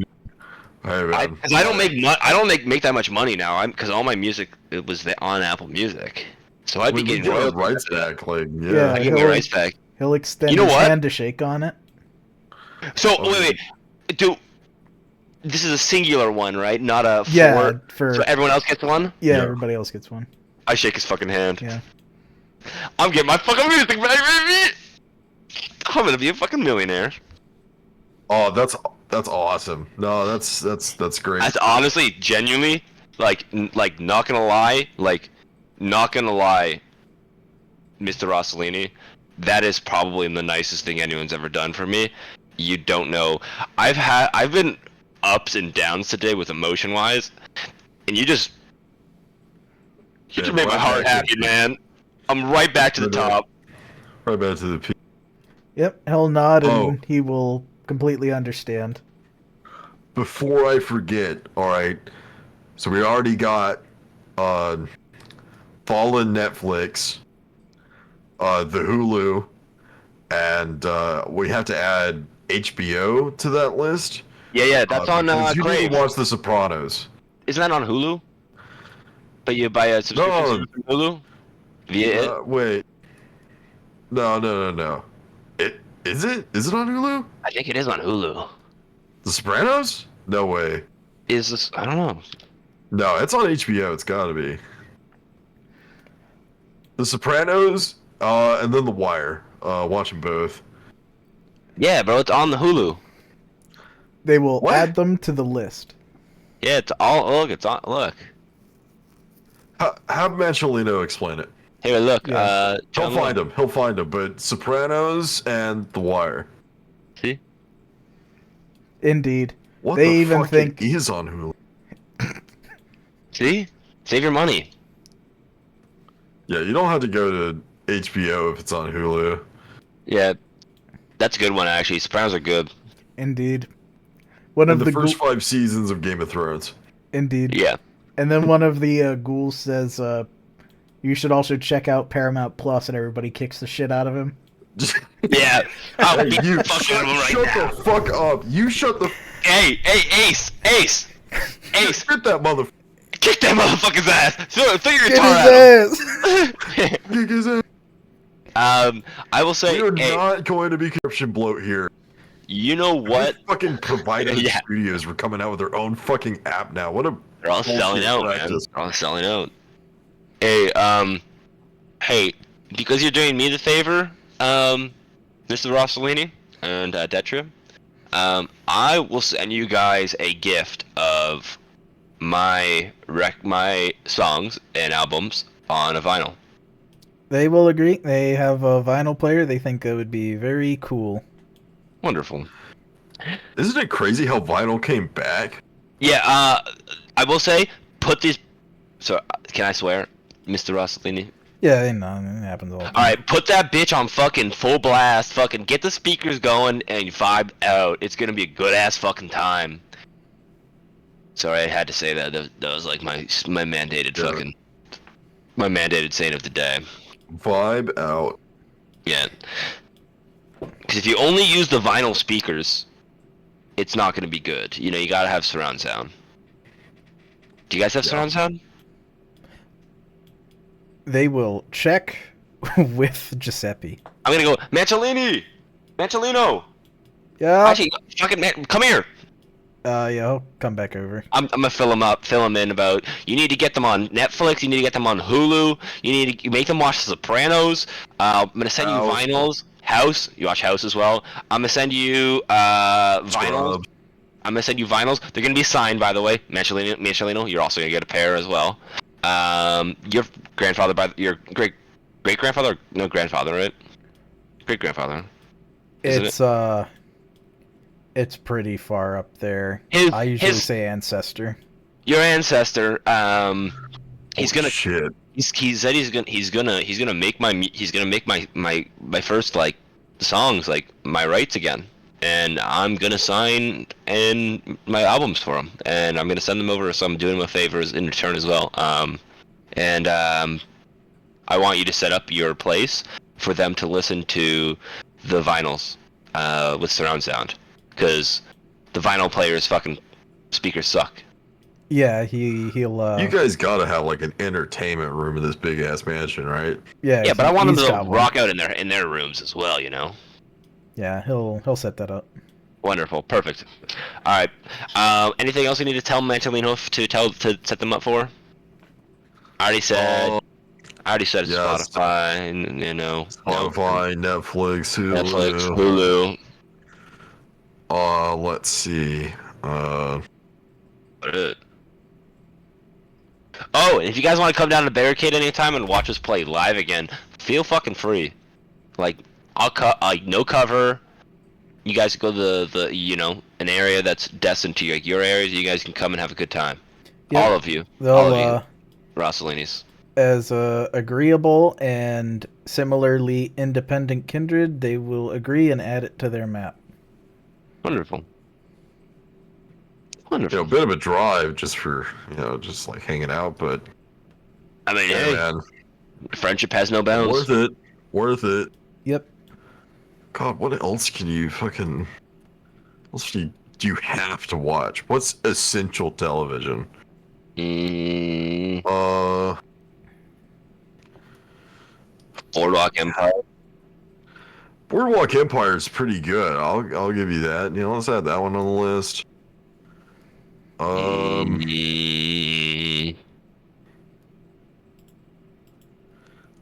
Hey man. because I don't make that much money now. Because all my music it was on Apple Music, so I'd be We getting get our royalties rights for that. back, like Yeah. I get my he'll- rights back. He'll extend You know his what? hand to shake on it. So Oh, wait, do this is a singular one, right? Not a four. Yeah, for So everyone else gets one. yeah, Yeah. everybody else gets one. I shake his fucking hand. Yeah. I'm getting my fucking music back, baby. I'm gonna be a fucking millionaire. Oh, that's awesome. No, that's great. That's honestly, genuinely, like not gonna lie, Mr. Rossellini, that is probably the nicest thing anyone's ever done for me. You don't know. I've been ups and downs today with emotion wise, and you just Yeah, made my right heart back happy, man. I'm right back to the top. Right back to the P. Yep, he'll nod and Oh. he will completely understand. Before I forget, all right. So we already got Fallen Netflix, the Hulu, and we have to add HBO to that list. Yeah, that's on because you need Crave. to watch The Sopranos. Isn't that on Hulu? But you buy a subscription No. service from Hulu via it. Wait. No. Is it on Hulu? I think it is on Hulu. The Sopranos? No way. Is this? I don't know. No, it's on HBO. It's gotta be. The Sopranos, and then The Wire. Watching both. Yeah, bro, it's on the Hulu. They will What? add them to the list. Yeah, it's all. Look, it's on. Look. Have Mancholino explain it. Here, look. Yeah. He'll John find him. He'll find him. But Sopranos and The Wire. See? Indeed. What They the even fuck think- it is on Hulu? See? Save your money. Yeah, you don't have to go to HBO if it's on Hulu. Yeah, that's a good one actually. Sopranos are good. Indeed. One In of the the first 5 seasons of Game of Thrones. Indeed. Yeah. And then one of the ghouls says, "You should also check out Paramount Plus," and everybody kicks the shit out of him. Yeah. I'll Hey, beat you the fuck out of him right shut now. the fuck up. You shut the Hey, Ace. Ace, Get that mother kick that motherfucker's ass. Throw your Get guitar at his him. ass! kick his ass. I will say, We are hey, not going to be corruption bloat here. you know what? Fucking provider Yeah. studios were coming out with their own fucking app now. What a They're all selling bullshit out, man. practice. They're all selling out. Hey, because you're doing me the favor, Mr. Rossellini and Detra, I will send you guys a gift of my songs and albums on a vinyl. They will agree. They have a vinyl player. They think that would be very cool. Wonderful. Isn't it crazy how vinyl came back? Yeah, I will say, put these. So, can I swear, Mr. Rossellini? Yeah, I know. It happens all the time. Alright, put that bitch on fucking full blast, fucking get the speakers going and vibe out. It's gonna be a good ass fucking time. Sorry, I had to say that. That was like my mandated Yeah. fucking. My mandated saying of the day. Vibe out. Yeah. Because if you only use the vinyl speakers, it's not gonna be good. You know, you gotta have surround sound. Do you guys have surround sound? They will check with Giuseppe. I'm gonna go, Mancholino! Yeah. Actually, fucking man, come here! Yeah, I'll come back over. I'm gonna fill them in about. You need to get them on Netflix. You need to get them on Hulu. You need to make them watch Sopranos. I'm gonna send you House. vinyls. House. You watch House as well. I'm gonna send you vinyls. Scrubs. I'm gonna send you vinyls. They're gonna be signed, by the way. Michelino, you're also gonna get a pair as well. Your grandfather, your great grandfather, no grandfather, right? Great grandfather. It's pretty far up there. His- I usually his- say ancestor. Your ancestor. He's gonna. Shit. He said he's gonna make my first like songs like my rights again, and I'm gonna sign and my albums for him, and I'm gonna send them over, so I'm doing him a favors in return as well. I want you to set up your place for them to listen to the vinyls with surround sound, because the vinyl player's fucking speakers suck. Yeah, he'll. You guys gotta have like an entertainment room in this big ass mansion, right? Yeah, but I want them he's to got one. rock out in their rooms as well, you know. Yeah, he'll set that up. Wonderful, perfect. All right. Anything else you need to tell Mantelino to set them up for? I already said. Yes. Spotify, and, you know. Spotify, Netflix, Hulu. Let's see. Oh, and if you guys want to come down to Barricade anytime and watch us play live again, feel fucking free. Like, no cover. You guys go to the you know, an area that's destined to your area. You guys can come and have a good time. Yep. All of you. They'll, All of you. Rosselinis. As agreeable and similarly independent kindred, they will agree and add it to their map. Wonderful. You know, a bit of a drive just for, just like hanging out, but I mean, yeah, hey, man, friendship has no bounds. Worth it. Yep. God, what else can you fucking? What else do you have to watch? What's essential television? Boardwalk Empire. Boardwalk Empire is pretty good. I'll give you that. Let's add that one on the list.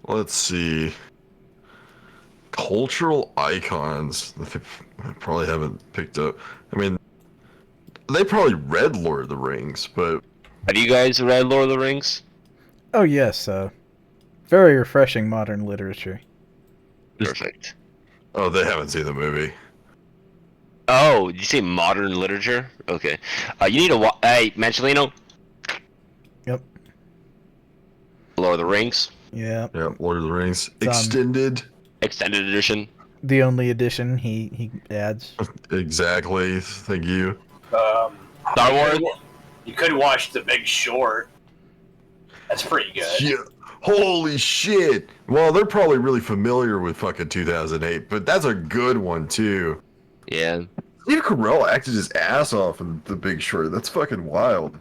Let's see. Cultural icons. I probably haven't picked up. I mean, they probably read Lord of the Rings, but Have you guys read Lord of the Rings? Oh yes, very refreshing modern literature. Perfect. oh, they haven't seen the movie. Oh, did you say modern literature? Okay. You need to hey, Mancelino. Yep. Lord of the Rings. Yeah. Yeah, Lord of the Rings It's extended. Extended edition. The only addition he adds. Exactly. Thank you. Star Wars. You could watch The Big Short. That's pretty good. Yeah. Holy shit. Well, they're probably really familiar with fucking 2008, but that's a good one too. Yeah. Steve Carell acted his ass off in The Big Short. That's fucking wild.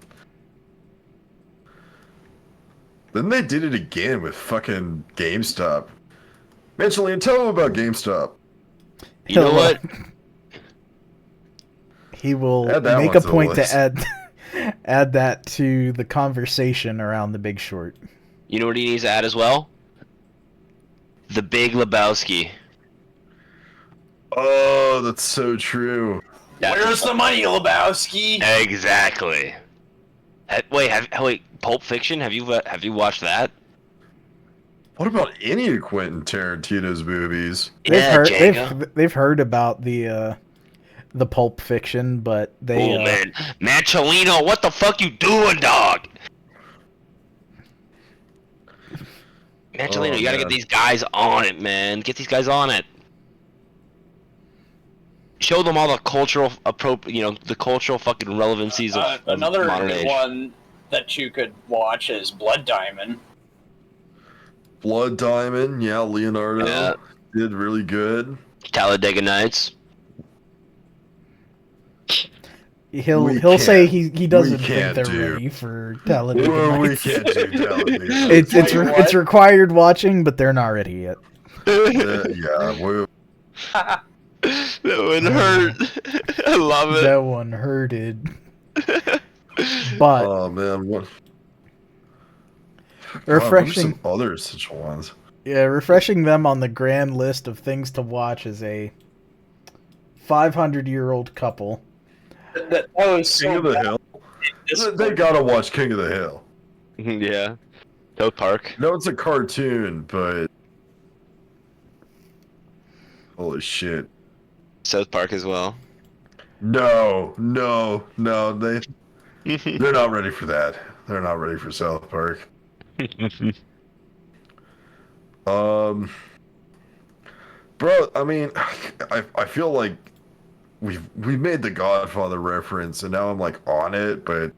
Then they did it again with fucking GameStop. Mentionally, tell them about GameStop. You know what? He will Add that make one a to the point to list. add that to the conversation around The Big Short. You know what he needs to add as well? The Big Lebowski. Oh, that's so true. Where's the money, Lebowski? Exactly. Wait, Pulp Fiction? Have you watched that? What about any of Quentin Tarantino's movies? They've heard about the Pulp Fiction, but they. Oh man, Mancelino, what the fuck you doing, dog? Mancelino, you gotta get these guys on it, man. Get these guys on it. Show them all the cultural the cultural fucking relevancies of another modern age. one that you could watch is Blood Diamond. Blood Diamond, yeah, Leonardo did really good. Talladega Nights. He'll say he doesn't think can't they're do. ready for Talladega Well, we Nights. can't do Talladega Nights. It's required watching, but they're not ready yet. Yeah, That one hurt. I love it. That one hurted. But Oh man, what? God, what are refreshing. some other such ones? Yeah, refreshing them on the grand list of things to watch is a 500-year-old couple. That was King so of the bad. Hill. They gotta watch King of the Hill. Yeah. South Park. No, it's a cartoon, but holy shit. South Park as well. No. They're not ready for that. They're not ready for South Park. Bro, I mean, I feel like we've made the Godfather reference, and now I'm like on it, but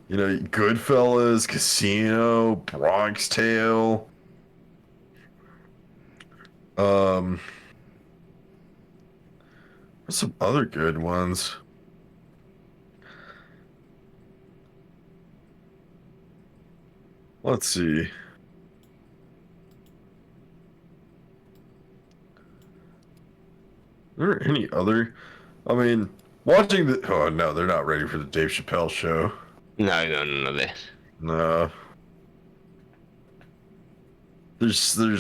you know, Goodfellas, Casino, Bronx Tale. What's some other good ones? Let's see. Are there any other? I mean, watching the. Oh no, they're not ready for the Dave Chappelle show. No. No. There's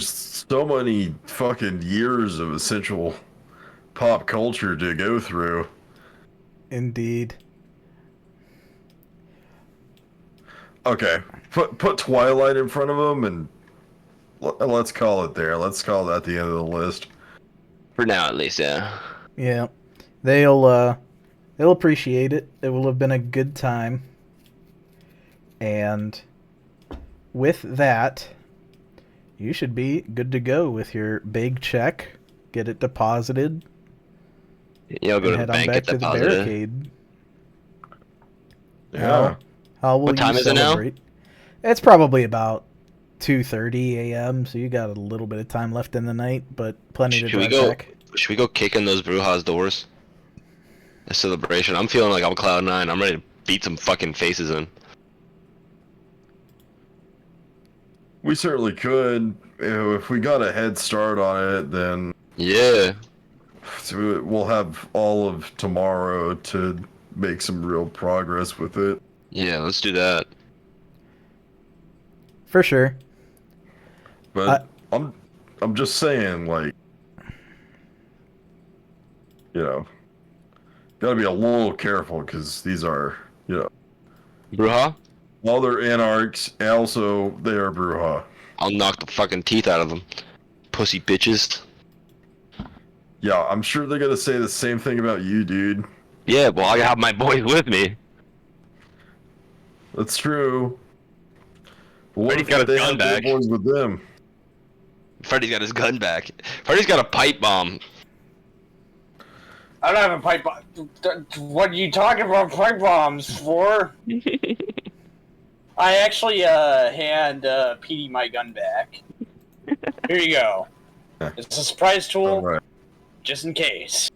so many fucking years of essential pop culture to go through. Indeed. Okay, put Twilight in front of them and let's call it there. Let's call that the end of the list. For now, at least, yeah. Yeah. They'll appreciate it. It will have been a good time. And with that, you should be good to go with your big check. Get it deposited. Yeah, I'll go to the head on bank, back get to the deposited. Barricade. Yeah. How will What time you is it now? celebrate? It's probably about 2:30 a.m., so you got a little bit of time left in the night, but plenty to Should we drive go? back. Should we go kick in those Brujah's doors? A celebration. I'm feeling like I'm Cloud 9. I'm ready to beat some fucking faces in. We certainly could. If we got a head start on it, then Yeah. we'll have all of tomorrow to make some real progress with it. Yeah, let's do that. For sure. But I'm just saying, like, you know, gotta be a little careful because these are, you know, Brujah? while they're anarchs, also they are Brujah. I'll knock the fucking teeth out of them. Pussy bitches. Yeah, I'm sure they're gonna say the same thing about you, dude. Yeah, well, I have my boys with me. That's true. But what Freddy's if got his they gun have their back. boys with them? Freddy's got his gun back. Freddy's got a pipe bomb. I don't have a pipe bomb. What are you talking about pipe bombs for? I actually hand Petey my gun back. Here you go. It's a surprise tool, All right. just in case.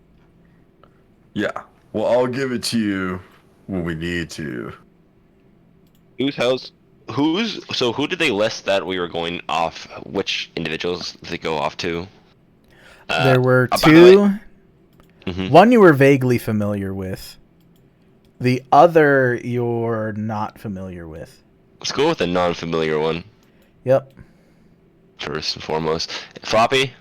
Yeah. Well, I'll give it to you when we need to. Whose house? So who did they list that we were going off? Which individuals did they go off to? There were by the two. Mhm. One you were vaguely familiar with. The other you're not familiar with. Let's go with a non-familiar one Yep. first and foremost. Floppy?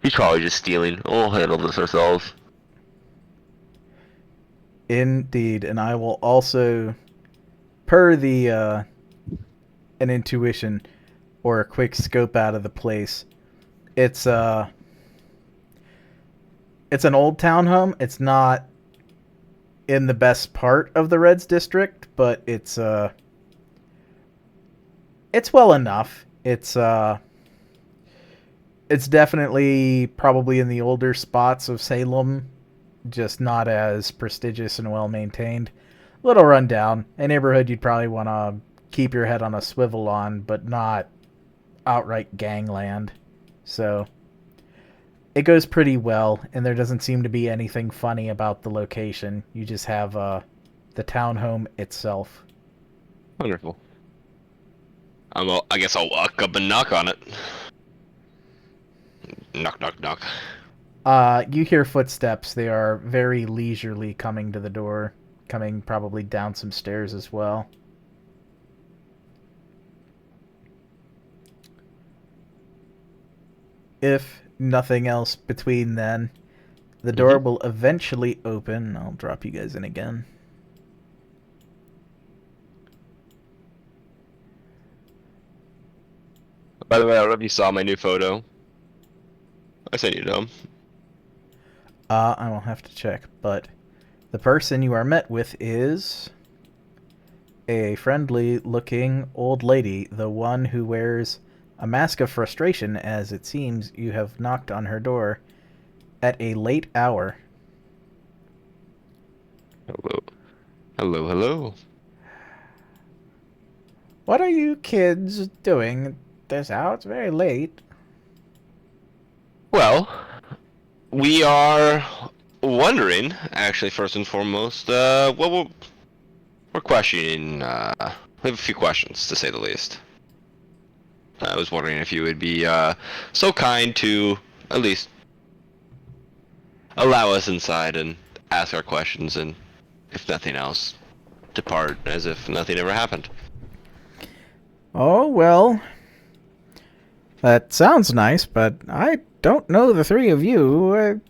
He's probably just stealing. We'll handle this ourselves. Indeed, and I will also, per the an intuition or a quick scope out of the place. It's an old townhome. It's not in the best part of the Reds district, but it's well enough. It's definitely probably in the older spots of Salem. Just not as prestigious and well maintained. A little run down. A neighborhood you'd probably want to keep your head on a swivel on, but not outright gangland. So it goes pretty well, and there doesn't seem to be anything funny about the location. You just have the townhome itself. Wonderful. I guess I'll walk up and knock on it. Knock, knock, knock. You hear footsteps. They are very leisurely coming to the door, coming probably down some stairs as well. If nothing else between then, the door will eventually open. I'll drop you guys in again. By the way, I don't know if you saw my new photo. I sent you them. I will have to check, but the person you are met with is a friendly-looking old lady, the one who wears a mask of frustration, as it seems you have knocked on her door at a late hour. Hello. Hello, hello. What are you kids doing this hour? It's very late. Well, we are wondering, actually, first and foremost, well, we're questioning, we have a few questions, to say the least. I was wondering if you would be, so kind to, at least, allow us inside and ask our questions, and, if nothing else, depart as if nothing ever happened. Oh, well, that sounds nice, but I don't know the three of you.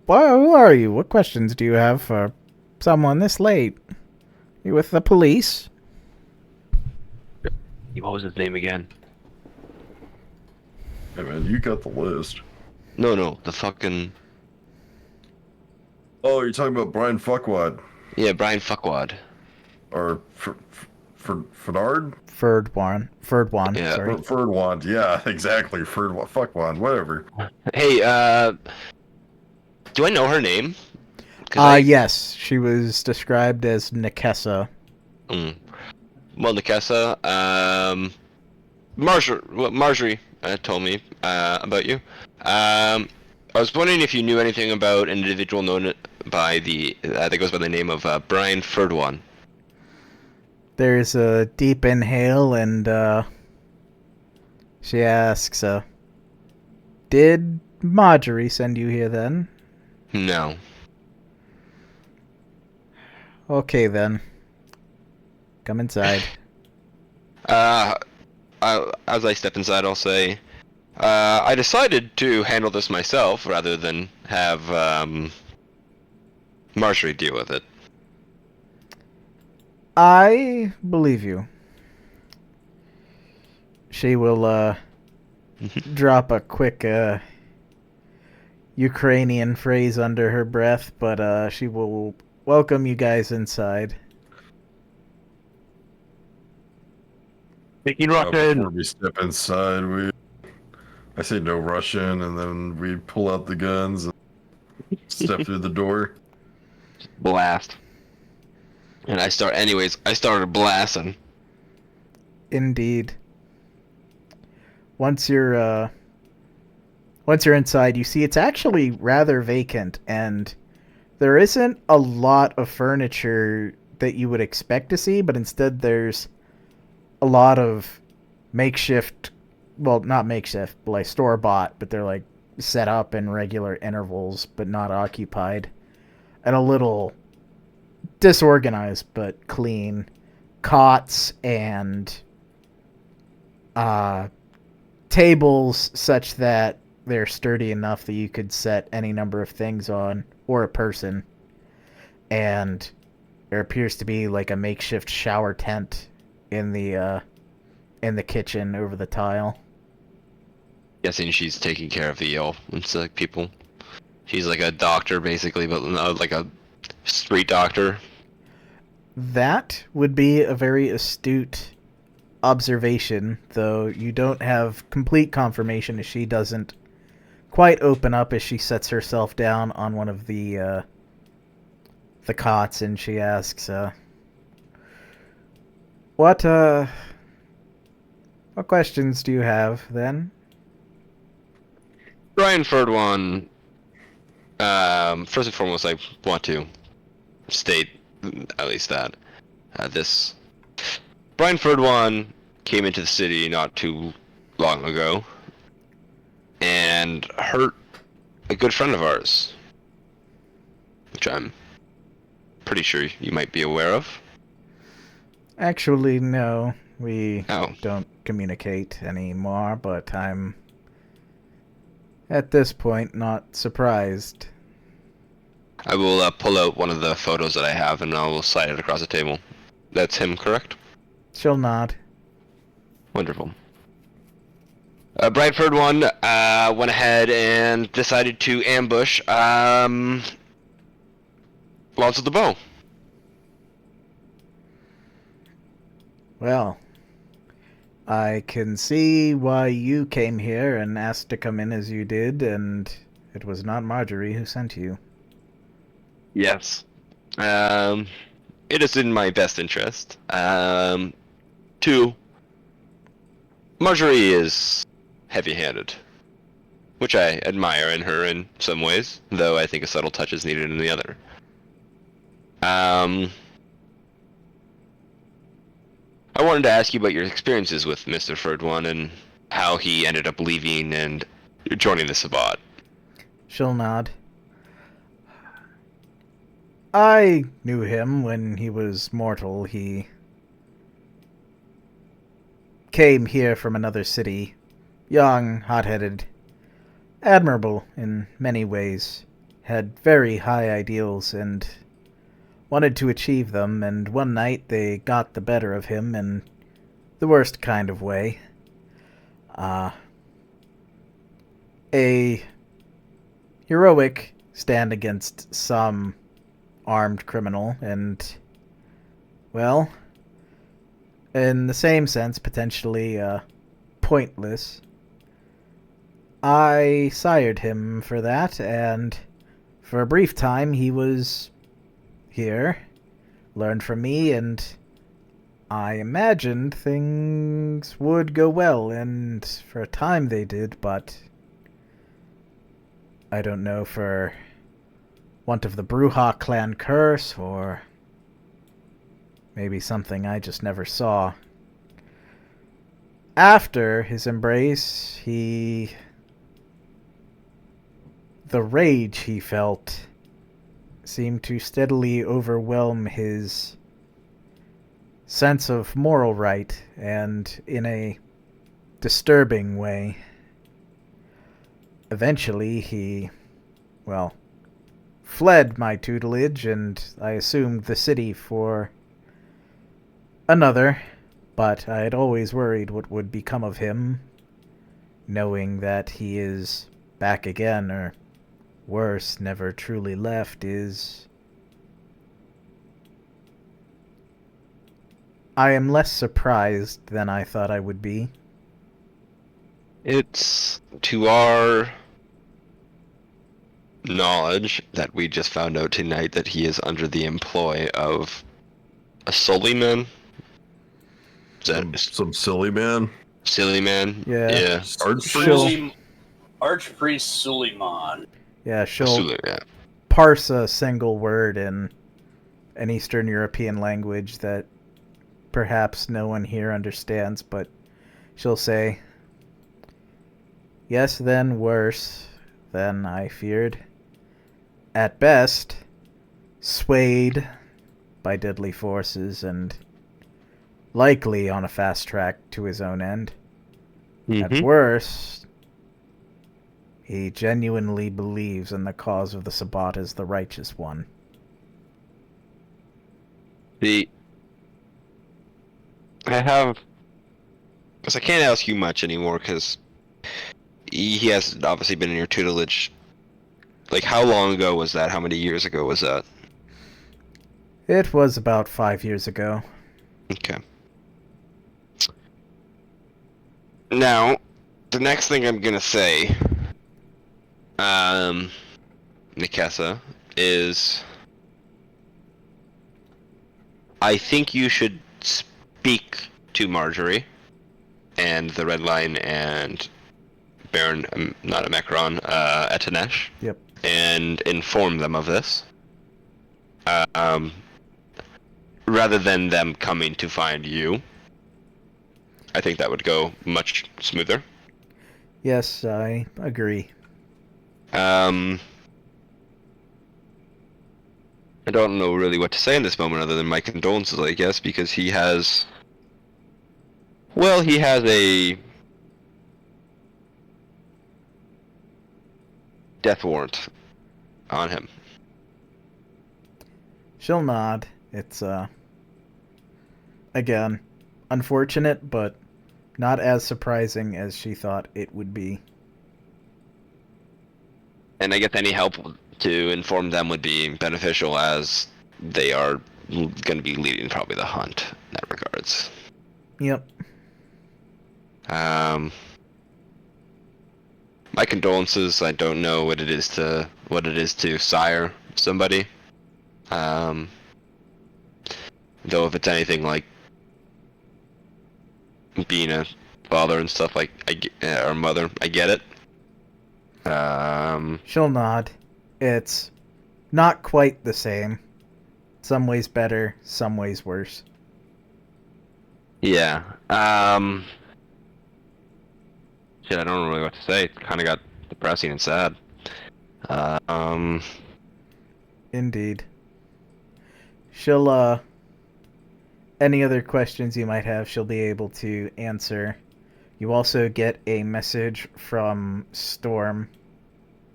Who are you? What questions do you have for someone this late? You with the police? What was his name again? Hey man, you got the list. No, the fucking... Oh, you're talking about Brian Fuckwad. Yeah, Brian Fuckwad. Or Fernard? Ferdwan, Yeah. sorry. Ferdwand, yeah, exactly. Fuckwand, whatever. Hey, do I know her name? Yes, she was described as Nikessa. Well, Nikessa, Marjorie told me about you. I was wondering if you knew anything about an individual known by that goes by the name of Brian Ferdwan. There's a deep inhale, and she asks, did Marjorie send you here then? No. Okay then. Come inside. As I step inside, I'll say, I decided to handle this myself rather than have Marjorie deal with it. I believe you. She will drop a quick Ukrainian phrase under her breath, but she will welcome you guys inside. Taking Before Russian. we step inside, I say no Russian, and then we pull out the guns and step through the door. Blast. And I started blasting. Indeed. Once you're inside, you see it's actually rather vacant, and there isn't a lot of furniture that you would expect to see, but instead there's a lot of makeshift, well, not makeshift, but like store-bought, but they're like set up in regular intervals, but not occupied, and a little disorganized but clean cots and tables such that they're sturdy enough that you could set any number of things on, or a person. And there appears to be like a makeshift shower tent in the kitchen over the tile. Guessing she's taking care of the ill. It's like people. She's like a doctor basically, but like a street doctor. That would be a very astute observation, though you don't have complete confirmation as she doesn't quite open up as she sets herself down on one of the cots, and she asks, what questions do you have, then? Brian Ferdwan, first and foremost, I want to state at least that this Brian Ferdwan came into the city not too long ago, and hurt a good friend of ours, which I'm pretty sure you might be aware of. Actually, no. We Oh. don't communicate anymore, but I'm, at this point, not surprised. I will pull out one of the photos that I have and I will slide it across the table. That's him, correct? She'll nod. Wonderful. Brightford one went ahead and decided to ambush Lance of the Bow. Well, I can see why you came here and asked to come in as you did, and it was not Marjorie who sent you. Yes. It is in my best interest. Two, Marjorie is heavy-handed, which I admire in her in some ways, though I think a subtle touch is needed in the other. I wanted to ask you about your experiences with Mr. Ferd One and how he ended up leaving and joining the Sabbat. She'll nod. I knew him when he was mortal. He came here from another city. Young, hot-headed, admirable in many ways. Had very high ideals and wanted to achieve them, and one night they got the better of him in the worst kind of way. A heroic stand against some armed criminal, and, well, in the same sense, potentially pointless. I sired him for that, and for a brief time he was here, learned from me, and I imagined things would go well, and for a time they did, but I don't know, for want of the Brujah clan curse, or maybe something I just never saw. After his embrace, the rage he felt seemed to steadily overwhelm his sense of moral right, and in a disturbing way. Eventually, he, well, fled my tutelage, and I assumed the city for another, but I had always worried what would become of him, knowing that he is back again, or worse, never truly left, is... I am less surprised than I thought I would be. It's to our knowledge that we just found out tonight that he is under the employ of a Suleiman. Is that Some silly man. silly man? Yeah. Yeah. Archpriest Suleiman. Yeah, she'll Yeah. parse a single word in an Eastern European language that perhaps no one here understands, but she'll say, "Yes, then worse than I feared. At best, swayed by deadly forces and likely on a fast track to his own end. At worst, he genuinely believes in the cause of the Sabbat as the righteous one." Because I can't ask you much anymore, because he has obviously been in your tutelage. Like, how long ago was that? How many years ago was that? It was about 5 years ago. Okay. Now, the next thing I'm gonna say, Nikessa, is I think you should speak to Marjorie and the Red Line and Baron, not a Macron, Etanesh. Yep. And inform them of this. Rather than them coming to find you. I think that would go much smoother. Yes, I agree. I don't know really what to say in this moment other than my condolences, I guess, because he has... Well, he has a... death warrant on him. She'll nod. It's, again, unfortunate, but not as surprising as she thought it would be. And I guess any help to inform them would be beneficial, as they are going to be leading probably the hunt in that regards. Yep. My condolences. I don't know what it is to sire somebody. Though if it's anything like being a father and stuff, like or mother, I get it. She'll nod. It's not quite the same. Some ways better, some ways worse. Yeah. Shit, I don't know really what to say. It kind of got depressing and sad. Indeed. She'll, any other questions you might have, she'll be able to answer. You also get a message from Storm.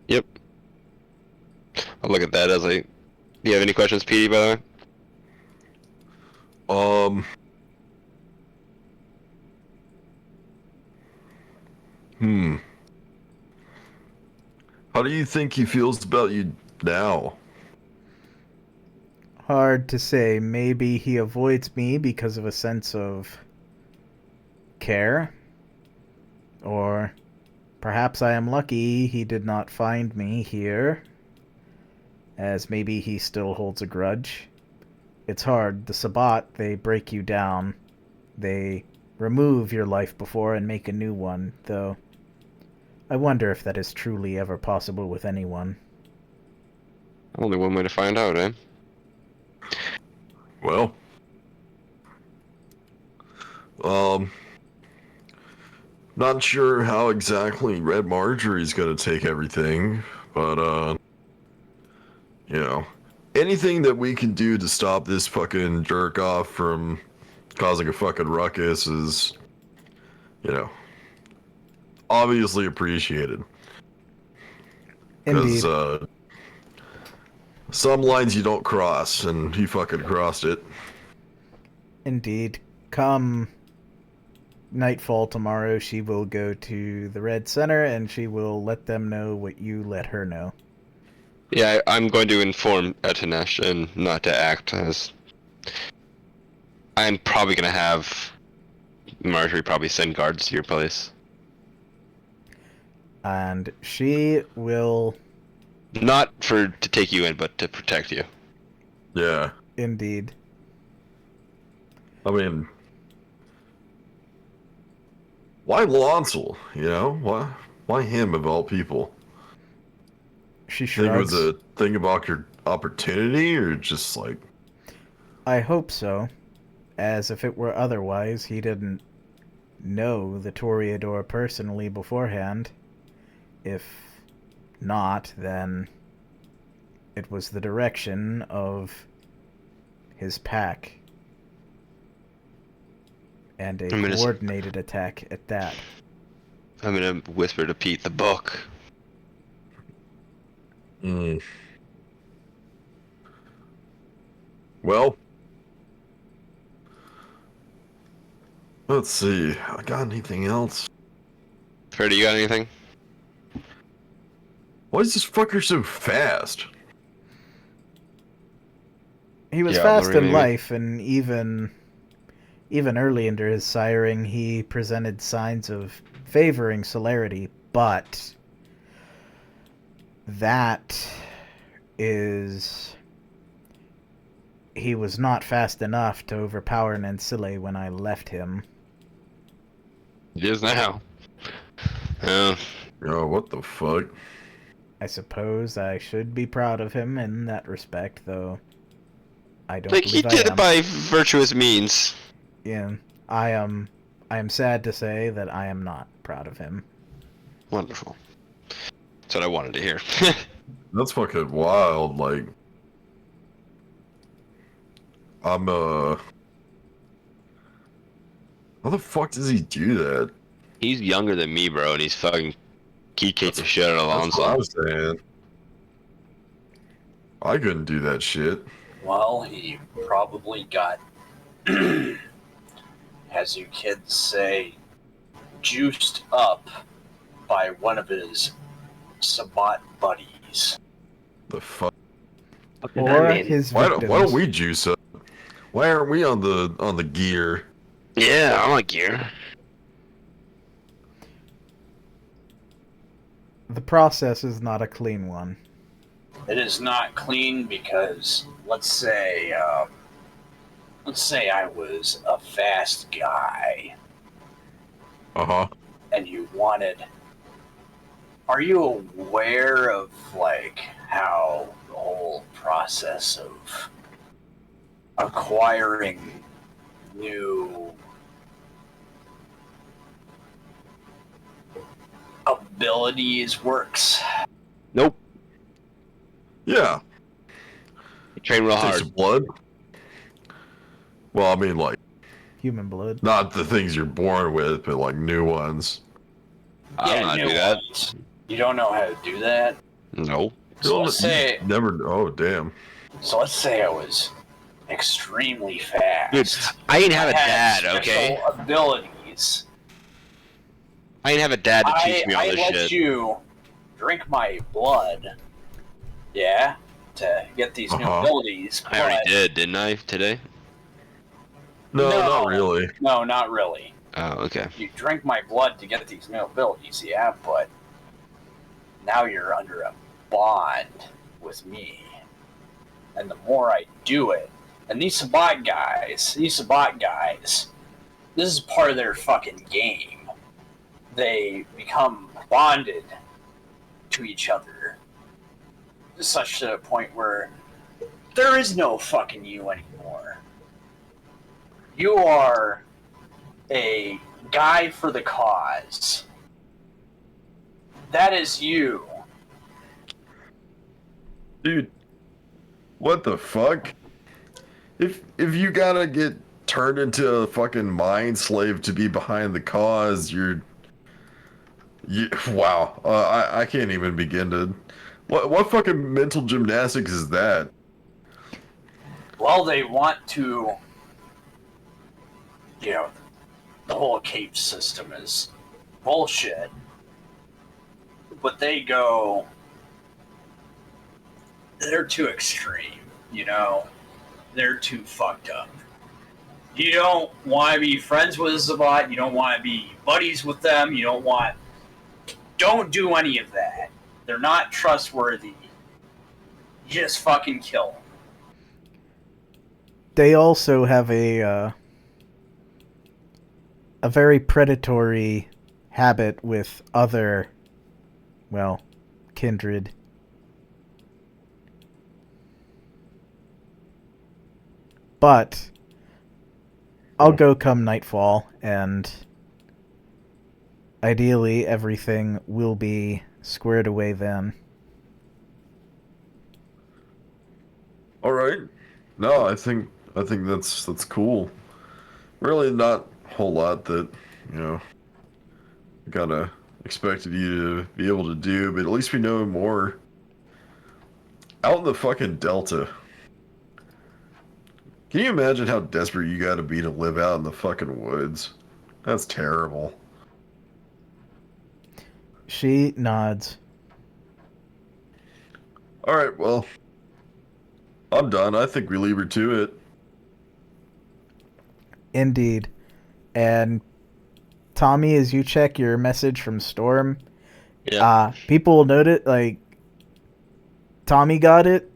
Yep. I'll look at that as I... Do you have any questions, Petey, by the way? How do you think he feels about you now? Hard to say. Maybe he avoids me because of a sense of care. Or perhaps I am lucky he did not find me here, as maybe he still holds a grudge. It's hard. The Sabbat, they break you down. They remove your life before and make a new one, though I wonder if that is truly ever possible with anyone. Only one way to find out, eh? Well, not sure how exactly Red Marjorie's gonna take everything, but, you know, anything that we can do to stop this fucking jerk off from causing a fucking ruckus is, you know, obviously appreciated. Indeed. Because, some lines you don't cross, and he fucking crossed it. Indeed. Come nightfall tomorrow, she will go to the Red Center, and she will let them know what you let her know. Yeah, I'm going to inform Etinesh and not to act as... I'm probably going to have Marjorie probably send guards to your place. And she will... Not to take you in, but to protect you. Yeah. Indeed. I mean, why Lonsel, you know? Why him of all people? She Think it shrugs. was a thing about your opportunity, or just like... I hope so. As if it were otherwise, he didn't know the Toreador personally beforehand. If not, then it was the direction of his pack. And a coordinated attack at that. I'm gonna whisper to Pete the book. Well, let's see. I got anything else? Freddy, you got anything? Why is this fucker so fast? He was fast in life, and even early into his siring, he presented signs of favoring celerity, but that is... He was not fast enough to overpower Nancile when I left him. He is now. Oh, what the fuck? I suppose I should be proud of him in that respect, though I don't Like, he believe I did am. it by virtuous means. Yeah, I am sad to say that I am not proud of him. Wonderful. That's what I wanted to hear. That's fucking wild. Like, I'm how the fuck does he do that? He's younger than me, bro, and he's fucking key kicked the shit out of That's what I Alonso. was saying. I couldn't do that shit. Well, he probably got, as you kids say, juiced up by one of his Sabat buddies. The fuck? Or his Why victims. don't we juice up? Why aren't we on the gear? Yeah, I'm like gear. The process is not a clean one. It is not clean because, let's say I was a fast guy Uh-huh. and you wanted. Are you aware of like how the whole process of acquiring new abilities works? Nope. Yeah. You train real Take hard. some blood. Well, I mean, like, Human blood. not the things you're born with, but like new ones. I don't know how to do that. nuance. You don't know how to do that? No. So let's say Oh, damn. I was extremely fast. Dude, I didn't have a had dad, okay? special abilities. I didn't have a dad to teach me all I this let shit. you drink my blood, yeah, to get these new Uh-huh. abilities. I already but- did, didn't I, today? No, No. not really. No, not really. Oh, okay. You drink my blood to get these new abilities, yeah, but now you're under a bond with me. And the more I do it, and these Sabat guys, this is part of their fucking game. They become bonded to each other, such to a point where there is no fucking you anymore. You are a guy for the cause. That is you. Dude, what the fuck? If you gotta get turned into a fucking mind slave to be behind the cause, wow. I can't even begin to. What fucking mental gymnastics is that? Well, they want to, the whole cape system is bullshit. But they're too extreme, They're too fucked up. You don't want to be friends with a Sabat, you don't want to be buddies with them, don't do any of that. They're not trustworthy. Just fucking kill them. They also have a very predatory habit with other, well, kindred. But I'll go come nightfall, and ideally everything will be squared away then. All right. No, I think that's cool. Really, not a whole lot that gotta expected you to be able to do, but at least we know more. Out in the fucking Delta. Can you imagine how desperate you gotta be to live out in the fucking woods? That's terrible. She nods. Alright, well, I'm done. I think we leave her to it. Indeed. And Tommy, as you check your message from Storm, Yeah. people will note it, like, Tommy got it,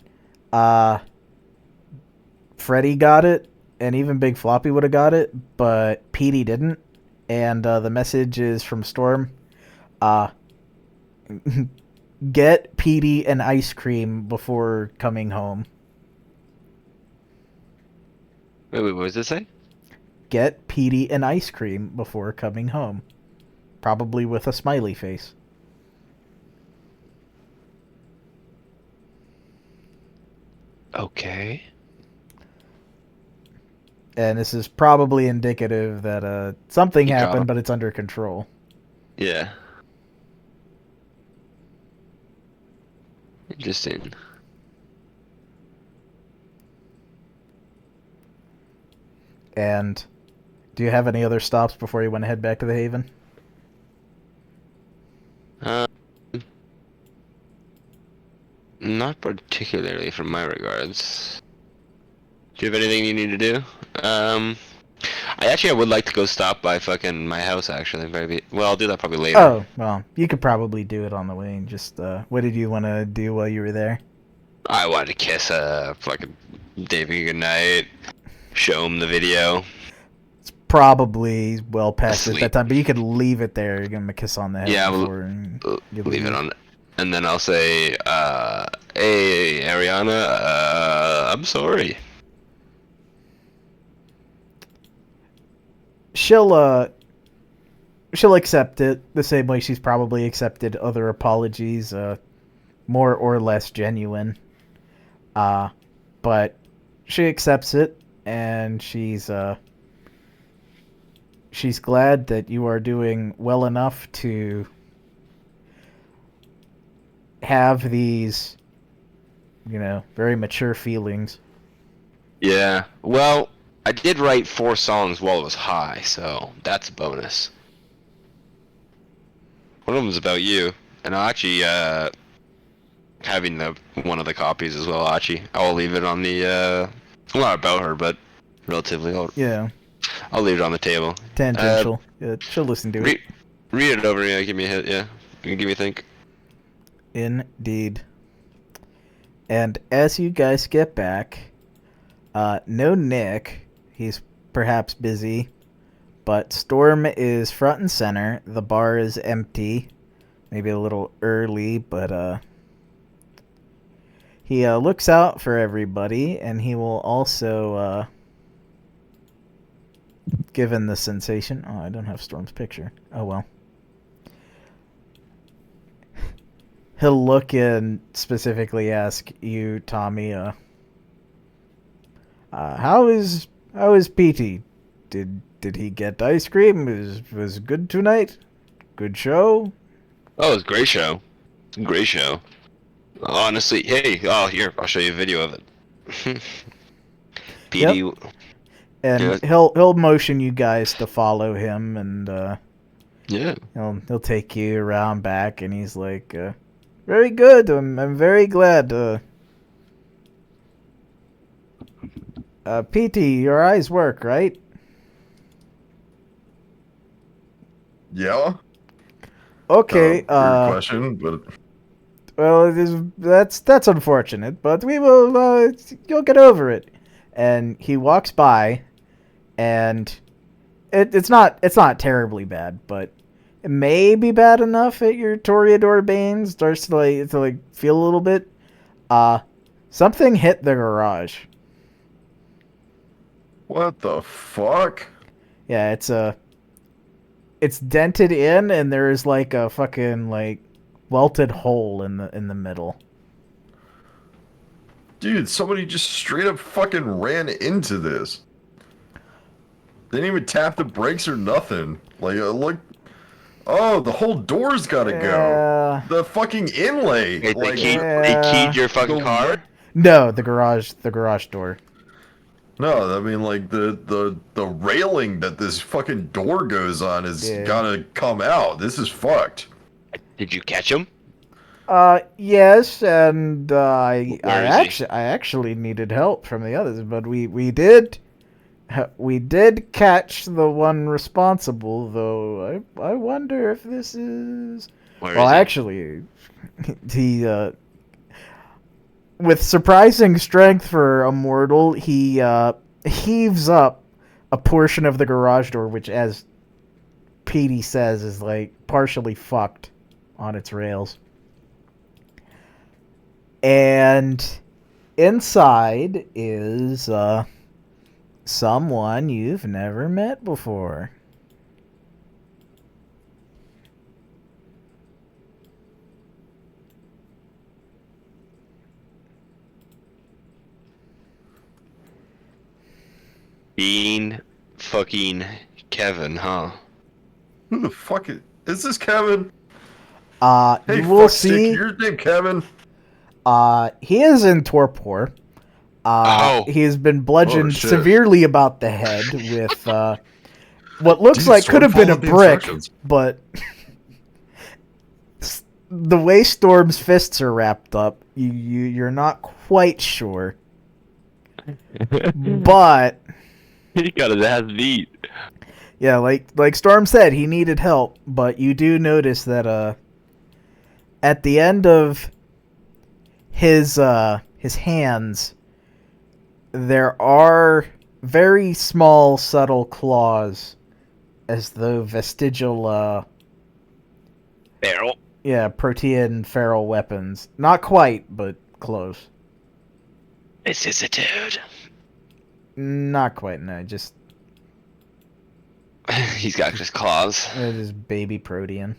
Freddy got it, and even Big Floppy would have got it, but Petey didn't. And the message is from Storm. Get Petey an ice cream before coming home. Wait, what does it say? Get Petey an ice cream before coming home. Probably with a smiley face. Okay. And this is probably indicative that something You happened, caught- but it's under control. Yeah. Interesting. And do you have any other stops before you want to head back to the Haven? Not particularly from my regards. Do you have anything you need to do? I would like to go stop by fucking my house, actually. Maybe. Well, I'll do that probably later. Oh, well, you could probably do it on the way. And just, what did you want to do while you were there? I wanted to kiss fucking David goodnight, show him the video. It's probably well past it at Asleep. that time, but you could leave it there. Give him a kiss on the head Yeah, before and you leave it on. And then I'll say, hey, Ariana, I'm sorry. She'll accept it the same way she's probably accepted other apologies, more or less genuine. But she accepts it, and she's glad that you are doing well enough to have these, very mature feelings. Yeah, well, I did write 4 songs while it was high, so that's a bonus. One of them's about you, and I'll actually, having one of the copies as well, actually. I'll leave it on the, not about her, but relatively, I'll leave it on the table. Tangential. Yeah, she'll listen to it. Read it over, give me a hit, yeah. You can give me a think. Indeed. And as you guys get back, no Nick. He's perhaps busy. But Storm is front and center. The bar is empty. Maybe a little early, but he looks out for everybody, and he will also, given the sensation... Oh, I don't have Storm's picture. Oh, well. He'll look and specifically ask you, Tommy, how is Petey? Did he get ice cream? Was it good tonight? Good show? Oh, it was a great show. Great show. Honestly, hey, here, I'll show you a video of it. Petey. Yep. And he'll motion you guys to follow him, and Yeah. he'll take you around back, and he's like, very good. I'm very glad. Petey, your eyes work, right? Yeah. Okay. Weird question, but Well, that's unfortunate, but we will. You'll get over it. And he walks by, and it's not terribly bad, but it may be bad enough at your Toreador Bane starts to feel a little bit. Something hit the garage. what the fuck? Yeah, it's dented in, and there's like a fucking welted hole in the middle. Dude, somebody just straight up fucking ran into this. They didn't even tap the brakes or nothing. Look. Oh, the whole door's gotta go. The fucking inlay. Hey, they keyed your fucking car? No, the garage door. No, I mean the railing that this fucking door goes on is gotta come out. This is fucked. Did you catch him? Yes, and I Where is he? actually needed help from the others, but we did catch the one responsible, though. I wonder if this is... Where well, is he? actually, he with surprising strength for a mortal, he heaves up a portion of the garage door, which, as Petey says, is partially fucked on its rails. And inside is someone you've never met before. Being fucking Kevin, huh? Who the fuck is this Kevin? Hey, You will fuck stick, see. your name Kevin. He is in torpor. Oh. He has been bludgeoned shit. severely about the head with what looks Dude, like could Storm have been a followed the brick, instructions. but the way Storm's fists are wrapped up, you're not quite sure. But He got his ass beat. yeah, like Storm said, he needed help. But you do notice that at the end of his hands, there are very small, subtle claws, as though vestigial Barrel. protean feral weapons. Not quite, but close. This is a dude. Not quite, no. Just He's got just claws. just baby protean.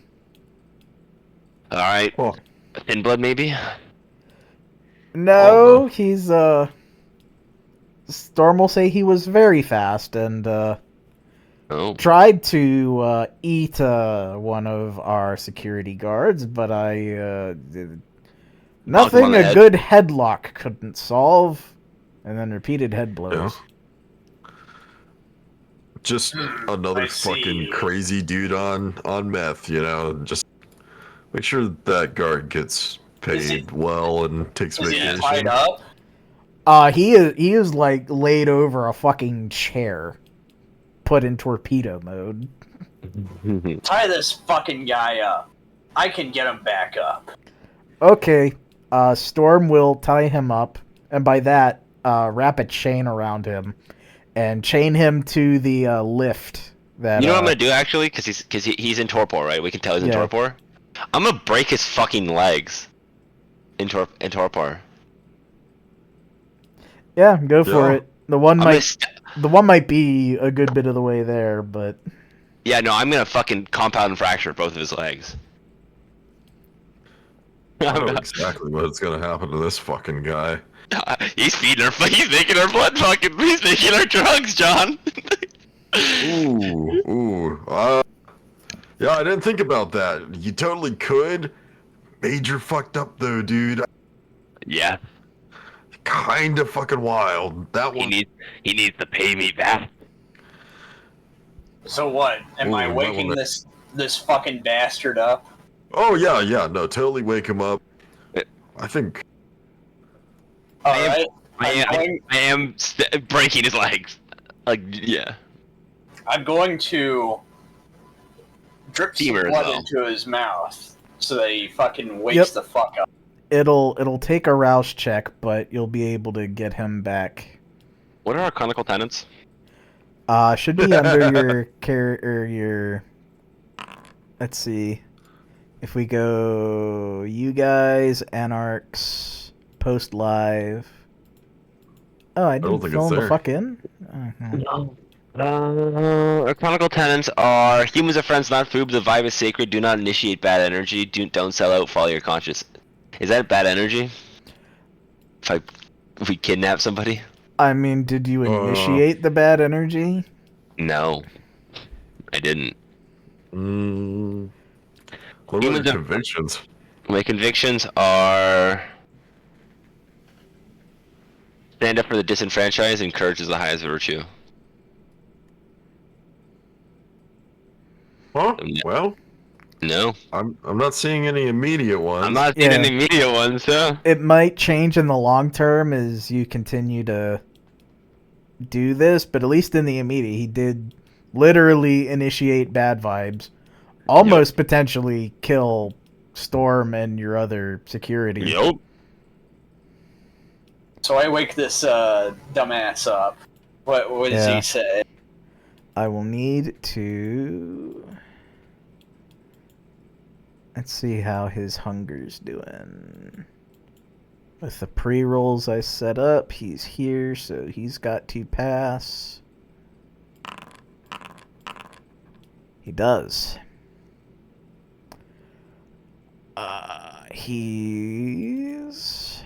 Alright. Oh. Thin blood, maybe? No, he's Storm will say he was very fast and Oh. tried to eat one of our security guards, but nothing on the a head. good headlock couldn't solve, and then repeated head blows. Just another I see. fucking crazy dude on meth, you know. Just make sure that guard gets paid well and takes Is he vacation. tied up? He is like laid over a fucking chair, put in torpedo mode. Tie this fucking guy up. I can get him back up. Okay, Storm will tie him up, and by that, wrap a chain around him, and chain him to the lift. That You know what I'm gonna do actually? Cause he's in torpor, right? We can tell he's in Yeah. torpor. I'm gonna break his fucking legs. In torpor. Yeah, go for Yeah. it. The one I'm gonna might be a good bit of the way there, but Yeah, no, I'm gonna fucking compound and fracture both of his legs. I know exactly what's gonna happen to this fucking guy. He's feeding her. He's making her blood fucking. He's making her drugs, John. Ooh. Yeah, I didn't think about that. You totally could. Major fucked up though, dude. Yeah, Kinda fucking wild. That he one. needs to pay me back. So what? Am I Ooh, waking that one- this fucking bastard up? Oh yeah. No, totally wake him up. I think. All I am- right. I am breaking his legs. Like, yeah. I'm going to drip some Steamer, blood though. into his mouth so that he fucking wakes Yep. the fuck up. it'll take a rouse check, but you'll be able to get him back. What are our Chronicle tenants? Should be under your. Let's see. If we go, you guys, Anarchs, post live. Oh, I don't didn't think fill it's him the there. fuck in. Oh, Our Chronicle tenants are humans are friends, not food. The vibe is sacred. Do not initiate bad energy. Don't sell out. Follow your conscience. Is that bad energy? If we kidnap somebody? I mean, did you initiate the bad energy? No, I didn't. What about Humans your are- convictions? My convictions are stand up for the disenfranchised and courage is the highest virtue. Huh? Yeah. Well, No, I'm not seeing any immediate ones. I'm not seeing Yeah. any immediate ones, so. It might change in the long term as you continue to do this, but at least in the immediate, he did literally initiate bad vibes, almost potentially kill Storm and your other security. Yup. So I wake this dumbass up. What does Yeah. he say? I will need to. Let's see how his hunger's doing. With the pre-rolls I set up, he's here, so he's got to pass. He does. He's...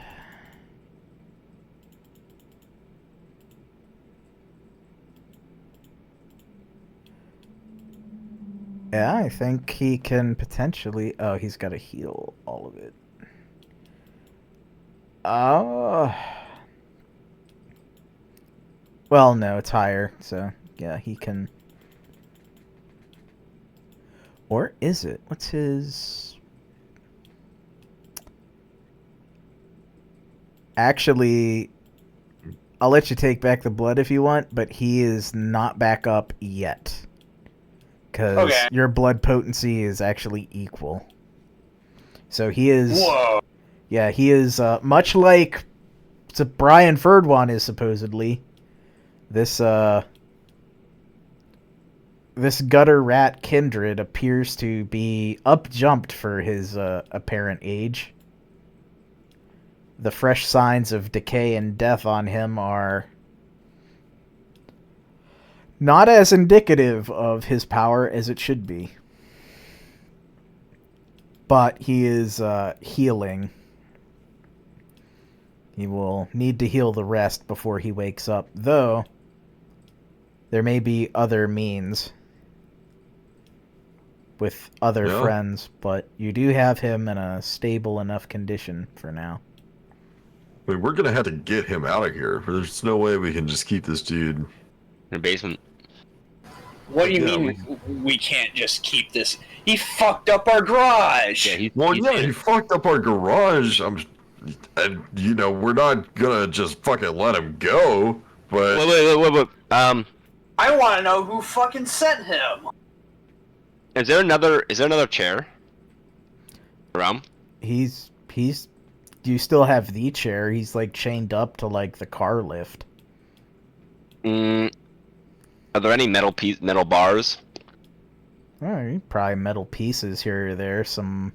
Yeah, I think he can potentially... Oh, he's got to heal all of it. Well, no, it's higher, so yeah, he can... Or is it? What's his... Actually, I'll let you take back the blood if you want, but he is not back up yet. Because your blood potency is actually equal. So he is... Whoa. Yeah, he is much like Brian Ferdwan is supposedly. This gutter rat kindred appears to be up-jumped for his apparent age. The fresh signs of decay and death on him are not as indicative of his power as it should be. But he is healing. He will need to heal the rest before he wakes up, though there may be other means with other friends, but you do have him in a stable enough condition for now. I mean, we're gonna have to get him out of here. There's no way we can just keep this dude In the basement. What do you mean we can't just keep this? He fucked up our garage! Yeah, he fucked up our garage. And, you know, we're not gonna just fucking let him go, but... Wait. I want to know who fucking sent him! Is there another chair around? You still have the chair. He's, like, chained up to, like, the car lift. Are there any metal bars? Alright, probably metal pieces here or there. Some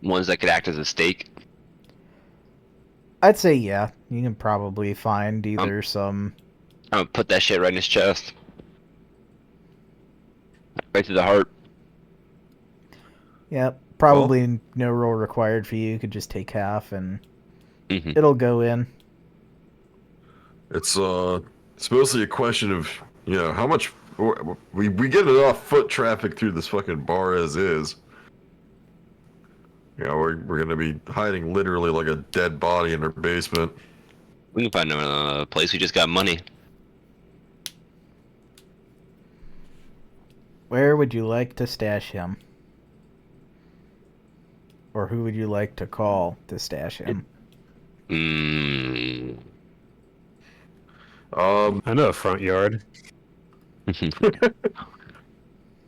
Ones that could act as a stake? I'd say yeah. You can probably find either some... I'm gonna put that shit right in his chest. Right to the heart. Yeah, probably no roll required for you. You could just take half and it'll go in. It's mostly a question of, you know, how much... We get enough foot traffic through this fucking bar as is. You know, we're gonna be hiding literally like a dead body in our basement. We can find another place. We just got money. Where would you like to stash him? Or who would you like to call to stash him? I know a front yard.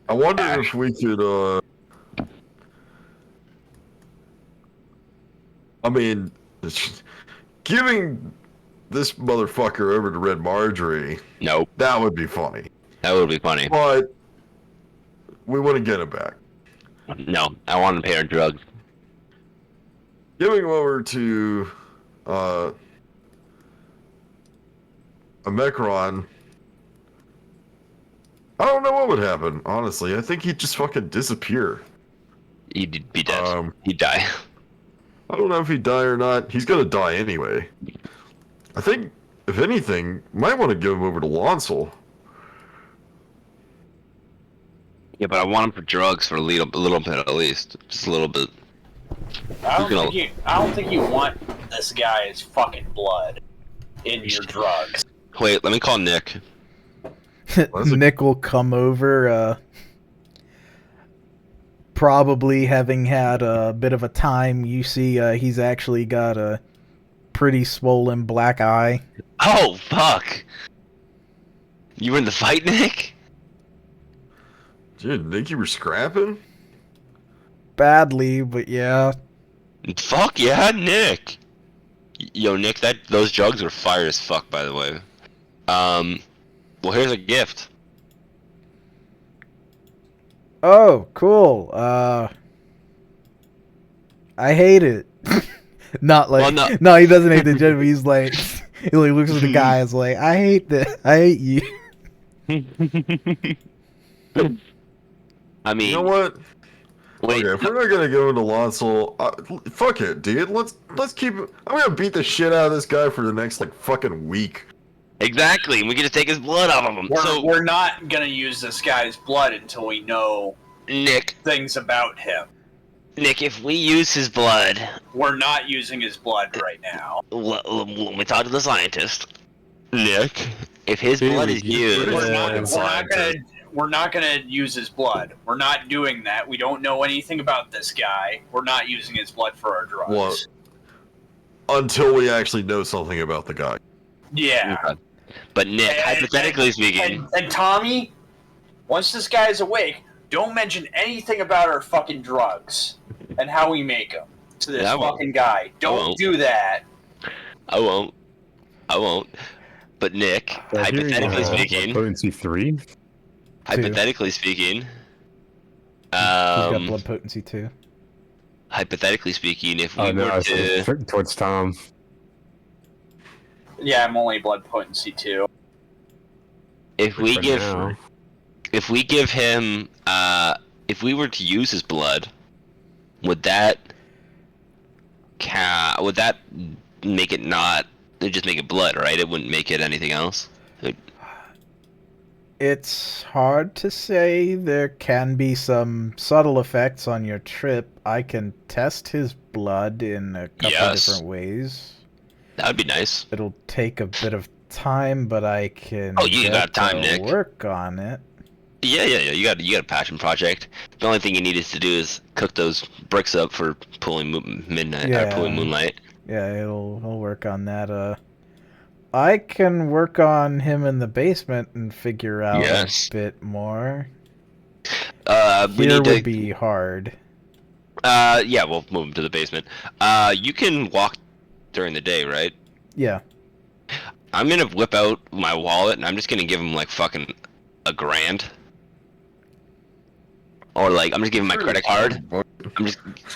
I wonder if we could, I mean, giving this motherfucker over to Red Marjorie... Nope. That would be funny. That would be funny. But we want to get him back. No, I want to pay our drugs. Giving him over to a Mecron... I don't know what would happen, honestly. I think he'd just fucking disappear. He'd be dead. He'd die. I don't know if he'd die or not. He's gonna die anyway. I think, if anything, might want to give him over to Lonsel. Yeah, but I want him for drugs for a little bit at least. Just a little bit. I don't think you want this guy's fucking blood in your drugs. Wait, let me call Nick. Nick will come over, probably having had a bit of a time. You see, he's actually got a pretty swollen black eye. Oh, fuck! You were in the fight, Nick? Dude, think you were scrapping? Badly, but yeah. Fuck yeah, Nick! Yo, Nick, those drugs were fire as fuck, by the way. Well, here's a gift. Oh, cool. I hate it. Not like... Well, no, he doesn't hate the gym. He's like... He like looks at the guy and is like, I hate this. I hate you. I mean... You know what? Wait. Okay, if we're not gonna go into Lonsel, fuck it, dude. Let's keep... I'm gonna beat the shit out of this guy for the next, like, fucking week. Exactly, and we can just take his blood off of him. We're not gonna use this guy's blood until we know Nick, things about him. Nick, if we use his blood, we're not using his blood right now. When we talk to the scientist, Nick, if his blood is used, we're not gonna use his blood. We're not doing that. We don't know anything about this guy. We're not using his blood for our drugs. Well, until we actually know something about the guy. Yeah. Okay. But Nick, hypothetically speaking... And Tommy, once this guy is awake, don't mention anything about our fucking drugs and how we make them to this fucking guy. Don't do that. I won't. But Nick, hypothetically speaking... Potency 3? Hypothetically speaking... He's got blood potency 2. Hypothetically speaking, if we were to... Towards Tom. Yeah, I'm only blood potency 2. If we give him, if we were to use his blood, would that make it not? It'd just make it blood, right? It wouldn't make it anything else. It's hard to say. There can be some subtle effects on your trip. I can test his blood in a couple of different ways. That would be nice. It'll take a bit of time, but I can got time, Nick. Work on it. Yeah. You got a passion project. The only thing you need is to do is cook those bricks up for pulling pulling moonlight. Yeah, he'll work on that. I can work on him in the basement and figure out a bit more. Would be hard. Yeah, we'll move him to the basement. You can walk during the day, right? Yeah. I'm gonna whip out my wallet and I'm just gonna give him like fucking $1,000. Or like, I'm just giving my credit card.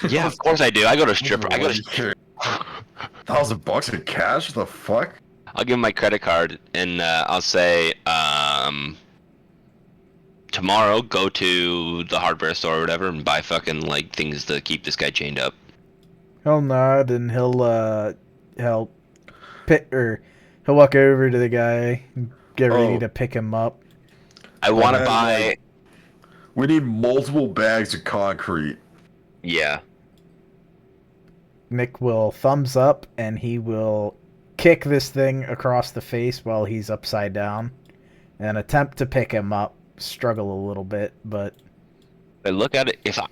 Yeah, of course I do. I go to stripper. $1,000 in cash? The fuck? I'll give him my credit card and I'll say, tomorrow go to the hardware store or whatever and buy fucking like things to keep this guy chained up. He'll nod and he'll walk over to the guy, get ready to pick him up. I want to buy. We need multiple bags of concrete. Yeah. Nick will thumbs up and he will kick this thing across the face while he's upside down and attempt to pick him up. Struggle a little bit, but I look at it. If I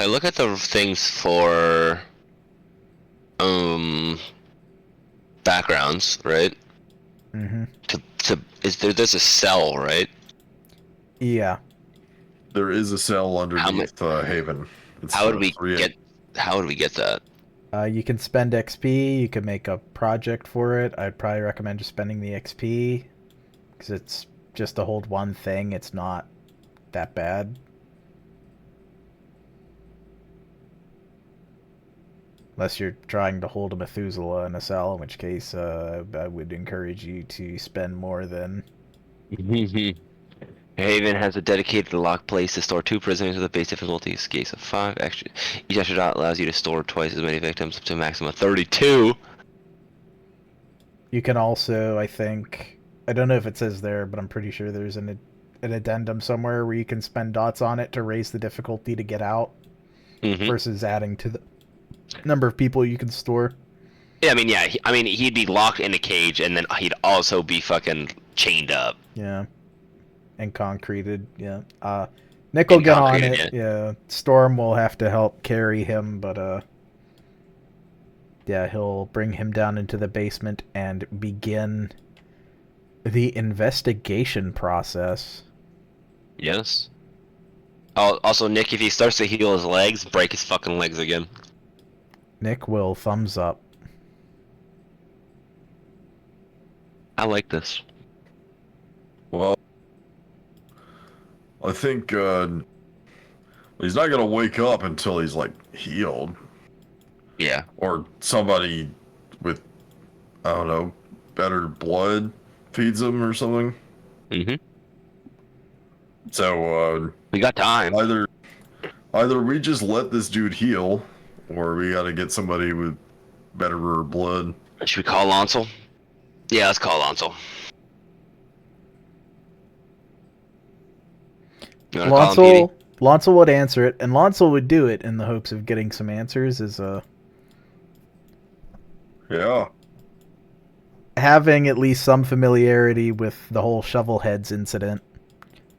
look at the things for backgrounds, right? Mm-hmm. There's a cell, right? Yeah. There is a cell underneath Haven. How would we get that? You can spend XP. You can make a project for it. I'd probably recommend just spending the XP because it's just to hold one thing. It's not that bad. Unless you're trying to hold a Methuselah in a cell, in which case I would encourage you to spend more than... Haven has a dedicated locked place to store 2 prisoners with a base difficulty. Case of 5. Each extra dot allows you to store twice as many victims up to a maximum of 32. You can also, I think... I don't know if it says there, but I'm pretty sure there's an addendum somewhere where you can spend dots on it to raise the difficulty to get out versus adding to the number of people you can store. Yeah, I mean, he'd be locked in a cage, and then he'd also be fucking chained up. Yeah. And concreted, yeah. Nick will get on it, yeah. Storm will have to help carry him, but, yeah, he'll bring him down into the basement and begin the investigation process. Yes. Also, Nick, if he starts to heal his legs, break his fucking legs again. Nick will thumbs up. I like this. Well, I think he's not gonna wake up until he's like healed. Yeah. Or somebody with, I don't know, better blood feeds him or something. Mm-hmm. So we got time. Either we just let this dude heal, or we gotta get somebody with better blood. Should we call Lancel? Yeah, let's call Lonsel. You wanna call him, Petey? Lonsel would answer it, and Lonsel would do it in the hopes of getting some answers. Yeah. Having at least some familiarity with the whole Shovelheads incident.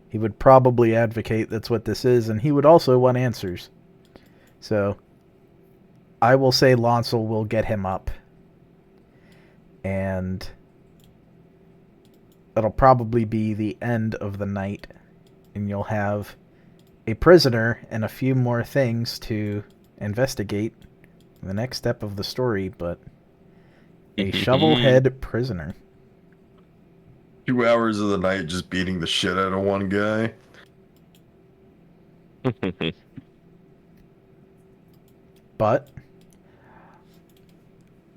He would probably advocate that's what this is, and he would also want answers. So, I will say Lonsel will get him up. And it'll probably be the end of the night, and you'll have a prisoner and a few more things to investigate in the next step of the story, but a Shovelhead prisoner. 2 hours of the night just beating the shit out of one guy. But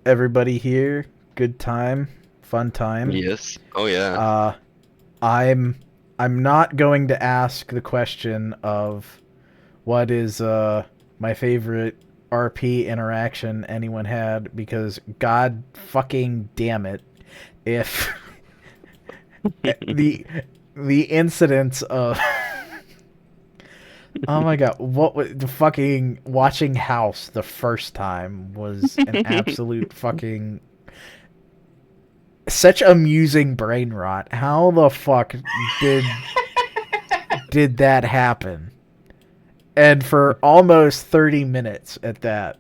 everybody here, good time, fun time. Yes. Oh yeah. I'm not going to ask the question of what is my favorite RP interaction anyone had, because god fucking damn it if the incidents of oh my god, what was the fucking watching House the first time was an absolute fucking such amusing brain rot. How the fuck did that happen? And for almost 30 minutes at that.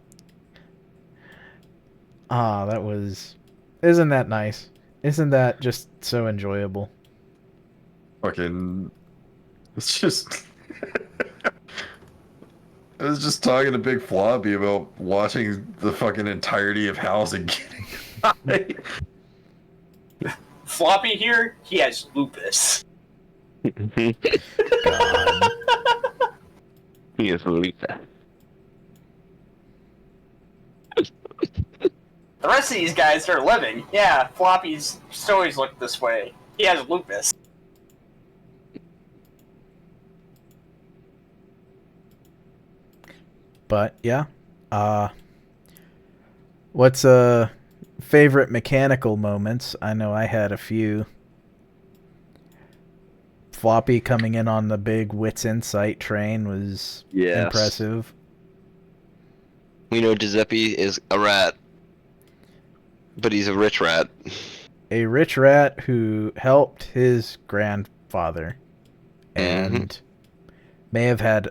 Ah, that was... Isn't that nice? Isn't that just so enjoyable? Fucking... It's just... I was just talking to Big Floppy about watching the fucking entirety of House and getting high. Floppy here, he has lupus. God. He is Lisa. The rest of these guys are living. Yeah, Floppy's stories look this way. He has lupus. But, yeah. What's favorite mechanical moments? I know I had a few. Floppy coming in on the big Wits Insight train was impressive. We know Giuseppe is a rat, but he's a rich rat. A rich rat who helped his grandfather and may have had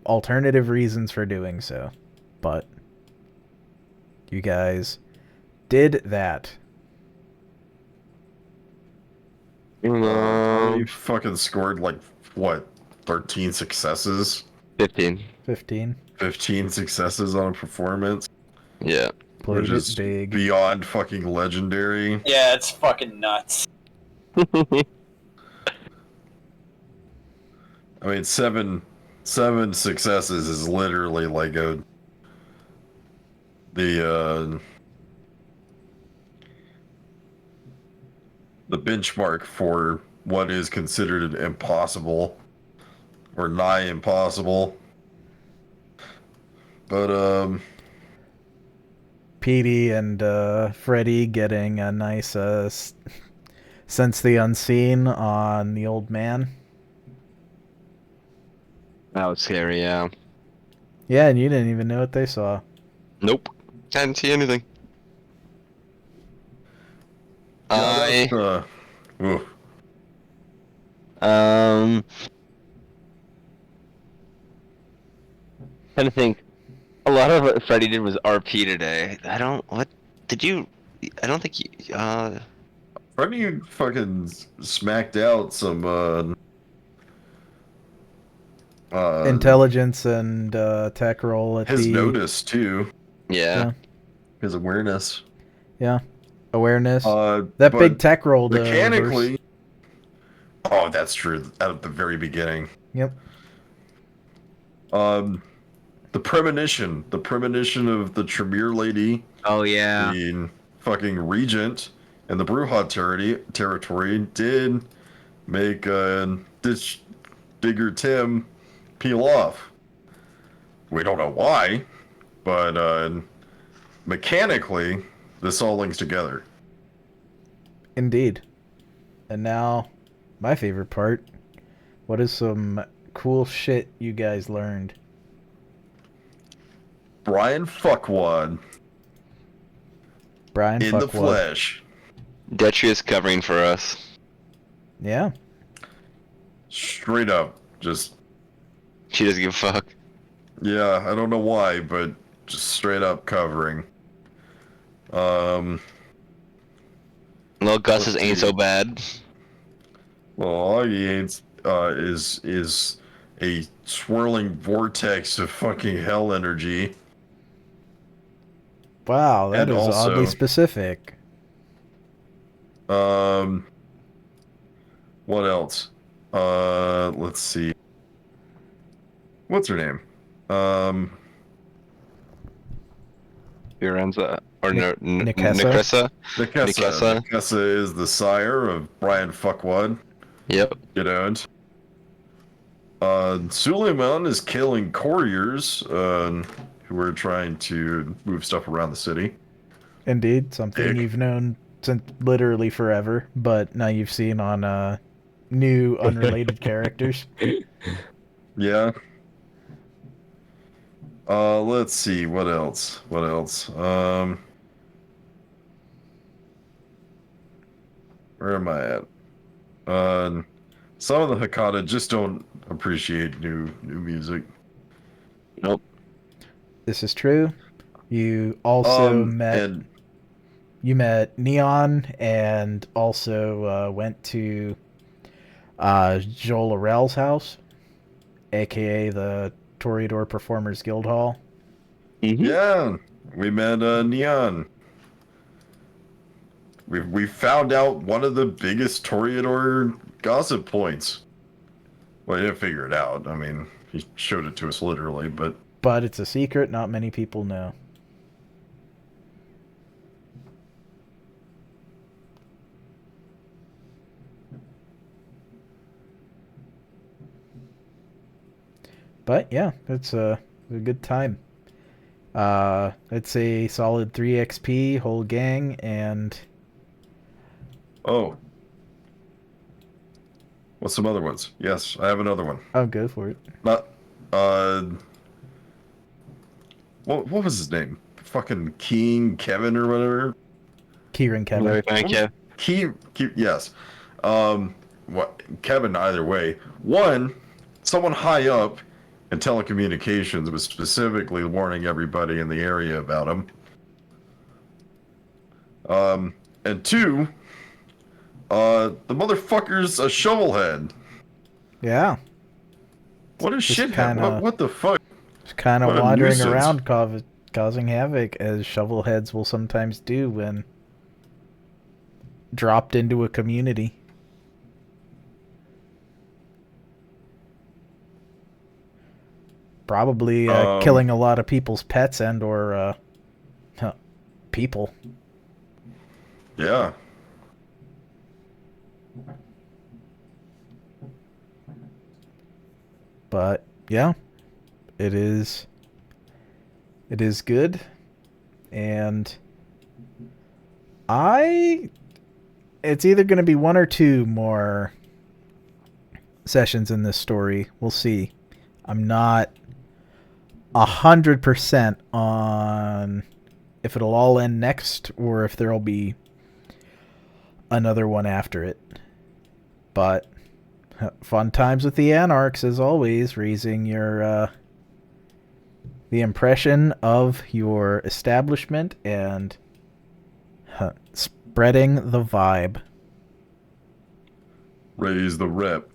alternative reasons for doing so, but you guys did that. We fucking scored like, what, 13 successes? 15. 15. 15 successes on a performance. Yeah. Played Which is it big. beyond fucking legendary. Yeah, it's fucking nuts. I mean, seven successes is literally like the benchmark for what is considered impossible or nigh impossible. But Petey and Freddy getting a nice sense the unseen on the old man. That was scary, yeah. Yeah, and you didn't even know what they saw. Nope. I didn't see anything. oof. Trying to think. A lot of what Freddy did was RP today. I don't think you, Freddy fucking smacked out some Intelligence and tech roll at his the... notice too. yeah. His awareness. Yeah. Awareness. That That big tech roll to mechanically. reverse. Oh, that's true. At the very beginning. Yep. The premonition of the Tremere lady, Oh yeah. the fucking regent, and the Brujah territory did make this Digger Tim peel off. We don't know why, but mechanically, this all links together. Indeed. And now, my favorite part. What is some cool shit you guys learned? Brian Fuckwad Brian in the Fuckwad. flesh. Detrius covering for us. Yeah. Straight up. Just, She doesn't give a fuck. yeah, I don't know why, but just straight up covering. Little Gus's ain't so bad. Well, all he ain't is a swirling vortex of fucking hell energy. Wow, that And is also- oddly specific. What else? Let's see. What's her name? Firenza or Nikessa? Nikessa. Nikessa is the sire of Brian Fuckwad. Yep. You know. Suleiman is killing couriers who are trying to move stuff around the city. Indeed, something Dick. you've known since literally forever, but now you've seen on new unrelated characters. Yeah. Let's see, what else? Where am I at? Some of the Hakata just don't appreciate new music. Nope. This is true. You also met Neon and also went to Joel Arel's house, aka the Toreador Performers Guild Hall. Yeah, we met Neon. We found out one of the biggest Toreador gossip points. Well, he didn't figure it out. I mean, he showed it to us literally, but... But it's a secret not many people know. But yeah, it's a good time. It's a solid 3 XP, whole gang, and... Oh. What's some other ones? Yes, I have another one. Oh, go for it. Not, what was his name? Fucking King Kevin or whatever? Kieran Kevin. Very thank you. Yes. What Kevin either way. One, someone high up in telecommunications was specifically warning everybody in the area about him. And two, the motherfucker's a shovelhead. Yeah. What a Just shithead. What the fuck? Just kind of What a wandering nuisance. around causing havoc, as shovelheads will sometimes do when dropped into a community. Probably killing a lot of people's pets and or people. Yeah. But yeah, it is good, and it's either going to be one or two more sessions in this story. We'll see. I'm not 100% on if it'll all end next or if there'll be another one after it. But fun times with the Anarchs, as always, raising your the impression of your establishment and spreading the vibe. Raise the rep.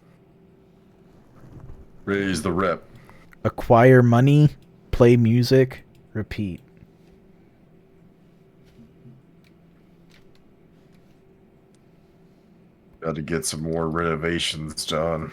Raise the rep. Acquire money, play music, repeat. Got to get some more renovations done.